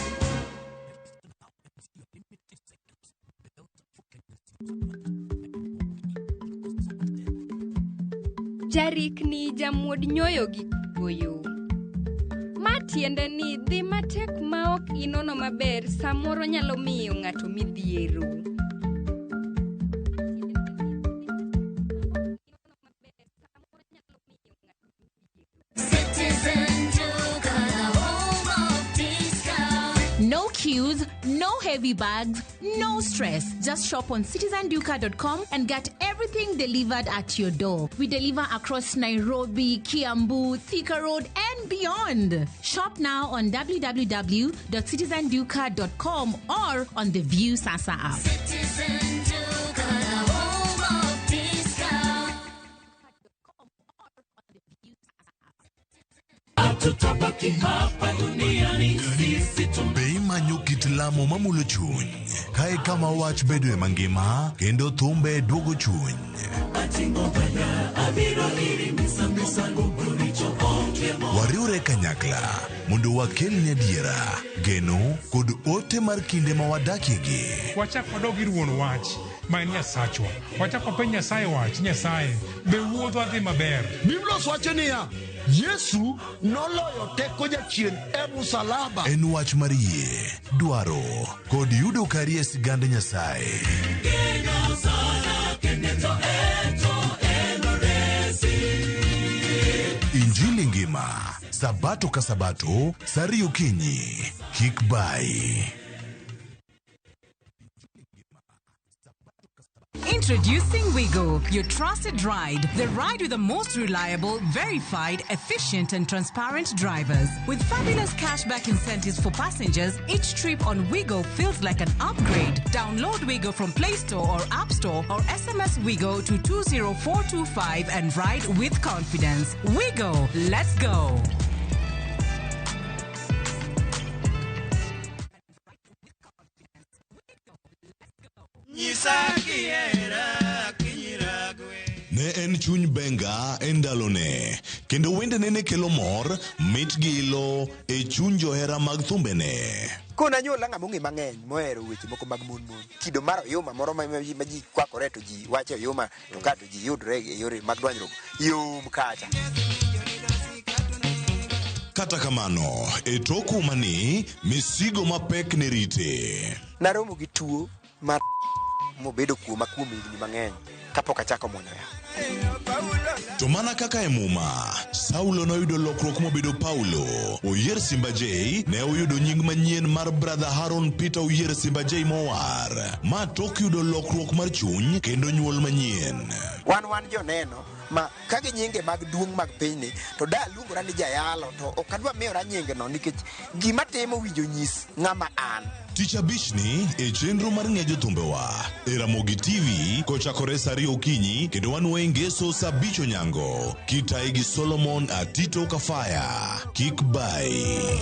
Jarik ni jamuod nyoyo gi goyo. Matiende ni dhi matek maok inono maber samoro nyalo miyo ng'ato midhiero. No queues, no heavy bags, no stress. Just shop on citizenduka.com and get everything delivered at your door. We deliver across Nairobi, Kiambu, Thika Road, and beyond. Shop now on www.citizenduka.com or on the View Sasa app. Bei manyo kit lamo mamulo chuny. Kae kama wach bedo e mangima, kendo thumbe duogo chuny. Wariure kanyakla, mondo wakelne adiera, geno, kod ote mar kinde ma wadakiegi. Wachak wadogi ruon wach, ma en Nyasachwa. Wachak wapeny Nyasaye wach, Nyasaye, be wuodho adhi maber. Biblos wacho niya, Yesu noloyo teko jachien e msalaba. En wach mar yie, dwaro, kod yudo kari e sigand Nyasaye. Injili ngima, sabato ka sabato, sari okinyi, kik bai. Introducing Wigo, your trusted ride. The ride with the most reliable, verified, efficient, and transparent drivers. With fabulous cashback incentives for passengers, each trip on Wigo feels like an upgrade. Download Wigo from Play Store or App Store or SMS Wigo to 20425 and ride with confidence. Wigo, let's go. Ne en chuny benga endalone, kendo wende nene kelo mor, mit gilo e chuny johera mag thumbene. Kona nyola ng'ama ong'e mang'eny mohero weche moko mag mon. Kido mar oyuma moro ma ji kwakore to ji wacho oyuma to ka to ji yudre e yore mag dwanyruok yom kacha. Kata kamano, e toku mani, misigo mapek ne rite. Naromo gi tuo mar mobedo kuoma kuom higni mang'eny kapok achako muonyo ya. To mana kaka e muma, Saulo noyudo lokruok mobedo Paulo. Oyier Simba J ne oyudo nying manyien mar brother Haron Peter Oyier Simba J Mowar. Ma tok yudo lokruok mar chuny kendo nyuol manyien. Wan joneno ma kage nyinge mag duong' mag pinyni to da luongora ni jayalo to ok adwa miyora nyinge no nikech gima timo winjo nyis ng'ama an. Tich abich ni e chenro mar ng'ejo thumbewa e Ramogi TV kochakore saa 2 okinyi kendo wanwe ngeso saa 5 onyango kitae gi Solomon Atito Kafaya. Kik bai.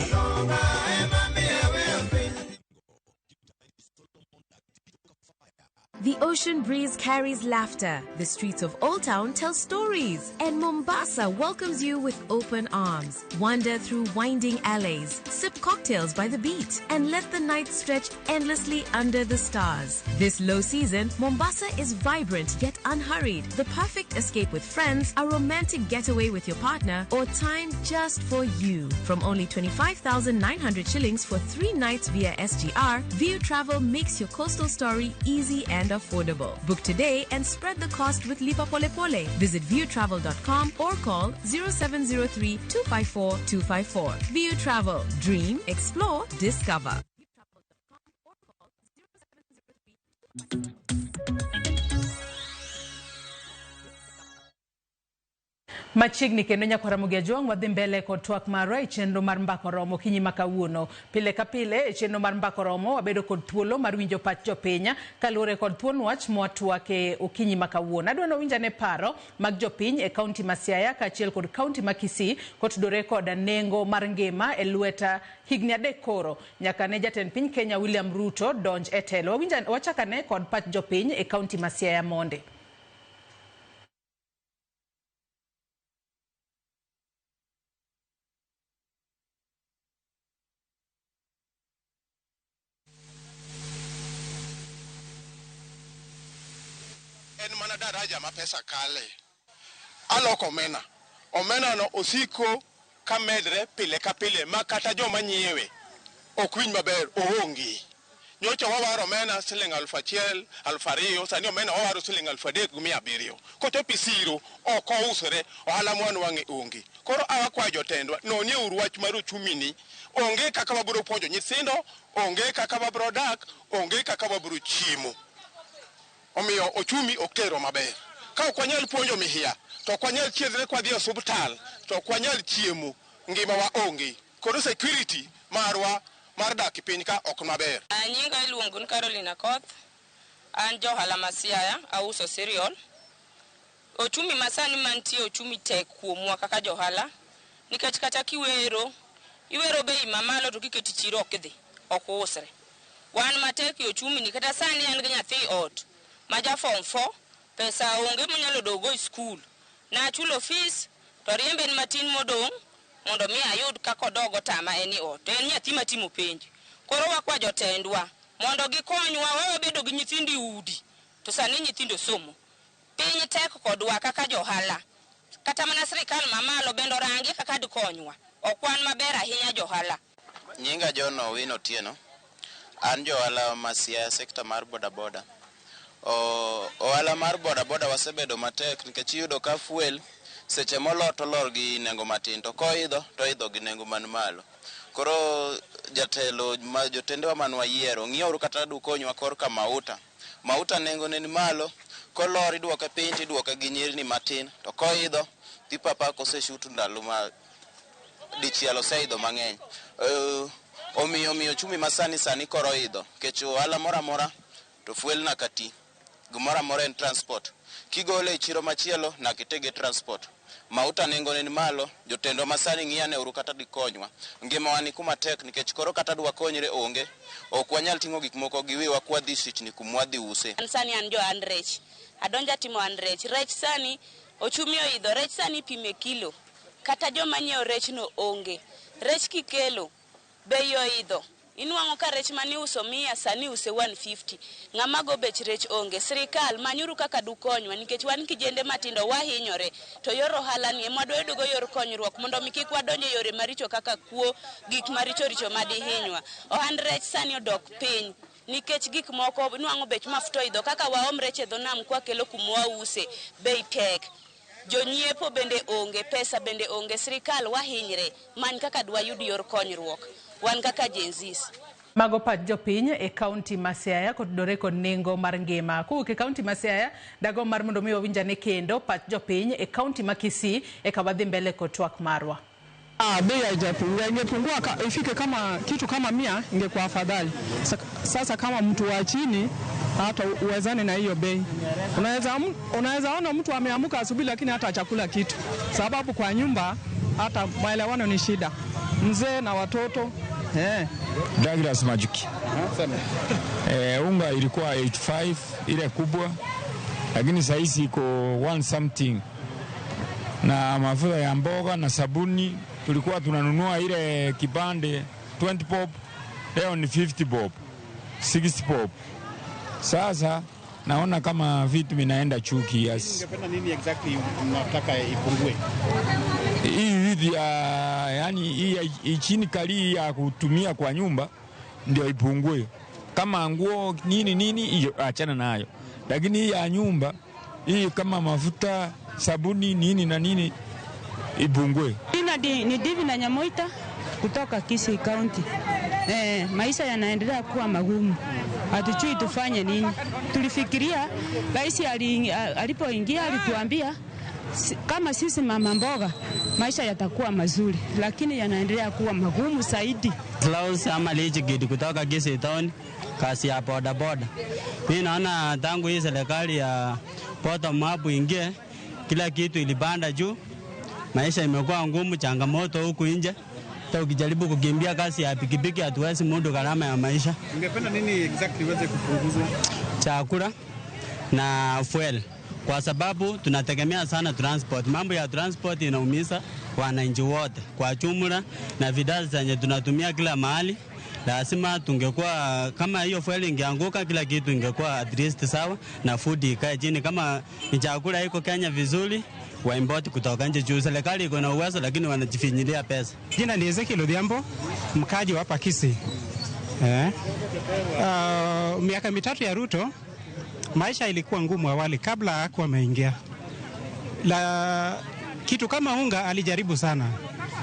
The ocean breeze carries laughter. The streets of Old Town tell stories. And Mombasa welcomes you with open arms. Wander through winding alleys, sip cocktails by the beach, and let the night stretch endlessly under the stars. This low season, Mombasa is vibrant yet unhurried. The perfect escape with friends, a romantic getaway with your partner, or time just for you. From only 25,900 shillings for 3 nights via SGR, View Travel makes your coastal story easy and affordable. Book today and spread the cost with Lipa Pole Pole. Visit viewtravel.com or call 0703 254 254. View Travel. Dream, explore, discover. Machiegni kendo Nyakaramogi Ajwang' wadhi mbele kod twak marwa e chenro mar mbako romo kinyi makawuono. Pile ka pile e chenro mar mbako romo wabedo kod thuolo mar winjo pach jopiny kaluwore kod thuon wach mwatwak e okinyi makawuono. Adwa winjane paro mag jopiny e kaunti ma Siaya kaachiel kod kaunti ma Kisii kotudore kod nengo mar ngima e lweta higni 3 koro nyaka ne jatend piny Kenya William Ruto donj e telo. Wachakane kod pach jopiny e kaunti ma Siaya monde. En mana daraja ma pesa kale. Aloko omena no osiko ka medre pile ka pile ma kata joma nyiewe ok winy maber oongi. Nyocha wawaro omena siling 1,000, 2,000, sani omena wawaro siling 3,700. Kochopi siro ok ousore, ohala mwan wang'e onge. Koro awakwa jotendwa nonie urwach mar uchumi ni onge kaka wabiro puonjo nyithindo, onge kaka wabiro dak, onge kaka wabiro chiemo. Omiyo ochumi oktero maber. Ka ok wanyal puonjo mihiya, to ok wanyal chiedhre kwa dhi e osuptal, to ok wanyal chiemo, ngima wa onge. Koro security marwa mar dak piny ka ok maber. Nyinga iluongo ni Carolina Koth. An johala ma Siaya, auso cereal. Ochumi masani mantie ochumi tek kuomwa kaka johala. Nikech kata kiwero bei mamalo to kiketi chiro ok dhi, ok usre. Wan matek ochumi ni kata sani an gi nyathi ot. Maja form 4, pesa onge munyalo dogo e school. Na chulo fees, to riembe ni matin modong, mondo mi ayud kako dogo tama eni ot. En nyathi matimo penj. Koro wakwa jotendwa, mondo gikonywa wewe bedo gi nyithindi udi. To sani nyithindo somo. Piny tek kodwa kaka johala. Kata mana sirikal mamalo bendo rangi kaka dikonywa. Okwan maber ahinya johala. Nyinga Jono Wino Tieno. An johala ma Siaya sekta mar bodaboda. Ohala mar bodaboda wasebedo matek nikech iyudo ka fuel seche molor to lor gi nengo matin to koidho to idho gi nengo man malo. Koro jatelo ma jotendewa man wayiero ng'iyoru kata dukonywa korka mauta nengo ne ni malo, kolor idwoke piny tidwoke gi nyirni matin to koidho tipapa koseshutu ndalo ma dichiel oseidho mang'eny. Omiyo chumi masani koro idho kech ohala mora to fuel na kati gumora mora en transport. Kigole e chiro machielo na kitege transport. Mauta nengo ne ni malo, jotendo masani ng'iyane uru kata dikonywa. Ngima wani kuma tek nikech koro kata dwa konyre onge. Ok wanyal ting'o gik moko giwiwa kwa dhi sichni kumwadhi use. Sani an jo an rech. Adonja timo an rech. Rech sani ochumi oidho, rech sani pime kilo. Kata joma nyiewo rech no onge. Rech kikelo bei oidho. Inuang'o ka rech mani uso 100 sani use 150. Ng'ama go bech rech onge. Sirikal manyuru kaka dukonywa nikech wan kijende matindo wahinyore. To yor ohala ni emwadwa yudo go yor konyruok mondo mi kik wadonje yore maricho kaka kuo, gik maricho madihinywa. Ohand rech sani odok piny. Nikech gik moko inuang'o bech mafuta idho kaka waom rech e dho nam kwa kelo kumwa use bei tek. Jonyiepo bende onge, pesa bende onge, sirikal wahinyre. Many kaka dwa yud yor konyruok. Wan kaka jenzis. Mago pach jopiny e kaunti ma Siaya kotudore kod nengo mar ngima. Kuwuok e kaunti ma Siaya, dago mar mondo mi wawinjane kendo pach jopiny e kaunti ma Kisii eka wadhi mbele kod twak marwa. Bei haijapungua, ingepungua ifike kama kitu kama 100 ingekuwa afadhali. Sasa kama mtu wa chini hata uwezane na hiyo bei. Unaweza ona mtu ameamka asubuhi lakini hata chakula kitu. Sababu kwa nyumba hata maelewano ni shida. Mzee na watoto. Douglas Majuki. Unga ilikuwa 85 ile kubwa, lakini saizi iko 1 something. Na mafuta ya mboga na sabuni tulikuwa tunanunua ile kipande 20 bob, leo ni 50 bob, 60 bob. Sasa naona kama vitu vinaenda juu kiasi. Ungependa nini exactly unataka ipungue? Hii vitu yani hii chini kali ya kutumia kwa nyumba ndio ipungue. Kama nguo nini hiyo achana nayo. Lakini hii ya nyumba hii kama mafuta, sabuni nini ipungue. Ni Divina Nyamoita kutoka Kisii County. Maisha yanaendelea kuwa magumu. Hatujui tufanye nini. Tulifikiria rais alipoingia alituambia kama sisi mama mboga, maisha yatakuwa mazuri, lakini yanaendelea kuwa magumu zaidi. Klaus ama Lichi Gidi kutoka Kisii Town, kazi ya bodaboda. Mimi naona tangu hii serikali ya bottom up ingie, kila kitu ilipanda juu, maisha imekuwa ngumu, changamoto huku nje. Hata ukijaribu kukimbia kasi ya pikipiki hatuwezi mudu gharama ya maisha. Ungependa nini exactly iweze kupunguzwa? Chakula na fuel, kwa sababu tunategemea sana transport. Mambo ya transport inaumiza wananchi wote kwa jumla, na bidhaa zenye tunatumia kila mahali. Lazima tungekuwa kama hiyo fuel ingeanguka, kila kitu ingekuwa at least sawa, na food ikae chini. Kama chakula iko Kenya vizuri, waimport kutoka nje juu. Serikali iko na uwezo lakini wanajifinyilia pesa. Jina ni Ezekiel Odhiambo, mkaji wa hapa Kisii. Miaka mitatu ya Ruto, maisha ilikuwa ngumu awali kabla hakuwa ameingia. Kitu kama unga alijaribu sana.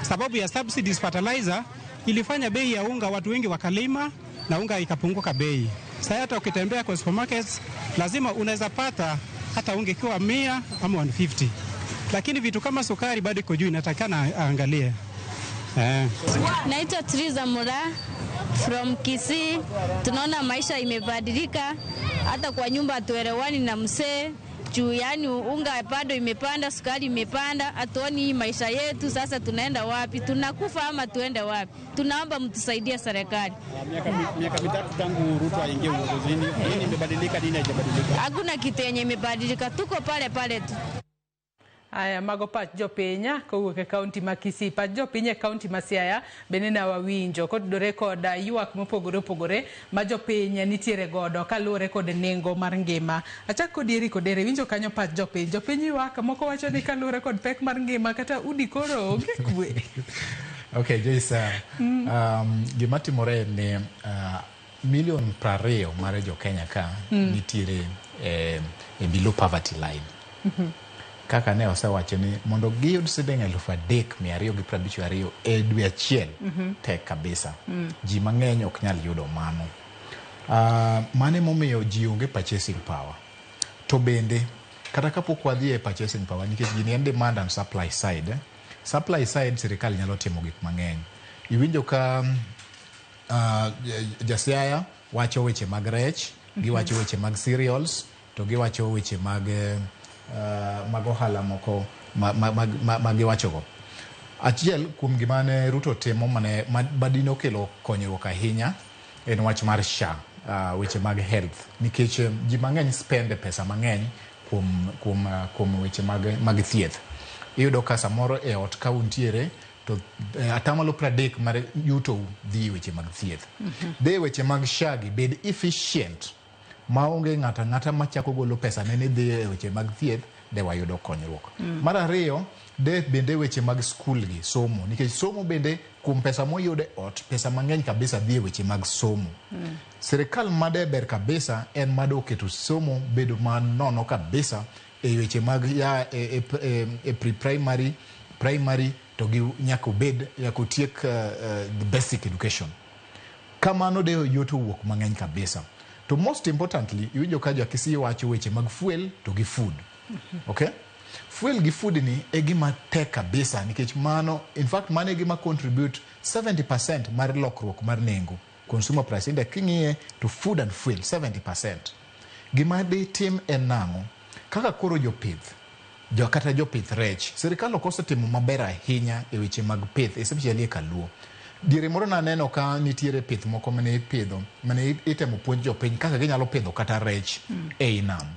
Sababu ya subsidies fertilizer ilifanya bei ya unga watu wengi wakalima na unga ikapunguka bei. Sasa hata ukitembea kwa supermarkets lazima unaweza pata hata unga ikiwa 100 ama 150. Lakini vitu kama sukari bado iko juu, inatakana aangalie. Naitwa Triza Mura from Kisii. Tunaona maisha imebadilika, hata kwa nyumba hatuelewani na msee juu, yani unga bado imepanda, sukari imepanda, hatuoni maisha yetu. Sasa tunaenda wapi? Tunakufa ama tuende wapi? Tunaomba mtusaidie serikali. Miaka mitatu tangu Ruto aingie uongozini, nini imebadilika, nini haijabadilika? Hakuna kitu yenye imebadilika, tuko pale pale tu. Aya mago pach jopenya kowuok kaunti ma Kisii, pach jopiny kaunti ma Siaya benena wawinjo kod dore kod ywak mopogore opogore ma jopiny nitiere godo kaluwore kod nengo mar ngima. Achak kod Eric Odere, winjo kanyo pach jopiny ywak moko wacho ni kaluwore kod pek mar ngima kata udi koro onge kwe. Okay, Joyce, gima timore ni milion 20 mar jo Kenya ka nitiere e below poverty line. Kaka ne osewacho ni mondo giyud siling 3,252 e dwe achiel tek kabisa. Ji mang'eny ok nyal yudo mano. Mane momiyo ji onge purchasing power. To bende kata kapok wadhi e purchasing power, nikech gini en demand and supply side. Supply side sirikal nyalo timo gik mang'eny. Iwinjo ka Jasiaya wacho weche mag rech, giwacho weche mag cereals, to giwacho weche mag ohala moko magiwachogo. Achiel kuom gima ne Ruto timo badino kelo konyruok ahinya en wach mar SHA, weche mag health, nikech ji mang'eny spend pesa mang'eny kuom weche mag thieth. Iyudo ka samoro e ot ka untiere to atamalo 30 mar yuto dhi weche mag thieth. De weche mag SHA gi bed efficient, maonge ng'ata machako golo pesa ne dhi e weche mag thieth, de wayudo konyruok. Mar ariyo, de bende weche mag skul gi somo, nikech somo bende kuom pesa moyude ot, pesa mang'eny kabisa dhi e weche mag somo. Serikal made ber kabisa en mado keto somo bedo manono kabisa e weche mag primary to gi nyaka bed nyaka tiek the basic education. Kamano de yoto wuok mang'eny kabisa. To most importantly, iwinjo ka jo Kisii wacho weche mag fuel to gi food. Okay? Fuel gi food ni e gima tek kabisa, nikech mano, in fact, mano e gima contribute 70% mar lokruok mar nengo. Consumer price index king'iye to food and fuel 70%. Gima di tim en nang'o? Kaka koro jopith, kata jopith rech, sirikal ok osetimo maber ahinya e weche mag pith, especially e Kaluo. Diere moro na neno ka nitiere pith moko mane ipidho, mane itemo puonj jopiny kaka ginyalo pidho kata rech e nam.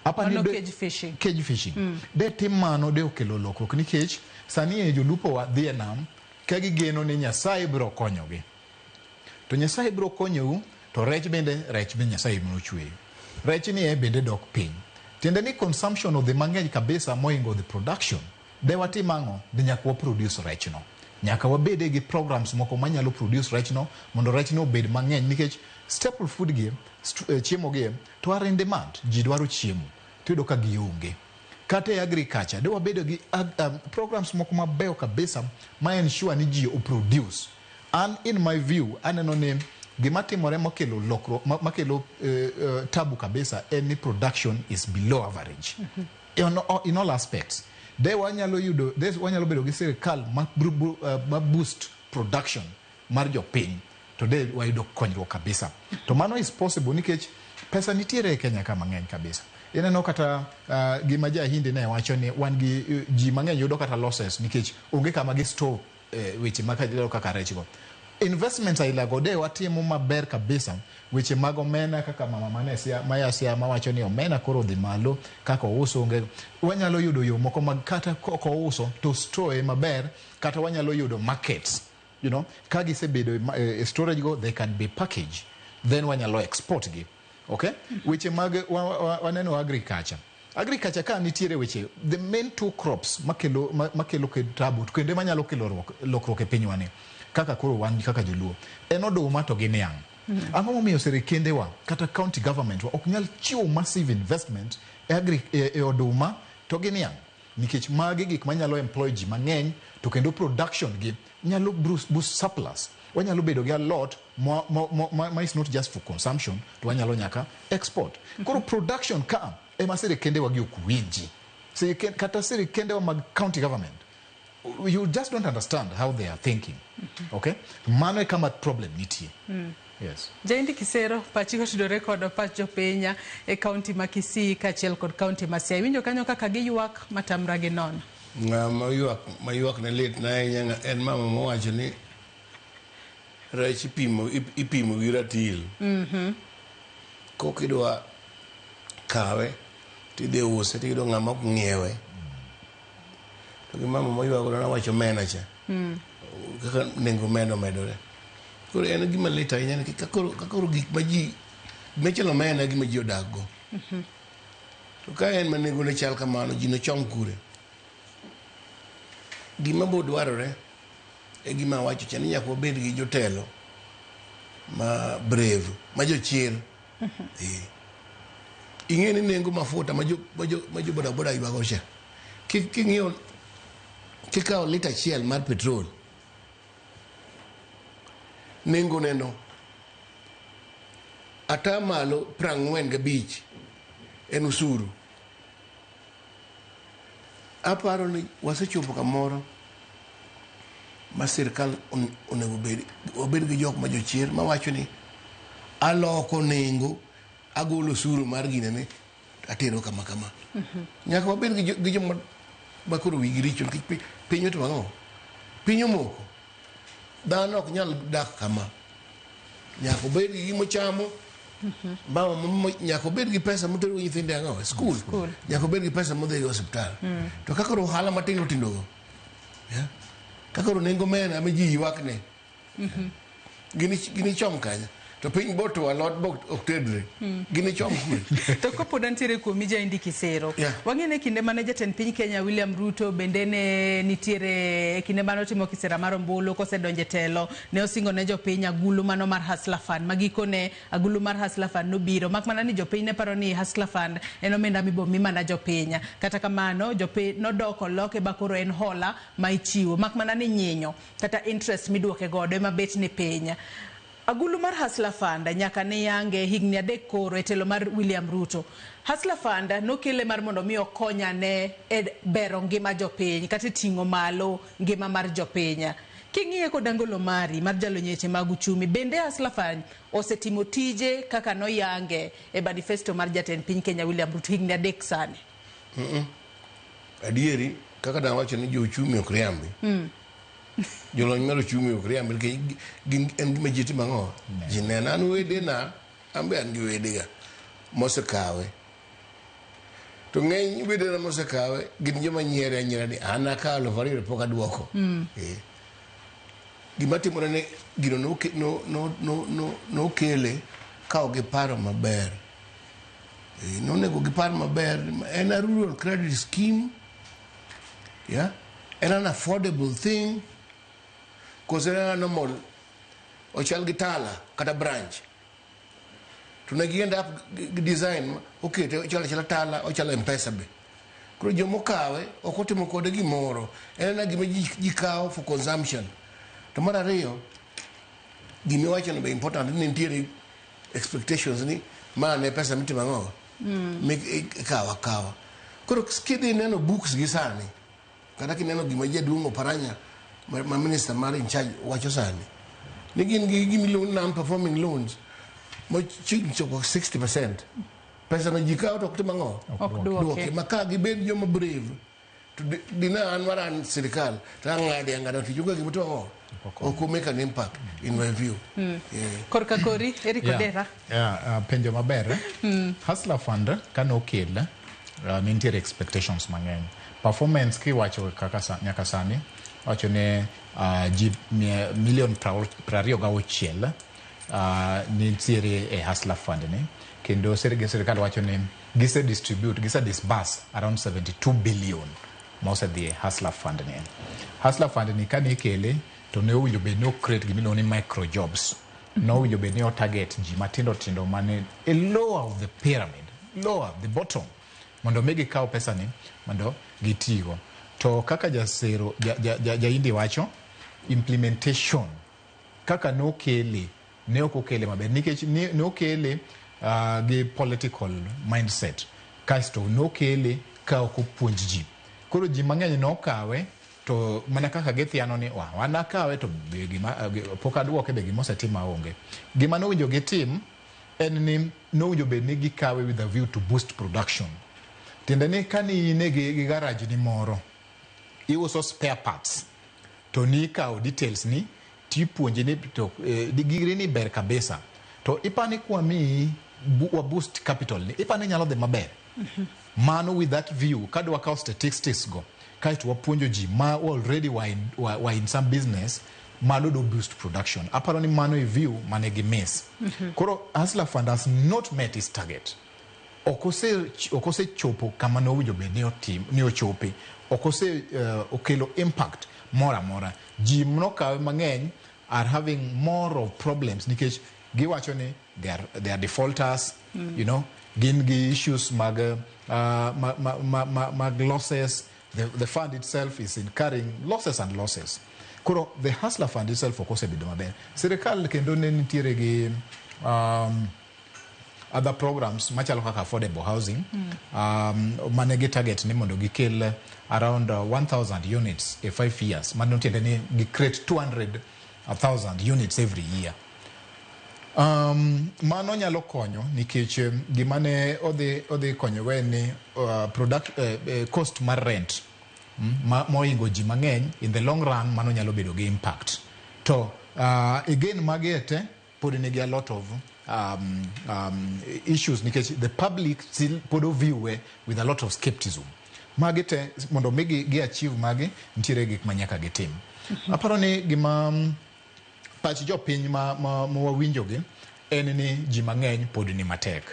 Ano cage fishing. Cage fishing. De tim mano de okelo lokruok, nikech sani e jolupo wa dhi e nam ka gigeno ni Nyasaye biro konyogi. To Nyasaye biro konyou, to rech bende Nyasaye biro chweyo. Rech ni e bende dok piny. Tiende ni consumption of the mang'eny kabisa moingo the production. De watim ang'o? De nyaka wa produce rech no. Nyaka wabede gi programs moko manyalo produce rech no, mondo rech no bed mang'eny, nikech staple food gi, chiemo gi, to are in demand. Ji dwaro chiemo, tuyudo ka gionge. Kata e agriculture, de wabedo gi programs moko mabeyo kabisa ma ensure ni ji produce. And in my view, aneno ni gima timore makelo lokruok, makelo tabu kabisa, any production is below average. In all aspects. de wanyalo bedo gi sirikal ma boost production mar jopiny, to de wayudo konyruok kabisa. To mano is possible nikech pesa nitiere e Kenya ka mang'eny kabisa. Ineno kata gima jahindi ne wacho ni wan gi ji mang'eny yudo kata losses nikech onge kama gi store weche kaka rechgo. Investments ailago de watimo maber kabisa, weche mag omena kaka mama Mayasia mawacho ni omena koro dhi malo, kaka ouso onge, wanyalo yudo yo moko mag kata koko ouso to store maber, kata wanyalo yudo markets, you know, ka gisebedo storage go, they can be packaged, then wanyalo export gi. Okay? Weche mag waneno agriculture ka nitiere weche, the main two crops makelo tabu kendo manyalo kelo lokruok e pinywani kaka koro wan kaka joluo en oduma to gi niang'. Ang'o momiyo sirikendewa kata county government ok nyal chiwo massive investment e oduma to gi niang', nikech magi gik manyalo employ ji mang'eny, to kendo production gi nyalo boost surplus. Wanyalo bedo gi a lot ma is not just for consumption, to wanyalo nyaka export. Koro production ka ema sirikendewa gi ok winji. Kata sirikendewa mag county government, you just don't understand how they are thinking. Okay? Mano e kama problem nitie. Yes. Jaindi Kisero, pachiko tudore kod pach jopiny e kaunti ma Kisii kaachiel kod kaunti ma Siaya. Winjo kanyo kaka giyuak matamra gi nono. Mayuak ne lit na ahinya en mama mowacho ni rech ipimo gi ratil. Kokidwa kawe tidhi use tiyudo ng'ama ok ng'iewe. To gi mama moyuago na wacho omena cha. Kaka nengo medore. Koro en gima lit ahinya ni kakoro gik ma ji mechelo omena gima ji odakgo. To ka en ma nengo ne chal kamano, ji nochom kure. Gima bo dwarore e gima wacho cha ni nyaka wabed gi jotelo ma brave, ma jochir. Ing'e ni nengo mafuta ma jo bodaboda ywago cha. King'iyo kikawo lita achiel mar petrol, nengo neno atamalo 45 en usuru. Aparo ni wasechopo kamoro ma sirkal onego obed gi jok ma jochir ma wacho ni aloko nengo, agolo usuru mar ginene, atero kama. Nyaka wabed gi joma makoro wigi richo, piny to ang'o? Piny omoko. Dhano ok nyal dak kama. Nyaka obed gi gimo chamo. Nyaka obed gi pesa motero nyithinde ang'o? School. Nyaka obed gi pesa modhi e hospital. To kaka ohala matindo go. Kaka nengo mena ma ji ywakne. Gini chom kanya. To piny boto alot bok oktedre. Gini chom kwe. To kopo nitiere kuomi Jaindi Kisero. Wang'ene kinde mane jatend piny Kenya William Ruto bende ne nitiere kinde mane otimo kisera mar ombulu kosedonje telo, ne osingo ne jopiny agulu mano mar Hustler Fund. Magikone agulu mar Hustler Fund nobiro. Mak mana ni jopiny ne paro ni Hustler Fund en omenda mibomi mana jopiny. Kata kamano jopiny nodoko loke bakoro en hola ma ichiwo. Mak mana ni nyinyo kata interest miduoke godo ema bet ni piny. Agulu mar Hustler Fund nyaka ne yange higni 3 koro e telo mar William Ruto. Hustler Fund nokele mar mondo mi okonya ne e bero ngima jopiny kata ting'o malo ngima mar jopiny. King'iye kod angolo mari mar jalonyeche mag uchumi, bende Hustler Fund osetimo tije kaka noyange e manifesto mar jatend piny Kenya William Ruto higni 3 sani. Adieri kaka da wacho ni jo uchumi ok riambi. Jolony mar uchumi ok riambi en gima ji timo ang'o? Ji neno an wedena, ambe an gi wedega mosekawe. To ng'eny wedena mosekawe gin joma nyiere anyiera ni an akawo 2,000 pok aduoko. Gima timore ne gino nokele ka ok giparo maber. Nonego giparo maber. En a rural credit scheme. En an affordable thing. Cause en normal ochal gi tala kata branch. To ne giend up design okete ochala tala ochala M-Pesa be. Koro jomo kawe ok otimo kode gimoro. En na gima ji kawo for consumption. To mar ariyo gima wacho be important ni nitiere expectations ni mane pesa mitimo ang'o? Kawa. Koro skidi neno books gi sani kata kineno gima jaduong' Oparanya ma minister mar in charge wacho sani ni gin gi gimiluongo non performing loans mo chiegni chopo 60%. Pesa no jikawo to ok tim ang'o? Ok duoki. Maka gibed joma brave to dina an waran sirikal ta ng'ado tijuga gima to ang'o? Ok make an impact in my view. Korka kori Eric Odera. Penjo maber. Hustler Fund kano okel nitiere expectations mang'eny. Performance kiwacho kaka nyaka sani wacho ne ji milion 26 nitiere e Hustler Fund ni kendo sirikal wacho ni gise disburse around 72 billion mosedhi e Hustler Fund ni. Hustler Fund ni kane ikele to ne owinjo bed ni create gimiluongo ni micro jobs. No owinjo bed ni o target ji matindo tindo mane a lower of the pyramid, lower the bottom, mondo megi kaw pesa ni mondo gitigo. To kaka jasero jaindi wacho implementation kaka no kele ne okokele maber nikech no kele gi political mindset kasto no kele ka okopuonj ji. Koro ji mang'eny no kawe to mana kaka githiano ni wana kawe to pok aduoke be gima osetima onge. Gima nowinjo gitim en ni nowinjo bed ni gikawe with a view to boost production. Tiende ni kani ine gi garage ni moro iuso spare parts to ni ikawo details ni tipuonje ni to gigri ni ber kabisa to ipani kwa mi wa boost capital ni ipani nyalo dhi maber. Mano with that view kadwa kawo statistics go kaito wapuonjo ji ma already were in some business mano do boost production. Aparo ni mano e view mane gi miss. Koro Hustler Fund has not met its target. Okose chopo kama no winjo be ni ochope. Okose okelo impact mora. Ji mnoka mang'eny are having more of problems nikech giwacho ni they are defaulters, you know, gin gi issues mag losses. The fund itself is incurring losses. Koro the Hustler Fund itself okose bedo maber. Sirikal kendo ne nitiere gi other programs machalo kaka affordable housing manegi target ni mondo gikel around 1,000 units in 5 years. Mano tiende ni gi create 200,000 units every year. Mano nyalo konyo nikech gimane odhi konyo we ni cost mar rent moingo ji mang'eny in the long run mano nyalo bedo gi impact. To again magete pod nigi a lot of issues because the public still put view with a lot of skepticism. Magete mondo megi achieve magi ntiere gik manyaka gitim. Aparo ni gima pach jo piny ma wawinjogi en ni ji mang'eny pod ni matek.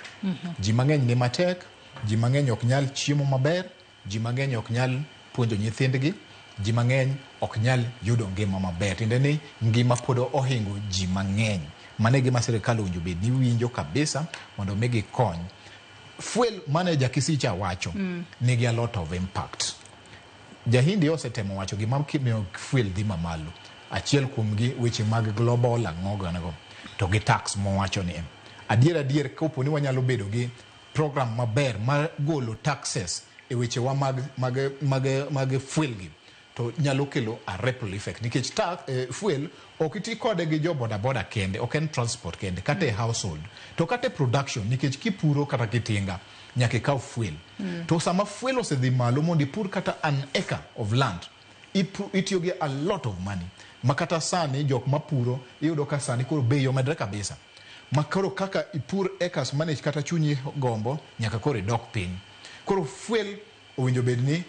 Ji mang'eny ni matek, ji mang'eny ok nyal chiemo maber, ji mang'eny ok nyal puonjo nyithindgi, ji mang'eny ok nyal yudo ngima maber. Tiende ni ngima pod ohingo ji mang'eny. Mane gima sirikal owinjo bed ni winjo kabisa mondo megi kony. Fuel mane Jakisicha wacho nigi a lot of impact. Jahindi osetemo wacho gima kimiyo fuel dhi mamalo. Achiel kuomgi weche mag global ang'ogo to gi tax mowacho ni adier kopo ni wanyalo bedo gi program maber mar golo taxes e weche wa mag fuel gi to nyalo kelo a ripple effect nikech fuel okiti kode gi jo boda kende, ok en transport kende kata e household to kata e production nikech kipuro kata kitinga nyaka ikaw fuel. To sama fuel osedhi malo mondo ipur kata an acre of land itiyo gi a lot of money. Makata sani jok mapuro iyudo ka sani koro bei omedre kabisa. Makoro kaka ipur acres manage kata chunyi gombo nyaka koro idok piny. Koro fuel owinjo bed ni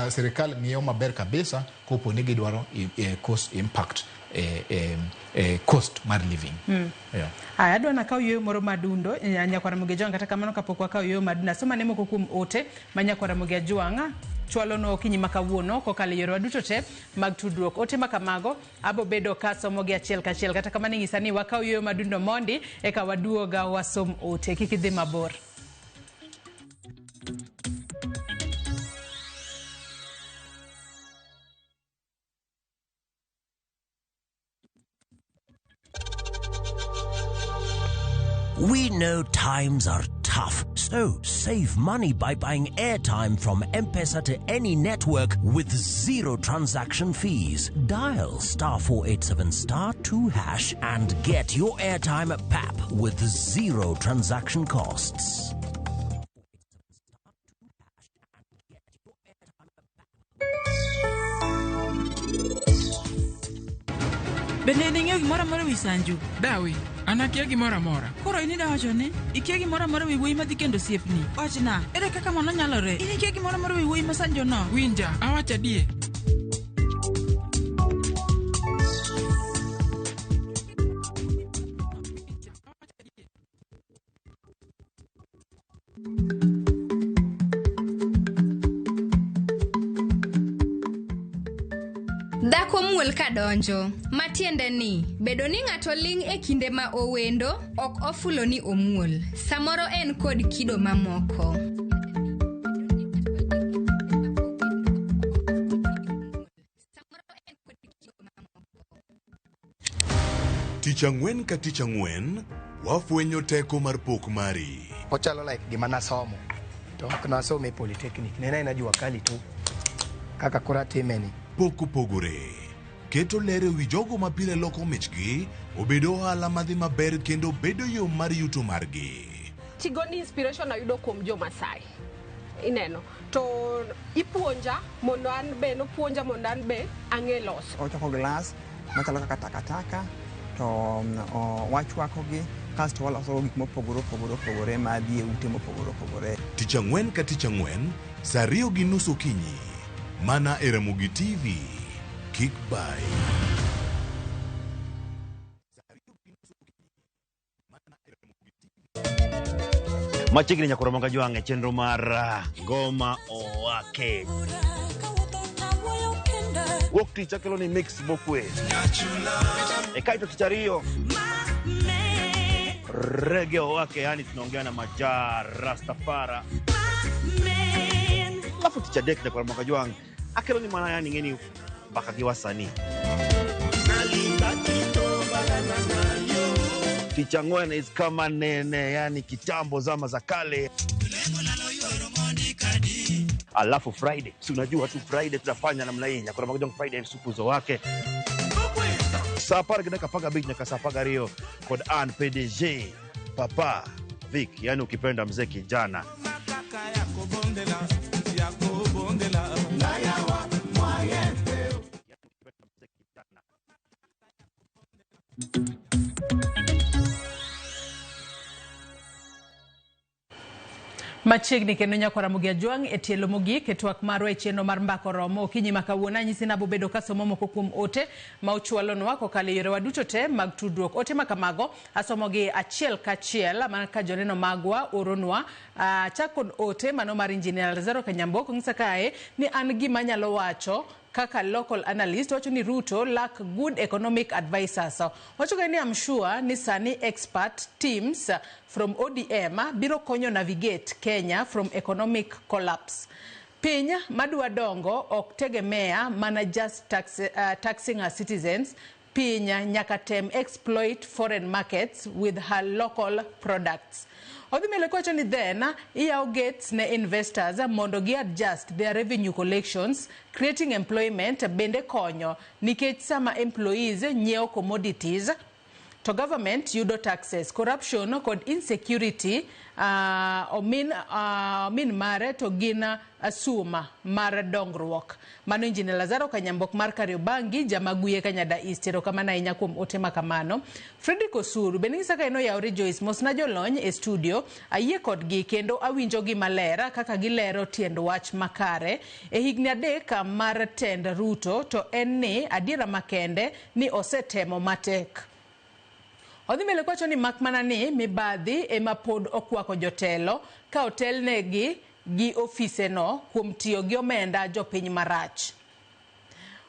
sirikal ng'iyo maber kabisa kopo ni gidwaro cost impact cost mar living. Adwa na kaw yo moro madundo nyakwara muge jwanga kata kamano kapok wakaw yo maduna soma ne moko kuom ote manyakwara muge jwanga chwalo no kinyi makawuono kokalo yoro duto te mag tudruok ote makamago abo bedo ka somo gi achiel kachiel kata kamano ng'isa ni wakaw yo madundo mondi eka waduoga wasom ote kikidhi mabor. We know times are tough. tough. So save money by buying airtime from M-Pesa to any network with 0 transaction fees. Dial *487*2# and get your airtime PAP with 0 transaction costs. Bende ning'eyo gimoro amora wi Sanju? Dawi, an akia gimoro amora. Koro in ida wacho ni ikia gimoro amora wi wuoyi madhi kendo osiepni. Wachna, ere kaka mano nyalore? In ikia gimoro amora wi wuoyi ma Sanjo no? Winja, awacho adier. Dhako muol kadonjo, matiende ni, bedo ni ng'ato ling' e kinde ma owendo, ok ofulo ni omuol. Samoro en kod kido mamoko. Tich ang'wen ka tich ang'wen, wafwenyo teko mar pok mari. Ochalo like gima nasomo. To ok nasome polytechnic. Nena ina jua kali tu. Kaka kura timeni. Pok opogore. Keto lere wi jogo ma pile loko michgi, obedo ohala madhi maber kendo bedo yo mar yuto margi. Tigoni inspiration ayudo kuom jo Masai. Ineno. To ipuonja mondo an be no puonja mondo an be ang'e loso. Ochoko glass, machalo kaka takataka, to wachwakogi, kasto waloso gik mopogore madhi e ute mopogore. Tich ang'wen ka tich ang'wen, saa 2:30 okinyi. Mana e Ramogi TV. Kick by. Machiegni nyakoro monga jwange chenro mar Ngoma Owake. Wuok tich akelo ni mix bokwe. Kaito tich ariyo. Reggae Owake, yani tunaongea na Majar Rastafara. Alafu tich adek nyakoro monga jwange akelo ni mana yani ngeni baka gi wasanii. Tich ang'wen is kama nene, yani kitambo zama za kale. Alafu Friday, si unajua tu Friday tunafanya namna hii, nyakora magojong Friday supu zo wake. Sapara gina kapaga big nyaka sapaga rio kod an PDG Papa Vic, yani ukipenda mzee kijana. Machiegni kendo nyakora Mugia Jwang e tielo mogik e twak marwa e chenro mar mbako romo okinyi makawuona nyisi nabo bedo kasomo moko kuom ote ma ochwalonwa kokalo yore waduto te mag tudruok. Ote makamago asomogi achiel kachiel man ka joneno magwa oronwa chakod ote mano mar Engineer Lazaro Kanyamboko ng'isa kae ni an gima nyalo wacho kaka local analyst wacho ni Ruto lack good economic advisors. Wacho ni I'm sure ni sani expert teams from ODM biro konyo navigate Kenya from economic collapse. Piny madwa dongo ok tegemea mana just taxing our citizens. Piny nyaka tem exploit foreign markets with her local products. Odhimele kwacho ni then iyao gates ne investors mondo gi adjust their revenue collections, creating employment bende konyo nikech sama employees nyiewo commodities to government yudo taxes. Corruption kod insecurity omin mare to gina asuma mar dongruok. Mano Engineer Lazaro Kanyambok mar Kariobangi jamaguye Kanyada East erokamano ahinya kuom ote makamano. Fredrick Osuru bende ng'isa ka eno yawre Joyce mosna jolony e studio ayie kodgi kendo awinjo gi malera kaka gilero tiend wach makare e higni adek mar tend Ruto to en ni adiera makende ni osetemo matek. Odhimele kwacho ni makmana ni mibadhi ema pod okwako jotelo ka otelnegi gi ofise no kuom tiyo gi omenda jopiny marach.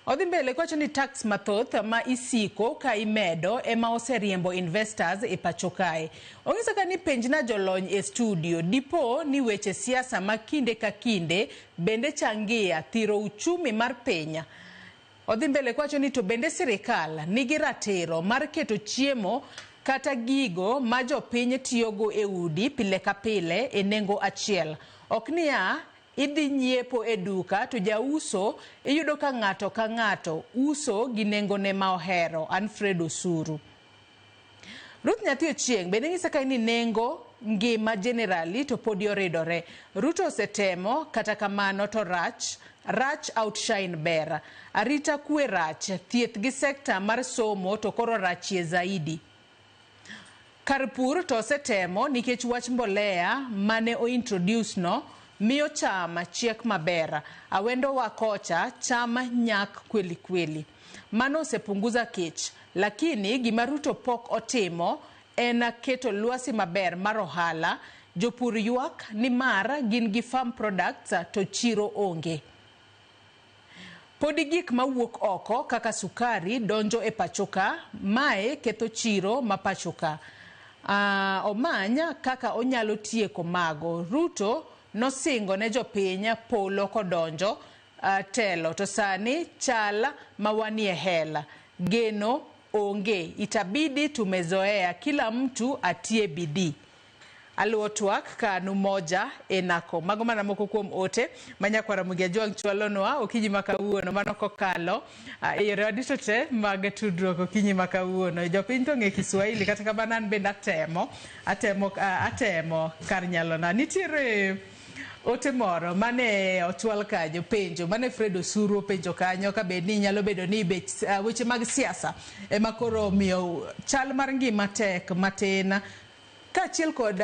Odhimele kwacho ni tax mathoth ma isiko ka imedo ema oseriembo investors e pacho kae. Ong'isa ka ni penjna jolony e studio dipo ni weche siasa ma kinde ka kinde bende changia thiro uchumi mar piny. Odhimbele kwacho ni to bende sirikal nigi ratiro mar keto chiemo kata gigo ma jopiny tiyogo e udi pile ka pile e nengo achiel. Ok niya idhi nyiepo e duka to jauso iyudo ka ng'ato uso gi nengone ma ohero. Alfred Osuru. Ruth Nyathi Ochieng bende ng'isa ka ni nengo ngima generally to pod yoridore. Ruto osetemo kata kamano to rach outshine ber. Arita kwe rach, thieth gi sekta mar somo to koro rachie zaidi. Karpur to osetemo nikech wach mbolea mane introduce no miyo cham chiek maber. Awendo wakocha cham nyak kweli kweli. Mano osepunguza kech, lakini gima Ruto pok otimo en keto lwasi maber mar ohala. Jopur ywak ni mar gin gi farm products to chiro onge. Podi gik mawuok oko kaka sukari donjo e pachoka, mae ketho chiro ma pachoka. Omanya kaka onyalo tieko mago. Ruto nosingo ne jopiny polo kodonjo telo to sani chala mawanie hela. Geno onge, itabidi tumezoea kila mtu atie bidii. Aluo twak kanu moja enako. Mago mana moko kuom ote manyakwara Mugiajwang chwalonwa okinyi makawuono mano kokalo yore wadito te mag tudruok okinyi makawuono. Jopiny to ng'e Kiswahili kata kamano an bende atemo kar nyalona. Nitiere ote moro mane ochwal kanyo penjo mane Fred Osuru penjo kanyo ka bed ni nyalo bedo ni weche mag siasa ema koro miyo chal mar ngima tek matin. Kaachiel kod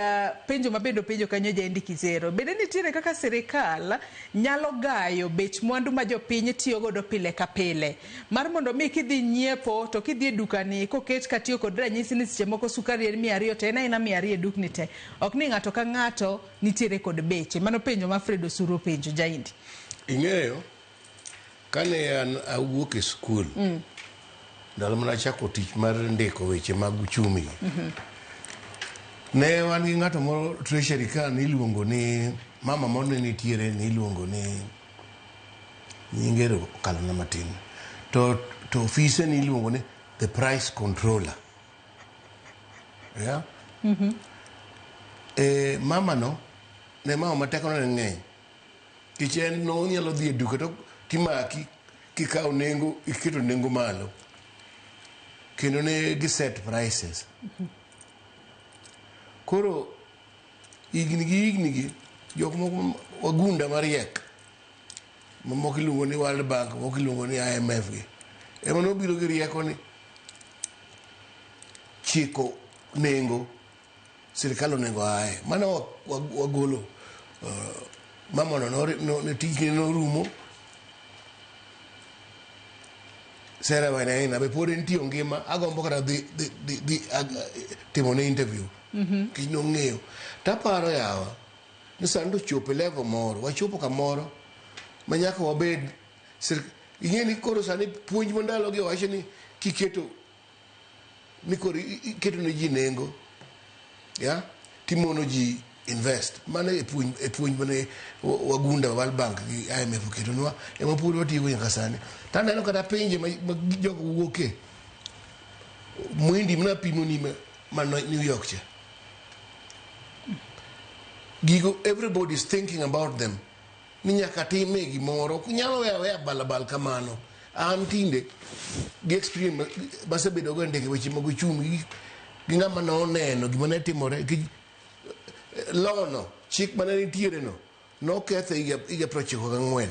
penjo mabedo penjo kanyo jaendiki zero. Bende nitiere kaka sirikal nyalo gayo bech mwandu ma jopiny tiyo godo pile ka pile. Mar mondo mi kidhi nyiepo to kidhi e dukani koket katiyo kod ranyisi ni seche moko sukari en 200 to en aina 200 e dukni te. Ok ni ng'ato ka ng'ato nitiere kod beche. Mano penjo ma Fred Osuru penjo jaindi. Ing'eyo kane an awuok e skul ndalo mana chako tich mar ndiko weche mag uchumi. Ne wan gi ng'ato moro treasury ka niluongo ni mama mone nitiere niluongo ni nyingero kalana matin to ofise niluongo ni the price controller. Yeah? Mama no ne mama mateko ne ng'eny kichen no nyalo dhi e duka to timaki kikawo nengo iketo nengo malo kendo ne gi set prices. Koro igni jok moko wagunda mariek moko iluongo ni World Bank, moko iluongo ni IMF gi ema nobiro gi rieko ni chiko nengo sirikal onego aye. Mano wagolo mama no tijne norumo. Sera Wainaina be pod nitie ngima agombo kata dhi timo ne interview. Kino ng'eyo taparo yawa ni sando chopo level moro wachopo kamoro manyaka wabed ing'eni koro sani puonj mandalo gi wacho ni kiketo ni koro iketo ne ji nengo ya timono ji invest mane e puonj mane wagunda World Bank gi IMF ketonwa ema pur watigo nyaka sani. Taneno kata pinje ma jogo wuoke mwindi mna pimo ni ma New York cha gigo everybody is thinking about them ni nyaka time gimoro kunyalo weya balabal kamano. An tinde gi experience basebedo go ndeke weche mag uchumi gi ng'ama noneno gima ne timore lono chik mane nitiere no ketho higa 94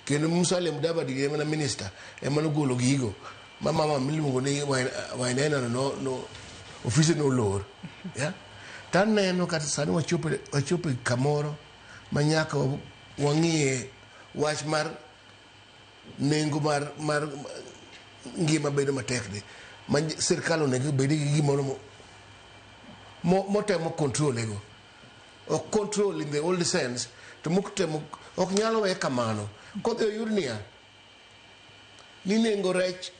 kendo Musalia Mudavadi ema na minister ema nogolo gigo mama miluongo ni Wainaina no office no lor ya taneno kata sani wachopo kamoro manyaka wang'ie wach mar nengo mar ngima bedo matekni ma sirikal onego bed gi gimoro motemo control ego ok control in the old sense to motemo ok nyalo we kamano kodhi oyud niya ni nengo rech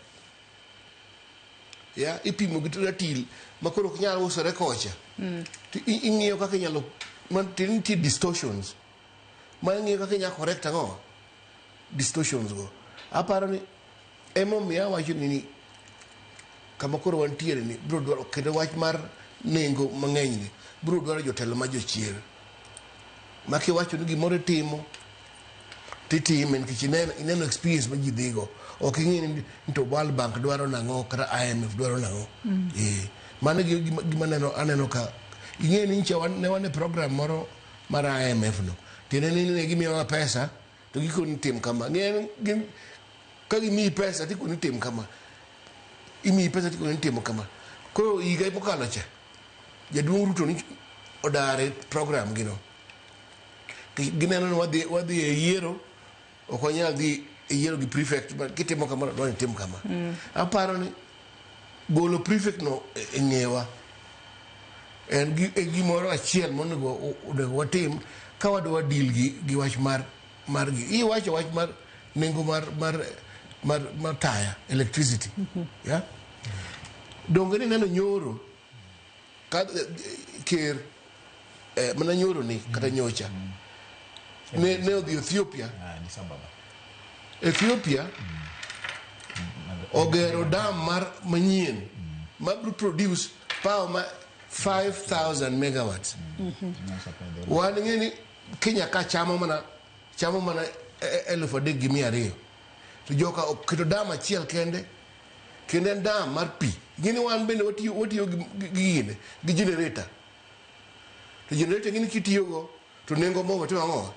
ya ipimo gi ratil makoro ok nyalo usore kocha ing'iyo kaka inyalo nitie distortions ma ing'iyo kaka inyalo correct ang'o distortions go. Aparo ni emomiyo awacho ni kama koro wantiere ni bro dwaro kendo wach mar nengo mang'eny ni bro dwaro jotelo ma jochier ma kiwacho ni gimoro timo titime nikech ineno experience ma ji dhigo ok ing'e ni to World Bank dwaro nang'o kata IMF dwaro nang'o mano gima aneno ka ing'e ni ncha ne wane program moro mar IMF no tiende ni ne gimiyowa pesa to gikoni tim kama ka gimiyi pesa tikoni tim kama imiyi pesa tikoni timo kama koro higa mokalo cha jaduong' Ruto ni odare program gino gineno ni wadhi e yiero ok wanyal dhi e yiero gi prefect kitimo kamano dwani tim kama aparo ni golo prefect no e ng'ewa en gimoro achiel monego watim ka wadwa deal gi wach mar gi iwacho wach mar nengo mar taya electricity ya donge ni neno nyoro ker mana nyoro ni kata nyocha ne odhi Ethiopia ogero dam manyien ma produce power ma 5,000 megawatts wan ng'e ni Kenya ka chamo mana 3,200 to joka oketo dam achiel kende en dam mar pi gini wan bende watiyo gi generator to generator gini kitiyogo to nengo mogo timo ang'o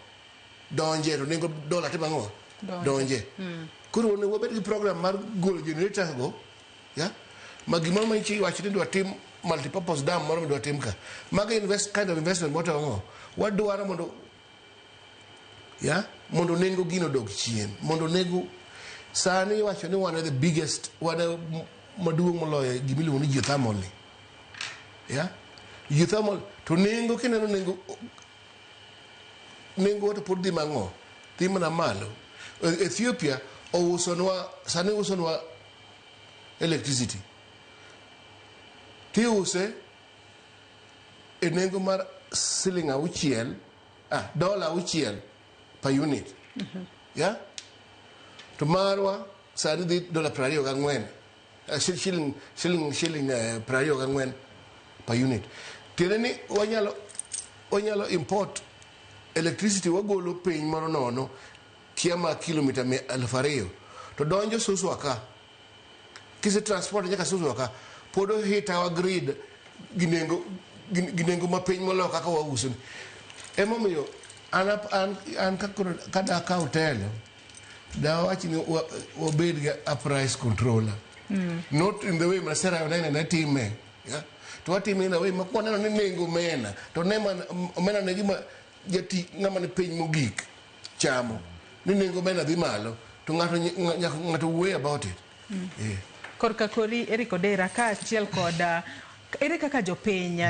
donje to nengo dola timo ang'o donje koro onego wabed gi program mar golo generators go ya ma gimoro ma iwacho ni dwa tim multipurpose dam moro midwa tim ka maga kind of investment motimo ang'o wadwaro mondo nengo gino dog chien mondo nengo sani iwacho ni wan the biggest wan maduong' moloyo gimiluongo ni geothermal ni geothermal to nengo kineno nengo to pod dhi mang'o dhi mana malo Ethiopia sani usonwa electricity tiuse e nengo mar $6 per unit to marwa sani dhi $24 shilling 24 per unit tiende ni wanyalo import electricity wagolo piny moro nono kiama kilomita 2,000 to donjo Suswa ka kise transport nyaka Suswa ka pod ohit our grid gi nengo ma piny moloyo kaka wauso emomiyo an kada ka hotel da wachi ni wabed gi a price controller not in the way masera yonene time to watime in a way makwaneno ni nengo mena to mena ne gima jati ng'ama ne piny mogik chamo ni nengo mena dhi malo to ng'ato way about it korka kori Eric Odera ka achiel kod ere kaka jopiny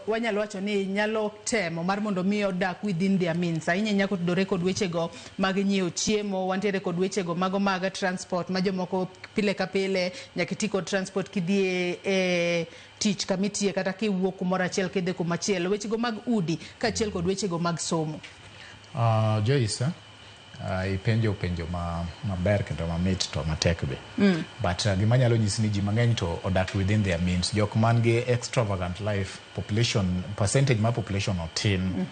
wanyalo wacho ni nyalo temo mar mondo mi odak within their means ahinya nyako tudore kod wechego mag nyiewo chiemo wantiere kod wechego mago mag transport ma jomoko pile ka pile nyaka ti kod transport kidhi e tich kamitie kata kiwuok kumoro achiel kidhi kumachielo wechego mag udi ka achiel kod wechego mag somo Joyce ipenjo maber kendo mamit to matek be but gima nyalo nyisi ni ji mang'eny to odak within their means jok man gi extravagant life percentage mar population otin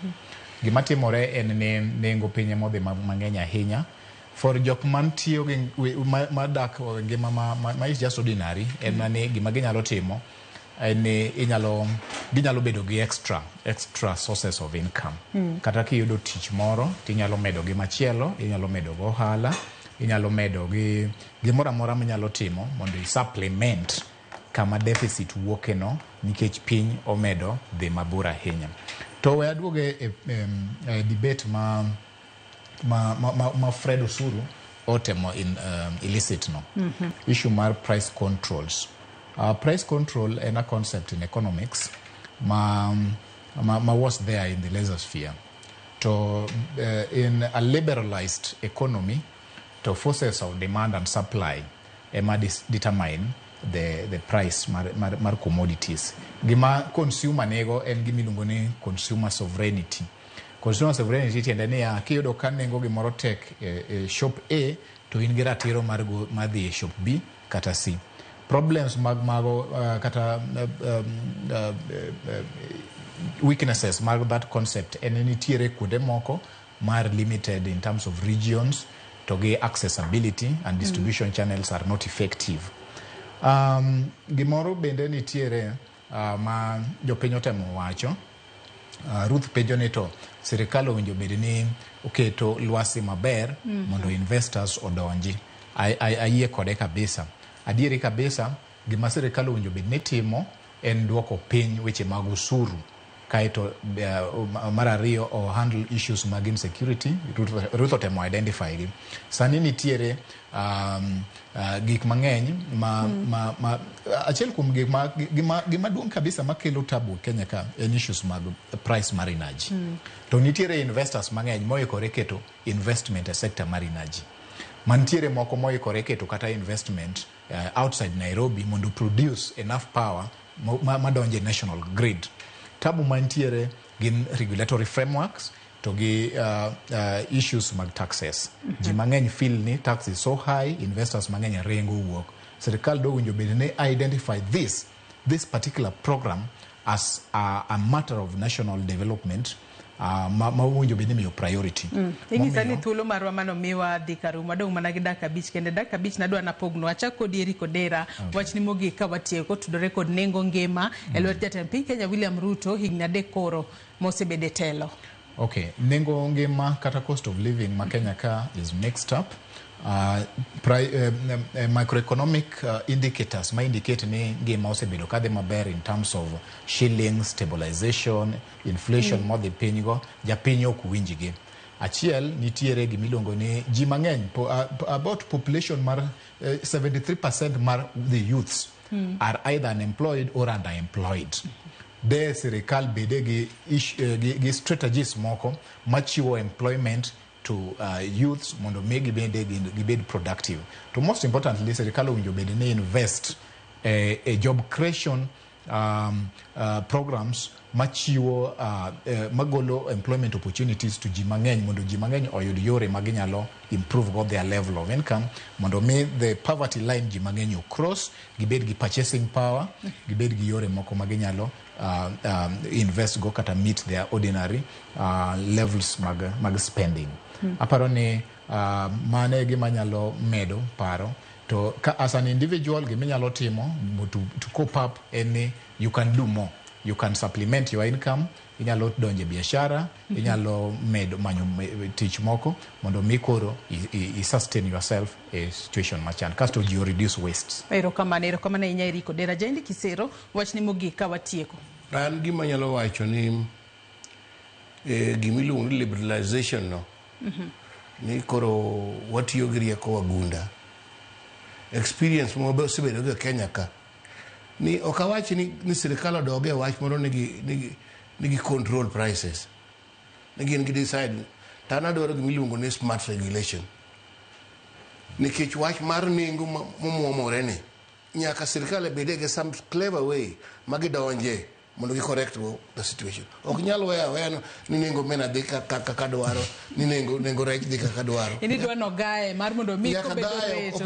gima timore en ni nengo piny modhi mang'eny ahinya for jok man tiyo madak ngima ma is just ordinary en ni gima ginyalo timo ni ginyalo bedo gi extra sources of income kata kiyudo tich moro tinyalo medo gi machielo inyalo medo go ohala inyalo medo gi gimoro amora minyalo timo mondo i supplement kama deficit wuoke no nikech piny omedo dhi mabor ahinya to we aduoge e debate ma Fred Osuru otemo illicit no issue mar price controls. Price control is a concept in economics was there in the laissez faire. In a liberalized economy, the forces of demand and supply determine the price mar commodities. Gima consumer nego en gimilungo ni consumer sovereignty. Consumer sovereignty tiende ni kiyudo ka nengo gimoro tek shop A to in gi ratiro mar dhi e shop B kata C. problems mago kata weaknesses mag that concept en nitiere kuonde moko mar limited in terms of regions to gi accessibility and distribution channels are not effective. Gimoro bende nitiere ma jopiny otemo wacho. Ruth penjo ni to sirikal owinjo bed ni oketo lwasi maber mondo investors odonji. Ayie kode kabisa. Adieri kabisa gima sirikal owinjo bed ni timo en duoko piny weche mag usuru kaito mar ariyo o handle issues mag insecurity. Ruth otemo identify gi. Sani nitiere gik mang'eny achiel kuom gima duong' kabisa makelo tabu Kenya ka en issues mag price mar energy. To nitiere investors mang'eny moikore keto investment e sector mar energy. Mantiere moko moikore keto kata investment outside Nairobi mondo produce enough power madonje national grid. Tabu mantiere gin regulatory frameworks to gi issues mag taxes. Ji mang'eny feel ni tax is so high, investors mang'eny rengo wuok. Sirikal do winjo bed ni identify this particular program as a matter of national development ma winjo bed ni miyo priority. Ingisa ni thuolo marwa mano miwa dhi karum wadong' mana gi dakika abich kende dakika abich nadwa napogno achak kod Eric Odera wach ni mogik ka watieko tudore kod nengo ngima e lwet jatend piny Kenya William Ruto higni 3 koro mosebede telo. Okay, nengo ngima kata cost of living ma Kenya ka is mixed up. Microeconomic indicators ma indicate ni ngima osebedo kadhi maber in terms of shilling stabilization, inflation modhi piny go, japiny ok winjgi. Achiel nitiere gimiluongo ni ji mang'eny about population mar 73% mar the youths are either unemployed or underemployed. De sirikal bede gi strategies moko machiwo employment to youths mondo megi bende gibed productive. To most importantly, sirikal owinjo bede ni invest a job creation programs machiwo magolo employment opportunities to ji mang'eny mondo ji mang'eny oyud yore maginyalo improve go their level of income mondo me the poverty line ji mang'eny cross gibed gi purchasing power gibed gi yore moko maginyalo invest go kata meet their ordinary levels mag spending. Aparo ni mane gima nyalo medo paro to as an individual giminyalo timo to cope up any you can do more. You can supplement your income, inyalo donje biashara, inyalo medo manyo tich moko mondo mikoro I sustain yourself a situation machan kasto you reduce waste. Erokamano inya Eric Odera jaindi kisero wach ni mogik ka watieko. An gima nyalo wacho ni gimiluongo ni liberalization no. Ni koro watiyo gi rieko wagunda. Experience mo osebedo go Kenya ka. Ni okawachi ni sirikal odoge wach moro nigi control prices. Nigi decide tana dwaro gimiluongo ni smart regulation. Nikech wach mar nengo momwomore ni nyaka sirikal bede ge some clever way magidonje mondo gi correct the situation. Ok nyalo weya ni nengo mena dhi kaka dwaro ni nengo rech dhi kaka dwaro. Ini dwano gae mar mondo mi ko bedo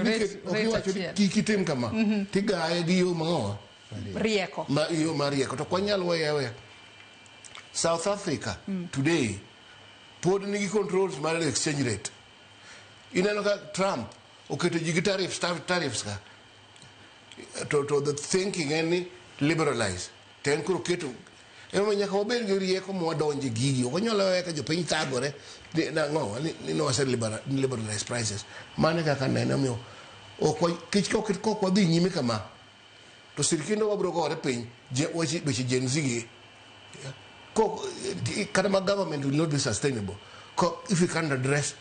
rech kitem kama tigae gi yo mango rieko yo marieko to kwanyalo weya South Africa today pod nigi controls mar exchange rate. Ineno ka Trump oketo ji gi tariffs ka to the thinking and liberalize ten kuro keto ema nyaka wabed gi rieko mwadonje gigi onyalo weka jopiny thagore na ngo ni no se liberalize prices mane kaka neno miyo kich ko wadhi nyime kama to sirkindo wabro gore piny weche Gen Z ko kada ma government will not be sustainable if we can't address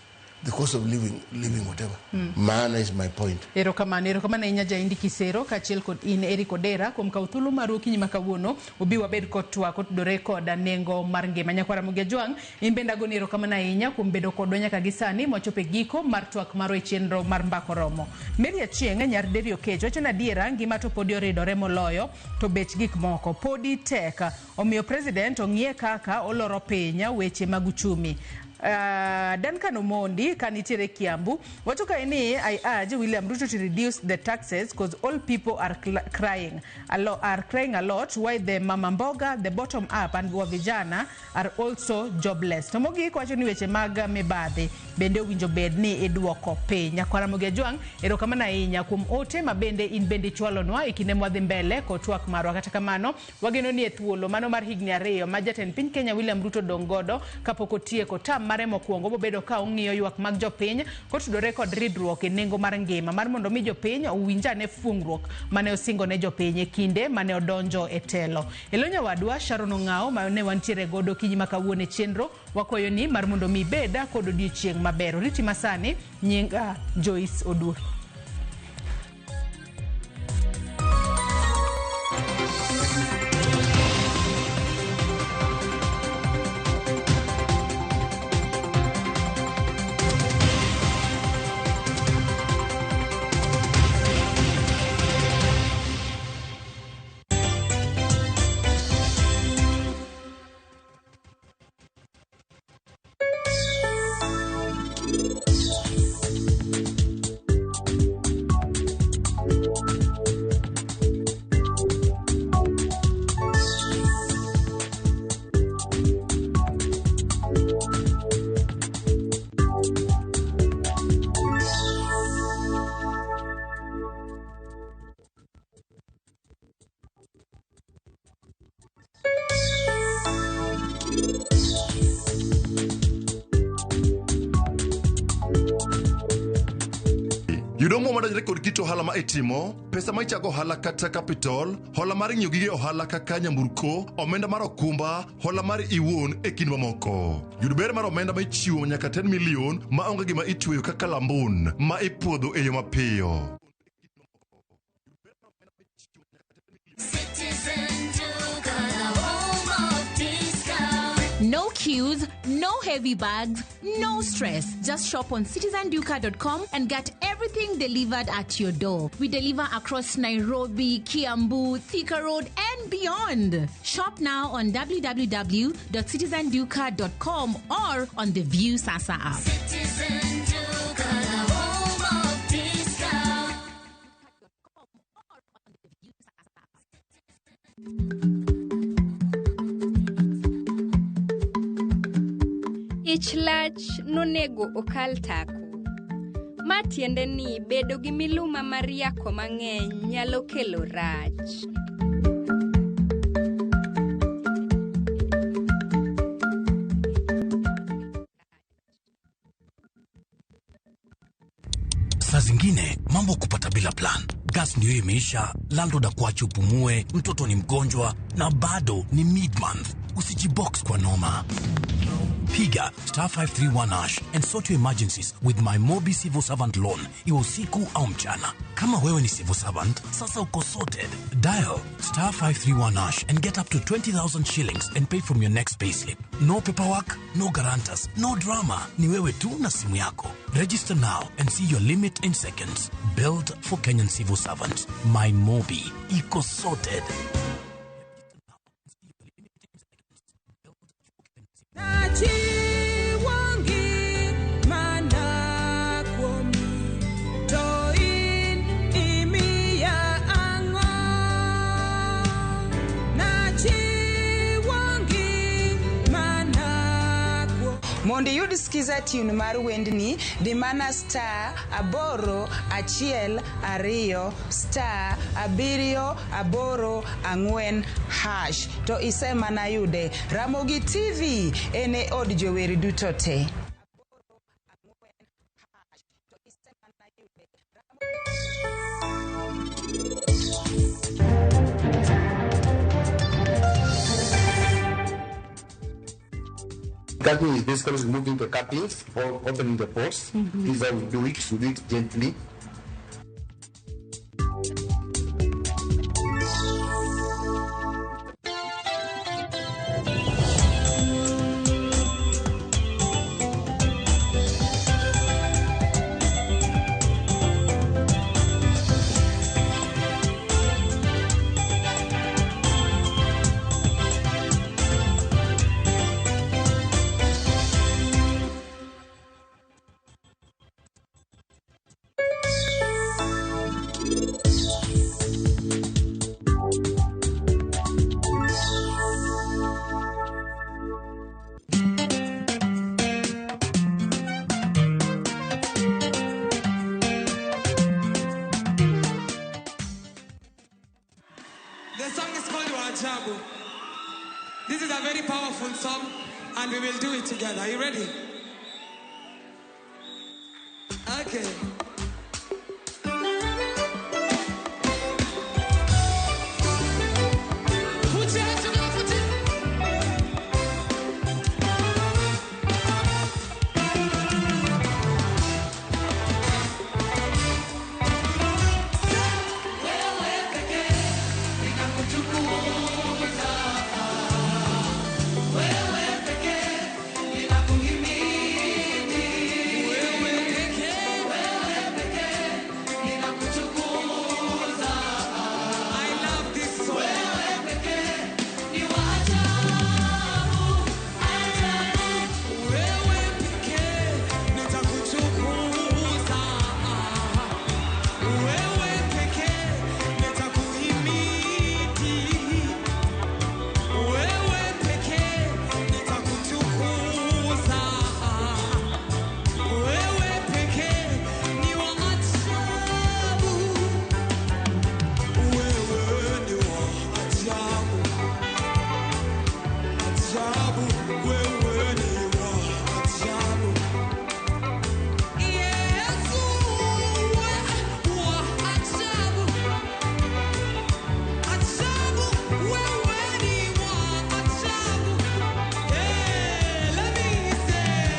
the cost of living whatever. Man is my point. Erokamano inya jaindi kisero kachiel kod in Eric Odera kuom kautulu maru kinyi makawuono ubi wabed kod twak tudore kod nengo mar ngima nyakwara Mugia Jwang imbenda go erokamano inya kuom bedo kodwa nyaka gisani mochope giko mar twak maro e chenro mar mbako romo. Mary Achieng nyar Derio Kecho wacho na diera ngima to podi oridore moloyo to bech gik moko podi tek omiyo president ong'ie kaka oloro piny weche mag uchumi. Duncan Omondi kanitiere Kiambu. Wacho ka ini, I urge William Ruto to reduce the taxes because all people are crying a lot. Why the mama mboga, the bottom up and vijana are also jobless. Tomogi kwacho ni weche mag mibadhi bende winjo bed ni idwoko piny. Nyakwara Mugiajwang erokamano ahinya kuom ote mabende in bende chwalonwa ikinde mwadhi mbele kotwak marwa. Kata kamano wageno ni thuolo mano mar higni 2 ma jatend piny Kenya William Ruto dongodo kapok otieko tam mare mokwongo bobedo ka ong'iyo ywak mag jopiny kotudore kod ridruok e nengo mar ngima mar mondo mi jopiny owinjane fungruok mane osingo ne jopiny e kinde mane odonjo e telo. Elonya wadwa Sharon Ong'ao mane wantiere godo kinyi makawuone chenro wakoyo ni mar mondo mi beda kod odiochieng' maber. Riti masani nyinga Joyce Odur. Yudo mo madajre kod kit ohala ma itimo, pesa ma ichako ohala kata capital, hola mar ng'iyo gige ohala kaka nyamburko, omenda mar okumba, hola mar iwuon e kind mamoko. Yud ber mar omenda ma ichiwo nyaka 10 million ma onge gima itweyo kaka lambun ma ipuodho e yo mapiyo. No queues, no heavy bags, no stress. Just shop on citizenduka.com and get everything delivered at your door. We deliver across Nairobi, Kiambu, Thika Road, and beyond. Shop now on www.citizenduka.com or on the View Sasa app. Ich lach nonego okal tako. Ma tiende ni bedo gi miluma mar yako mang'eny nyalo kelo rach. Saa zingine mambo kupata bila plan. Gas ndio imeisha, landlord akuache upumue, mtoto ni mgonjwa na bado ni mid-month. Usijibox kwa noma. Piga *531# and sort your emergencies with my Mobi Civil Servant Loan. Iwe usiku au mchana. Kama wewe ni civil servant, sasa uko sorted. Dial *531# and get up to 20,000 shillings and pay from your next payslip. No paperwork, no guarantors, no drama. Ni wewe tu na simu yako. Register now and see your limit in seconds. Built for Kenyan civil servants. My Mobi. Iko sorted. Mondi yud skiza tune mar wendni di mana star 812 star 784# to ise mana yude. Ramogi TV ene od joweri duto te. Cutting is basically removing the cuttings or opening the pores. This is how we do it. We do it gently. ajabu. This is a very powerful song and we will do it together. Are you ready? Okay.